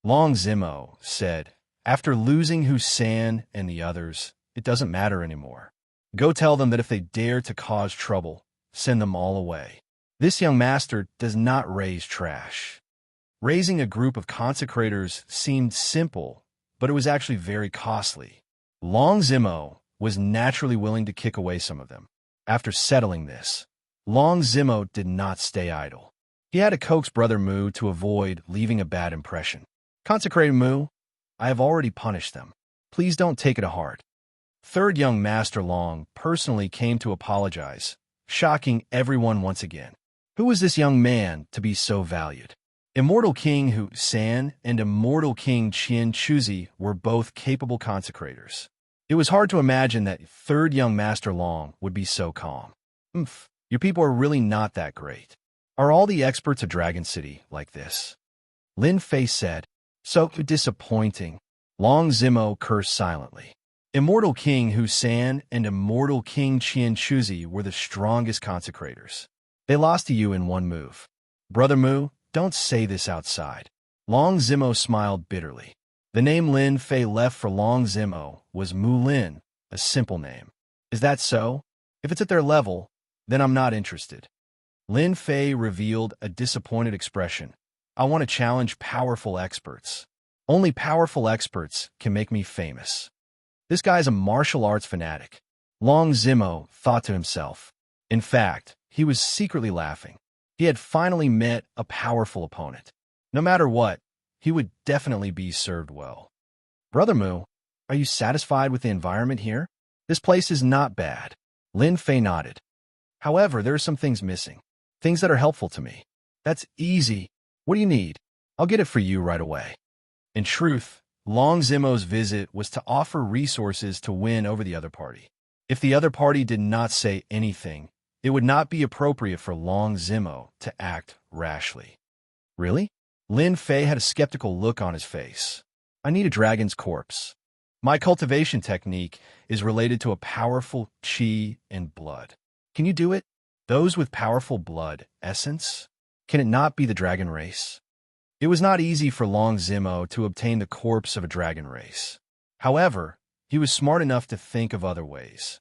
Long Zimo said, after losing Hu San and the others, it doesn't matter anymore. Go tell them that if they dare to cause trouble, send them all away. This young master does not raise trash. Raising a group of consecrators seemed simple, but it was actually very costly. Long Zimo was naturally willing to kick away some of them. After settling this, Long Zimo did not stay idle. He had to coax Brother Mu to avoid leaving a bad impression. Consecrated Mu, I have already punished them. Please don't take it to heart. Third young Master Long personally came to apologize, shocking everyone once again. Who was this young man to be so valued? Immortal King Hu San and Immortal King Xianxia were both capable consecrators. It was hard to imagine that third young Master Long would be so calm. Your people are really not that great. Are all the experts of Dragon City like this? Lin Fei said. So disappointing. Long Zimo cursed silently. Immortal King Hu San and Immortal King Xianxia were the strongest consecrators. They lost to you in one move. Brother Mu, don't say this outside. Long Zimo smiled bitterly. The name Lin Fei left for Long Zimo was Mu Lin, a simple name. Is that so? If it's at their level, then I'm not interested. Lin Fei revealed a disappointed expression. I want to challenge powerful experts. Only powerful experts can make me famous. This guy's a martial arts fanatic. Long Zimo thought to himself. In fact, he was secretly laughing. He had finally met a powerful opponent. No matter what, he would definitely be served well. Brother Mu, are you satisfied with the environment here? This place is not bad. Lin Fei nodded. However, there are some things missing. Things that are helpful to me. That's easy. What do you need? I'll get it for you right away. In truth, Long Zimo's visit was to offer resources to win over the other party. If the other party did not say anything, it would not be appropriate for Long Zimo to act rashly. Really? Lin Fei had a skeptical look on his face. I need a dragon's corpse. My cultivation technique is related to a powerful qi and blood. Can you do it? Those with powerful blood essence? Can it not be the dragon race? It was not easy for Long Zimo to obtain the corpse of a dragon race. However, he was smart enough to think of other ways.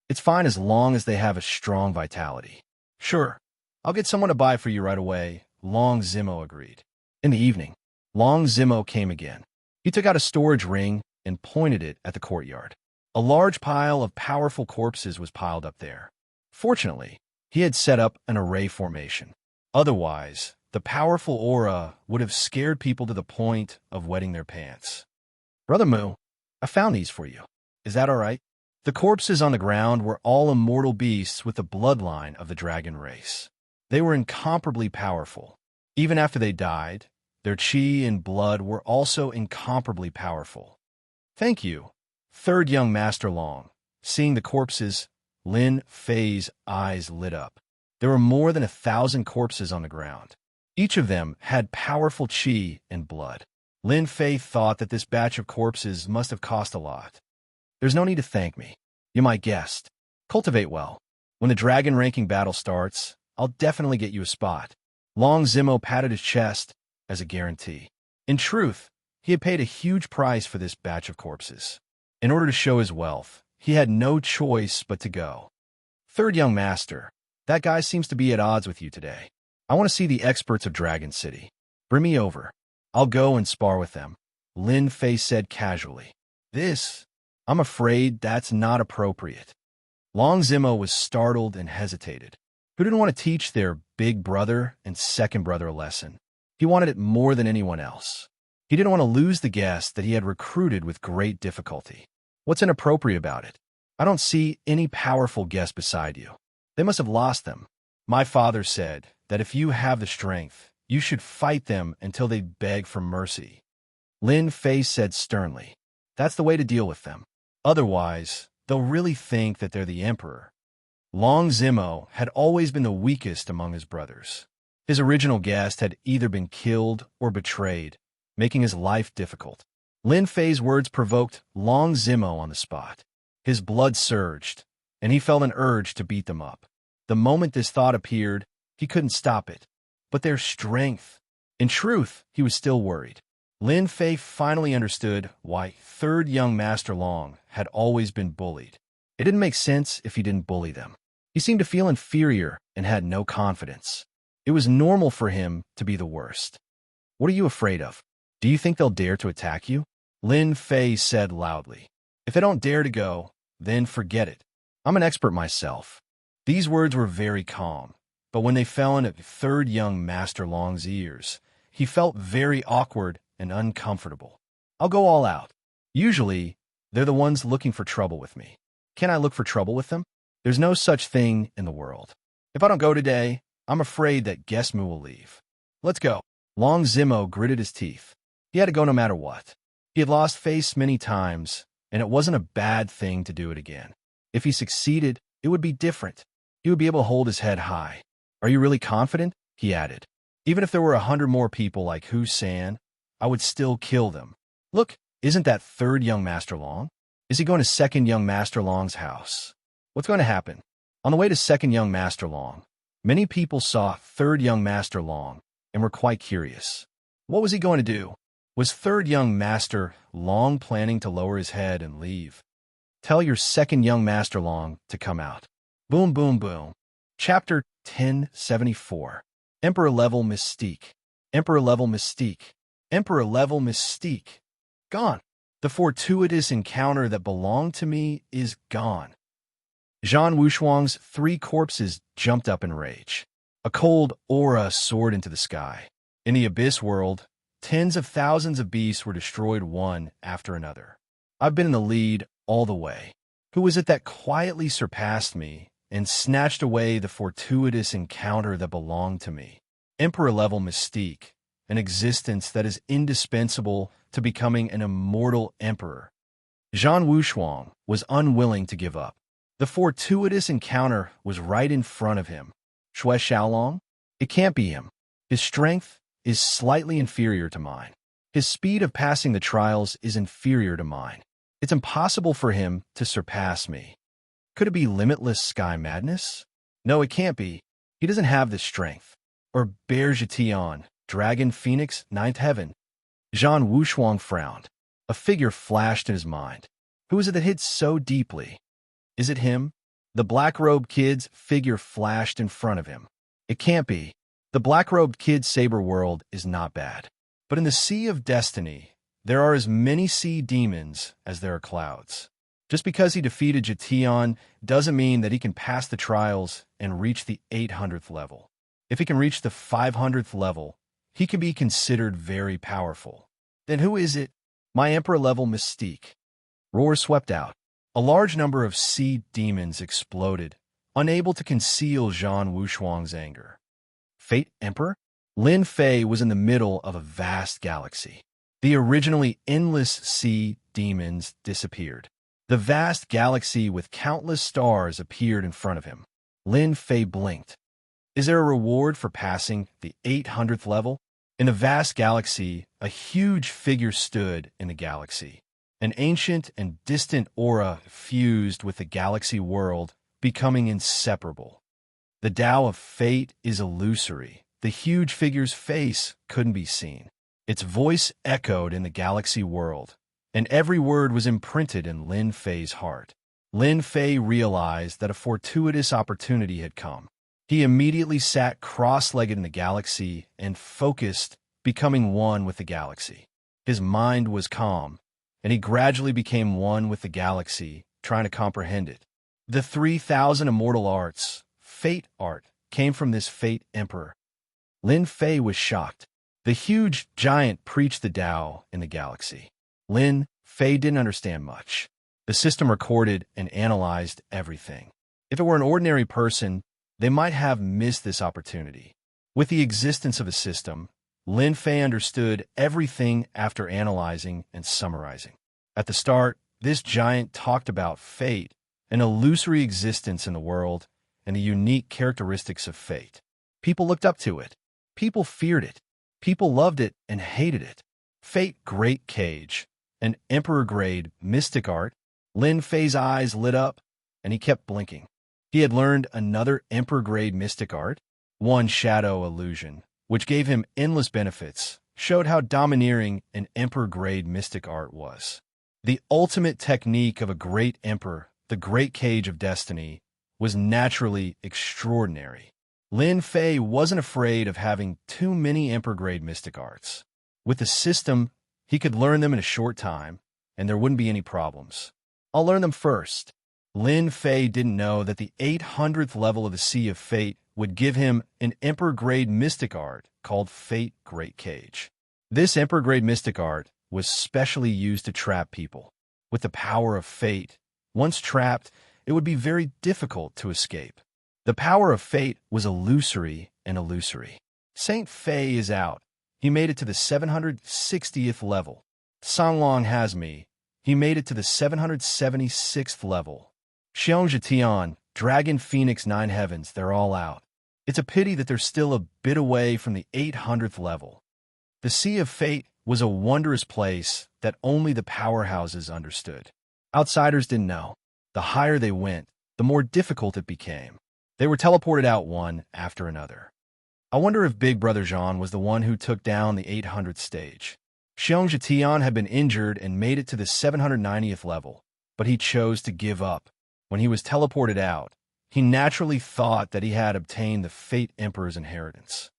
It's fine as long as they have a strong vitality. Sure, I'll get someone to buy for you right away, Long Zimo agreed. In the evening, Long Zimo came again. He took out a storage ring and pointed it at the courtyard. A large pile of powerful corpses was piled up there. Fortunately, he had set up an array formation. Otherwise, the The powerful aura would have scared people to the point of wetting their pants. Brother Mu, I found these for you. Is that all right? The corpses on the ground were all immortal beasts with the bloodline of the dragon race. They were incomparably powerful. Even after they died, their chi and blood were also incomparably powerful. Thank you, third young Master Long. Seeing the corpses, Lin Fei's eyes lit up. There were more than 1,000 corpses on the ground. Each of them had powerful chi and blood. Lin Fei thought that this batch of corpses must have cost a lot. There's no need to thank me. You're my guest. Cultivate well. When the dragon-ranking battle starts, I'll definitely get you a spot. Long Zimo patted his chest as a guarantee. In truth, he had paid a huge price for this batch of corpses. In order to show his wealth, he had no choice but to go. Third young master, that guy seems to be at odds with you today. I want to see the experts of Dragon City. Bring me over. I'll go and spar with them, Lin Fei said casually. I'm afraid that's not appropriate. Long Zimo was startled and hesitated. Who didn't want to teach their big brother and second brother a lesson? He wanted it more than anyone else. He didn't want to lose the guest that he had recruited with great difficulty. What's inappropriate about it? I don't see any powerful guest beside you. They must have lost them. My father said that if you have the strength, you should fight them until they beg for mercy. Lin Fei said sternly. That's the way to deal with them. Otherwise, they'll really think that they're the emperor. Long Zimo had always been the weakest among his brothers. His original guest had either been killed or betrayed, making his life difficult. Lin Fei's words provoked Long Zimo on the spot. His blood surged, and he felt an urge to beat them up. The moment this thought appeared, he couldn't stop it. But their strength. In truth, he was still worried. Lin Fei finally understood why third young Master Long had always been bullied. It didn't make sense if he didn't bully them. He seemed to feel inferior and had no confidence. It was normal for him to be the worst. What are you afraid of? Do you think they'll dare to attack you? Lin Fei said loudly. If they don't dare to go, then forget it. I'm an expert myself. These words were very calm, but when they fell into third young Master Long's ears, he felt very awkward and uncomfortable. I'll go all out. Usually, they're the ones looking for trouble with me. Can I look for trouble with them? There's no such thing in the world. If I don't go today, I'm afraid that Gesmu will leave. Let's go. Long Zimo gritted his teeth. He had to go no matter what. He had lost face many times, and it wasn't a bad thing to do it again. If he succeeded, it would be different. He would be able to hold his head high. Are you really confident? He added. Even if there were 100 more people like Hu San, I would still kill them. Look, isn't that third young Master Long? Is he going to second young Master Long's house? What's going to happen? On the way to second young Master Long, many people saw third young Master Long and were quite curious. What was he going to do? Was third young Master Long planning to lower his head and leave? Tell your second young Master Long to come out. Boom, boom, boom. Chapter 1074. Emperor Level Mystique. Emperor Level Mystique. Emperor Level Mystique. Gone. The fortuitous encounter that belonged to me is gone. Zhan Wushuang's 3 corpses jumped up in rage. A cold aura soared into the sky. In the Abyss world, tens of thousands of beasts were destroyed one after another. I've been in the lead all the way. Who was it that quietly surpassed me and snatched away the fortuitous encounter that belonged to me? Emperor level mystique, an existence that is indispensable to becoming an immortal emperor. Zhan Wushuang was unwilling to give up. The fortuitous encounter was right in front of him. Shui Xiaolong? It can't be him. His strength is slightly inferior to mine. His speed of passing the trials is inferior to mine. It's impossible for him to surpass me. Could it be limitless sky madness? No, it can't be. He doesn't have the strength. Or Bear Jetian, Dragon Phoenix, Ninth Heaven. Zhan Wushuang frowned. A figure flashed in his mind. Who is it that hit so deeply? Is it him? The black-robed kid's figure flashed in front of him. It can't be. The black-robed kid's saber world is not bad. But in the Sea of Destiny, there are as many sea demons as there are clouds. Just because he defeated Jetian doesn't mean that he can pass the trials and reach the 800th level. If he can reach the 500th level, he can be considered very powerful. Then who is it? My Emperor-level mystique. Roars swept out. A large number of sea demons exploded, unable to conceal Zhan Wushuang's anger. Fate Emperor? Lin Fei was in the middle of a vast galaxy. The originally endless sea demons disappeared. The vast galaxy with countless stars appeared in front of him. Lin Fei blinked. Is there a reward for passing the 800th level? In the vast galaxy, a huge figure stood in the galaxy. An ancient and distant aura fused with the galaxy world, becoming inseparable. The Tao of Fate is illusory. The huge figure's face couldn't be seen. Its voice echoed in the galaxy world, and every word was imprinted in Lin Fei's heart. Lin Fei realized that a fortuitous opportunity had come. He immediately sat cross-legged in the galaxy and focused, becoming one with the galaxy. His mind was calm, and he gradually became one with the galaxy, trying to comprehend it. The 3,000 immortal arts, Fate art, came from this Fate Emperor. Lin Fei was shocked. The huge giant preached the Tao in the galaxy. Lin Fei didn't understand much. The system recorded and analyzed everything. If it were an ordinary person, they might have missed this opportunity. With the existence of a system, Lin Fei understood everything after analyzing and summarizing. At the start, this giant talked about fate, an illusory existence in the world, and the unique characteristics of fate. People looked up to it. People feared it. People loved it and hated it. Fate Great Cage, an emperor-grade mystic art. Lin Fei's eyes lit up, and he kept blinking. He had learned another emperor-grade mystic art, One Shadow Illusion, which gave him endless benefits, showed how domineering an emperor-grade mystic art was. The ultimate technique of a great emperor, the Great Cage of Destiny, was naturally extraordinary. Lin Fei wasn't afraid of having too many emperor-grade mystic arts. With the system, he could learn them in a short time, and there wouldn't be any problems. I'll learn them first. Lin Fei didn't know that the 800th level of the Sea of Fate would give him an Emperor-grade mystic art called Fate Great Cage. This Emperor-grade mystic art was specially used to trap people. With the power of fate, once trapped, it would be very difficult to escape. The power of fate was illusory and illusory. Saint Fei is out. He made it to the 760th level. Sanglong has me. He made it to the 776th level. Xianxia, Dragon Phoenix 9 Heavens, they're all out. It's a pity that they're still a bit away from the 800th level. The Sea of Fate was a wondrous place that only the powerhouses understood. Outsiders didn't know. The higher they went, the more difficult it became. They were teleported out one after another. I wonder if Big Brother Zhan was the one who took down the 800th stage. Xianxia had been injured and made it to the 790th level, but he chose to give up. When he was teleported out, he naturally thought that he had obtained the Fate Emperor's inheritance.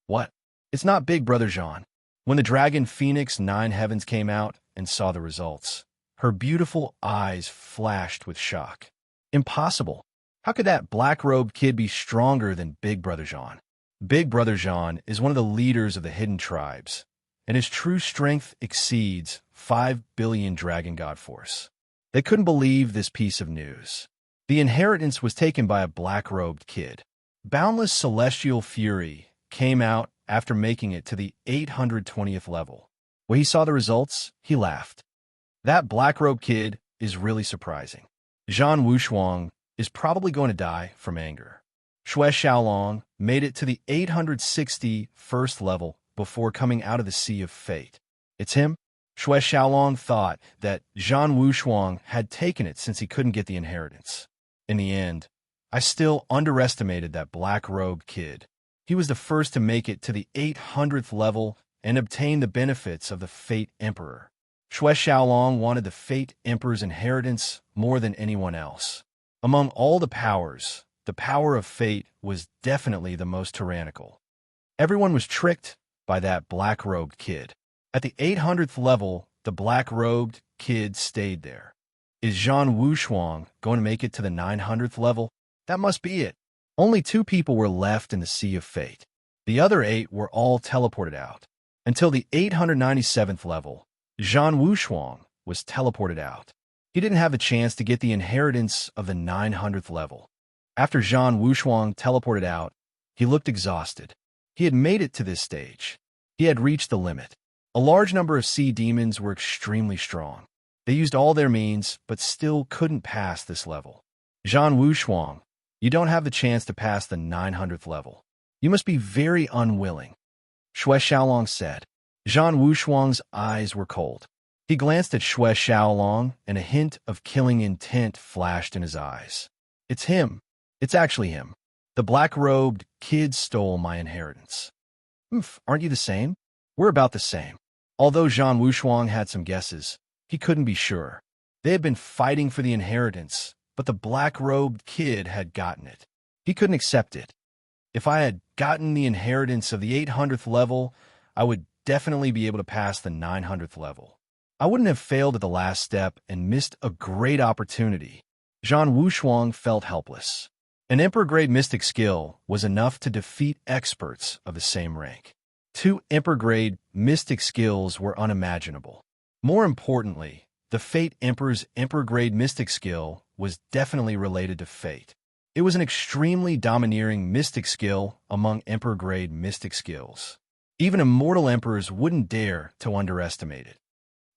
What? It's not Big Brother Zhan. When the Dragon Phoenix 9 Heavens came out and saw the results, her beautiful eyes flashed with shock. Impossible. How could that black-robed kid be stronger than Big Brother Zhan? Big Brother Zhan is one of the leaders of the hidden tribes, and his true strength exceeds 5 billion Dragon God Force. They couldn't believe this piece of news. The inheritance was taken by a black-robed kid. Boundless Celestial Fury came out after making it to the 820th level. When he saw the results, he laughed. That black-robed kid is really surprising. Zhan Wushuang is probably going to die from anger. Xue Xiaolong made it to the 861st level before coming out of the Sea of Fate. It's him? Xue Xiaolong thought that Zhan Wushuang had taken it since he couldn't get the inheritance. In the end, I still underestimated that black-robed kid. He was the first to make it to the 800th level and obtain the benefits of the Fate Emperor. Xue Xiaolong wanted the Fate Emperor's inheritance more than anyone else. Among all the powers, the power of fate was definitely the most tyrannical. Everyone was tricked by that black-robed kid. At the 800th level, the black-robed kid stayed there. Is Zhan Wushuang going to make it to the 900th level? That must be it. Only 2 people were left in the Sea of Fate. The other 8 were all teleported out. Until the 897th level, Zhan Wushuang was teleported out. He didn't have the chance to get the inheritance of the 900th level. After Zhan Wushuang teleported out, he looked exhausted. He had made it to this stage. He had reached the limit. A large number of sea demons were extremely strong. They used all their means, but still couldn't pass this level. Zhan Wushuang, you don't have the chance to pass the 900th level. You must be very unwilling, Xue Xiaolong said. Zhan Wushuang's eyes were cold. He glanced at Xue Xiaolong, and a hint of killing intent flashed in his eyes. It's him. It's actually him. The black-robed kid stole my inheritance. Aren't you the same? We're about the same. Although Zhan Wushuang had some guesses, he couldn't be sure. They had been fighting for the inheritance, but the black-robed kid had gotten it. He couldn't accept it. If I had gotten the inheritance of the 800th level, I would definitely be able to pass the 900th level. I wouldn't have failed at the last step and missed a great opportunity. Zhan Wushuang felt helpless. An Emperor-grade mystic skill was enough to defeat experts of the same rank. 2 Emperor-grade mystic skills were unimaginable. More importantly, the Fate Emperor's Emperor-grade mystic skill was definitely related to Fate. It was an extremely domineering mystic skill among Emperor-grade mystic skills. Even immortal emperors wouldn't dare to underestimate it.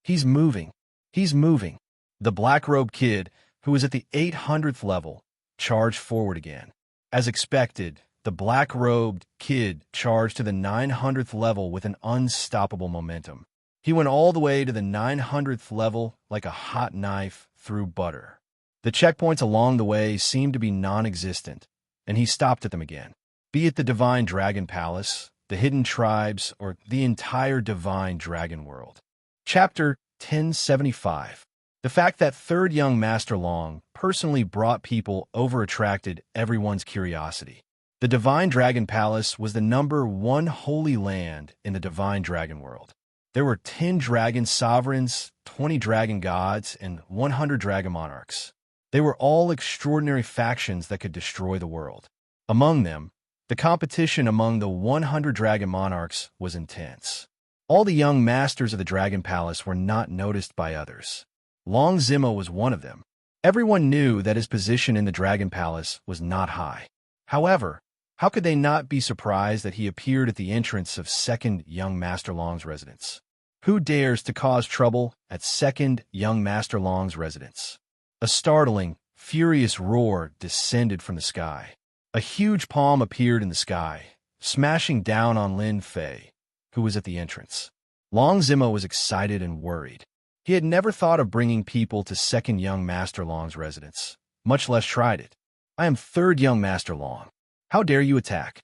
He's moving. He's moving. The black-robed kid, who was at the 800th level, charged forward again. As expected, the black-robed kid charged to the 900th level with an unstoppable momentum. He went all the way to the 900th level like a hot knife through butter. The checkpoints along the way seemed to be non-existent, and he stopped at them again. Be it the Divine Dragon Palace, the Hidden Tribes, or the entire Divine Dragon World. Chapter 1075. The fact that Third Young Master Long personally brought people over-attracted everyone's curiosity. The Divine Dragon Palace was the #1 holy land in the Divine Dragon World. There were 10 dragon sovereigns, 20 dragon gods, and 100 dragon monarchs. They were all extraordinary factions that could destroy the world. Among them, the competition among the 100 dragon monarchs was intense. All the young masters of the Dragon Palace were not noticed by others. Long Zimo was one of them. Everyone knew that his position in the Dragon Palace was not high. However, how could they not be surprised that he appeared at the entrance of Second Young Master Long's residence? Who dares to cause trouble at Second Young Master Long's residence? A startling, furious roar descended from the sky. A huge palm appeared in the sky, smashing down on Lin Fei, who was at the entrance. Long Zimo was excited and worried. He had never thought of bringing people to Second Young Master Long's residence, much less tried it. I am Third Young Master Long. How dare you attack?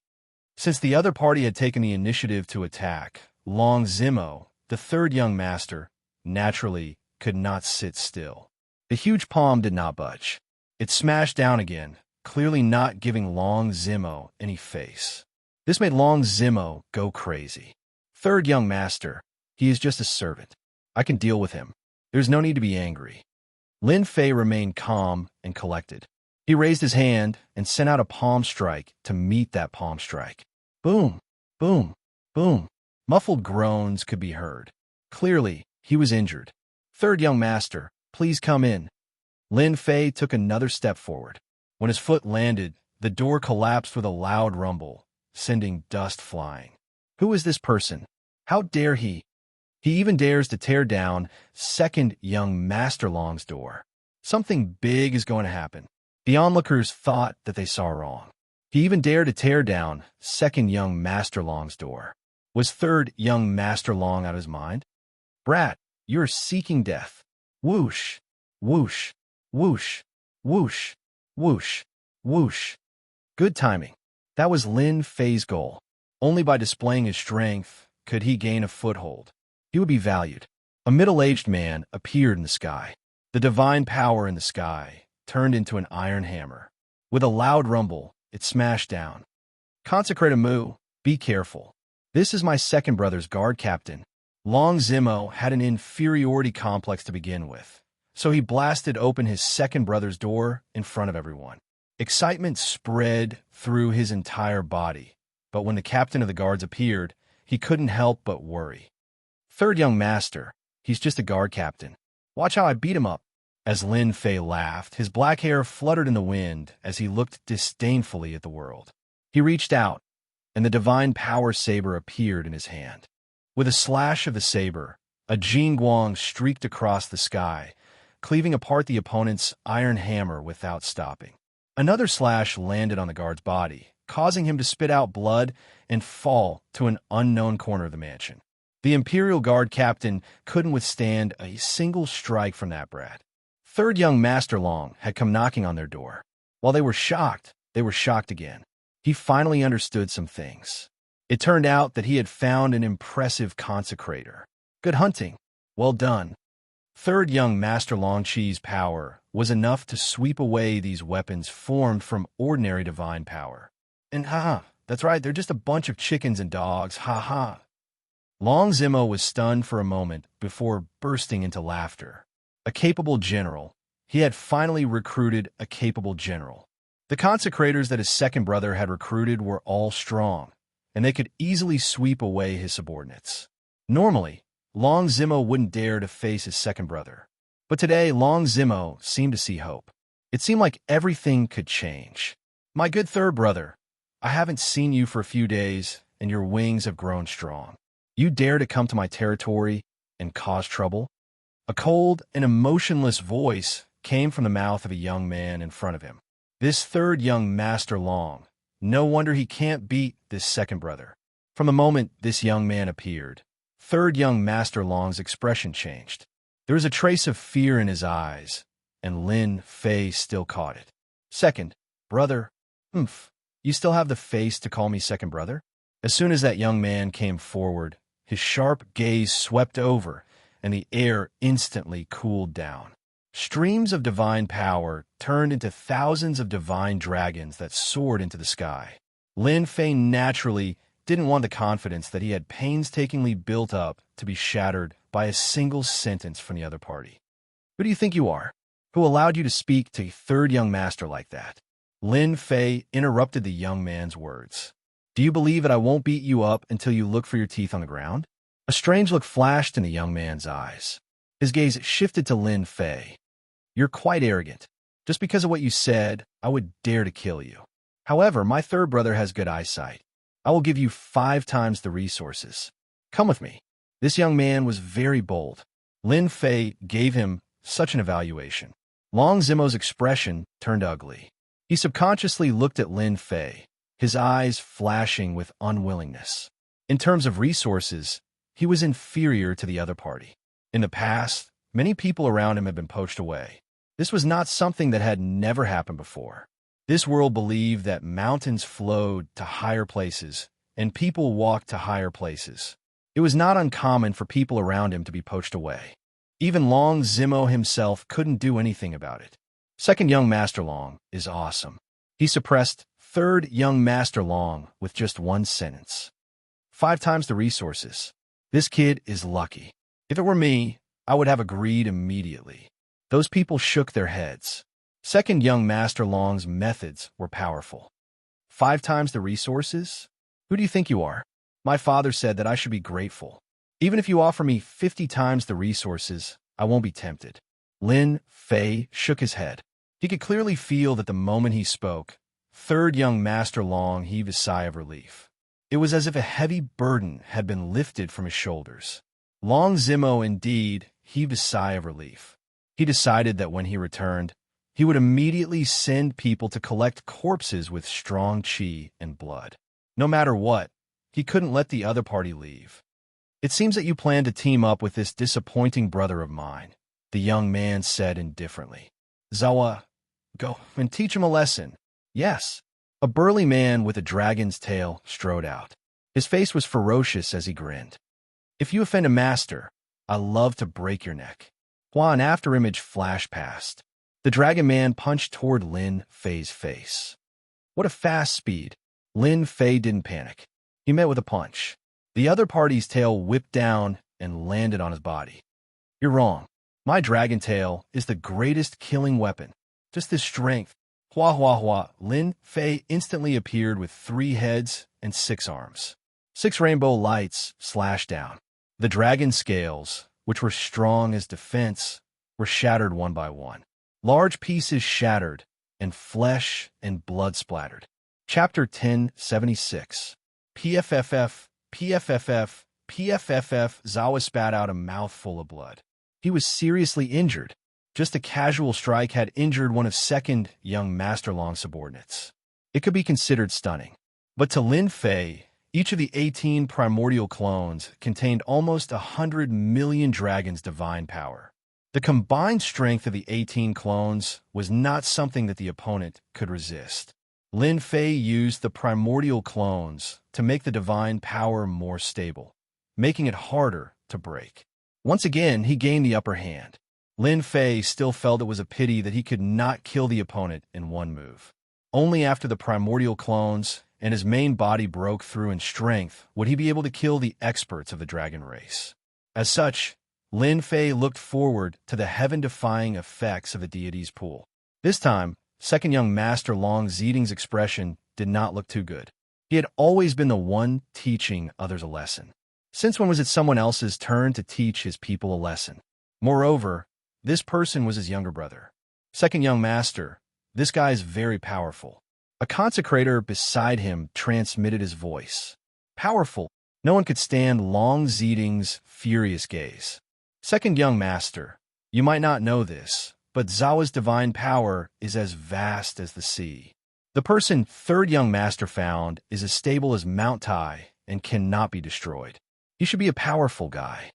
Since the other party had taken the initiative to attack, Long Zimo, the Third Young Master, naturally could not sit still. The huge palm did not budge. It smashed down again, clearly not giving Long Zimo any face. This made Long Zimo go crazy. Third Young Master, he is just a servant. I can deal with him. There's no need to be angry. Lin Fei remained calm and collected. He raised his hand and sent out a palm strike to meet that palm strike. Boom, boom, boom. Muffled groans could be heard. Clearly, he was injured. Third Young Master, please come in. Lin Fei took another step forward. When his foot landed, the door collapsed with a loud rumble, sending dust flying. Who is this person? How dare he? He even dares to tear down Second Young Master Long's door. Something big is going to happen. The onlookers thought that they saw wrong. He even dared to tear down Second Young Master Long's door. Was Third Young Master Long out of his mind? Brat, you're seeking death. Whoosh, whoosh, whoosh, whoosh, whoosh, whoosh. Good timing. That was Lin Fei's goal. Only by displaying his strength could he gain a foothold. He would be valued. A middle-aged man appeared in the sky. The divine power in the sky turned into an iron hammer. With a loud rumble, it smashed down. Consecrated Mu, be careful. This is my second brother's guard captain. Long Zimo had an inferiority complex to begin with, so he blasted open his second brother's door in front of everyone. Excitement spread through his entire body, but when the captain of the guards appeared, he couldn't help but worry. Third young master, he's just a guard captain. Watch how I beat him up. As Lin Fei laughed, his black hair fluttered in the wind as he looked disdainfully at the world. He reached out, and the divine power saber appeared in his hand. With a slash of the saber, a Jingguang streaked across the sky, cleaving apart the opponent's iron hammer without stopping. Another slash landed on the guard's body, causing him to spit out blood and fall to an unknown corner of the mansion. The Imperial Guard captain couldn't withstand a single strike from that brat. Third young Master Long had come knocking on their door. While they were shocked again. He finally understood some things. It turned out that he had found an impressive consecrator. Good hunting. Well done. Third young Master Long Chi's power was enough to sweep away these weapons formed from ordinary divine power. And that's right, they're just a bunch of chickens and dogs, Long Zimo was stunned for a moment before bursting into laughter. A capable general. He had finally recruited a capable general. The consecrators that his second brother had recruited were all strong, and they could easily sweep away his subordinates. Normally, Long Zimo wouldn't dare to face his second brother. But today, Long Zimo seemed to see hope. It seemed like everything could change. My good third brother, I haven't seen you for a few days, and your wings have grown strong. You dare to come to my territory and cause trouble? A cold and emotionless voice came from the mouth of a young man in front of him. This third young Master Long. No wonder he can't beat this second brother. From the moment this young man appeared, third young Master Long's expression changed. There was a trace of fear in his eyes, and Lin Fei still caught it. Second, brother, you still have the face to call me second brother? As soon as that young man came forward, his sharp gaze swept over, and the air instantly cooled down. Streams of divine power turned into thousands of divine dragons that soared into the sky. Lin Fei naturally didn't want the confidence that he had painstakingly built up to be shattered by a single sentence from the other party. Who do you think you are? Who allowed you to speak to a third young master like that? Lin Fei interrupted the young man's words. Do you believe that I won't beat you up until you look for your teeth on the ground? A strange look flashed in the young man's eyes. His gaze shifted to Lin Fei. You're quite arrogant. Just because of what you said, I would dare to kill you. However, my third brother has good eyesight. I will give you 5 times the resources. Come with me. This young man was very bold. Lin Fei gave him such an evaluation. Long Zimo's expression turned ugly. He subconsciously looked at Lin Fei, his eyes flashing with unwillingness. In terms of resources, he was inferior to the other party. In the past, many people around him had been poached away. This was not something that had never happened before. This world believed that mountains flowed to higher places, and people walked to higher places. It was not uncommon for people around him to be poached away. Even Long Zimo himself couldn't do anything about it. Second young Master Long is awesome. He suppressed third young Master Long with just one sentence. 5 times the resources. This kid is lucky. If it were me, I would have agreed immediately. Those people shook their heads. Second young Master Long's methods were powerful. 5 times the resources? Who do you think you are? My father said that I should be grateful. Even if you offer me 50 times the resources, I won't be tempted. Lin Fei shook his head. He could clearly feel that the moment he spoke, third young Master Long heaved a sigh of relief. It was as if a heavy burden had been lifted from his shoulders. Long Zimo indeed heaved a sigh of relief. He decided that when he returned, he would immediately send people to collect corpses with strong qi and blood. No matter what, he couldn't let the other party leave. It seems that you plan to team up with this disappointing brother of mine, the young man said indifferently. Zawa, go and teach him a lesson. Yes. A burly man with a dragon's tail strode out. His face was ferocious as he grinned. If you offend a master, I love to break your neck. While an afterimage flashed past, the dragon man punched toward Lin Fei's face. What a fast speed. Lin Fei didn't panic. He met with a punch. The other party's tail whipped down and landed on his body. You're wrong. My dragon tail is the greatest killing weapon. Just this strength. Hua hua hua, Lin Fei instantly appeared with 3 heads and 6 arms. 6 rainbow lights slashed down. The dragon scales, which were strong as defense, were shattered one by one. Large pieces shattered, and flesh and blood splattered. Chapter 1076. PFFF, PFFF, PFFF. Zawa spat out a mouthful of blood. He was seriously injured. Just a casual strike had injured one of second young Master Long's subordinates. It could be considered stunning. But to Lin Fei, each of the 18 primordial clones contained almost 100 million dragons' divine power. The combined strength of the 18 clones was not something that the opponent could resist. Lin Fei used the primordial clones to make the divine power more stable, making it harder to break. Once again, he gained the upper hand. Lin Fei still felt it was a pity that he could not kill the opponent in one move. Only after the primordial clones and his main body broke through in strength would he be able to kill the experts of the dragon race. As such, Lin Fei looked forward to the heaven-defying effects of the deity's pool. This time, second young Master Long Ziding's expression did not look too good. He had always been the one teaching others a lesson. Since when was it someone else's turn to teach his people a lesson? Moreover, this person was his younger brother. Second young master, this guy is very powerful. A consecrator beside him transmitted his voice. Powerful. No one could stand Long Ziding's furious gaze. Second young master, you might not know this, but Zawa's divine power is as vast as the sea. The person third young master found is as stable as Mount Tai and cannot be destroyed. He should be a powerful guy.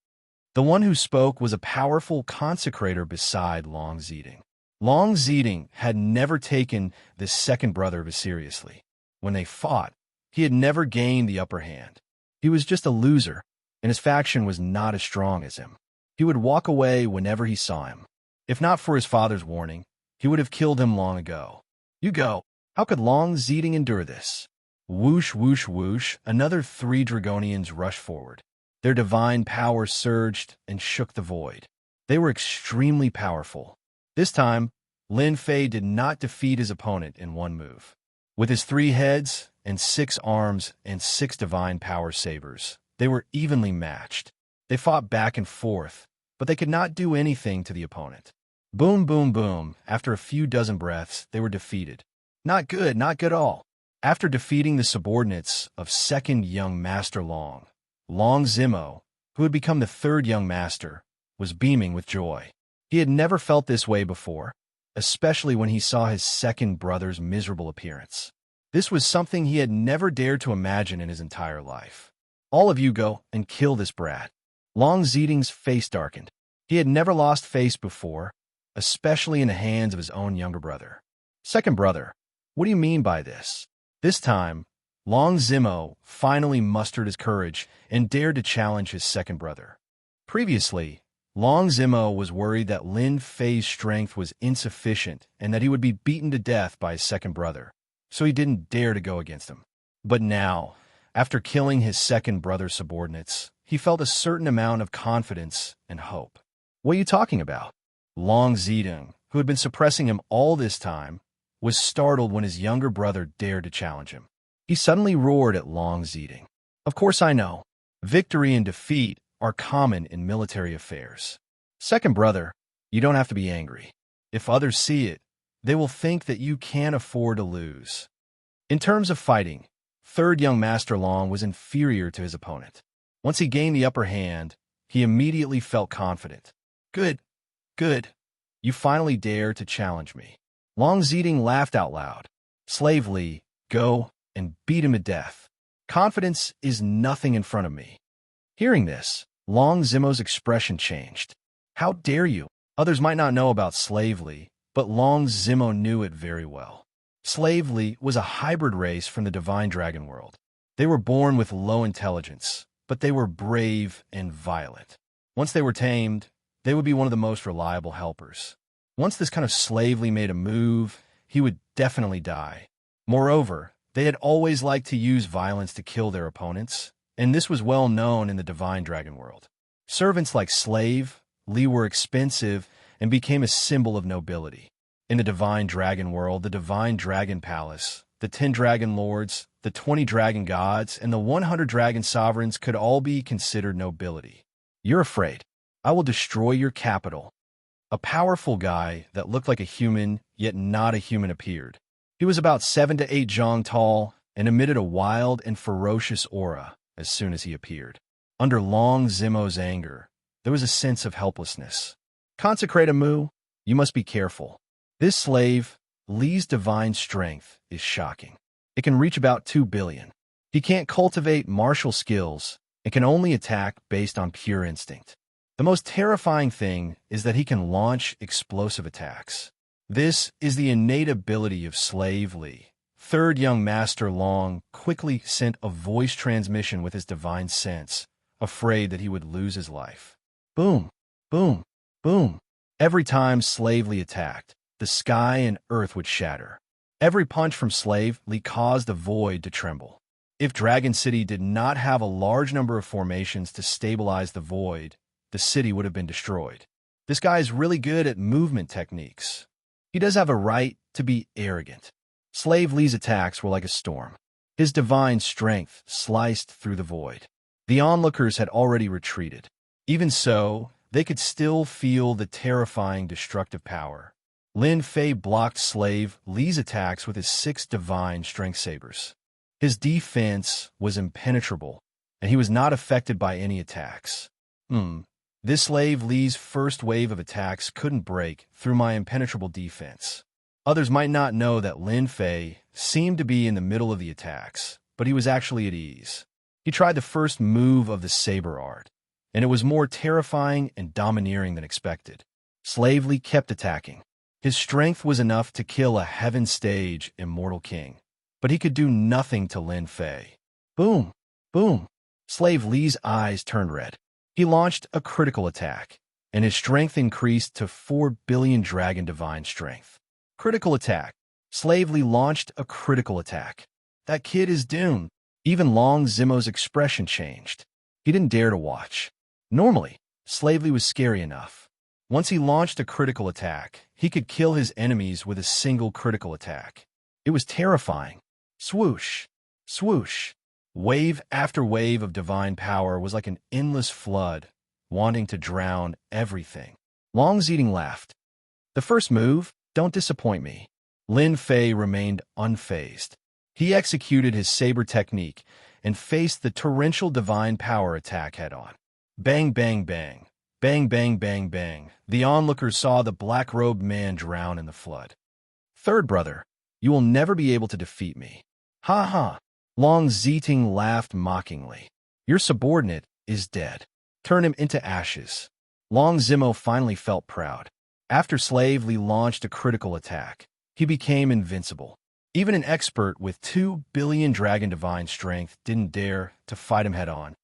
The one who spoke was a powerful consecrator beside Long Ziding. Long Ziding had never taken this second brother seriously. When they fought, he had never gained the upper hand. He was just a loser, and his faction was not as strong as him. He would walk away whenever he saw him. If not for his father's warning, he would have killed him long ago. You go. How could Long Ziding endure this? Whoosh, whoosh, whoosh, another 3 Dragonians rushed forward. Their divine power surged and shook the void. They were extremely powerful. This time, Lin Fei did not defeat his opponent in one move. With his 3 heads and 6 arms and 6 divine power sabers, they were evenly matched. They fought back and forth, but they could not do anything to the opponent. Boom, boom, boom. After a few dozen breaths, they were defeated. Not good, not good at all. After defeating the subordinates of second young Master Long, Long Zimo, who had become the third young master, was beaming with joy. He had never felt this way before, especially when he saw his second brother's miserable appearance. This was something he had never dared to imagine in his entire life. All of you go and kill this brat. Long Ziding's face darkened. He had never lost face before, especially in the hands of his own younger brother. Second brother, what do you mean by this? This time, Long Zimo finally mustered his courage and dared to challenge his second brother. Previously, Long Zimo was worried that Lin Fei's strength was insufficient and that he would be beaten to death by his second brother, so he didn't dare to go against him. But now, after killing his second brother's subordinates, he felt a certain amount of confidence and hope. What are you talking about? Long Ziding, who had been suppressing him all this time, was startled when his younger brother dared to challenge him. He suddenly roared at Long Ziding. Of course I know. Victory and defeat are common in military affairs. Second brother, you don't have to be angry. If others see it, they will think that you can't afford to lose. In terms of fighting, third young Master Long was inferior to his opponent. Once he gained the upper hand, he immediately felt confident. Good, good. You finally dare to challenge me. Long Ziding laughed out loud. Slave Li, go and beat him to death. Confidence is nothing in front of me. Hearing this, Long Zimo's expression changed. How dare you? Others might not know about Slave Li, but Long Zimo knew it very well. Slave Li was a hybrid race from the divine dragon world. They were born with low intelligence, but they were brave and violent. Once they were tamed, they would be one of the most reliable helpers. Once this kind of Slave Li made a move, he would definitely die. Moreover, they had always liked to use violence to kill their opponents, and this was well known in the divine dragon world. Servants like Slave Li were expensive and became a symbol of nobility. In the Divine Dragon world, the Divine Dragon Palace, the 10 Dragon Lords, the 20 Dragon Gods, and the 100 Dragon Sovereigns could all be considered nobility. You're afraid. I will destroy your capital. A powerful guy that looked like a human, yet not a human, appeared. He was about 7 to 8 zhang tall and emitted a wild and ferocious aura as soon as he appeared. Under Long Zimo's anger, there was a sense of helplessness. Consecrate a Mu, you must be careful. This slave, Li's divine strength, is shocking. It can reach about 2 billion. He can't cultivate martial skills and can only attack based on pure instinct. The most terrifying thing is that he can launch explosive attacks. This is the innate ability of Slave Li. Third young Master Long quickly sent a voice transmission with his divine sense, afraid that he would lose his life. Boom, boom, boom. Every time Slave Li attacked, the sky and earth would shatter. Every punch from Slave Li caused the void to tremble. If Dragon City did not have a large number of formations to stabilize the void, the city would have been destroyed. This guy is really good at movement techniques. He does have a right to be arrogant. Slave Li's attacks were like a storm. His divine strength sliced through the void. The onlookers had already retreated. Even so, they could still feel the terrifying destructive power. Lin Fei blocked Slave Li's attacks with his 6 divine strength sabers. His defense was impenetrable, and he was not affected by any attacks. This Slave Li's first wave of attacks couldn't break through my impenetrable defense. Others might not know that Lin Fei seemed to be in the middle of the attacks, but he was actually at ease. He tried the first move of the saber art, and it was more terrifying and domineering than expected. Slave Li kept attacking. His strength was enough to kill a Heaven Stage Immortal King, but he could do nothing to Lin Fei. Boom! Boom! Slave Li's eyes turned red. He launched a critical attack, and his strength increased to 4 billion Dragon Divine Strength. Critical attack. Slave Li launched a critical attack. That kid is doomed. Even Long Zimo's expression changed. He didn't dare to watch. Normally, Slave Li was scary enough. Once he launched a critical attack, he could kill his enemies with a single critical attack. It was terrifying. Swoosh! Swoosh! Wave after wave of divine power was like an endless flood, wanting to drown everything. Long Zeding laughed. The first move, don't disappoint me. Lin Fei remained unfazed. He executed his saber technique and faced the torrential divine power attack head-on. Bang, bang, bang. Bang, bang, bang, bang. The onlookers saw the black-robed man drown in the flood. Third brother, you will never be able to defeat me. Ha ha. Long Zeding laughed mockingly. Your subordinate is dead. Turn him into ashes. Long Zimo finally felt proud. After Slave Li launched a critical attack, he became invincible. Even an expert with 2 billion Dragon Divine Strength didn't dare to fight him head-on.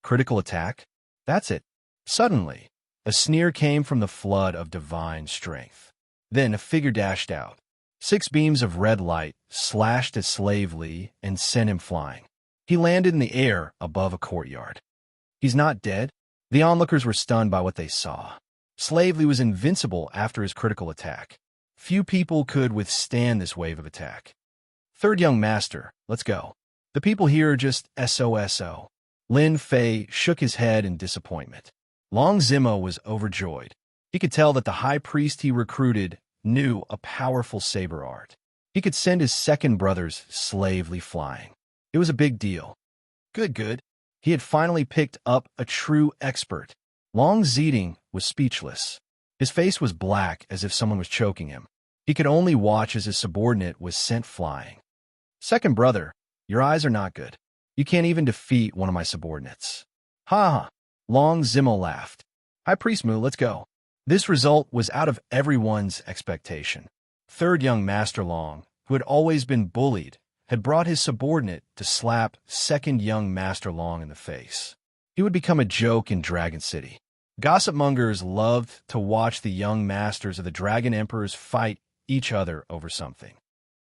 Critical attack? That's it. Suddenly, a sneer came from the flood of divine strength. Then a figure dashed out. 6 beams of red light slashed at Slave Li and sent him flying. He landed in the air above a courtyard. He's not dead? The onlookers were stunned by what they saw. Slave Li was invincible after his critical attack. Few people could withstand this wave of attack. Third young master, let's go. The people here are just SOSO. Lin Fei shook his head in disappointment. Long Zimo was overjoyed. He could tell that the high priest he recruited knew a powerful saber art. He could send his second brother's Slave Li flying. It was a big deal. Good, good. He had finally picked up a true expert. Long Zeding was speechless. His face was black as if someone was choking him. He could only watch as his subordinate was sent flying. Second brother, your eyes are not good. You can't even defeat one of my subordinates. Ha ha. Long Zimo laughed. High Priest Mu, let's go. This result was out of everyone's expectation. Third young Master Long, who had always been bullied, had brought his subordinate to slap second young Master Long in the face. He would become a joke in Dragon City. Gossip mongers loved to watch the young masters of the Dragon Emperors fight each other over something.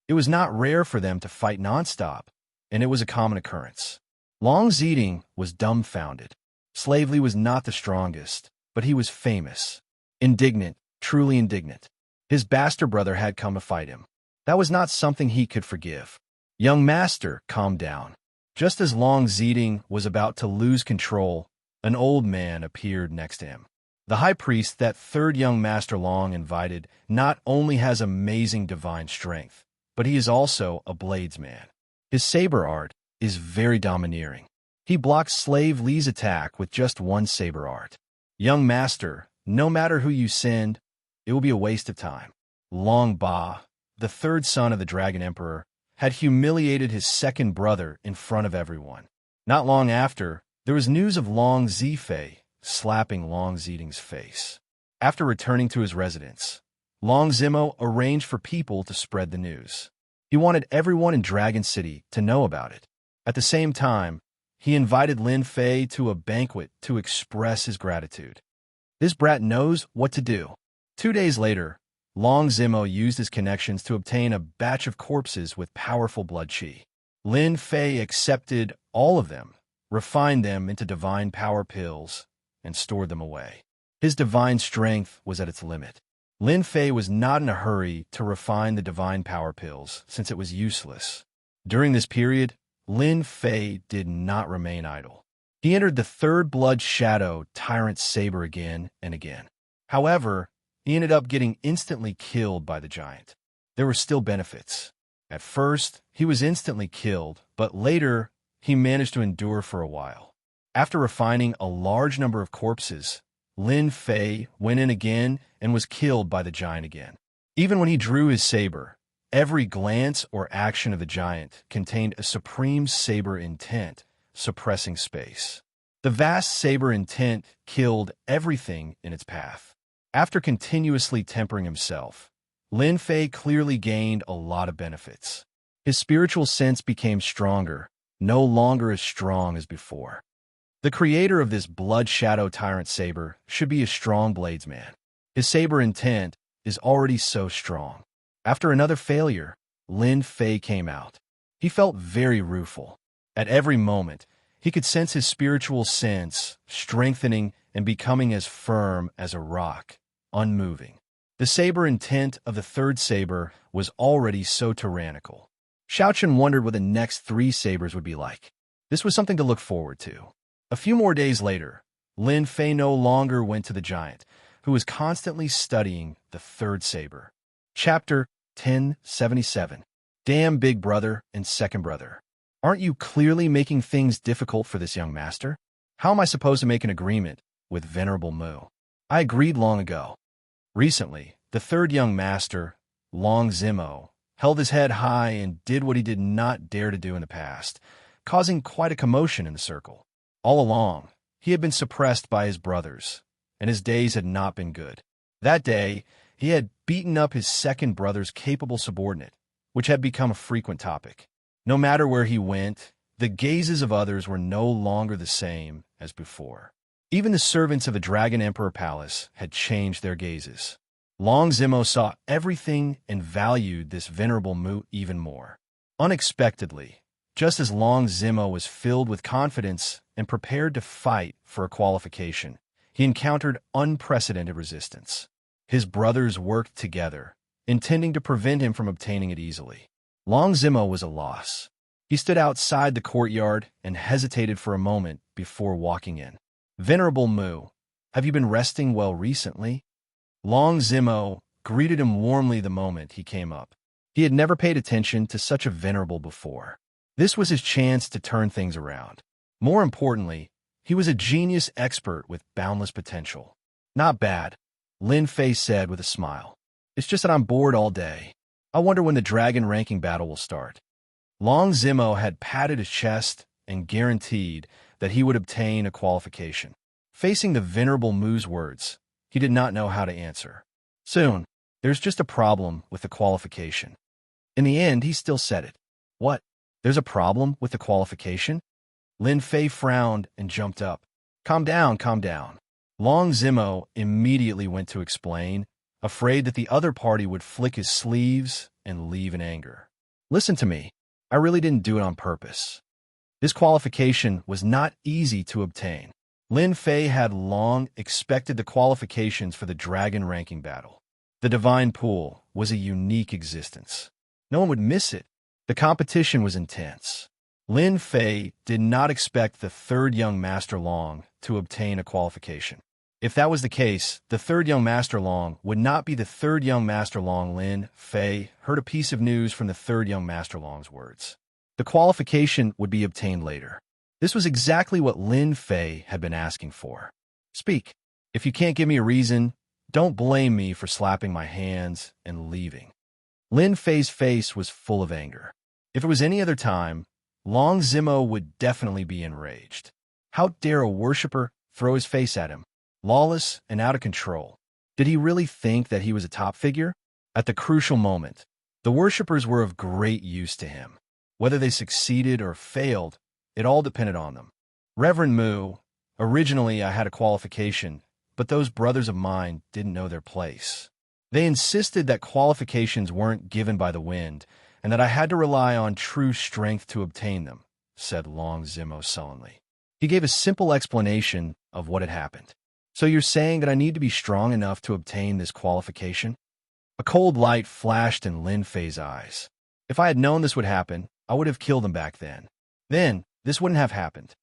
It was not rare for them to fight nonstop, and it was a common occurrence. Long Zeding was dumbfounded. Slave Li was not the strongest, but he was famous. Indignant, truly indignant. His bastard brother had come to fight him. That was not something he could forgive. Young master, calm down. Just as Long Zeding was about to lose control, an old man appeared next to him. The high priest that third young master Long invited not only has amazing divine strength, but he is also a bladesman. His saber art is very domineering. He blocks Slave Li's attack with just one saber art. Young master, no matter who you send, it will be a waste of time. Long Ba, the third son of the Dragon Emperor, had humiliated his second brother in front of everyone. Not long after, there was news of Long Zifei slapping Long Zeding's face. After returning to his residence, Long Zimo arranged for people to spread the news. He wanted everyone in Dragon City to know about it. At the same time, he invited Lin Fei to a banquet to express his gratitude. This brat knows what to do. 2 days later, Long Zimo used his connections to obtain a batch of corpses with powerful blood chi. Lin Fei accepted all of them, refined them into divine power pills, and stored them away. His divine strength was at its limit. Lin Fei was not in a hurry to refine the divine power pills, since it was useless. During this period, Lin Fei did not remain idle. He entered the third blood shadow tyrant saber again and again. However, he ended up getting instantly killed by the giant. There were still benefits. At first, he was instantly killed, but later, he managed to endure for a while. After refining a large number of corpses, Lin Fei went in again and was killed by the giant again. Even when he drew his saber, every glance or action of the giant contained a supreme saber intent, suppressing space. The vast saber intent killed everything in its path. After continuously tempering himself, Lin Fei clearly gained a lot of benefits. His spiritual sense became stronger, no longer as strong as before. The creator of this blood shadow tyrant saber should be a strong bladesman. His saber intent is already so strong. After another failure, Lin Fei came out. He felt very rueful. At every moment, he could sense his spiritual sense strengthening and becoming as firm as a rock, unmoving. The saber intent of the third saber was already so tyrannical. Xiaochen wondered what the next 3 sabers would be like. This was something to look forward to. A few more days later, Lin Fei no longer went to the giant, who was constantly studying the third saber. Chapter 1077. Damn big brother and second brother. Aren't you clearly making things difficult for this young master? How am I supposed to make an agreement with Venerable Mu? I agreed long ago. Recently, the third young master, Long Zimo, held his head high and did what he did not dare to do in the past, causing quite a commotion in the circle. All along, he had been suppressed by his brothers, and his days had not been good. That day, he had beaten up his second brother's capable subordinate, which had become a frequent topic. No matter where he went, the gazes of others were no longer the same as before. Even the servants of the Dragon Emperor Palace had changed their gazes. Long Zimo saw everything and valued this venerable Mu even more. Unexpectedly, just as Long Zimo was filled with confidence and prepared to fight for a qualification, he encountered unprecedented resistance. His brothers worked together, intending to prevent him from obtaining it easily. Long Zimo was a loss. He stood outside the courtyard and hesitated for a moment before walking in. Venerable Mu, have you been resting well recently? Long Zimo greeted him warmly the moment he came up. He had never paid attention to such a venerable before. This was his chance to turn things around. More importantly, he was a genius expert with boundless potential. Not bad, Lin Fei said with a smile. It's just that I'm bored all day. I wonder when the dragon ranking battle will start. Long Zimo had patted his chest and guaranteed that he would obtain a qualification. Facing the venerable Mu's words, he did not know how to answer. Soon, there's just a problem with the qualification. In the end, he still said it. What? There's a problem with the qualification? Lin Fei frowned and jumped up. Calm down, calm down. Long Zimo immediately went to explain, afraid that the other party would flick his sleeves and leave in anger. Listen to me. I really didn't do it on purpose. This qualification was not easy to obtain. Lin Fei had long expected the qualifications for the dragon ranking battle. The divine pool was a unique existence. No one would miss it. The competition was intense. Lin Fei did not expect the third young Master Long to obtain a qualification. If that was the case, the third young Master Long would not be the third young Master Long. Lin Fei heard a piece of news from the third young Master Long's words. The qualification would be obtained later. This was exactly what Lin Fei had been asking for. Speak. If you can't give me a reason, don't blame me for slapping my hands and leaving. Lin Fei's face was full of anger. If it was any other time, Long Zimo would definitely be enraged. How dare a worshipper throw his face at him? Lawless and out of control. Did he really think that he was a top figure? At the crucial moment, the worshippers were of great use to him. Whether they succeeded or failed, it all depended on them. Reverend Mu, originally I had a qualification, but those brothers of mine didn't know their place. They insisted that qualifications weren't given by the wind, and that I had to rely on true strength to obtain them, said Long Zimo sullenly. He gave a simple explanation of what had happened. So you're saying that I need to be strong enough to obtain this qualification? A cold light flashed in Lin Fei's eyes. If I had known this would happen, I would have killed him back then. Then, this wouldn't have happened.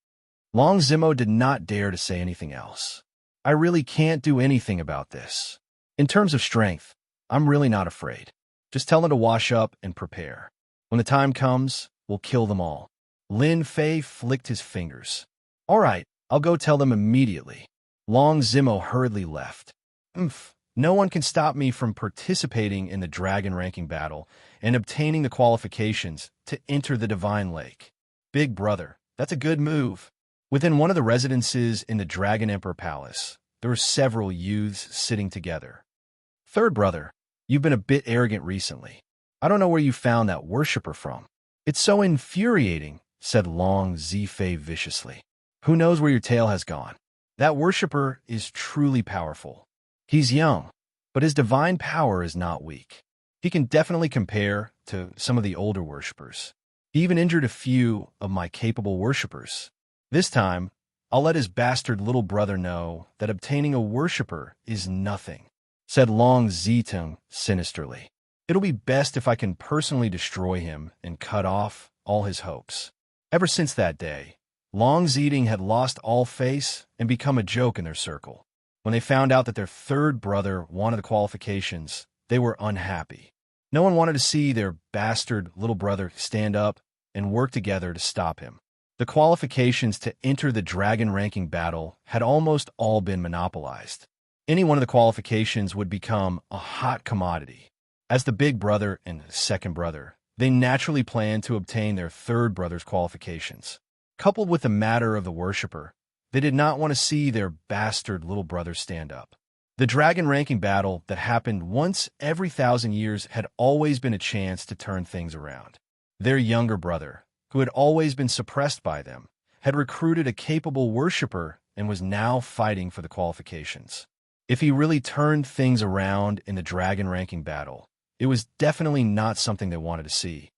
Long Zimo did not dare to say anything else. I really can't do anything about this. In terms of strength, I'm really not afraid. Just tell them to wash up and prepare. When the time comes, we'll kill them all. Lin Fei flicked his fingers. All right, I'll go tell them immediately. Long Zimo hurriedly left. No one can stop me from participating in the dragon ranking battle and obtaining the qualifications to enter the Divine Lake. Big brother, that's a good move. Within one of the residences in the Dragon Emperor Palace, there were several youths sitting together. Third brother, you've been a bit arrogant recently. I don't know where you found that worshipper from. It's so infuriating, said Long Zifei viciously. Who knows where your tail has gone? That worshipper is truly powerful. He's young, but his divine power is not weak. He can definitely compare to some of the older worshippers. He even injured a few of my capable worshippers. This time, I'll let his bastard little brother know that obtaining a worshipper is nothing, said Long Zitung sinisterly. It'll be best if I can personally destroy him and cut off all his hopes. Ever since that day, Long Ziting had lost all face and become a joke in their circle. When they found out that their third brother wanted the qualifications, they were unhappy. No one wanted to see their bastard little brother stand up and work together to stop him. The qualifications to enter the dragon ranking battle had almost all been monopolized. Any one of the qualifications would become a hot commodity. As the big brother and second brother, they naturally planned to obtain their third brother's qualifications. Coupled with the matter of the worshipper, they did not want to see their bastard little brother stand up. The dragon ranking battle that happened once every 1,000 years had always been a chance to turn things around. Their younger brother, who had always been suppressed by them, had recruited a capable worshipper and was now fighting for the qualifications. If he really turned things around in the dragon ranking battle, it was definitely not something they wanted to see.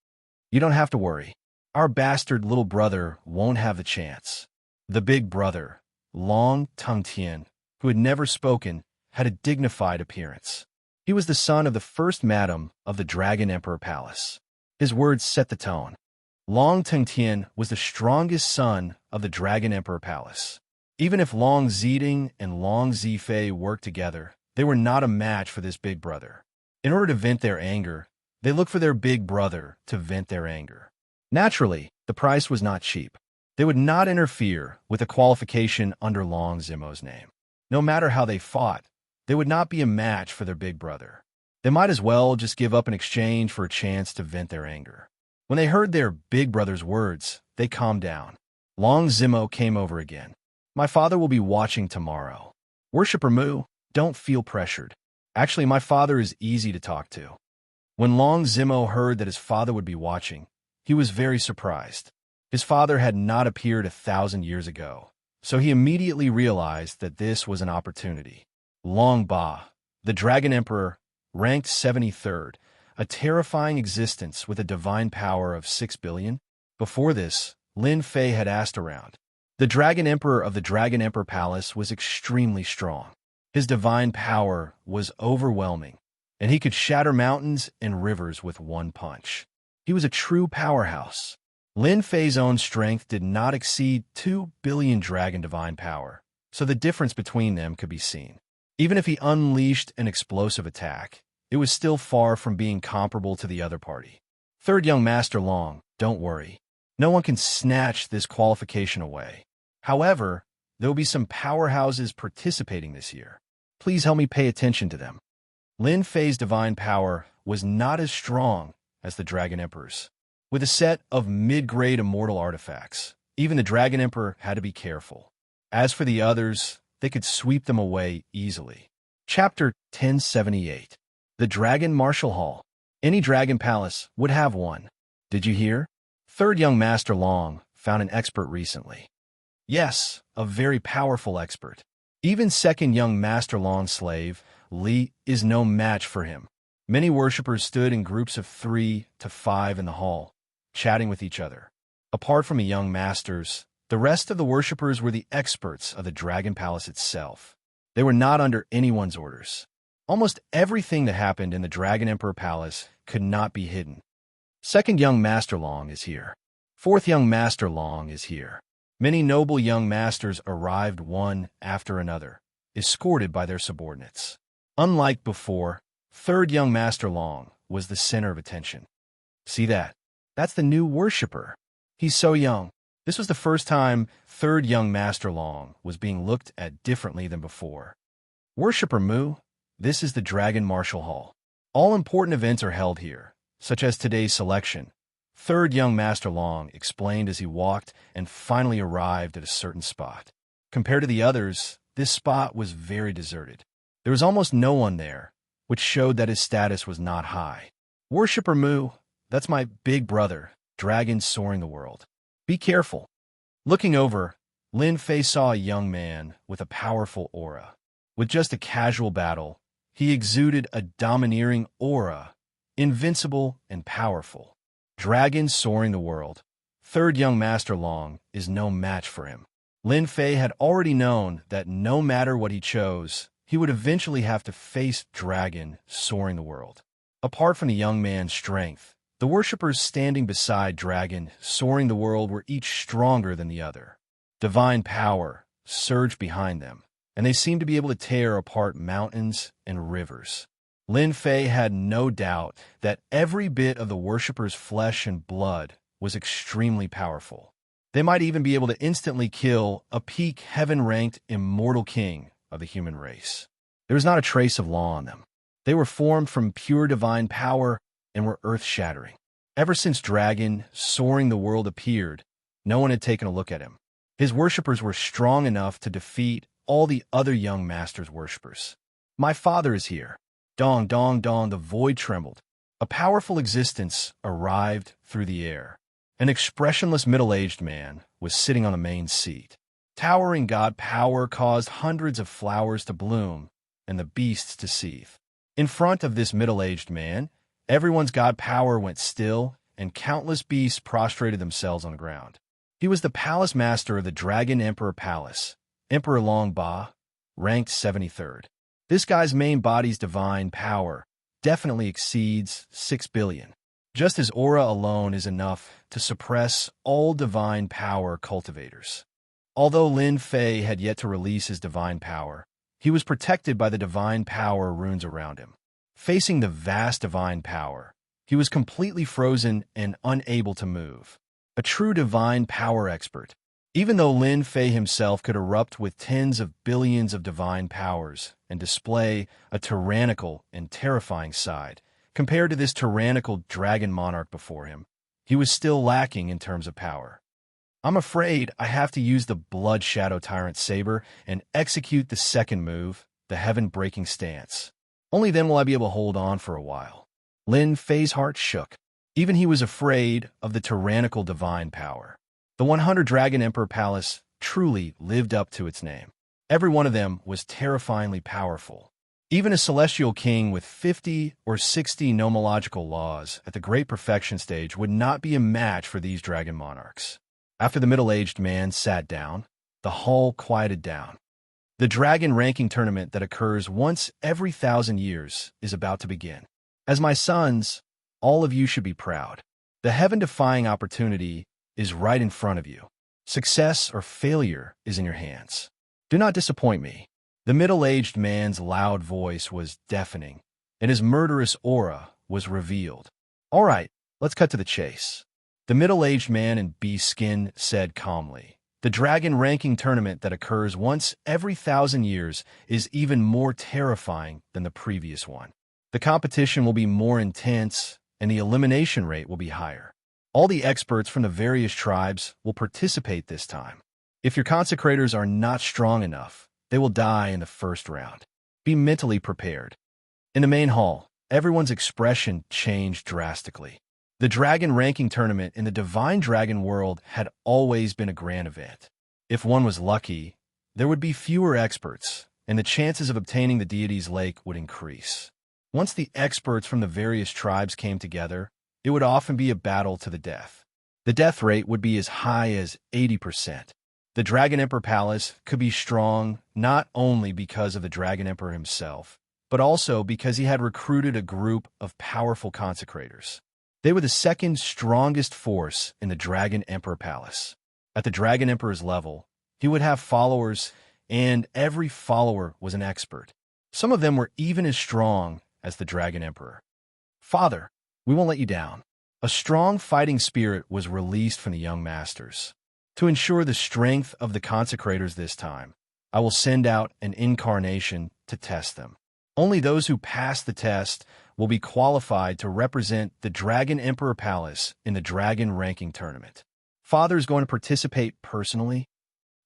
You don't have to worry. Our bastard little brother won't have the chance. The big brother, Long Tungtian, who had never spoken, had a dignified appearance. He was the son of the first madam of the Dragon Emperor Palace. His words set the tone. Long Tungtian was the strongest son of the Dragon Emperor Palace. Even if Long Ziding and Long Zifei worked together, they were not a match for this big brother. In order to vent their anger, they looked for their big brother to vent their anger. Naturally, the price was not cheap. They would not interfere with a qualification under Long Zimo's name. No matter how they fought, they would not be a match for their big brother. They might as well just give up in exchange for a chance to vent their anger. When they heard their big brother's words, they calmed down. Long Zimo came over again. My father will be watching tomorrow. Worshipper Mu, don't feel pressured. Actually, my father is easy to talk to. When Long Zimo heard that his father would be watching, he was very surprised. His father had not appeared 1,000 years ago, so he immediately realized that this was an opportunity. Long Ba, the Dragon Emperor, ranked 73rd, a terrifying existence with a divine power of 6 billion. Before this, Lin Fei had asked around. The Dragon Emperor of the Dragon Emperor Palace was extremely strong. His divine power was overwhelming. and he could shatter mountains and rivers with one punch. He was a true powerhouse. Lin Fei's own strength did not exceed 2 billion dragon divine power, so the difference between them could be seen. Even if he unleashed an explosive attack, it was still far from being comparable to the other party. Third young Master Long, don't worry. No one can snatch this qualification away. However, there will be some powerhouses participating this year. Please help me pay attention to them. Lin Fei's divine power was not as strong as the Dragon Emperor's. With a set of mid-grade immortal artifacts, even the Dragon Emperor had to be careful. As for the others, they could sweep them away easily. Chapter 1078. The Dragon Martial Hall. Any dragon palace would have one. Did you hear? Third young Master Long found an expert recently. Yes, a very powerful expert. Even second young Master Long's slave, Li, is no match for him. Many worshippers stood in groups of 3 to 5 in the hall, chatting with each other. Apart from the young masters, the rest of the worshippers were the experts of the Dragon Palace itself. They were not under anyone's orders. Almost everything that happened in the Dragon Emperor Palace could not be hidden. Second young Master Long is here. Fourth young Master Long is here. Many noble young masters arrived one after another, escorted by their subordinates. Unlike before, third young Master Long was the center of attention. See that? That's the new worshipper. He's so young. This was the first time third young Master Long was being looked at differently than before. Worshipper Mu, this is the Dragon Martial Hall. All important events are held here, such as today's selection. Third young Master Long explained as he walked and finally arrived at a certain spot. Compared to the others, this spot was very deserted. There was almost no one there, which showed that his status was not high. Worshipper Mu, that's my big brother, dragon soaring the world. Be careful. Looking over, Lin Fei saw a young man with a powerful aura. With just a casual battle, he exuded a domineering aura, invincible and powerful. Dragon soaring the world. Third young Master Long is no match for him. Lin Fei had already known that no matter what he chose, he would eventually have to face Dragon soaring the world. Apart from the young man's strength, the worshippers standing beside Dragon soaring the world were each stronger than the other. Divine power surged behind them, and they seemed to be able to tear apart mountains and rivers. Lin Fei had no doubt that every bit of the worshippers' flesh and blood was extremely powerful. They might even be able to instantly kill a peak heaven-ranked immortal king of the human race. There was not a trace of law on them. They were formed from pure divine power and were earth-shattering. Ever since Dragon soaring the world appeared, no one had taken a look at him. His worshippers were strong enough to defeat all the other young masters' worshippers. My father is here. Dong, dong, dong, the void trembled. A powerful existence arrived through the air. An expressionless middle-aged man was sitting on the main seat. Towering god power caused hundreds of flowers to bloom and the beasts to seethe. In front of this middle-aged man, everyone's god power went still, and countless beasts prostrated themselves on the ground. He was the palace master of the Dragon Emperor Palace, Emperor Long Ba, ranked 73rd. This guy's main body's divine power definitely exceeds 6 billion. Just his aura alone is enough to suppress all divine power cultivators. Although Lin Fei had yet to release his divine power, he was protected by the divine power runes around him. Facing the vast divine power, he was completely frozen and unable to move. A true divine power expert. Even though Lin Fei himself could erupt with tens of billions of divine powers and display a tyrannical and terrifying side, compared to this tyrannical dragon monarch before him, he was still lacking in terms of power. I'm afraid I have to use the Blood Shadow Tyrant Saber and execute the second move, the heaven-breaking stance. Only then will I be able to hold on for a while. Lin Fei's heart shook. Even he was afraid of the tyrannical divine power. The 100 Dragon Emperor Palace truly lived up to its name. Every one of them was terrifyingly powerful. Even a celestial king with 50 or 60 nomological laws at the Great Perfection stage would not be a match for these dragon monarchs. After the middle-aged man sat down, the hall quieted down. The dragon ranking tournament that occurs once every 1,000 years is about to begin. As my sons, all of you should be proud. The heaven-defying opportunity is right in front of you. Success or failure is in your hands. Do not disappoint me. The middle-aged man's loud voice was deafening, and his murderous aura was revealed. All right, let's cut to the chase. The middle-aged man in beast skin said calmly, the dragon ranking tournament that occurs once every 1,000 years is even more terrifying than the previous one. The competition will be more intense, and the elimination rate will be higher. All the experts from the various tribes will participate this time. If your consecrators are not strong enough, they will die in the first round. Be mentally prepared. In the main hall, everyone's expression changed drastically. The dragon ranking tournament in the divine dragon world had always been a grand event. If one was lucky, there would be fewer experts, and the chances of obtaining the deity's lake would increase. Once the experts from the various tribes came together, it would often be a battle to the death. The death rate would be as high as 80%. The Dragon Emperor Palace could be strong not only because of the Dragon Emperor himself, but also because he had recruited a group of powerful consecrators. They were the second strongest force in the Dragon Emperor Palace. At the Dragon Emperor's level, he would have followers, and every follower was an expert. Some of them were even as strong as the Dragon Emperor. Father, we won't let you down. A strong fighting spirit was released from the young masters. To ensure the strength of the consecrators this time, I will send out an incarnation to test them. Only those who pass the test will be qualified to represent the Dragon Emperor Palace in the Dragon Ranking Tournament. Father is going to participate personally.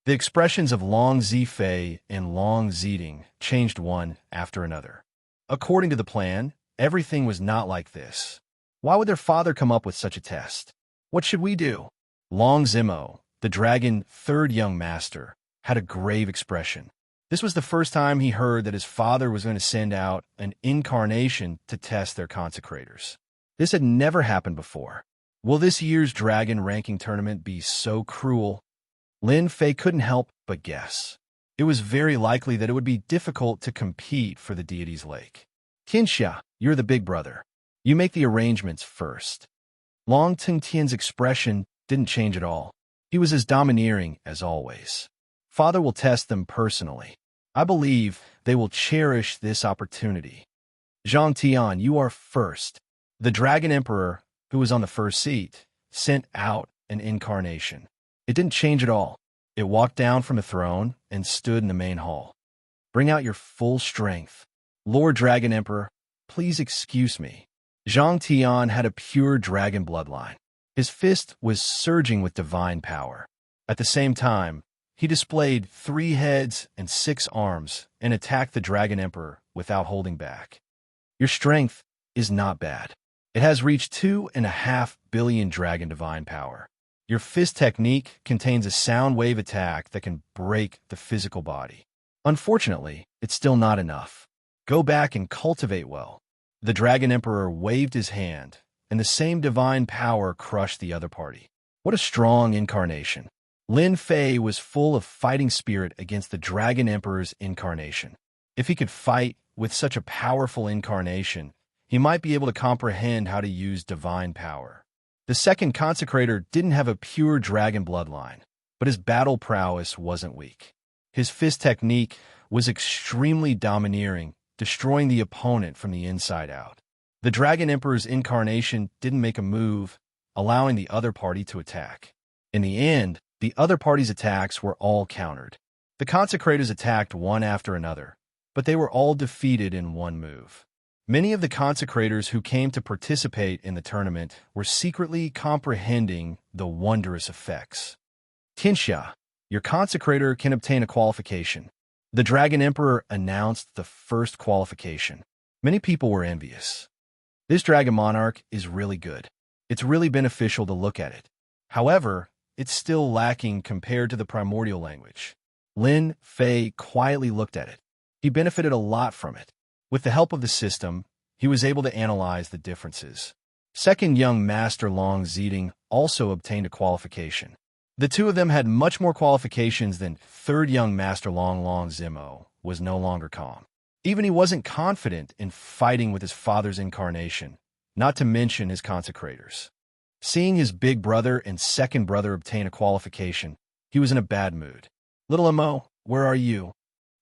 The expressions of Long Zifei and Long Ziding changed one after another. According to the plan, everything was not like this. Why would their father come up with such a test? What should we do? Long Zimo, the dragon third young master, had a grave expression. This was the first time he heard that his father was going to send out an incarnation to test their consecrators. This had never happened before. Will this year's dragon ranking tournament be so cruel? Lin Fei couldn't help but guess. It was very likely that it would be difficult to compete for the deity's lake. Xianxia, you're the big brother. You make the arrangements first. Long Tingtian's expression didn't change at all. He was as domineering as always. Father will test them personally. I believe they will cherish this opportunity. Xianxia, you are first. The Dragon Emperor, who was on the first seat, sent out an incarnation. It didn't change at all. It walked down from the throne and stood in the main hall. Bring out your full strength. Lord Dragon Emperor, please excuse me. Xianxia had a pure dragon bloodline. His fist was surging with divine power. At the same time, he displayed 3 heads and 6 arms and attacked the Dragon Emperor without holding back. Your strength is not bad. It has reached 2.5 billion dragon divine power. Your fist technique contains a sound wave attack that can break the physical body. Unfortunately, it's still not enough. Go back and cultivate well. The Dragon Emperor waved his hand, and the same divine power crushed the other party. What a strong incarnation. Lin Fei was full of fighting spirit against the Dragon Emperor's incarnation. If he could fight with such a powerful incarnation, he might be able to comprehend how to use divine power. The second consecrator didn't have a pure dragon bloodline, but his battle prowess wasn't weak. His fist technique was extremely domineering, destroying the opponent from the inside out. The Dragon Emperor's incarnation didn't make a move, allowing the other party to attack. In the end, the other party's attacks were all countered. The consecrators attacked one after another, but they were all defeated in one move. Many of the consecrators who came to participate in the tournament were secretly comprehending the wondrous effects. Xianxia, your consecrator can obtain a qualification. The Dragon Emperor announced the first qualification. Many people were envious. This Dragon Monarch is really good. It's really beneficial to look at it. However, it's still lacking compared to the primordial language. Lin Fei quietly looked at it. He benefited a lot from it. With the help of the system, he was able to analyze the differences. Second young master Long Ziding also obtained a qualification. The two of them had much more qualifications than third young master Long Long Zimo was no longer calm. Even he wasn't confident in fighting with his father's incarnation, not to mention his consecrators. Seeing his big brother and second brother obtain a qualification, he was in a bad mood. "Little Imo, where are you?"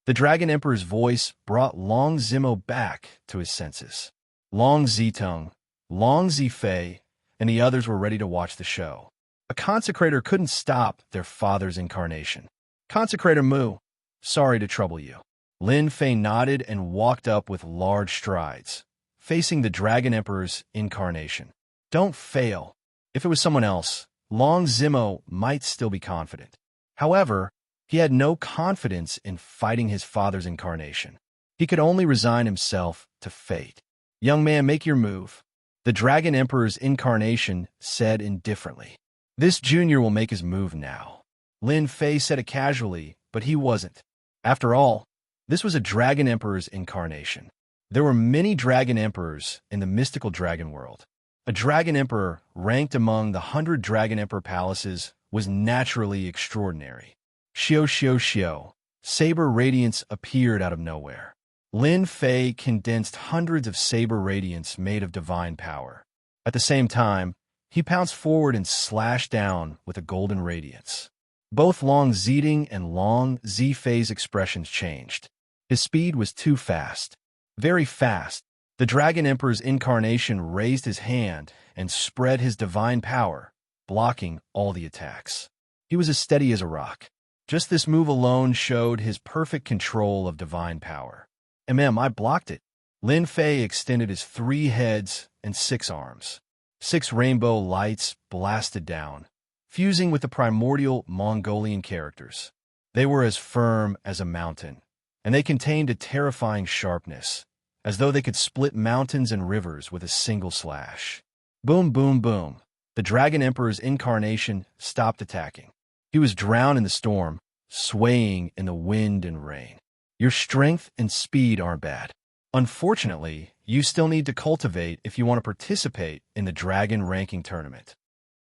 The Dragon Emperor's voice brought Long Zimo back to his senses. Long Zitung, Long Zifei, and the others were ready to watch the show. A consecrator couldn't stop their father's incarnation. "Consecrator Mu, sorry to trouble you." Lin Fei nodded and walked up with large strides, facing the Dragon Emperor's incarnation. "Don't fail." If it was someone else, Long Zimo might still be confident. However, he had no confidence in fighting his father's incarnation. He could only resign himself to fate. "Young man, make your move," the Dragon Emperor's incarnation said indifferently. "This junior will make his move now." Lin Fei said it casually, but he wasn't. After all, this was a Dragon Emperor's incarnation. There were many Dragon Emperors in the mystical dragon world. A Dragon Emperor ranked among the 100 Dragon Emperor palaces was naturally extraordinary. Xiao Xiao Xiao, saber radiance appeared out of nowhere. Lin Fei condensed hundreds of saber radiance made of divine power. At the same time, he pounced forward and slashed down with a golden radiance. Both Long Ziding and Long Zifei's expressions changed. His speed was too fast. Very fast. The Dragon Emperor's incarnation raised his hand and spread his divine power, blocking all the attacks. He was as steady as a rock. Just this move alone showed his perfect control of divine power. I blocked it." Lin Fei extended his 3 heads and 6 arms. 6 rainbow lights blasted down, fusing with the primordial Mongolian characters. They were as firm as a mountain, and they contained a terrifying sharpness, as though they could split mountains and rivers with a single slash. Boom, boom, boom. The Dragon Emperor's incarnation stopped attacking. He was drowned in the storm, swaying in the wind and rain. "Your strength and speed aren't bad. Unfortunately, you still need to cultivate if you want to participate in the Dragon Ranking Tournament."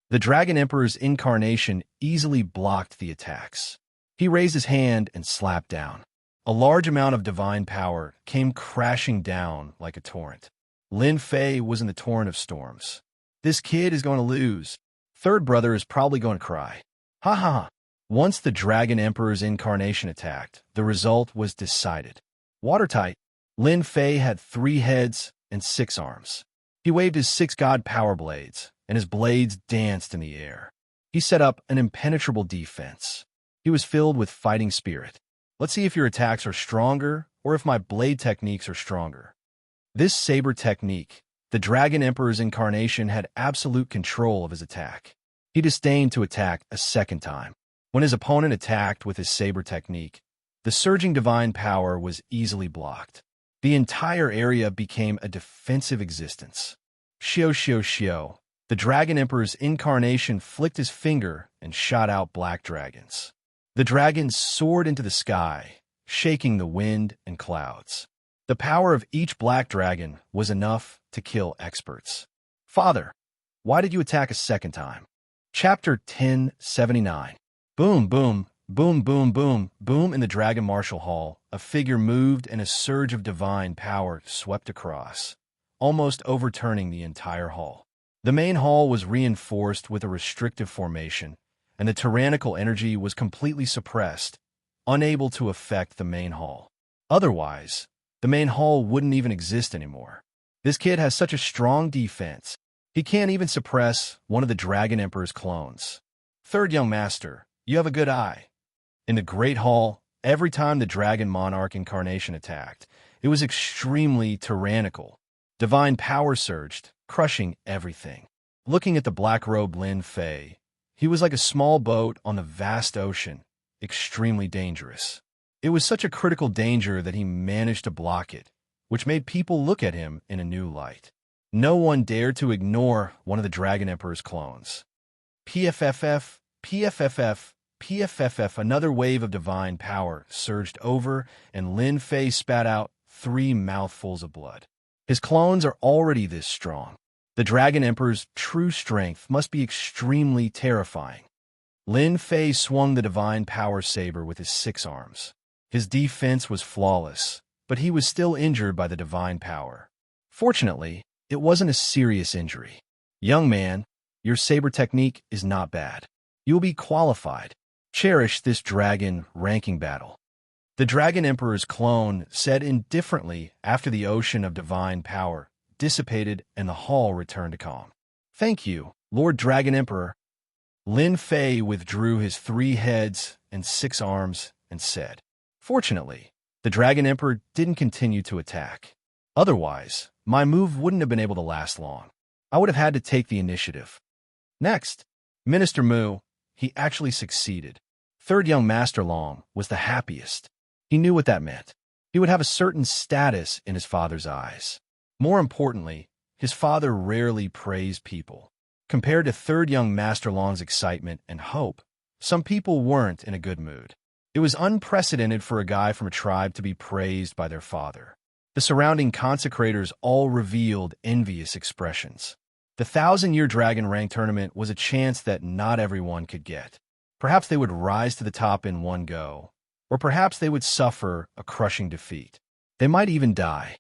The Dragon Emperor's incarnation easily blocked the attacks. He raised his hand and slapped down. A large amount of divine power came crashing down like a torrent. Lin Fei was in the torrent of storms. "This kid is going to lose. Third brother is probably going to cry. Ha ha ha." Once the Dragon Emperor's incarnation attacked, the result was decided. Watertight, Lin Fei had 3 heads and 6 arms. He waved his 6 god power blades, and his blades danced in the air. He set up an impenetrable defense. He was filled with fighting spirit. "Let's see if your attacks are stronger or if my blade techniques are stronger." This saber technique, the Dragon Emperor's incarnation had absolute control of his attack. He disdained to attack a second time. When his opponent attacked with his saber technique, the surging divine power was easily blocked. The entire area became a defensive existence. Xiao Xiao Xiao, the Dragon Emperor's incarnation flicked his finger and shot out black dragons. The dragons soared into the sky, shaking the wind and clouds. The power of each black dragon was enough to kill experts. "Father, why did you attack a second time?" Chapter 1079. Boom, boom, boom, boom, boom, boom. In the Dragon Martial Hall, a figure moved and a surge of divine power swept across, almost overturning the entire hall. The main hall was reinforced with a restrictive formation, and the tyrannical energy was completely suppressed, unable to affect the main hall. Otherwise, the main hall wouldn't even exist anymore. This kid has such a strong defense. He can't even suppress one of the Dragon Emperor's clones. "Third young master, you have a good eye." In the Great Hall, every time the Dragon Monarch incarnation attacked, it was extremely tyrannical. Divine power surged, crushing everything. Looking at the black-robed Lin Fei, he was like a small boat on the vast ocean, extremely dangerous. It was such a critical danger that he managed to block it, which made people look at him in a new light. No one dared to ignore one of the Dragon Emperor's clones. PFFF, PFFF, PFFF, another wave of divine power surged over, and Lin Fei spat out 3 mouthfuls of blood. His clones are already this strong. The Dragon Emperor's true strength must be extremely terrifying. Lin Fei swung the divine power saber with his 6 arms. His defense was flawless, but he was still injured by the divine power. Fortunately, it wasn't a serious injury. Young man, your saber technique is not bad. You will be qualified. Cherish this dragon ranking battle. The Dragon Emperor's clone said indifferently after the ocean of divine power dissipated and the hall returned to calm. Thank you, Lord Dragon Emperor. Lin Fei withdrew his 3 heads and 6 arms and said, Fortunately, the Dragon Emperor didn't continue to attack. Otherwise, my move wouldn't have been able to last long. I would have had to take the initiative. Next, Minister Mu, he actually succeeded. Third young Master Long was the happiest. He knew what that meant. He would have a certain status in his father's eyes. More importantly, his father rarely praised people. Compared to third young Master Long's excitement and hope, some people weren't in a good mood. It was unprecedented for a guy from a tribe to be praised by their father. The surrounding consecrators all revealed envious expressions. The 1,000-year Dragon Rank tournament was a chance that not everyone could get. Perhaps they would rise to the top in one go, or perhaps they would suffer a crushing defeat. They might even die.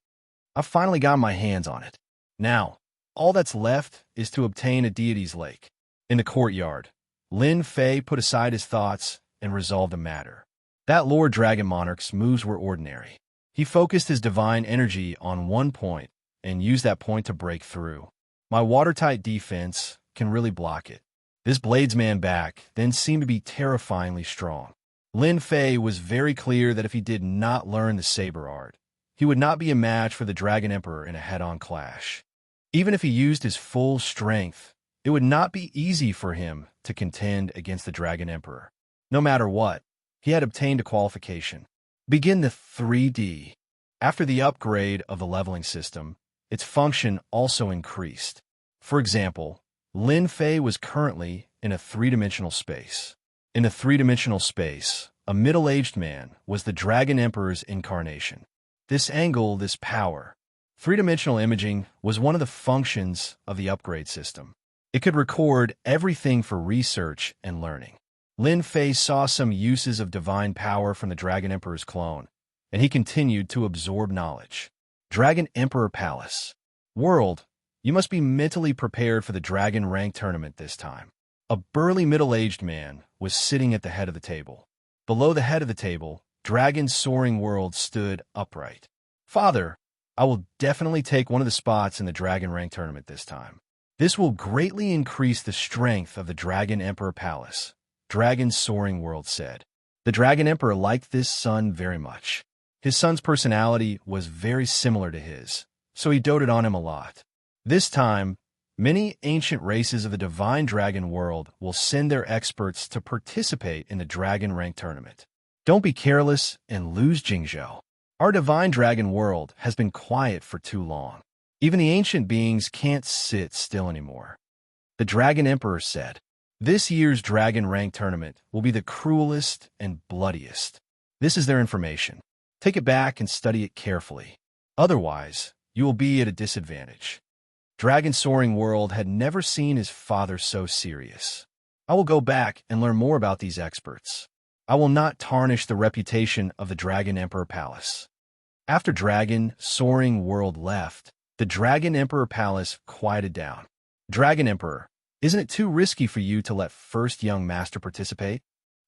I've finally got my hands on it. Now, all that's left is to obtain a deity's lake. In the courtyard, Lin Fei put aside his thoughts and resolved the matter. That Lord Dragon Monarch's moves were ordinary. He focused his divine energy on one point and used that point to break through. My watertight defense can really block it. This bladesman back then seemed to be terrifyingly strong. Lin Fei was very clear that if he did not learn the saber art, he would not be a match for the Dragon Emperor in a head-on clash. Even if he used his full strength, it would not be easy for him to contend against the Dragon Emperor. No matter what, he had obtained a qualification. Begin the 3D. After the upgrade of the leveling system, its function also increased. For example, Lin Fei was currently in a 3-dimensional space. In a 3-dimensional space, a middle-aged man was the Dragon Emperor's incarnation. This angle, this power. 3-dimensional imaging was one of the functions of the upgrade system. It could record everything for research and learning. Lin Fei saw some uses of divine power from the Dragon Emperor's clone, and he continued to absorb knowledge. Dragon Emperor Palace. World, you must be mentally prepared for the Dragon Rank tournament this time. A burly middle-aged man was sitting at the head of the table. Below the head of the table, Dragon Soaring World stood upright. Father, I will definitely take one of the spots in the Dragon Rank tournament this time. This will greatly increase the strength of the Dragon Emperor Palace, Dragon Soaring World said. The Dragon Emperor liked this son very much. His son's personality was very similar to his, so he doted on him a lot. This time, many ancient races of the Divine Dragon world will send their experts to participate in the Dragon Rank tournament. Don't be careless and lose Jingzhou. Our Divine Dragon world has been quiet for too long. Even the ancient beings can't sit still anymore. The Dragon Emperor said, This year's Dragon Rank tournament will be the cruelest and bloodiest. This is their information. Take it back and study it carefully. Otherwise, you will be at a disadvantage. Dragon Soaring World had never seen his father so serious. I will go back and learn more about these experts. I will not tarnish the reputation of the Dragon Emperor Palace. After Dragon Soaring World left, the Dragon Emperor Palace quieted down. Dragon Emperor, isn't it too risky for you to let first young master participate?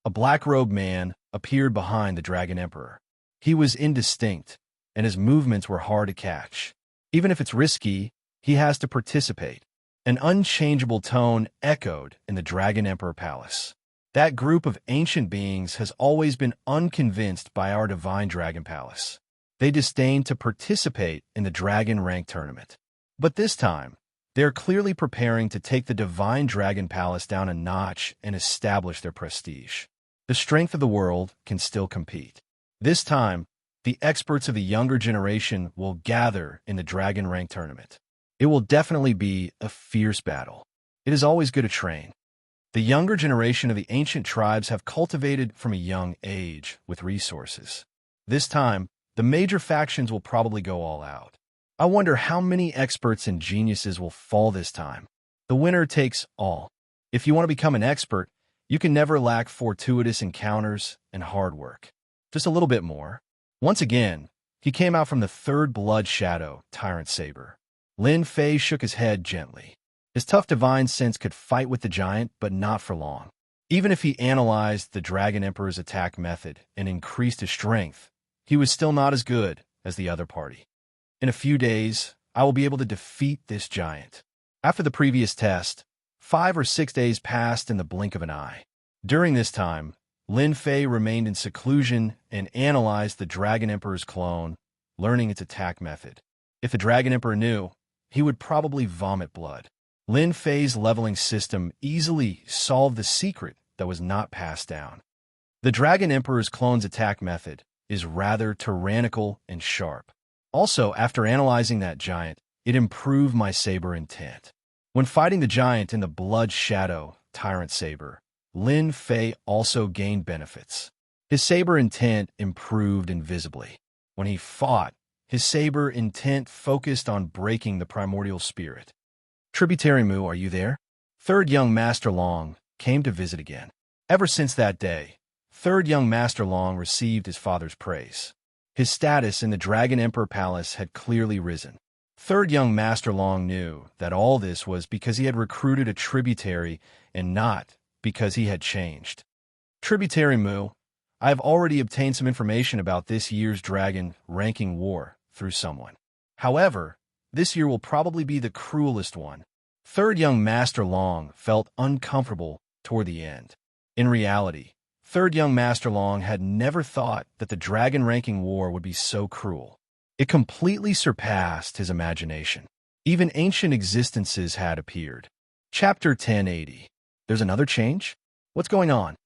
A black-robed man appeared behind the Dragon Emperor. He was indistinct, and his movements were hard to catch. Even if it's risky, he has to participate. An unchangeable tone echoed in the Dragon Emperor Palace. That group of ancient beings has always been unconvinced by our Divine Dragon Palace. They disdain to participate in the Dragon Rank tournament. But this time, they are clearly preparing to take the Divine Dragon Palace down a notch and establish their prestige. The strength of the world can still compete. This time, the experts of the younger generation will gather in the Dragon Rank tournament. It will definitely be a fierce battle. It is always good to train. The younger generation of the ancient tribes have cultivated from a young age with resources. This time, the major factions will probably go all out. I wonder how many experts and geniuses will fall this time. The winner takes all. If you want to become an expert, You can never lack fortuitous encounters and hard work. Just a little bit more. Once again, he came out from the third blood shadow, Tyrant Saber. Lin Fei shook his head gently. His tough divine sense could fight with the giant, but not for long. Even if he analyzed the Dragon Emperor's attack method and increased his strength, he was still not as good as the other party. In a few days, I will be able to defeat this giant. After the previous test, 5 or 6 days passed in the blink of an eye. During this time, Lin Fei remained in seclusion and analyzed the Dragon Emperor's clone, learning its attack method. If the Dragon Emperor knew, he would probably vomit blood. Lin Fei's leveling system easily solved the secret that was not passed down. The Dragon Emperor's clone's attack method is rather tyrannical and sharp. Also, after analyzing that giant, it improved my saber intent. When fighting the giant in the blood shadow, Tyrant Saber, Lin Fei also gained benefits. His saber intent improved invisibly. When he fought, his saber intent focused on breaking the primordial spirit. Tributary Mu, are you there? Third young Master Long came to visit again. Ever since that day, third young Master Long received his father's praise. His status in the Dragon Emperor Palace had clearly risen. Third young Master Long knew that all this was because he had recruited a tributary and not because he had changed. Tributary Mu, I have already obtained some information about this year's dragon ranking war through someone. However, this year will probably be the cruelest one. Third young Master Long felt uncomfortable toward the end. In reality, third young Master Long had never thought that the dragon ranking war would be so cruel. It completely surpassed his imagination. Even ancient existences had appeared. Chapter 1080. There's another change? What's going on?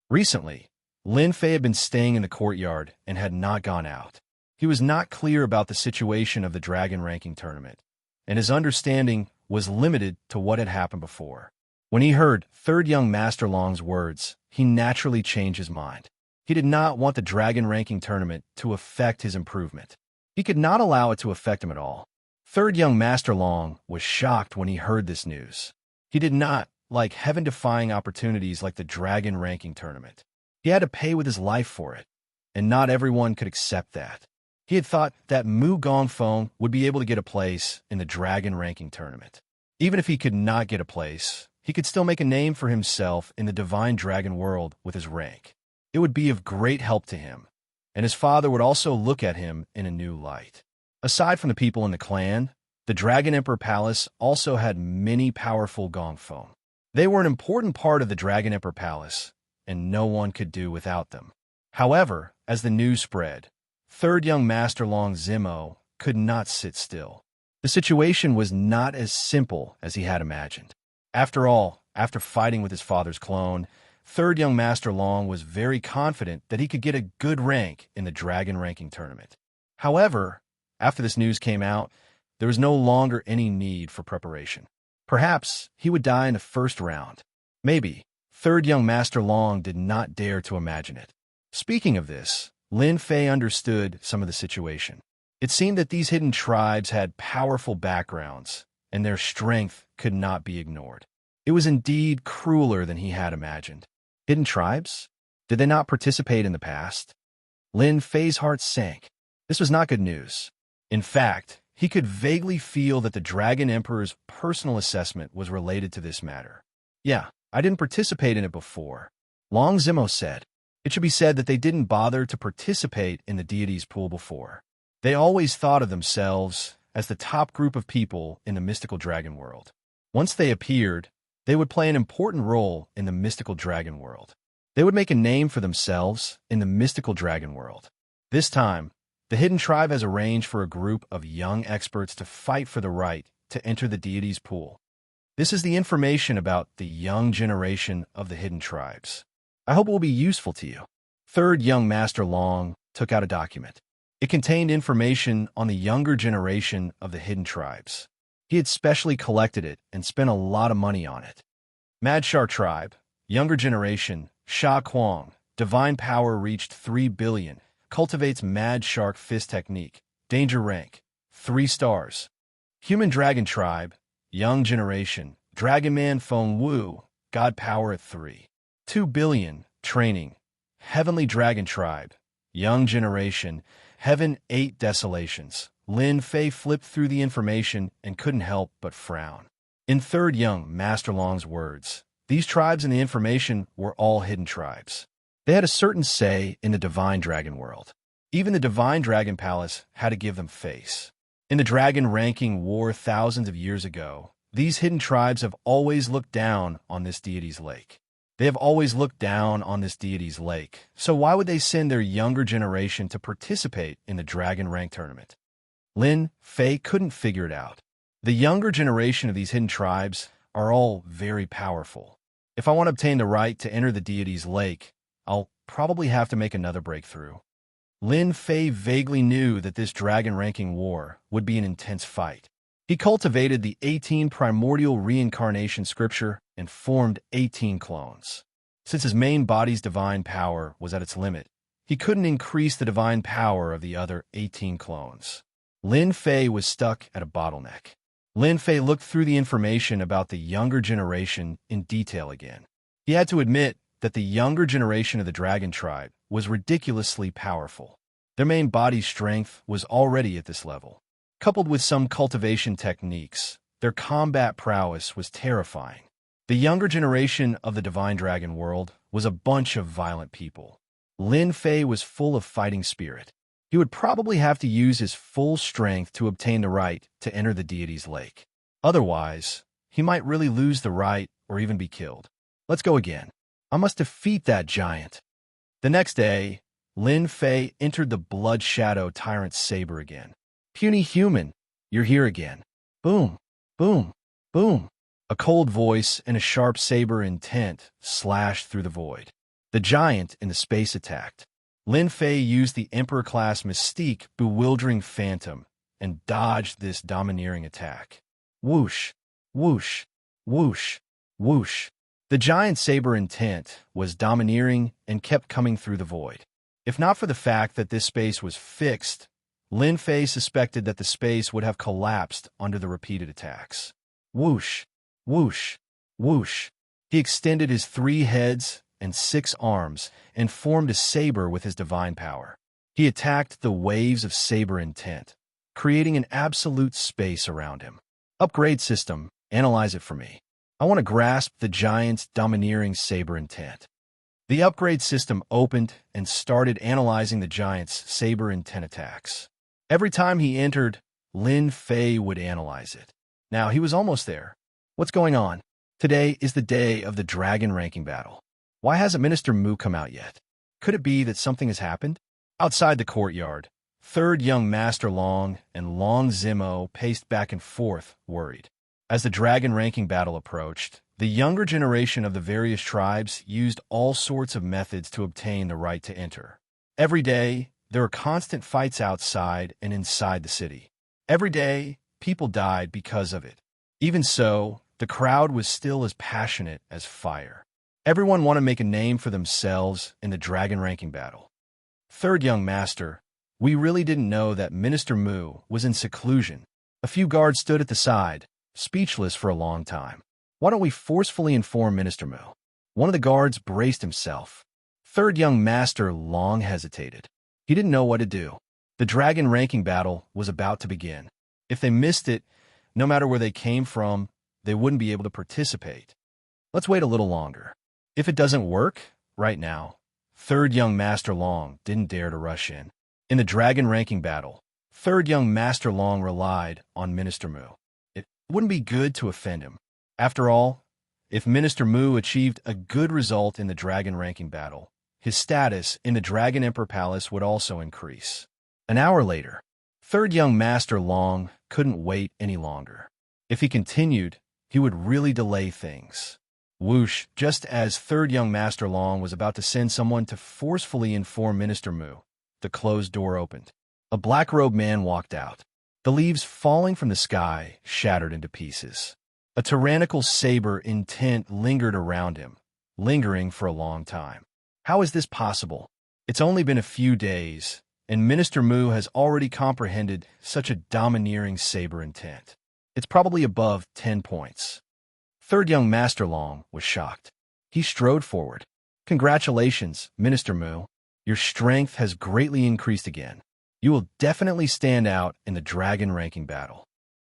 Recently, Lin Fei had been staying in the courtyard and had not gone out. He was not clear about the situation of the dragon ranking tournament, and his understanding was limited to what had happened before. When he heard third young Master Long's words, he naturally changed his mind. He did not want the dragon ranking tournament to affect his improvement. He could not allow it to affect him at all. Third young Master Long was shocked when he heard this news. He did not like heaven-defying opportunities like the dragon ranking tournament. He had to pay with his life for it, and not everyone could accept that. He had thought that Mu Gongfeng would be able to get a place in the dragon ranking tournament. Even if he could not get a place, he could still make a name for himself in the divine dragon world with his rank. It would be of great help to him, and his father would also look at him in a new light. Aside from the people in the clan, the Dragon Emperor Palace also had many powerful Gongfeng. They were an important part of the Dragon Emperor Palace, and no one could do without them. However, as the news spread, third young Master Long Zimo could not sit still. The situation was not as simple as he had imagined. After all, after fighting with his father's clone, third young Master Long was very confident that he could get a good rank in the dragon ranking tournament. However, after this news came out, there was no longer any need for preparation. Perhaps he would die in the first round. Maybe. Third young Master Long did not dare to imagine it. Speaking of this, Lin Fei understood some of the situation. It seemed that these hidden tribes had powerful backgrounds, and their strength could not be ignored. It was indeed crueler than he had imagined. Hidden tribes? Did they not participate in the past? Lin Fei's heart sank. This was not good news. In fact, he could vaguely feel that the Dragon Emperor's personal assessment was related to this matter. Yeah, I didn't participate in it before, Long Zimo said. It should be said that they didn't bother to participate in the deity's pool before. They always thought of themselves as the top group of people in the mystical dragon world. Once they appeared, they would play an important role in the mystical dragon world. They would make a name for themselves in the mystical dragon world. This time, the hidden tribe has arranged for a group of young experts to fight for the right to enter the deity's pool. This is the information about the young generation of the hidden tribes. I hope it will be useful to you. Third young Master Long took out a document. It contained information on the younger generation of the hidden tribes. He had specially collected it and spent a lot of money on it. Madshar tribe, younger generation, Sha Kuang, divine power reached 3 billion, cultivates Mad Shark Fist technique, danger rank, 3 stars. Human dragon tribe, young generation, Dragon Man Feng Wu, god power at 3. 2 billion, training, heavenly dragon tribe, young generation, heaven 8 desolations. Lin Fei flipped through the information and couldn't help but frown. In third young Master Long's words, these tribes in the information were all hidden tribes. They had a certain say in the divine dragon world. Even the divine dragon palace had to give them face. In the dragon ranking war thousands of years ago, these hidden tribes have always looked down on this deity's lake. They have always looked down on this deity's lake, so why would they send their younger generation to participate in the dragon rank tournament? Lin Fei couldn't figure it out. The younger generation of these hidden tribes are all very powerful. If I want to obtain the right to enter the deity's lake, I'll probably have to make another breakthrough. Lin Fei vaguely knew that this dragon ranking war would be an intense fight. He cultivated the 18 primordial reincarnation scripture and formed 18 clones. Since his main body's divine power was at its limit, he couldn't increase the divine power of the other 18 clones. Lin Fei was stuck at a bottleneck. Lin Fei looked through the information about the younger generation in detail again. He had to admit that the younger generation of the dragon tribe was ridiculously powerful. Their main body strength was already at this level. Coupled with some cultivation techniques, their combat prowess was terrifying. The younger generation of the divine dragon world was a bunch of violent people. Lin Fei was full of fighting spirit. He would probably have to use his full strength to obtain the right to enter the deity's lake. Otherwise, he might really lose the right or even be killed. Let's go again. I must defeat that giant. The next day, Lin Fei entered the Blood Shadow Tyrant's saber again. Puny human, you're here again. Boom, boom, boom. A cold voice and a sharp saber intent slashed through the void. The giant in the space attacked. Lin Fei used the Emperor-class Mystique Bewildering Phantom and dodged this domineering attack. Whoosh, whoosh, whoosh, whoosh. The giant saber intent was domineering and kept coming through the void. If not for the fact that this space was fixed, Lin Fei suspected that the space would have collapsed under the repeated attacks. Whoosh, whoosh, whoosh. He extended his 3 heads and 6 arms and formed a saber with his divine power. He attacked the waves of saber intent, creating an absolute space around him. Upgrade system, analyze it for me. I want to grasp the giant's domineering saber intent. The upgrade system opened and started analyzing the giant's saber intent attacks. Every time he entered, Lin Fei would analyze it. Now he was almost there. What's going on? Today is the day of the dragon ranking battle. Why hasn't Minister Mu come out yet? Could it be that something has happened? Outside the courtyard, third young Master Long and Long Zimo paced back and forth, worried. As the dragon ranking battle approached, the younger generation of the various tribes used all sorts of methods to obtain the right to enter. Every day, there were constant fights outside and inside the city. Every day, people died because of it. Even so, the crowd was still as passionate as fire. Everyone wanted to make a name for themselves in the dragon ranking battle. Third young master, we really didn't know that Minister Mu was in seclusion. A few guards stood at the side, speechless for a long time. Why don't we forcefully inform Minister Mu? One of the guards braced himself. Third young master long hesitated. He didn't know what to do. The dragon ranking battle was about to begin. If they missed it, no matter where they came from, they wouldn't be able to participate. Let's wait a little longer. If it doesn't work right now, third young Master Long didn't dare to rush in. In the dragon ranking battle, third young Master Long relied on Minister Mu. It wouldn't be good to offend him. After all, if Minister Mu achieved a good result in the dragon ranking battle, his status in the Dragon Emperor Palace would also increase. An hour later, third young Master Long couldn't wait any longer. If he continued, he would really delay things. Whoosh, just as third young Master Long was about to send someone to forcefully inform Minister Mu, the closed door opened. A black-robed man walked out. The leaves falling from the sky shattered into pieces. A tyrannical saber intent lingered around him, lingering for a long time. How is this possible? It's only been a few days, and Minister Mu has already comprehended such a domineering saber intent. It's probably above 10 points. Third young Master Long was shocked. He strode forward. Congratulations, Minister Mu. Your strength has greatly increased again. You will definitely stand out in the dragon ranking battle.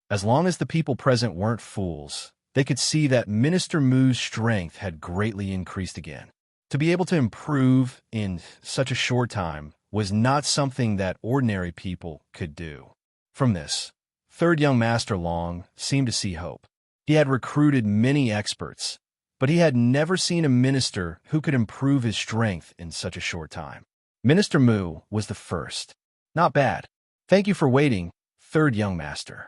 As long as the people present weren't fools, they could see that Minister Mu's strength had greatly increased again. To be able to improve in such a short time was not something that ordinary people could do. From this, third young Master Long seemed to see hope. He had recruited many experts, but he had never seen a minister who could improve his strength in such a short time. Minister Mu was the first. Not bad. Thank you for waiting, third young master.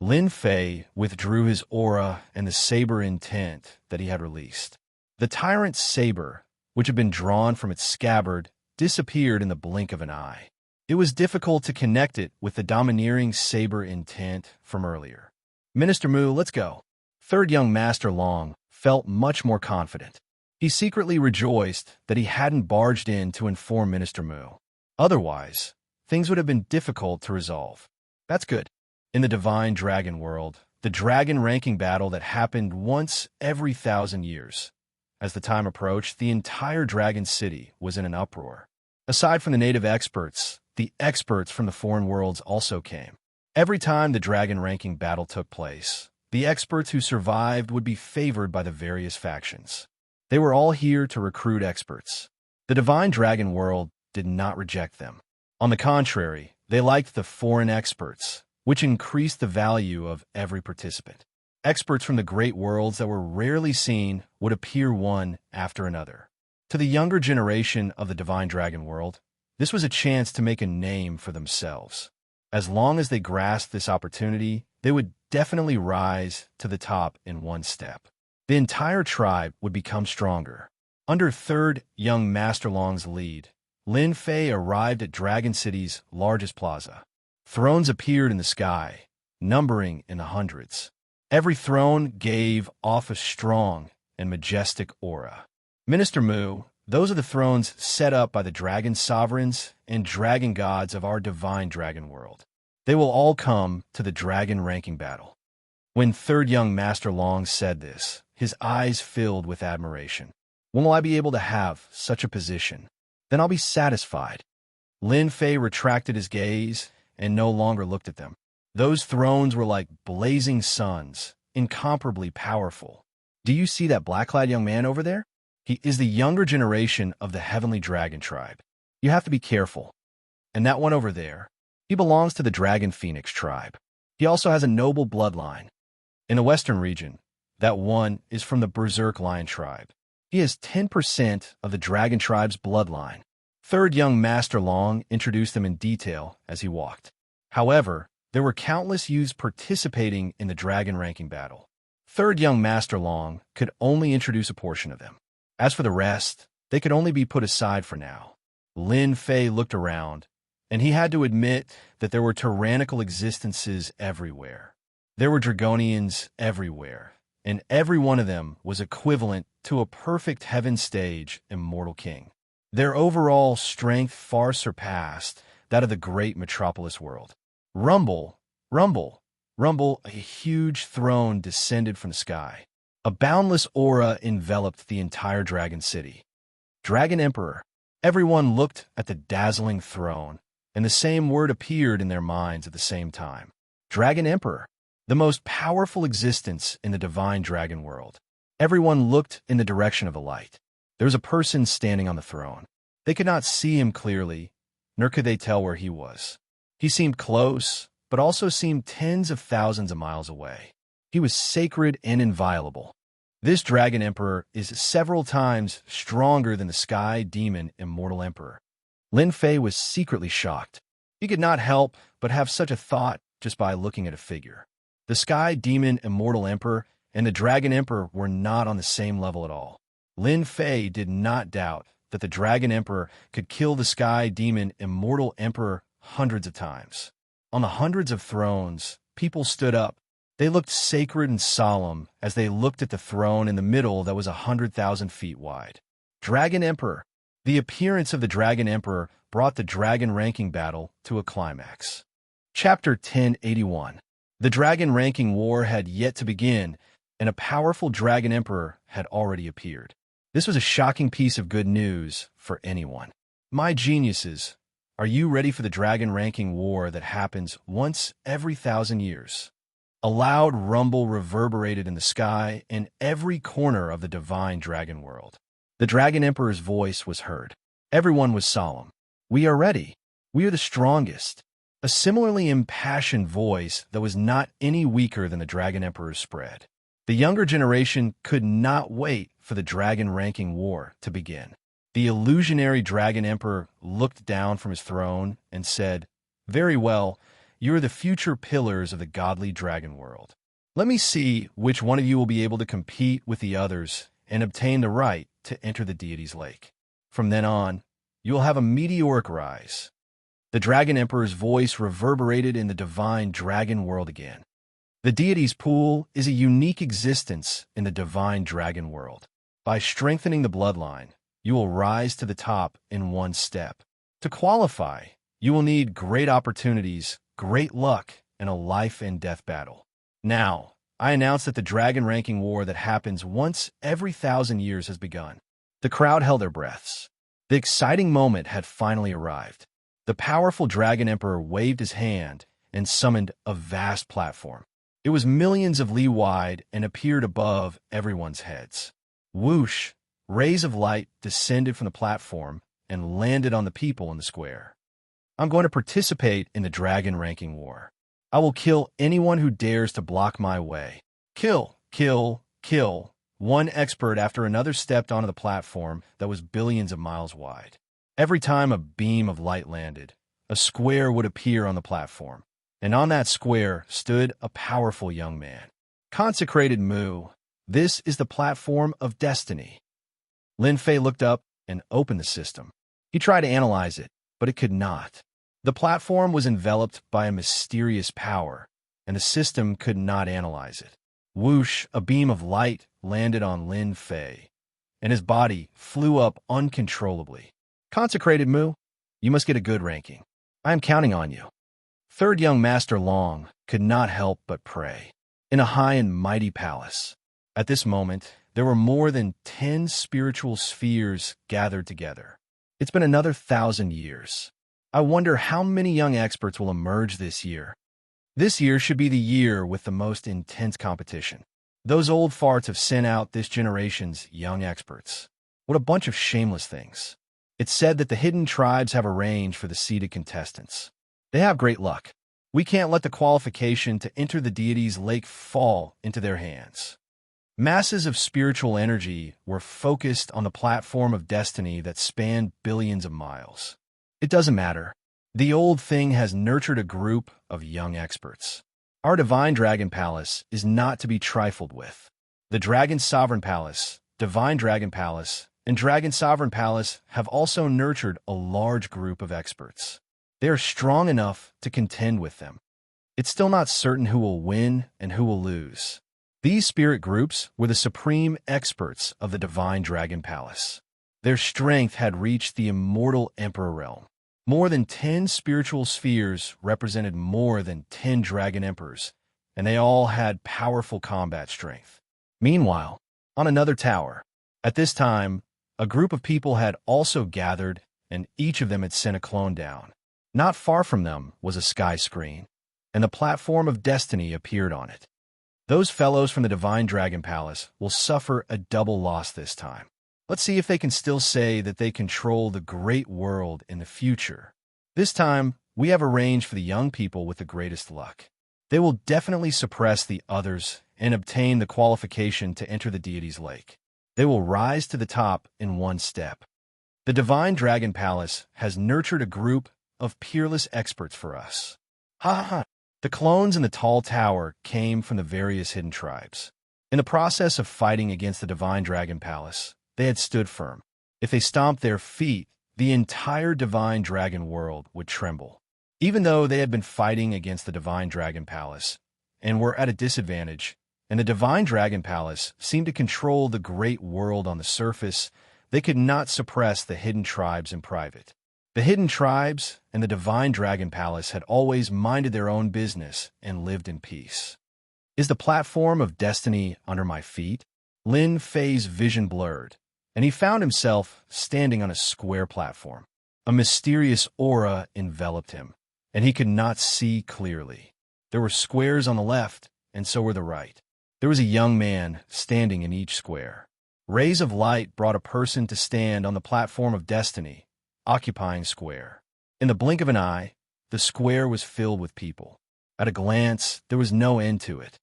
Lin Fei withdrew his aura and the saber intent that he had released. The tyrant's saber, which had been drawn from its scabbard, disappeared in the blink of an eye. It was difficult to connect it with the domineering saber intent from earlier. Minister Mu, let's go. Third young Master Long felt much more confident. He secretly rejoiced that he hadn't barged in to inform Minister Mu. Otherwise, things would have been difficult to resolve. That's good. In the Divine Dragon world, the dragon ranking battle that happened once every 1,000 years. As the time approached, the entire dragon city was in an uproar. Aside from the native experts, the experts from the foreign worlds also came. Every time the dragon ranking battle took place, the experts who survived would be favored by the various factions. They were all here to recruit experts. The Divine Dragon world did not reject them. On the contrary, they liked the foreign experts, which increased the value of every participant. Experts from the great worlds that were rarely seen would appear one after another. To the younger generation of the Divine Dragon world, this was a chance to make a name for themselves. As long as they grasped this opportunity, they would definitely rise to the top in one step. The entire tribe would become stronger. Under third young Master Long's lead, Lin Fei arrived at Dragon City's largest plaza. Thrones appeared in the sky, numbering in the hundreds. Every throne gave off a strong and majestic aura. Minister Mu, those are the thrones set up by the dragon sovereigns and dragon gods of our Divine Dragon world. They will all come to the dragon ranking battle. When third young Master Long said this, his eyes filled with admiration. When will I be able to have such a position? Then I'll be satisfied. Lin Fei retracted his gaze and no longer looked at them. Those thrones were like blazing suns, incomparably powerful. Do you see that black-clad young man over there? He is the younger generation of the Heavenly Dragon tribe. You have to be careful. And that one over there, he belongs to the Dragon Phoenix tribe. He also has a noble bloodline. In the western region, that one is from the Berserk Lion tribe. He has 10% of the Dragon tribe's bloodline. Third young Master Long introduced them in detail as he walked. However, there were countless youths participating in the dragon ranking battle. Third young Master Long could only introduce a portion of them. As for the rest, they could only be put aside for now. Lin Fei looked around, and he had to admit that there were tyrannical existences everywhere. There were Dragonians everywhere, and every one of them was equivalent to a perfect heaven stage immortal king. Their overall strength far surpassed that of the great metropolis world. Rumble, rumble, rumble, a huge throne descended from the sky. A boundless aura enveloped the entire dragon city. Dragon Emperor. Everyone looked at the dazzling throne, and the same word appeared in their minds at the same time. Dragon Emperor. The most powerful existence in the Divine Dragon world. Everyone looked in the direction of the light. There was a person standing on the throne. They could not see him clearly, nor could they tell where he was. He seemed close, but also seemed tens of thousands of miles away. He was sacred and inviolable. This Dragon Emperor is several times stronger than the Sky Demon Immortal Emperor. Lin Fei was secretly shocked. He could not help but have such a thought just by looking at a figure. The Sky Demon Immortal Emperor and the Dragon Emperor were not on the same level at all. Lin Fei did not doubt that the Dragon Emperor could kill the Sky Demon Immortal Emperor hundreds of times. On the hundreds of thrones, people stood up. They looked sacred and solemn as they looked at the throne in the middle that was 100,000 feet wide. Dragon Emperor. The appearance of the Dragon Emperor brought the dragon ranking battle to a climax. Chapter 1081. The dragon ranking war had yet to begin, and a powerful Dragon Emperor had already appeared. This was a shocking piece of good news for anyone. My geniuses, are you ready for the dragon ranking war that happens once every 1,000 years? A loud rumble reverberated in the sky in every corner of the divine dragon world. The Dragon Emperor's voice was heard. Everyone was solemn. We are ready. We are the strongest. A similarly impassioned voice that was not any weaker than the Dragon Emperor's spread. The younger generation could not wait for the dragon ranking war to begin. The illusionary Dragon Emperor looked down from his throne and said, "Very well, you are the future pillars of the godly dragon world. Let me see which one of you will be able to compete with the others and obtain the right to enter the deity's lake. From then on, you will have a meteoric rise." The Dragon Emperor's voice reverberated in the divine dragon world again. The deity's pool is a unique existence in the divine dragon world. By strengthening the bloodline, you will rise to the top in one step. To qualify, you will need great opportunities, great luck, and a life and death battle. Now, I announce that the dragon ranking war that happens once every 1,000 years has begun. The crowd held their breaths. The exciting moment had finally arrived. The powerful Dragon Emperor waved his hand and summoned a vast platform. It was millions of li wide and appeared above everyone's heads. Whoosh! Rays of light descended from the platform and landed on the people in the square. I'm going to participate in the dragon ranking war. I will kill anyone who dares to block my way. Kill, kill, kill. One expert after another stepped onto the platform that was billions of miles wide. Every time a beam of light landed, a square would appear on the platform, and on that square stood a powerful young man. Consecrated Mu, this is the platform of destiny. Lin Fei looked up and opened the system. He tried to analyze it, but it could not. The platform was enveloped by a mysterious power, and the system could not analyze it. Whoosh, a beam of light landed on Lin Fei, and his body flew up uncontrollably. Consecrated Mu, you must get a good ranking. I am counting on you. Third young Master Long could not help but pray. In a high and mighty palace, at this moment, there were more than 10 spiritual spheres gathered together. It's been another 1,000 years. I wonder how many young experts will emerge this year. This year should be the year with the most intense competition. Those old farts have sent out this generation's young experts. What a bunch of shameless things. It's said that the hidden tribes have arranged for the seeded contestants. They have great luck. We can't let the qualification to enter the deity's lake fall into their hands. Masses of spiritual energy were focused on the platform of destiny that spanned billions of miles. It doesn't matter. The old thing has nurtured a group of young experts. Our Divine Dragon Palace is not to be trifled with. The Dragon Sovereign Palace, Divine Dragon Palace, and Dragon Sovereign Palace have also nurtured a large group of experts. They are strong enough to contend with them. It's still not certain who will win and who will lose. These spirit groups were the supreme experts of the Divine Dragon Palace. Their strength had reached the Immortal Emperor realm. More than 10 spiritual spheres represented more than 10 Dragon Emperors, and they all had powerful combat strength. Meanwhile, on another tower, at this time, a group of people had also gathered, and each of them had sent a clone down. Not far from them was a sky screen, and the platform of destiny appeared on it. Those fellows from the Divine Dragon Palace will suffer a double loss this time. Let's see if they can still say that they control the great world in the future. This time, we have arranged for the young people with the greatest luck. They will definitely suppress the others and obtain the qualification to enter the deity's lake. They will rise to the top in one step. The Divine Dragon Palace has nurtured a group of peerless experts for us. Ha ha ha! The clones in the tall tower came from the various hidden tribes. In the process of fighting against the Divine Dragon Palace, they had stood firm. If they stomped their feet, the entire Divine Dragon world would tremble. Even though they had been fighting against the Divine Dragon Palace and were at a disadvantage, and the Divine Dragon Palace seemed to control the great world on the surface, they could not suppress the hidden tribes in private. The hidden tribes and the Divine Dragon Palace had always minded their own business and lived in peace. Is the platform of destiny under my feet? Lin Fei's vision blurred, and he found himself standing on a square platform. A mysterious aura enveloped him, and he could not see clearly. There were squares on the left, and so were the right. There was a young man standing in each square. Rays of light brought a person to stand on the platform of destiny, occupying square. In the blink of an eye, the square was filled with people. At a glance, there was no end to it.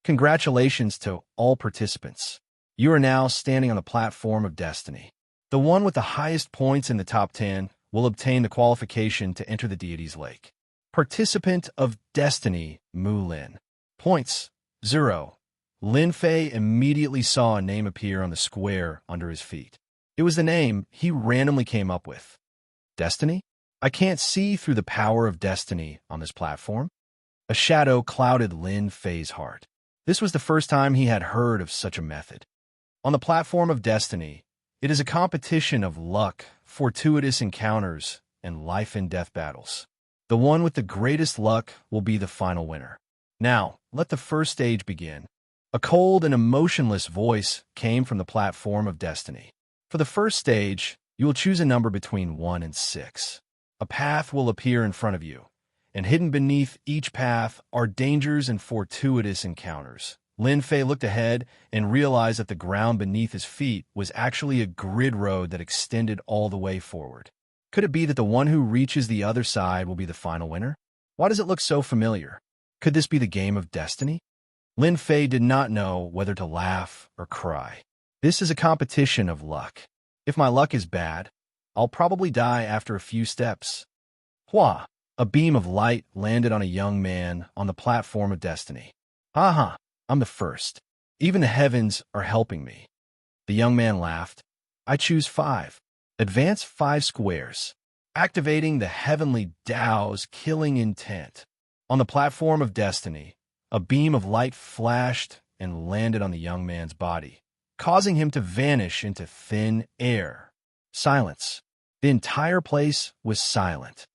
Congratulations to all participants. You are now standing on the platform of destiny. The one with the highest points in the top 10 will obtain the qualification to enter the deity's lake. Participant of Destiny, Mu Lin. Points, 0. Lin Fei immediately saw a name appear on the square under his feet. It was the name he randomly came up with. Destiny? I can't see through the power of destiny on this platform. A shadow clouded Lin Fei's heart. This was the first time he had heard of such a method. On the platform of destiny, it is a competition of luck, fortuitous encounters, and life-and-death battles. The one with the greatest luck will be the final winner. Now, let the first stage begin. A cold and emotionless voice came from the platform of destiny. For the first stage, you will choose a number between 1 and 6. A path will appear in front of you, and hidden beneath each path are dangers and fortuitous encounters. Lin Fei looked ahead and realized that the ground beneath his feet was actually a grid road that extended all the way forward. Could it be that the one who reaches the other side will be the final winner? Why does it look so familiar? Could this be the game of destiny? Lin Fei did not know whether to laugh or cry. This is a competition of luck. If my luck is bad, I'll probably die after a few steps. Hua! A beam of light landed on a young man on the platform of destiny. Ha! I'm the first. Even the heavens are helping me. The young man laughed. I choose 5. Advance 5 squares. Activating the heavenly Tao's killing intent. On the platform of destiny, a beam of light flashed and landed on the young man's body, causing him to vanish into thin air. Silence. The entire place was silent.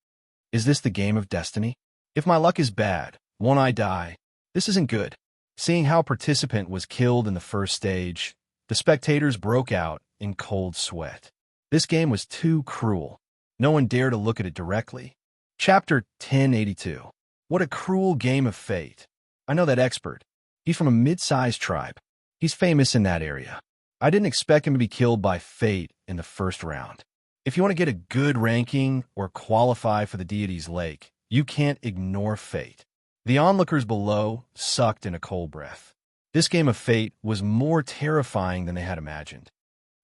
Is this the game of destiny? If my luck is bad, won't I die? This isn't good. Seeing how participant was killed in the first stage, the spectators broke out in cold sweat. This game was too cruel. No one dared to look at it directly. Chapter 1082. What a cruel game of fate. I know that expert. He's from a mid-sized tribe. He's famous in that area. I didn't expect him to be killed by fate in the first round. If you want to get a good ranking or qualify for the deity's lake, you can't ignore fate. The onlookers below sucked in a cold breath. This game of fate was more terrifying than they had imagined.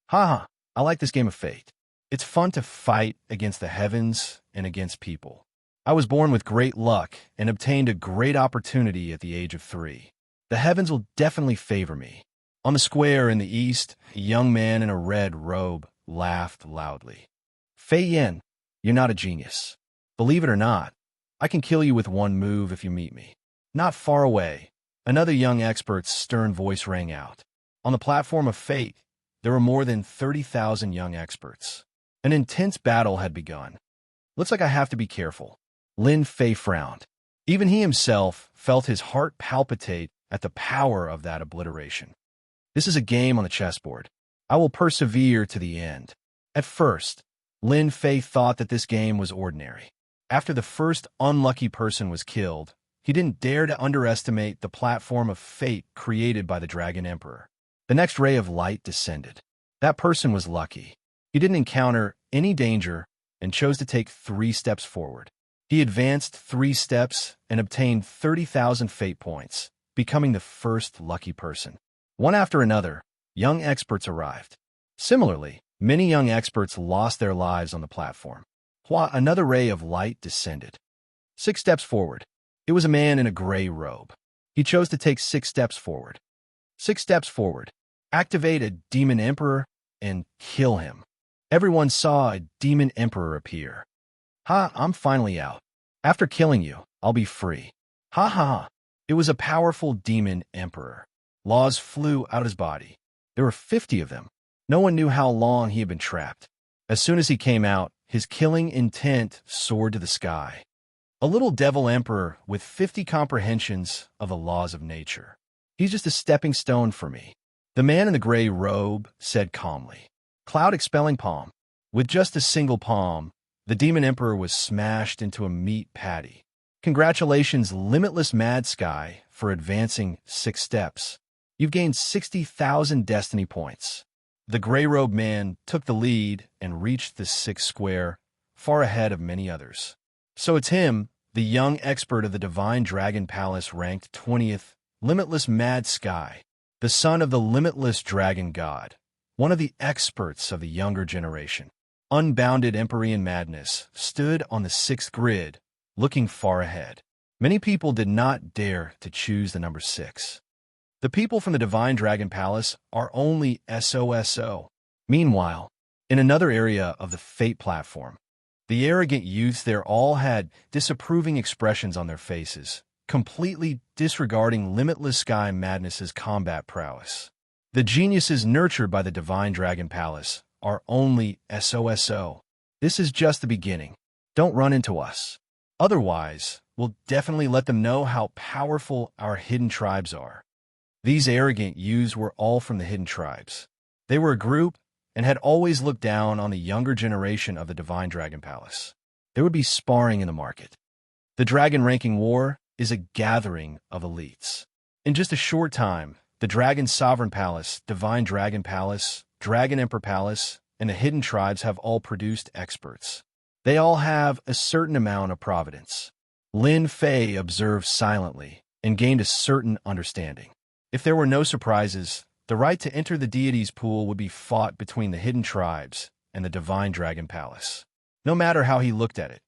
I like this game of fate. It's fun to fight against the heavens and against people. I was born with great luck and obtained a great opportunity at the age of 3. The heavens will definitely favor me. On the square in the east, a young man in a red robe laughed loudly. Fei Yin, you're not a genius. Believe it or not, I can kill you with one move if you meet me. Not far away, another young expert's stern voice rang out. On the platform of fate, there were more than 30,000 young experts. An intense battle had begun. Looks like I have to be careful. Lin Fei frowned. Even he himself felt his heart palpitate at the power of that obliteration. This is a game on the chessboard. I will persevere to the end. At first, Lin Fei thought that this game was ordinary. After the first unlucky person was killed, he didn't dare to underestimate the platform of fate created by the Dragon Emperor. The next ray of light descended. That person was lucky. He didn't encounter any danger and chose to take 3 steps forward. He advanced 3 steps and obtained 30,000 fate points, becoming the first lucky person. One after another, young experts arrived. Similarly, many young experts lost their lives on the platform. Another ray of light descended. 6 steps forward. It was a man in a gray robe. He chose to take 6 steps forward. 6 steps forward. Activate a demon emperor and kill him. Everyone saw a demon emperor appear. I'm finally out. After killing you, I'll be free. It was a powerful demon emperor. Laws flew out his body. There were 50 of them. No one knew how long he had been trapped. As soon as he came out, his killing intent soared to the sky. A little devil emperor with 50 comprehensions of the laws of nature. He's just a stepping stone for me. The man in the gray robe said calmly. Cloud expelling palm. With just a single palm, the Demon Emperor was smashed into a meat patty. Congratulations, Limitless Mad Sky, for advancing 6 steps. You've gained 60,000 destiny points. The gray-robed man took the lead and reached the 6th square, far ahead of many others. So it's him, the young expert of the Divine Dragon Palace, ranked 20th, Limitless Mad Sky, the son of the Limitless Dragon God, one of the experts of the younger generation. Unbounded Empyrean Madness stood on the 6th grid, looking far ahead. Many people did not dare to choose the number 6. The people from the Divine Dragon Palace are only SOSO. Meanwhile, in another area of the Fate platform, the arrogant youths there all had disapproving expressions on their faces, completely disregarding Limitless Sky Madness's combat prowess. The geniuses nurtured by the Divine Dragon Palace are only SOSO. This is just the beginning. Don't run into us. Otherwise, we'll definitely let them know how powerful our hidden tribes are. These arrogant youths were all from the hidden tribes. They were a group and had always looked down on the younger generation of the Divine Dragon Palace. There would be sparring in the market. The Dragon Ranking War is a gathering of elites. In just a short time, the Dragon Sovereign Palace, Divine Dragon Palace, Dragon Emperor Palace, and the hidden tribes have all produced experts. They all have a certain amount of providence. Lin Fei observed silently and gained a certain understanding. If there were no surprises, the right to enter the deity's pool would be fought between the hidden tribes and the Divine Dragon Palace. No matter how he looked at it,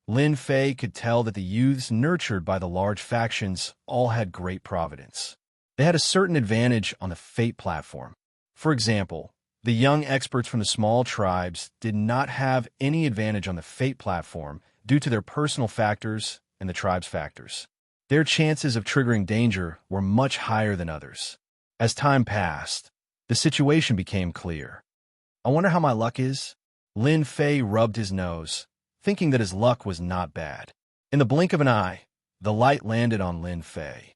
Lin Fei could tell that the youths nurtured by the large factions all had great providence. They had a certain advantage on the Fate platform. For example, the young experts from the small tribes did not have any advantage on the Fate platform due to their personal factors and the tribe's factors. Their chances of triggering danger were much higher than others. As time passed, the situation became clear. I wonder how my luck is? Lin Fei rubbed his nose, thinking that his luck was not bad. In the blink of an eye, the light landed on Lin Fei.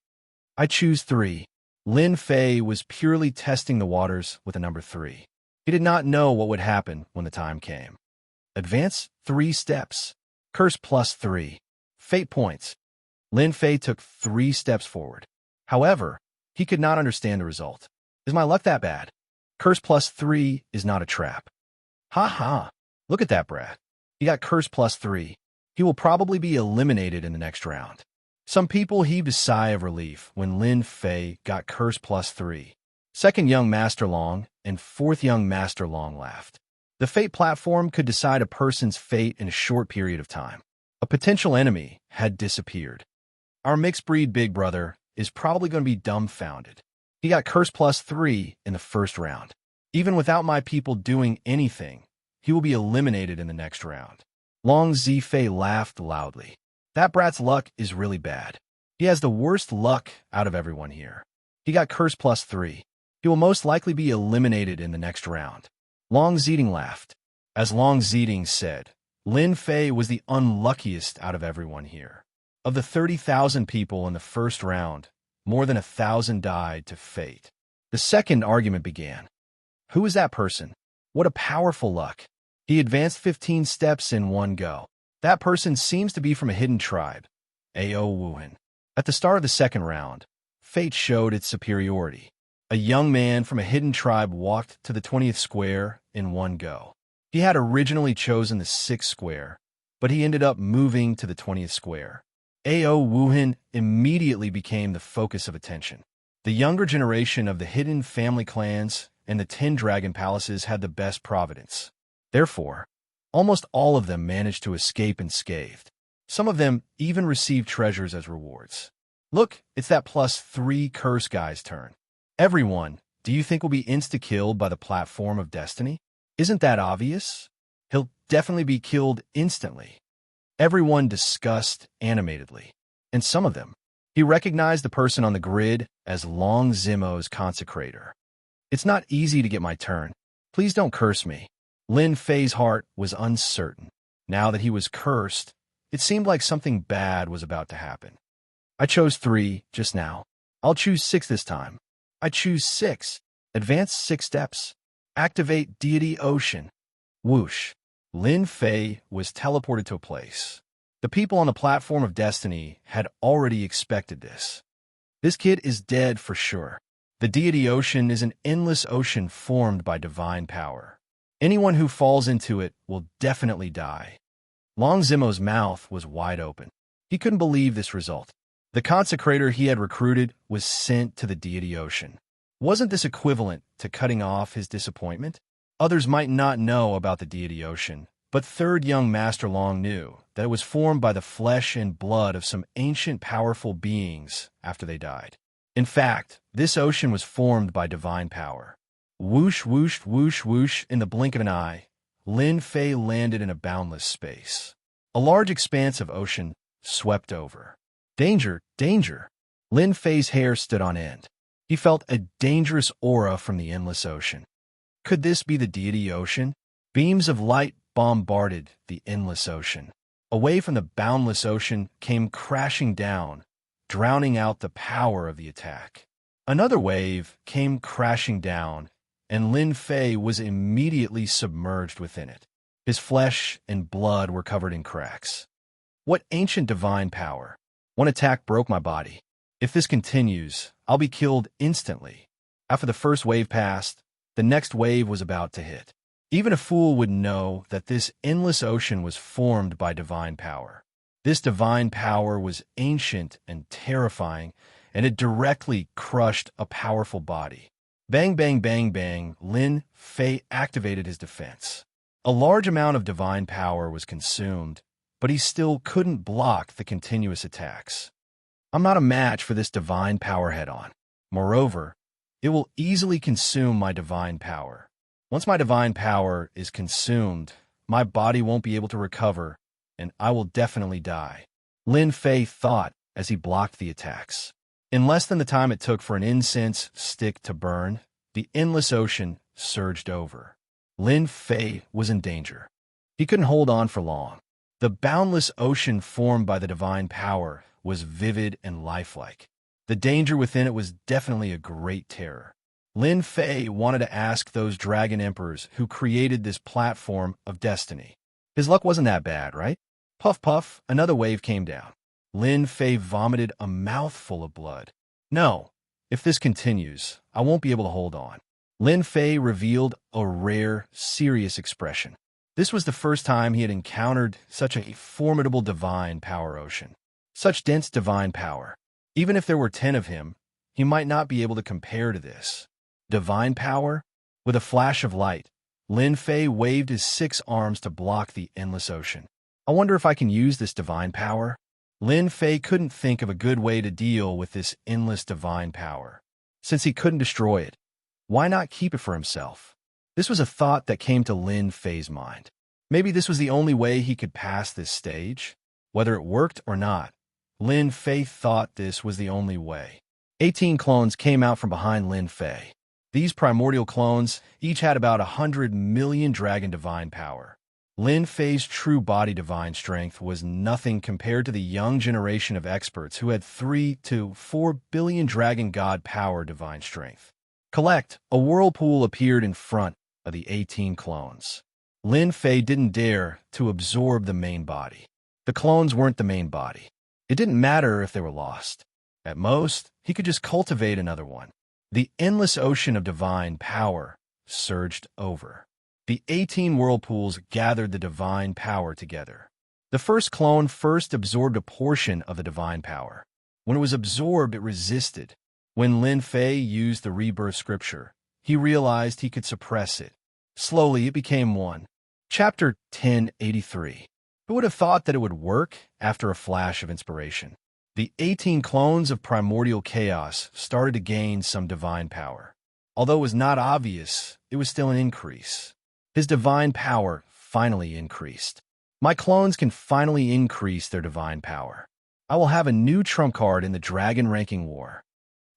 I choose 3. Lin Fei was purely testing the waters with the number 3. He did not know what would happen when the time came. Advance 3 steps. Curse plus 3. Fate points. Lin Fei took 3 steps forward. However, he could not understand the result. Is my luck that bad? Curse plus 3 is not a trap. Ha ha! Look at that brat. He got curse plus 3. He will probably be eliminated in the next round. Some people heaved a sigh of relief when Lin Fei got curse plus 3. Second young Master Long and fourth young Master Long laughed. The Fate platform could decide a person's fate in a short period of time. A potential enemy had disappeared. Our mixed breed big brother is probably going to be dumbfounded. He got curse plus 3 in the first round. Even without my people doing anything, he will be eliminated in the next round. Long Zifei laughed loudly. That brat's luck is really bad. He has the worst luck out of everyone here. He got curse plus 3. He will most likely be eliminated in the next round. Long Zeding laughed. As Long Zeding said, Lin Fei was the unluckiest out of everyone here. Of the 30,000 people in the first round, more than 1,000 died to fate. The second argument began. Who is that person? What a powerful luck. He advanced 15 steps in one go. That person seems to be from a hidden tribe, Ao Wuhan. At the start of the second round, fate showed its superiority. A young man from a hidden tribe walked to the 20th square in one go. He had originally chosen the 6th square, but he ended up moving to the 20th square. Ao Wuhan immediately became the focus of attention. The younger generation of the hidden family clans and the 10 dragon palaces had the best providence. Therefore, almost all of them managed to escape unscathed. Some of them even received treasures as rewards. Look, it's that plus 3 curse guy's turn. Everyone, do you think will be insta-killed by the platform of destiny? Isn't that obvious? He'll definitely be killed instantly. Everyone discussed animatedly, and some of them. He recognized the person on the grid as Long Zimo's consecrator. It's not easy to get my turn. Please don't curse me. Lin Fei's heart was uncertain. Now that he was cursed, it seemed like something bad was about to happen. I chose 3 just now. I'll choose 6 this time. I choose 6. Advance 6 steps. Activate Deity Ocean. Whoosh. Lin Fei was teleported to a place. The people on the platform of destiny had already expected this. This kid is dead for sure. The Deity Ocean is an endless ocean formed by divine power. Anyone who falls into it will definitely die. Long Zimo's mouth was wide open. He couldn't believe this result. The consecrator he had recruited was sent to the Deity Ocean. Wasn't this equivalent to cutting off his disappointment? Others might not know about the Deity Ocean, but Third Young Master Long knew that it was formed by the flesh and blood of some ancient powerful beings after they died. In fact, this ocean was formed by divine power. Whoosh, whoosh, whoosh, whoosh, in the blink of an eye, Lin Fei landed in a boundless space. A large expanse of ocean swept over. Danger, danger! Lin Fei's hair stood on end. He felt a dangerous aura from the endless ocean. Could this be the Deity Ocean? Beams of light bombarded the endless ocean. A wave from the boundless ocean came crashing down, drowning out the power of the attack. Another wave came crashing down, and Lin Fei was immediately submerged within it. His flesh and blood were covered in cracks. What ancient divine power! One attack broke my body. If this continues, I'll be killed instantly. After the first wave passed, the next wave was about to hit. Even a fool would know that this endless ocean was formed by divine power. This divine power was ancient and terrifying, and it directly crushed a powerful body. Bang, bang, bang, bang, Lin Fei activated his defense. A large amount of divine power was consumed, but he still couldn't block the continuous attacks. I'm not a match for this divine power head-on. Moreover, it will easily consume my divine power. Once my divine power is consumed, my body won't be able to recover, and I will definitely die. Lin Fei thought as he blocked the attacks. In less than the time it took for an incense stick to burn, the endless ocean surged over. Lin Fei was in danger. He couldn't hold on for long. The boundless ocean formed by the divine power was vivid and lifelike. The danger within it was definitely a great terror. Lin Fei wanted to ask those dragon emperors who created this platform of destiny. His luck wasn't that bad, right? Puff, puff, another wave came down. Lin Fei vomited a mouthful of blood. No, if this continues, I won't be able to hold on. Lin Fei revealed a rare, serious expression. This was the first time he had encountered such a formidable divine power ocean. Such dense divine power. Even if there were 10 of him, he might not be able to compare to this. Divine power? With a flash of light, Lin Fei waved his 6 arms to block the endless ocean. I wonder if I can use this divine power? Lin Fei couldn't think of a good way to deal with this endless divine power. Since he couldn't destroy it, why not keep it for himself? This was a thought that came to Lin Fei's mind. Maybe this was the only way he could pass this stage? Whether it worked or not, Lin Fei thought this was the only way. 18 clones came out from behind Lin Fei. These primordial clones each had about 100 million dragon divine power. Lin Fei's true body divine strength was nothing compared to the young generation of experts who had 3 to 4 billion dragon god power divine strength. Collect, a whirlpool appeared in front of the 18 clones. Lin Fei didn't dare to absorb the main body. The clones weren't the main body. It didn't matter if they were lost. At most, he could just cultivate another one. The endless ocean of divine power surged over. The 18 whirlpools gathered the divine power together. The first clone first absorbed a portion of the divine power. When it was absorbed, it resisted. When Lin Fei used the rebirth scripture, he realized he could suppress it. Slowly, it became one. Chapter 1083. Who would have thought that it would work after a flash of inspiration? The 18 clones of primordial chaos started to gain some divine power. Although it was not obvious, it was still an increase. His divine power finally increased. My clones can finally increase their divine power. I will have a new trump card in the dragon ranking war.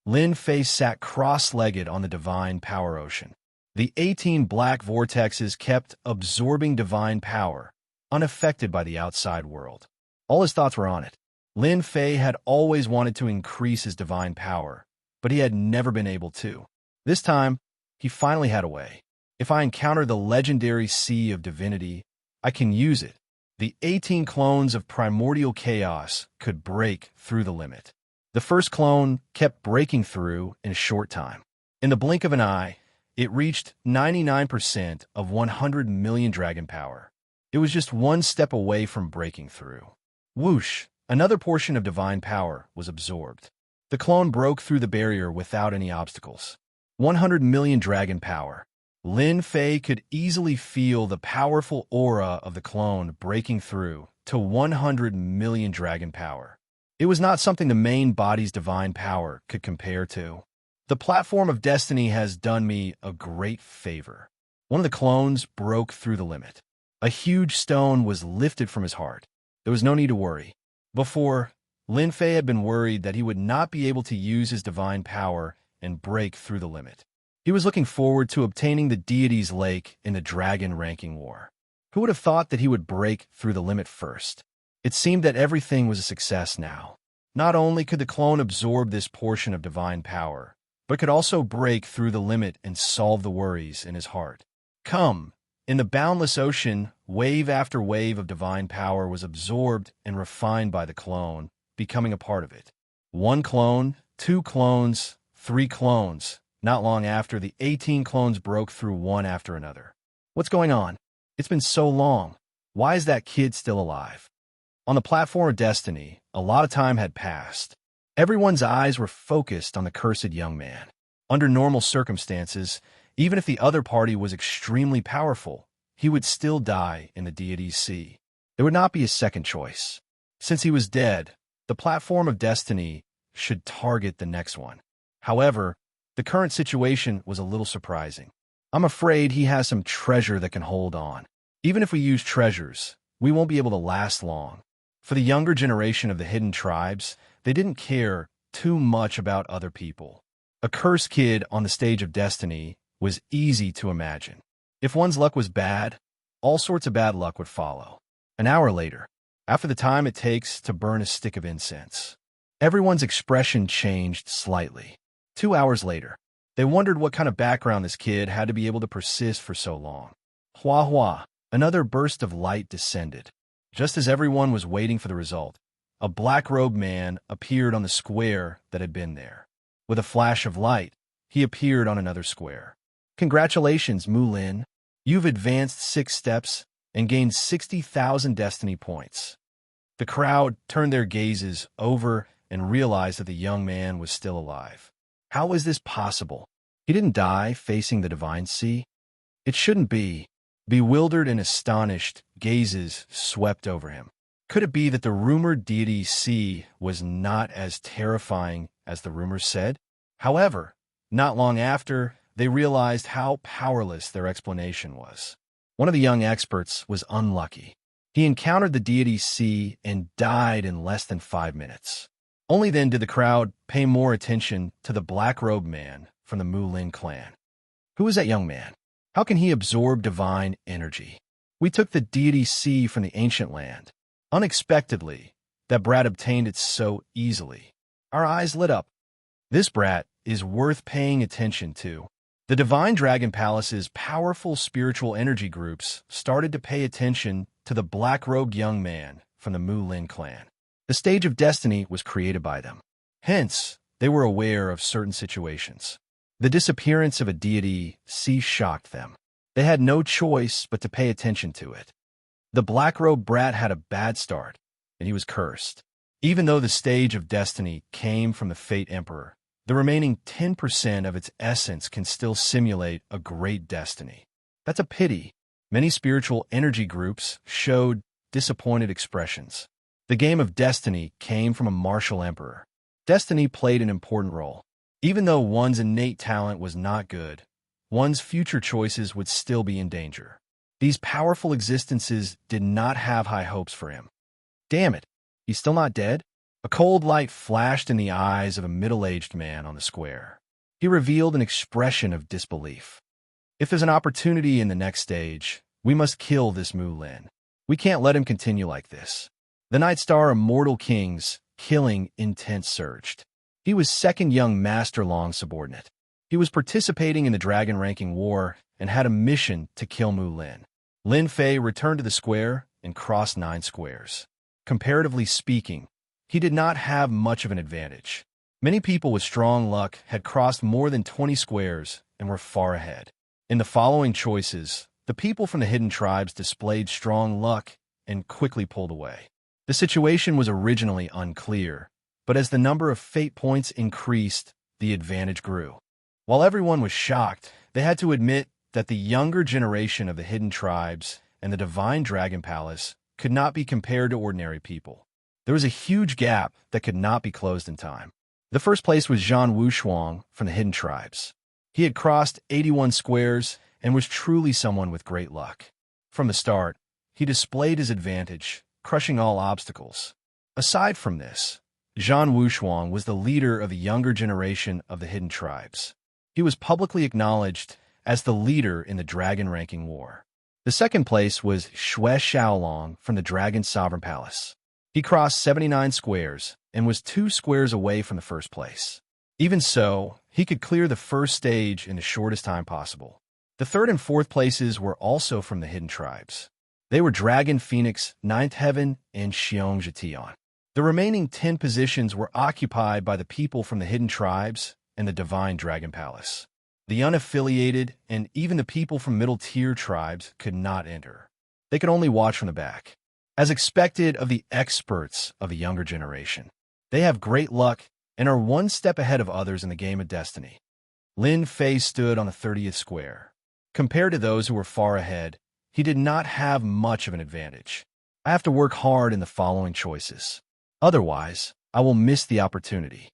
Lin Fei sat cross-legged on the divine power ocean. The 18 black vortexes kept absorbing divine power, unaffected by the outside world. All his thoughts were on it. Lin Fei had always wanted to increase his divine power, but he had never been able to. This time, he finally had a way. If I encounter the legendary Sea of Divinity, I can use it. The 18 clones of primordial chaos could break through the limit. The first clone kept breaking through in a short time. In the blink of an eye, it reached 99% of 100 million dragon power. It was just one step away from breaking through. Whoosh! Another portion of divine power was absorbed. The clone broke through the barrier without any obstacles. 100 million dragon power. Lin Fei could easily feel the powerful aura of the clone breaking through to 100 million dragon power. It was not something the main body's divine power could compare to. The platform of destiny has done me a great favor. One of the clones broke through the limit. A huge stone was lifted from his heart. There was no need to worry. Before, Lin Fei had been worried that he would not be able to use his divine power and break through the limit. He was looking forward to obtaining the deity's lake in the dragon ranking war. Who would have thought that he would break through the limit first? It seemed that everything was a success now. Not only could the clone absorb this portion of divine power, but could also break through the limit and solve the worries in his heart. Come! In the boundless ocean, wave after wave of divine power was absorbed and refined by the clone, becoming a part of it. 1 clone, 2 clones, 3 clones. Not long after, the 18 clones broke through one after another. What's going on? It's been so long. Why is that kid still alive? On the platform of destiny, a lot of time had passed. Everyone's eyes were focused on the cursed young man. Under normal circumstances, even if the other party was extremely powerful, he would still die in the deity's sea. There would not be a second choice. Since he was dead, the platform of destiny should target the next one. However, the current situation was a little surprising. I'm afraid he has some treasure that can hold on. Even if we use treasures, we won't be able to last long. For the younger generation of the hidden tribes, they didn't care too much about other people. A cursed kid on the stage of destiny was easy to imagine. If one's luck was bad, all sorts of bad luck would follow. An hour later, after the time it takes to burn a stick of incense, everyone's expression changed slightly. 2 hours later, they wondered what kind of background this kid had to be able to persist for so long. Hua hua, another burst of light descended. Just as everyone was waiting for the result, a black-robed man appeared on the square that had been there. With a flash of light, he appeared on another square. Congratulations, Mu Lin. You've advanced 6 steps and gained 60,000 destiny points. The crowd turned their gazes over and realized that the young man was still alive. How is this possible? He didn't die facing the divine sea? It shouldn't be. Bewildered and astonished gazes swept over him. Could it be that the rumored deity sea was not as terrifying as the rumors said? However, not long after, they realized how powerless their explanation was. One of the young experts was unlucky. He encountered the deity sea and died in less than 5 minutes. Only then did the crowd pay more attention to the black-robed man from the Mu Lin clan. Who is that young man? How can he absorb divine energy? We took the deity sea from the ancient land. Unexpectedly, that brat obtained it so easily. Our eyes lit up. This brat is worth paying attention to. The Divine Dragon Palace's powerful spiritual energy groups started to pay attention to the black-robed young man from the Mu Lin clan. The stage of destiny was created by them. Hence, they were aware of certain situations. The disappearance of a deity sea shocked them. They had no choice but to pay attention to it. The black-robed brat had a bad start, and he was cursed. Even though the stage of destiny came from the Fate Emperor, the remaining 10% of its essence can still simulate a great destiny. That's a pity. Many spiritual energy groups showed disappointed expressions. The game of destiny came from a martial emperor. Destiny played an important role. Even though one's innate talent was not good, one's future choices would still be in danger. These powerful existences did not have high hopes for him. Damn it, he's still not dead? A cold light flashed in the eyes of a middle-aged man on the square. He revealed an expression of disbelief. If there's an opportunity in the next stage, we must kill this Mu Lin. We can't let him continue like this. The Night Star Immortal King's killing intent surged. He was second young Master Long's subordinate. He was participating in the dragon ranking war and had a mission to kill Mu Lin. Lin Fei returned to the square and crossed 9 squares. Comparatively speaking, he did not have much of an advantage. Many people with strong luck had crossed more than 20 squares and were far ahead. In the following choices, the people from the hidden tribes displayed strong luck and quickly pulled away. The situation was originally unclear, but as the number of fate points increased, the advantage grew. While everyone was shocked, they had to admit that the younger generation of the hidden tribes and the Divine Dragon Palace could not be compared to ordinary people. There was a huge gap that could not be closed in time. The first place was Zhan Wushuang from the hidden tribes. He had crossed 81 squares and was truly someone with great luck. From the start, he displayed his advantage, crushing all obstacles. Aside from this, Zhan Wushuang was the leader of the younger generation of the hidden tribes. He was publicly acknowledged as the leader in the Dragon Ranking War. The second place was Xue Xiaolong from the Dragon Sovereign Palace. He crossed 79 squares and was 2 squares away from the first place. Even so, he could clear the first stage in the shortest time possible. The third and fourth places were also from the hidden tribes. They were Dragon Phoenix, Ninth Heaven, and Xianxia. The remaining 10 positions were occupied by the people from the hidden tribes and the Divine Dragon Palace. The unaffiliated and even the people from middle-tier tribes could not enter. They could only watch from the back. As expected of the experts of the younger generation, they have great luck and are one step ahead of others in the game of destiny. Lin Fei stood on the 30th square. Compared to those who were far ahead, he did not have much of an advantage. I have to work hard in the following choices. Otherwise, I will miss the opportunity.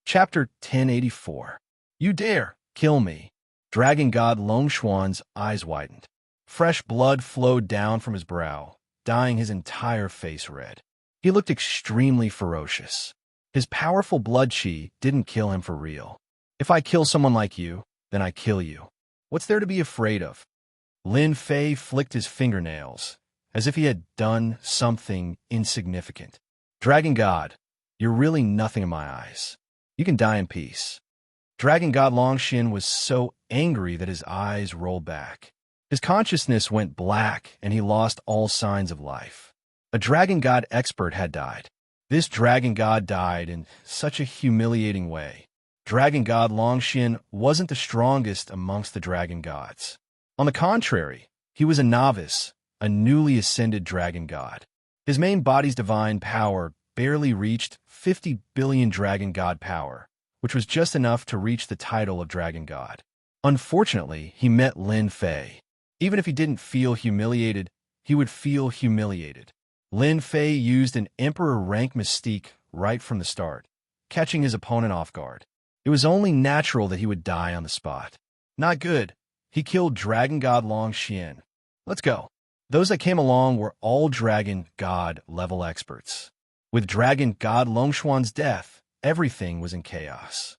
Chapter 1084. You dare kill me. Dragon God Longshuan's eyes widened. Fresh blood flowed down from his brow, dyeing his entire face red. He looked extremely ferocious. His powerful blood qi didn't kill him for real. If I kill someone like you, then I kill you. What's there to be afraid of? Lin Fei flicked his fingernails, as if he had done something insignificant. Dragon God, you're really nothing in my eyes. You can die in peace. Dragon God Longshin was so angry that his eyes rolled back. His consciousness went black and he lost all signs of life. A Dragon God expert had died. This Dragon God died in such a humiliating way. Dragon God Longshin wasn't the strongest amongst the Dragon Gods. On the contrary, he was a novice, a newly ascended Dragon God. His main body's divine power barely reached 50 billion Dragon God power, which was just enough to reach the title of Dragon God. Unfortunately, he met Lin Fei. Even if he didn't feel humiliated, he would feel humiliated. Lin Fei used an Emperor rank mystique right from the start, catching his opponent off guard. It was only natural that he would die on the spot. Not good. He killed Dragon God Longshin. Let's go. Those that came along were all Dragon God level experts. With Dragon God Longshuan's death, everything was in chaos.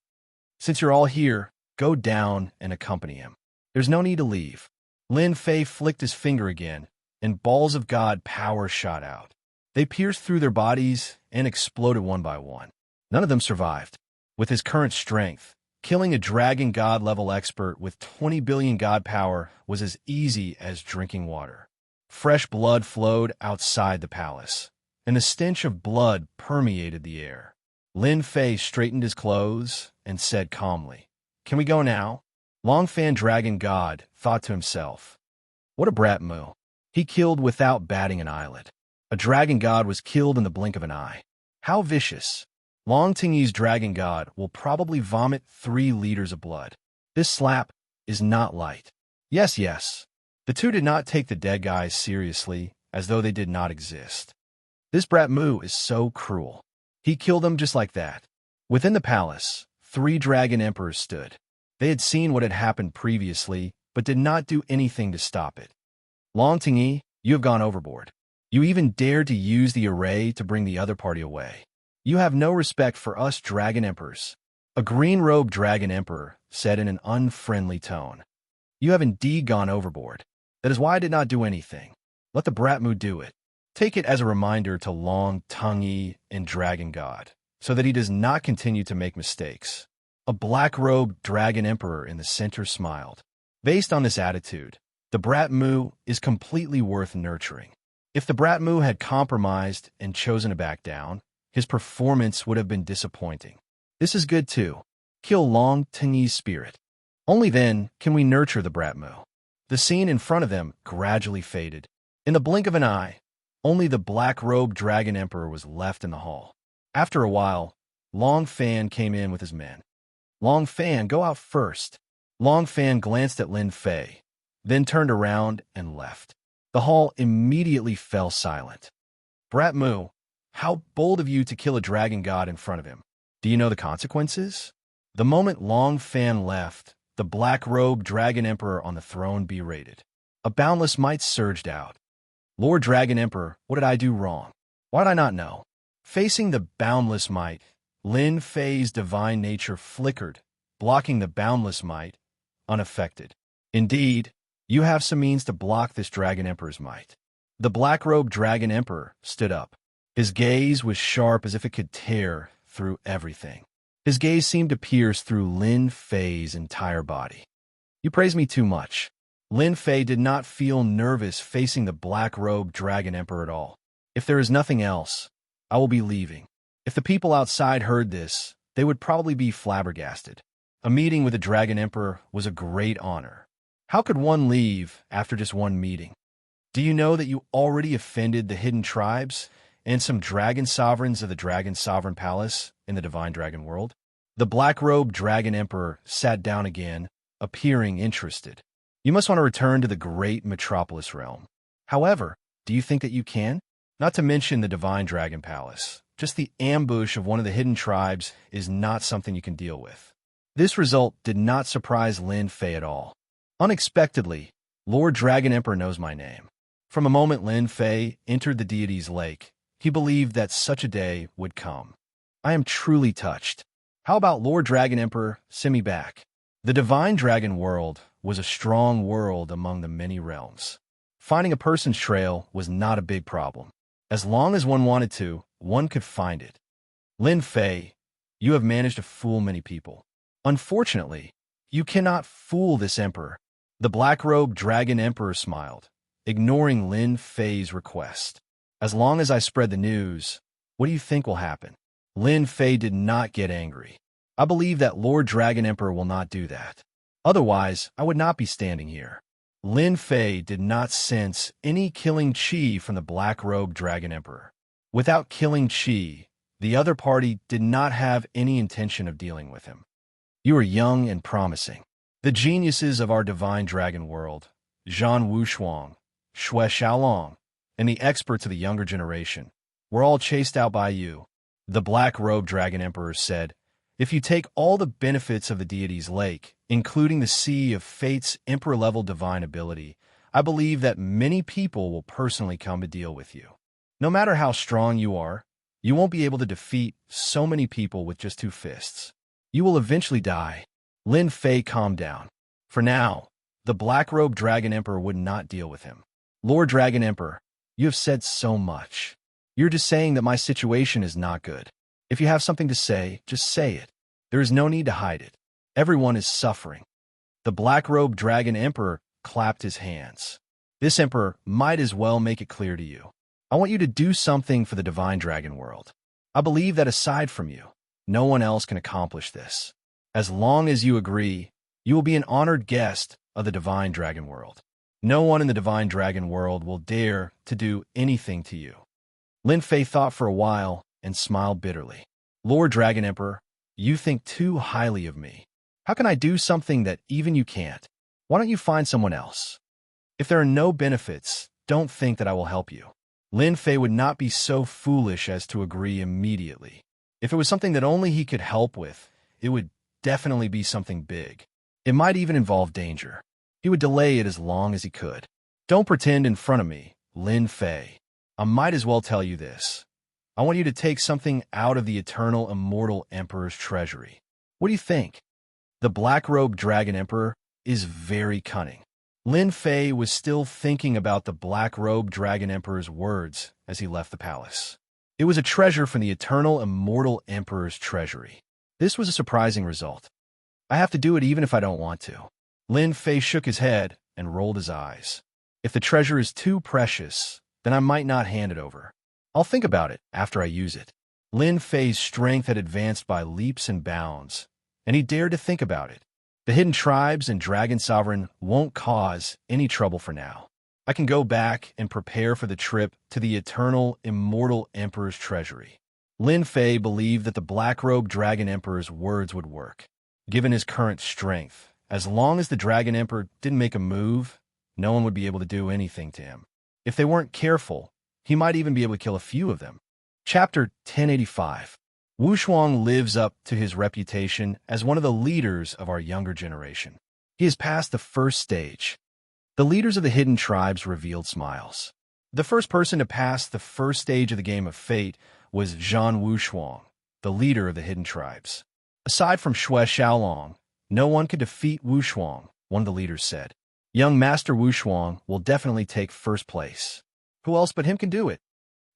Since you're all here, go down and accompany him. There's no need to leave. Lin Fei flicked his finger again, and balls of God power shot out. They pierced through their bodies and exploded one by one. None of them survived. With his current strength, killing a Dragon God level expert with 20 billion God power was as easy as drinking water. Fresh blood flowed outside the palace, and the stench of blood permeated the air. Lin Fei straightened his clothes and said calmly, "Can we go now?" Longfan Dragon God thought to himself, "What a brat Mu. He killed without batting an eyelid. A Dragon God was killed in the blink of an eye. How vicious. Long Tingyi's Dragon God will probably vomit 3 liters of blood. This slap is not light." Yes, yes. The two did not take the dead guys seriously, as though they did not exist. This brat Mu is so cruel. He killed them just like that. Within the palace, 3 Dragon Emperors stood. They had seen what had happened previously, but did not do anything to stop it. Long Tingyi, you have gone overboard. You even dared to use the array to bring the other party away. You have no respect for us Dragon Emperors. A green-robed Dragon Emperor said in an unfriendly tone. You have indeed gone overboard. That is why I did not do anything. Let the brat Mu do it. Take it as a reminder to Long Tingyi and Dragon God, so that he does not continue to make mistakes. A black-robed Dragon Emperor in the center smiled. Based on this attitude, the Brat Mu is completely worth nurturing. If the Brat Mu had compromised and chosen to back down, his performance would have been disappointing. This is good too. Kill Long Tengyi's spirit. Only then can we nurture the Brat Mu. The scene in front of them gradually faded. In the blink of an eye, only the black-robed Dragon Emperor was left in the hall. After a while, Long Fan came in with his men. Long Fan, go out first. Long Fan glanced at Lin Fei, then turned around and left. The hall immediately fell silent. Brat Mu, how bold of you to kill a dragon god in front of him. Do you know the consequences? The moment Long Fan left, the black-robed Dragon Emperor on the throne berated. A boundless might surged out. Lord Dragon Emperor, what did I do wrong? Why did I not know? Facing the boundless might, Lin Fei's divine nature flickered, blocking the boundless might, unaffected. Indeed, you have some means to block this Dragon Emperor's might. The black-robed Dragon Emperor stood up. His gaze was sharp as if it could tear through everything. His gaze seemed to pierce through Lin Fei's entire body. You praise me too much. Lin Fei did not feel nervous facing the black-robed Dragon Emperor at all. If there is nothing else, I will be leaving. If the people outside heard this, they would probably be flabbergasted. A meeting with the Dragon Emperor was a great honor. How could one leave after just one meeting? Do you know that you already offended the hidden tribes and some dragon sovereigns of the Dragon Sovereign Palace in the Divine Dragon World? The black-robed Dragon Emperor sat down again, appearing interested. You must want to return to the great metropolis realm. However, do you think that you can? Not to mention the Divine Dragon Palace. Just the ambush of one of the hidden tribes is not something you can deal with. This result did not surprise Lin Fei at all. Unexpectedly, Lord Dragon Emperor knows my name. From the moment Lin Fei entered the deity's lake, he believed that such a day would come. I am truly touched. How about Lord Dragon Emperor, send me back? The Divine Dragon World was a strong world among the many realms. Finding a person's trail was not a big problem. As long as one wanted to, one could find it. Lin Fei, you have managed to fool many people. Unfortunately, you cannot fool this emperor. The black-robed Dragon Emperor smiled, ignoring Lin Fei's request. As long as I spread the news, what do you think will happen? Lin Fei did not get angry. I believe that Lord Dragon Emperor will not do that. Otherwise, I would not be standing here. Lin Fei did not sense any killing chi from the black-robed Dragon Emperor. Without killing chi, the other party did not have any intention of dealing with him. You are young and promising. The geniuses of our Divine Dragon World, Zhan Wushuang, Xue Xiaolong, and the experts of the younger generation, were all chased out by you. The black-robed Dragon Emperor said, if you take all the benefits of the deity's lake, including the Sea of Fate's emperor-level divine ability, I believe that many people will personally come to deal with you. No matter how strong you are, you won't be able to defeat so many people with just two fists. You will eventually die. Lin Fei calmed down. For now, the black-robed Dragon Emperor would not deal with him. Lord Dragon Emperor, you have said so much. You're just saying that my situation is not good. If you have something to say, just say it. There is no need to hide it. Everyone is suffering. The black-robed Dragon Emperor clapped his hands. This emperor might as well make it clear to you. I want you to do something for the Divine Dragon World. I believe that aside from you, no one else can accomplish this. As long as you agree, you will be an honored guest of the Divine Dragon World. No one in the Divine Dragon World will dare to do anything to you. Lin Fei thought for a while and smiled bitterly. Lord Dragon Emperor, you think too highly of me. How can I do something that even you can't? Why don't you find someone else? If there are no benefits, don't think that I will help you. Lin Fei would not be so foolish as to agree immediately. If it was something that only he could help with, it would definitely be something big. It might even involve danger. He would delay it as long as he could. Don't pretend in front of me, Lin Fei. I might as well tell you this. I want you to take something out of the eternal immortal emperor's treasury. What do you think? The black-robed Dragon Emperor is very cunning. Lin Fei was still thinking about the black-robed Dragon Emperor's words as he left the palace. It was a treasure from the eternal immortal emperor's treasury. This was a surprising result. I have to do it even if I don't want to. Lin Fei shook his head and rolled his eyes. If the treasure is too precious, then I might not hand it over. I'll think about it after I use it. Lin Fei's strength had advanced by leaps and bounds, and he dared to think about it. The hidden tribes and Dragon Sovereign won't cause any trouble for now. I can go back and prepare for the trip to the eternal, immortal Emperor's treasury. Lin Fei believed that the Black-Robed Dragon Emperor's words would work. Given his current strength, as long as the Dragon Emperor didn't make a move, no one would be able to do anything to him. If they weren't careful, he might even be able to kill a few of them. Chapter 1085. Wuxia lives up to his reputation as one of the leaders of our younger generation. He has passed the first stage. The leaders of the hidden tribes revealed smiles. The first person to pass the first stage of the Game of Fate was Zhan Wuxia, the leader of the hidden tribes. Aside from Xue Xiaolong, no one could defeat Wuxia, one of the leaders said. Young Master Wuxia will definitely take first place. Who else but him can do it?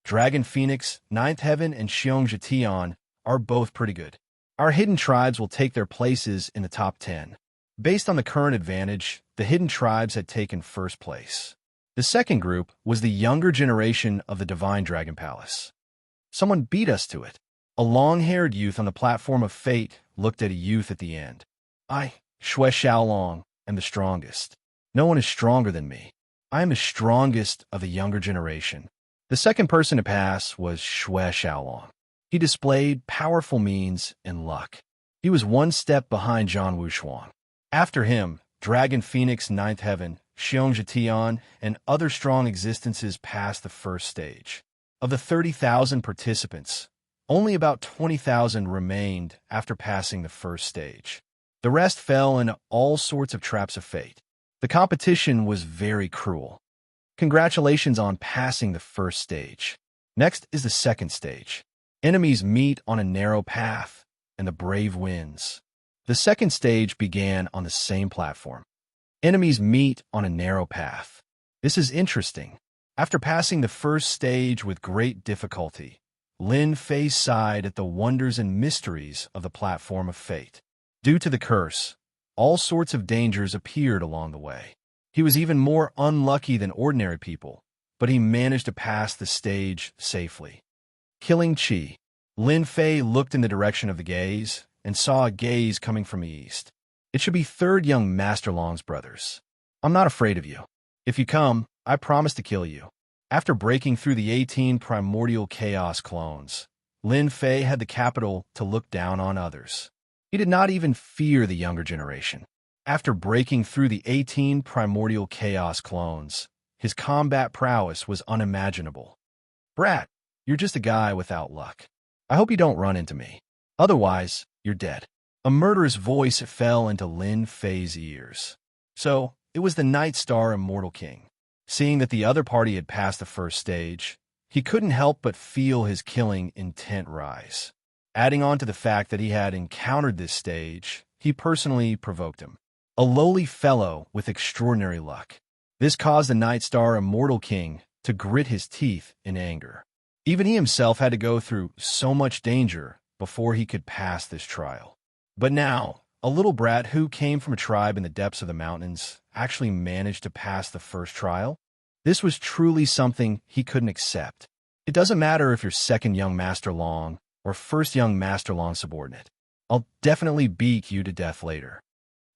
Dragon Phoenix, Ninth Heaven, and Xianxia are both pretty good. Our hidden tribes will take their places in the top 10. Based on the current advantage, the hidden tribes had taken first place. The second group was the younger generation of the Divine Dragon Palace. Someone beat us to it. A long-haired youth on the platform of fate looked at a youth at the end. I, Xue Xiaolong, am the strongest. No one is stronger than me. I am the strongest of the younger generation. The second person to pass was Xue Xiaolong. He displayed powerful means and luck. He was one step behind Zhan Wuxia. After him, Dragon Phoenix, Ninth Heaven, Xianxia, and other strong existences passed the first stage. Of the 30,000 participants, only about 20,000 remained after passing the first stage. The rest fell into all sorts of traps of fate. The competition was very cruel. Congratulations on passing the first stage. Next is the second stage. Enemies meet on a narrow path, and the brave wins. The second stage began on the same platform. Enemies meet on a narrow path. This is interesting. After passing the first stage with great difficulty, Lin Fei sighed at the wonders and mysteries of the platform of fate. Due to the curse, all sorts of dangers appeared along the way. He was even more unlucky than ordinary people, but he managed to pass the stage safely. Killing Qi. Lin Fei looked in the direction of the gaze and saw a gaze coming from east. It should be third young Master Long's brothers. I'm not afraid of you. If you come, I promise to kill you. After breaking through the 18 primordial chaos clones, Lin Fei had the capital to look down on others. He did not even fear the younger generation. After breaking through the 18 primordial chaos clones, his combat prowess was unimaginable. Brat, you're just a guy without luck. I hope you don't run into me. Otherwise, you're dead. A murderous voice fell into Lin Fei's ears. So, it was the Night Star Immortal King. Seeing that the other party had passed the first stage, he couldn't help but feel his killing intent rise. Adding on to the fact that he had encountered this stage, he personally provoked him. A lowly fellow with extraordinary luck. This caused the Night Star Immortal King to grit his teeth in anger. Even he himself had to go through so much danger before he could pass this trial. But now, a little brat who came from a tribe in the depths of the mountains actually managed to pass the first trial. This was truly something he couldn't accept. It doesn't matter if you're second young Master Long or first young Master Long subordinate. I'll definitely beat you to death later.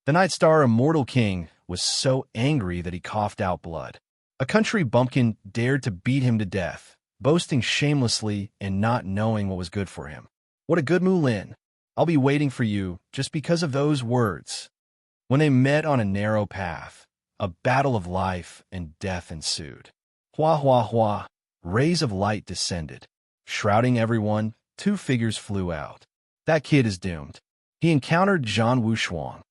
The Night Star Immortal King was so angry that he coughed out blood. A country bumpkin dared to beat him to death, boasting shamelessly and not knowing what was good for him. What a good Mulin. I'll be waiting for you just because of those words. When they met on a narrow path, a battle of life and death ensued. Hua hua hua, rays of light descended. Shrouding everyone, two figures flew out. That kid is doomed. He encountered Zhan Wuxia.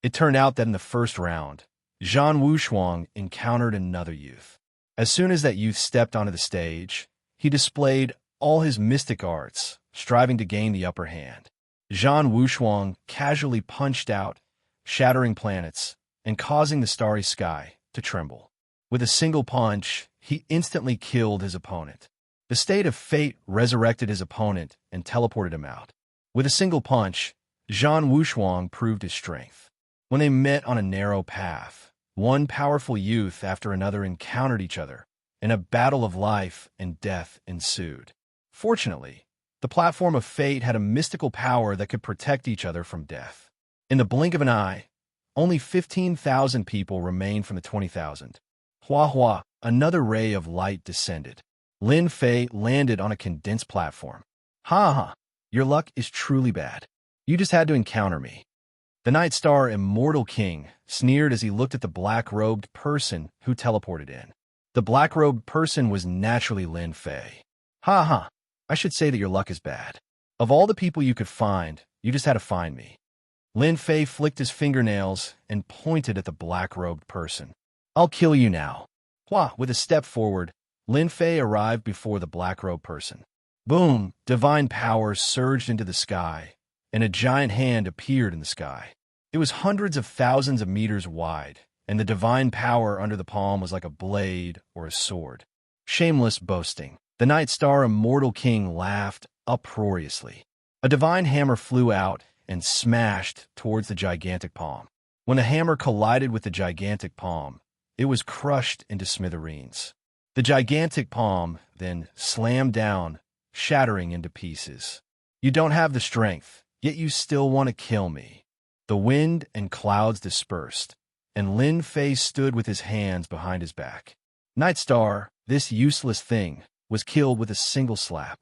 It turned out that in the first round, Zhan Wuxia encountered another youth. As soon as that youth stepped onto the stage, he displayed all his mystic arts, striving to gain the upper hand. Zhan Wuxia casually punched out, shattering planets and causing the starry sky to tremble. With a single punch, he instantly killed his opponent. The state of fate resurrected his opponent and teleported him out. With a single punch, Zhan Wuxia proved his strength. When they met on a narrow path, one powerful youth after another encountered each other, and a battle of life and death ensued. Fortunately, the platform of fate had a mystical power that could protect each other from death. In the blink of an eye, only 15,000 people remained from the 20,000. Hua Hua, another ray of light descended. Lin Fei landed on a condensed platform. Ha ha, your luck is truly bad. You just had to encounter me. The Night Star Immortal King sneered as he looked at the black-robed person who teleported in. The black-robed person was naturally Lin Fei. Ha ha, I should say that your luck is bad. Of all the people you could find, you just had to find me. Lin Fei flicked his fingernails and pointed at the black-robed person. I'll kill you now. Hua, with a step forward, Lin Fei arrived before the black-robed person. Boom! Divine power surged into the sky, and a giant hand appeared in the sky. It was hundreds of thousands of meters wide, and the divine power under the palm was like a blade or a sword. Shameless boasting. The Night Star Immortal King laughed uproariously. A divine hammer flew out and smashed towards the gigantic palm. When the hammer collided with the gigantic palm, it was crushed into smithereens. The gigantic palm then slammed down, shattering into pieces. You don't have the strength, yet you still want to kill me. The wind and clouds dispersed, and Lin Fei stood with his hands behind his back. Night Star, this useless thing, was killed with a single slap.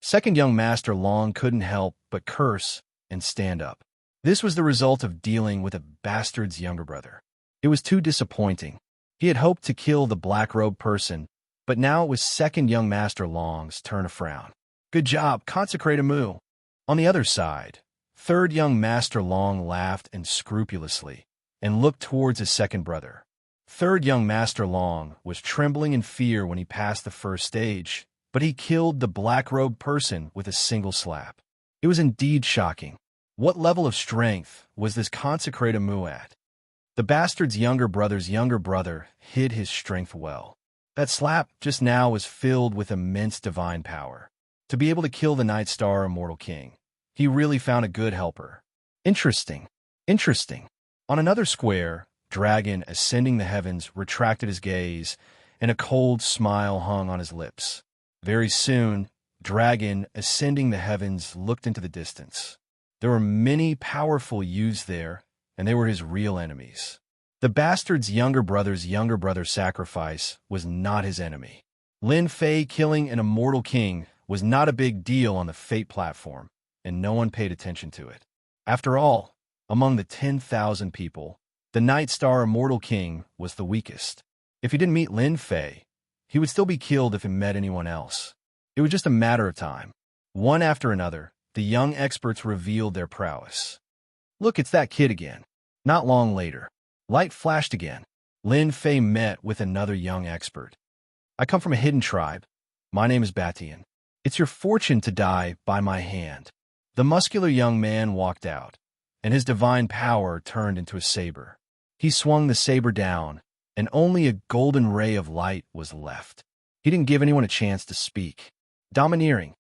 Second young Master Long couldn't help but curse and stand up. This was the result of dealing with a bastard's younger brother. It was too disappointing. He had hoped to kill the black-robed person, but now it was second young Master Long's turn to frown. Good job, consecrate a moo. On the other side, third young Master Long laughed unscrupulously and looked towards his second brother. Third young Master Long was trembling in fear when he passed the first stage, but he killed the black-robed person with a single slap. It was indeed shocking. What level of strength was this consecrated moo at? The bastard's younger brother's younger brother hid his strength well. That slap just now was filled with immense divine power. To be able to kill the Night Star Immortal King, he really found a good helper. Interesting. Interesting. On another square, Dragon, ascending the heavens, retracted his gaze, and a cold smile hung on his lips. Very soon, Dragon, ascending the heavens, looked into the distance. There were many powerful youths there, and they were his real enemies. The bastard's younger brother's sacrifice was not his enemy. Lin Fei killing an immortal king was not a big deal on the Fate platform, and no one paid attention to it. After all, among the 10,000 people, the Night Star Immortal King was the weakest. If he didn't meet Lin Fei, he would still be killed if he met anyone else. It was just a matter of time. One after another, the young experts revealed their prowess. Look, it's that kid again. Not long later, light flashed again. Lin Fei met with another young expert. I come from a hidden tribe. My name is Batian. It's your fortune to die by my hand. The muscular young man walked out, and his divine power turned into a saber. He swung the saber down, and only a golden ray of light was left. He didn't give anyone a chance to speak. Domineering,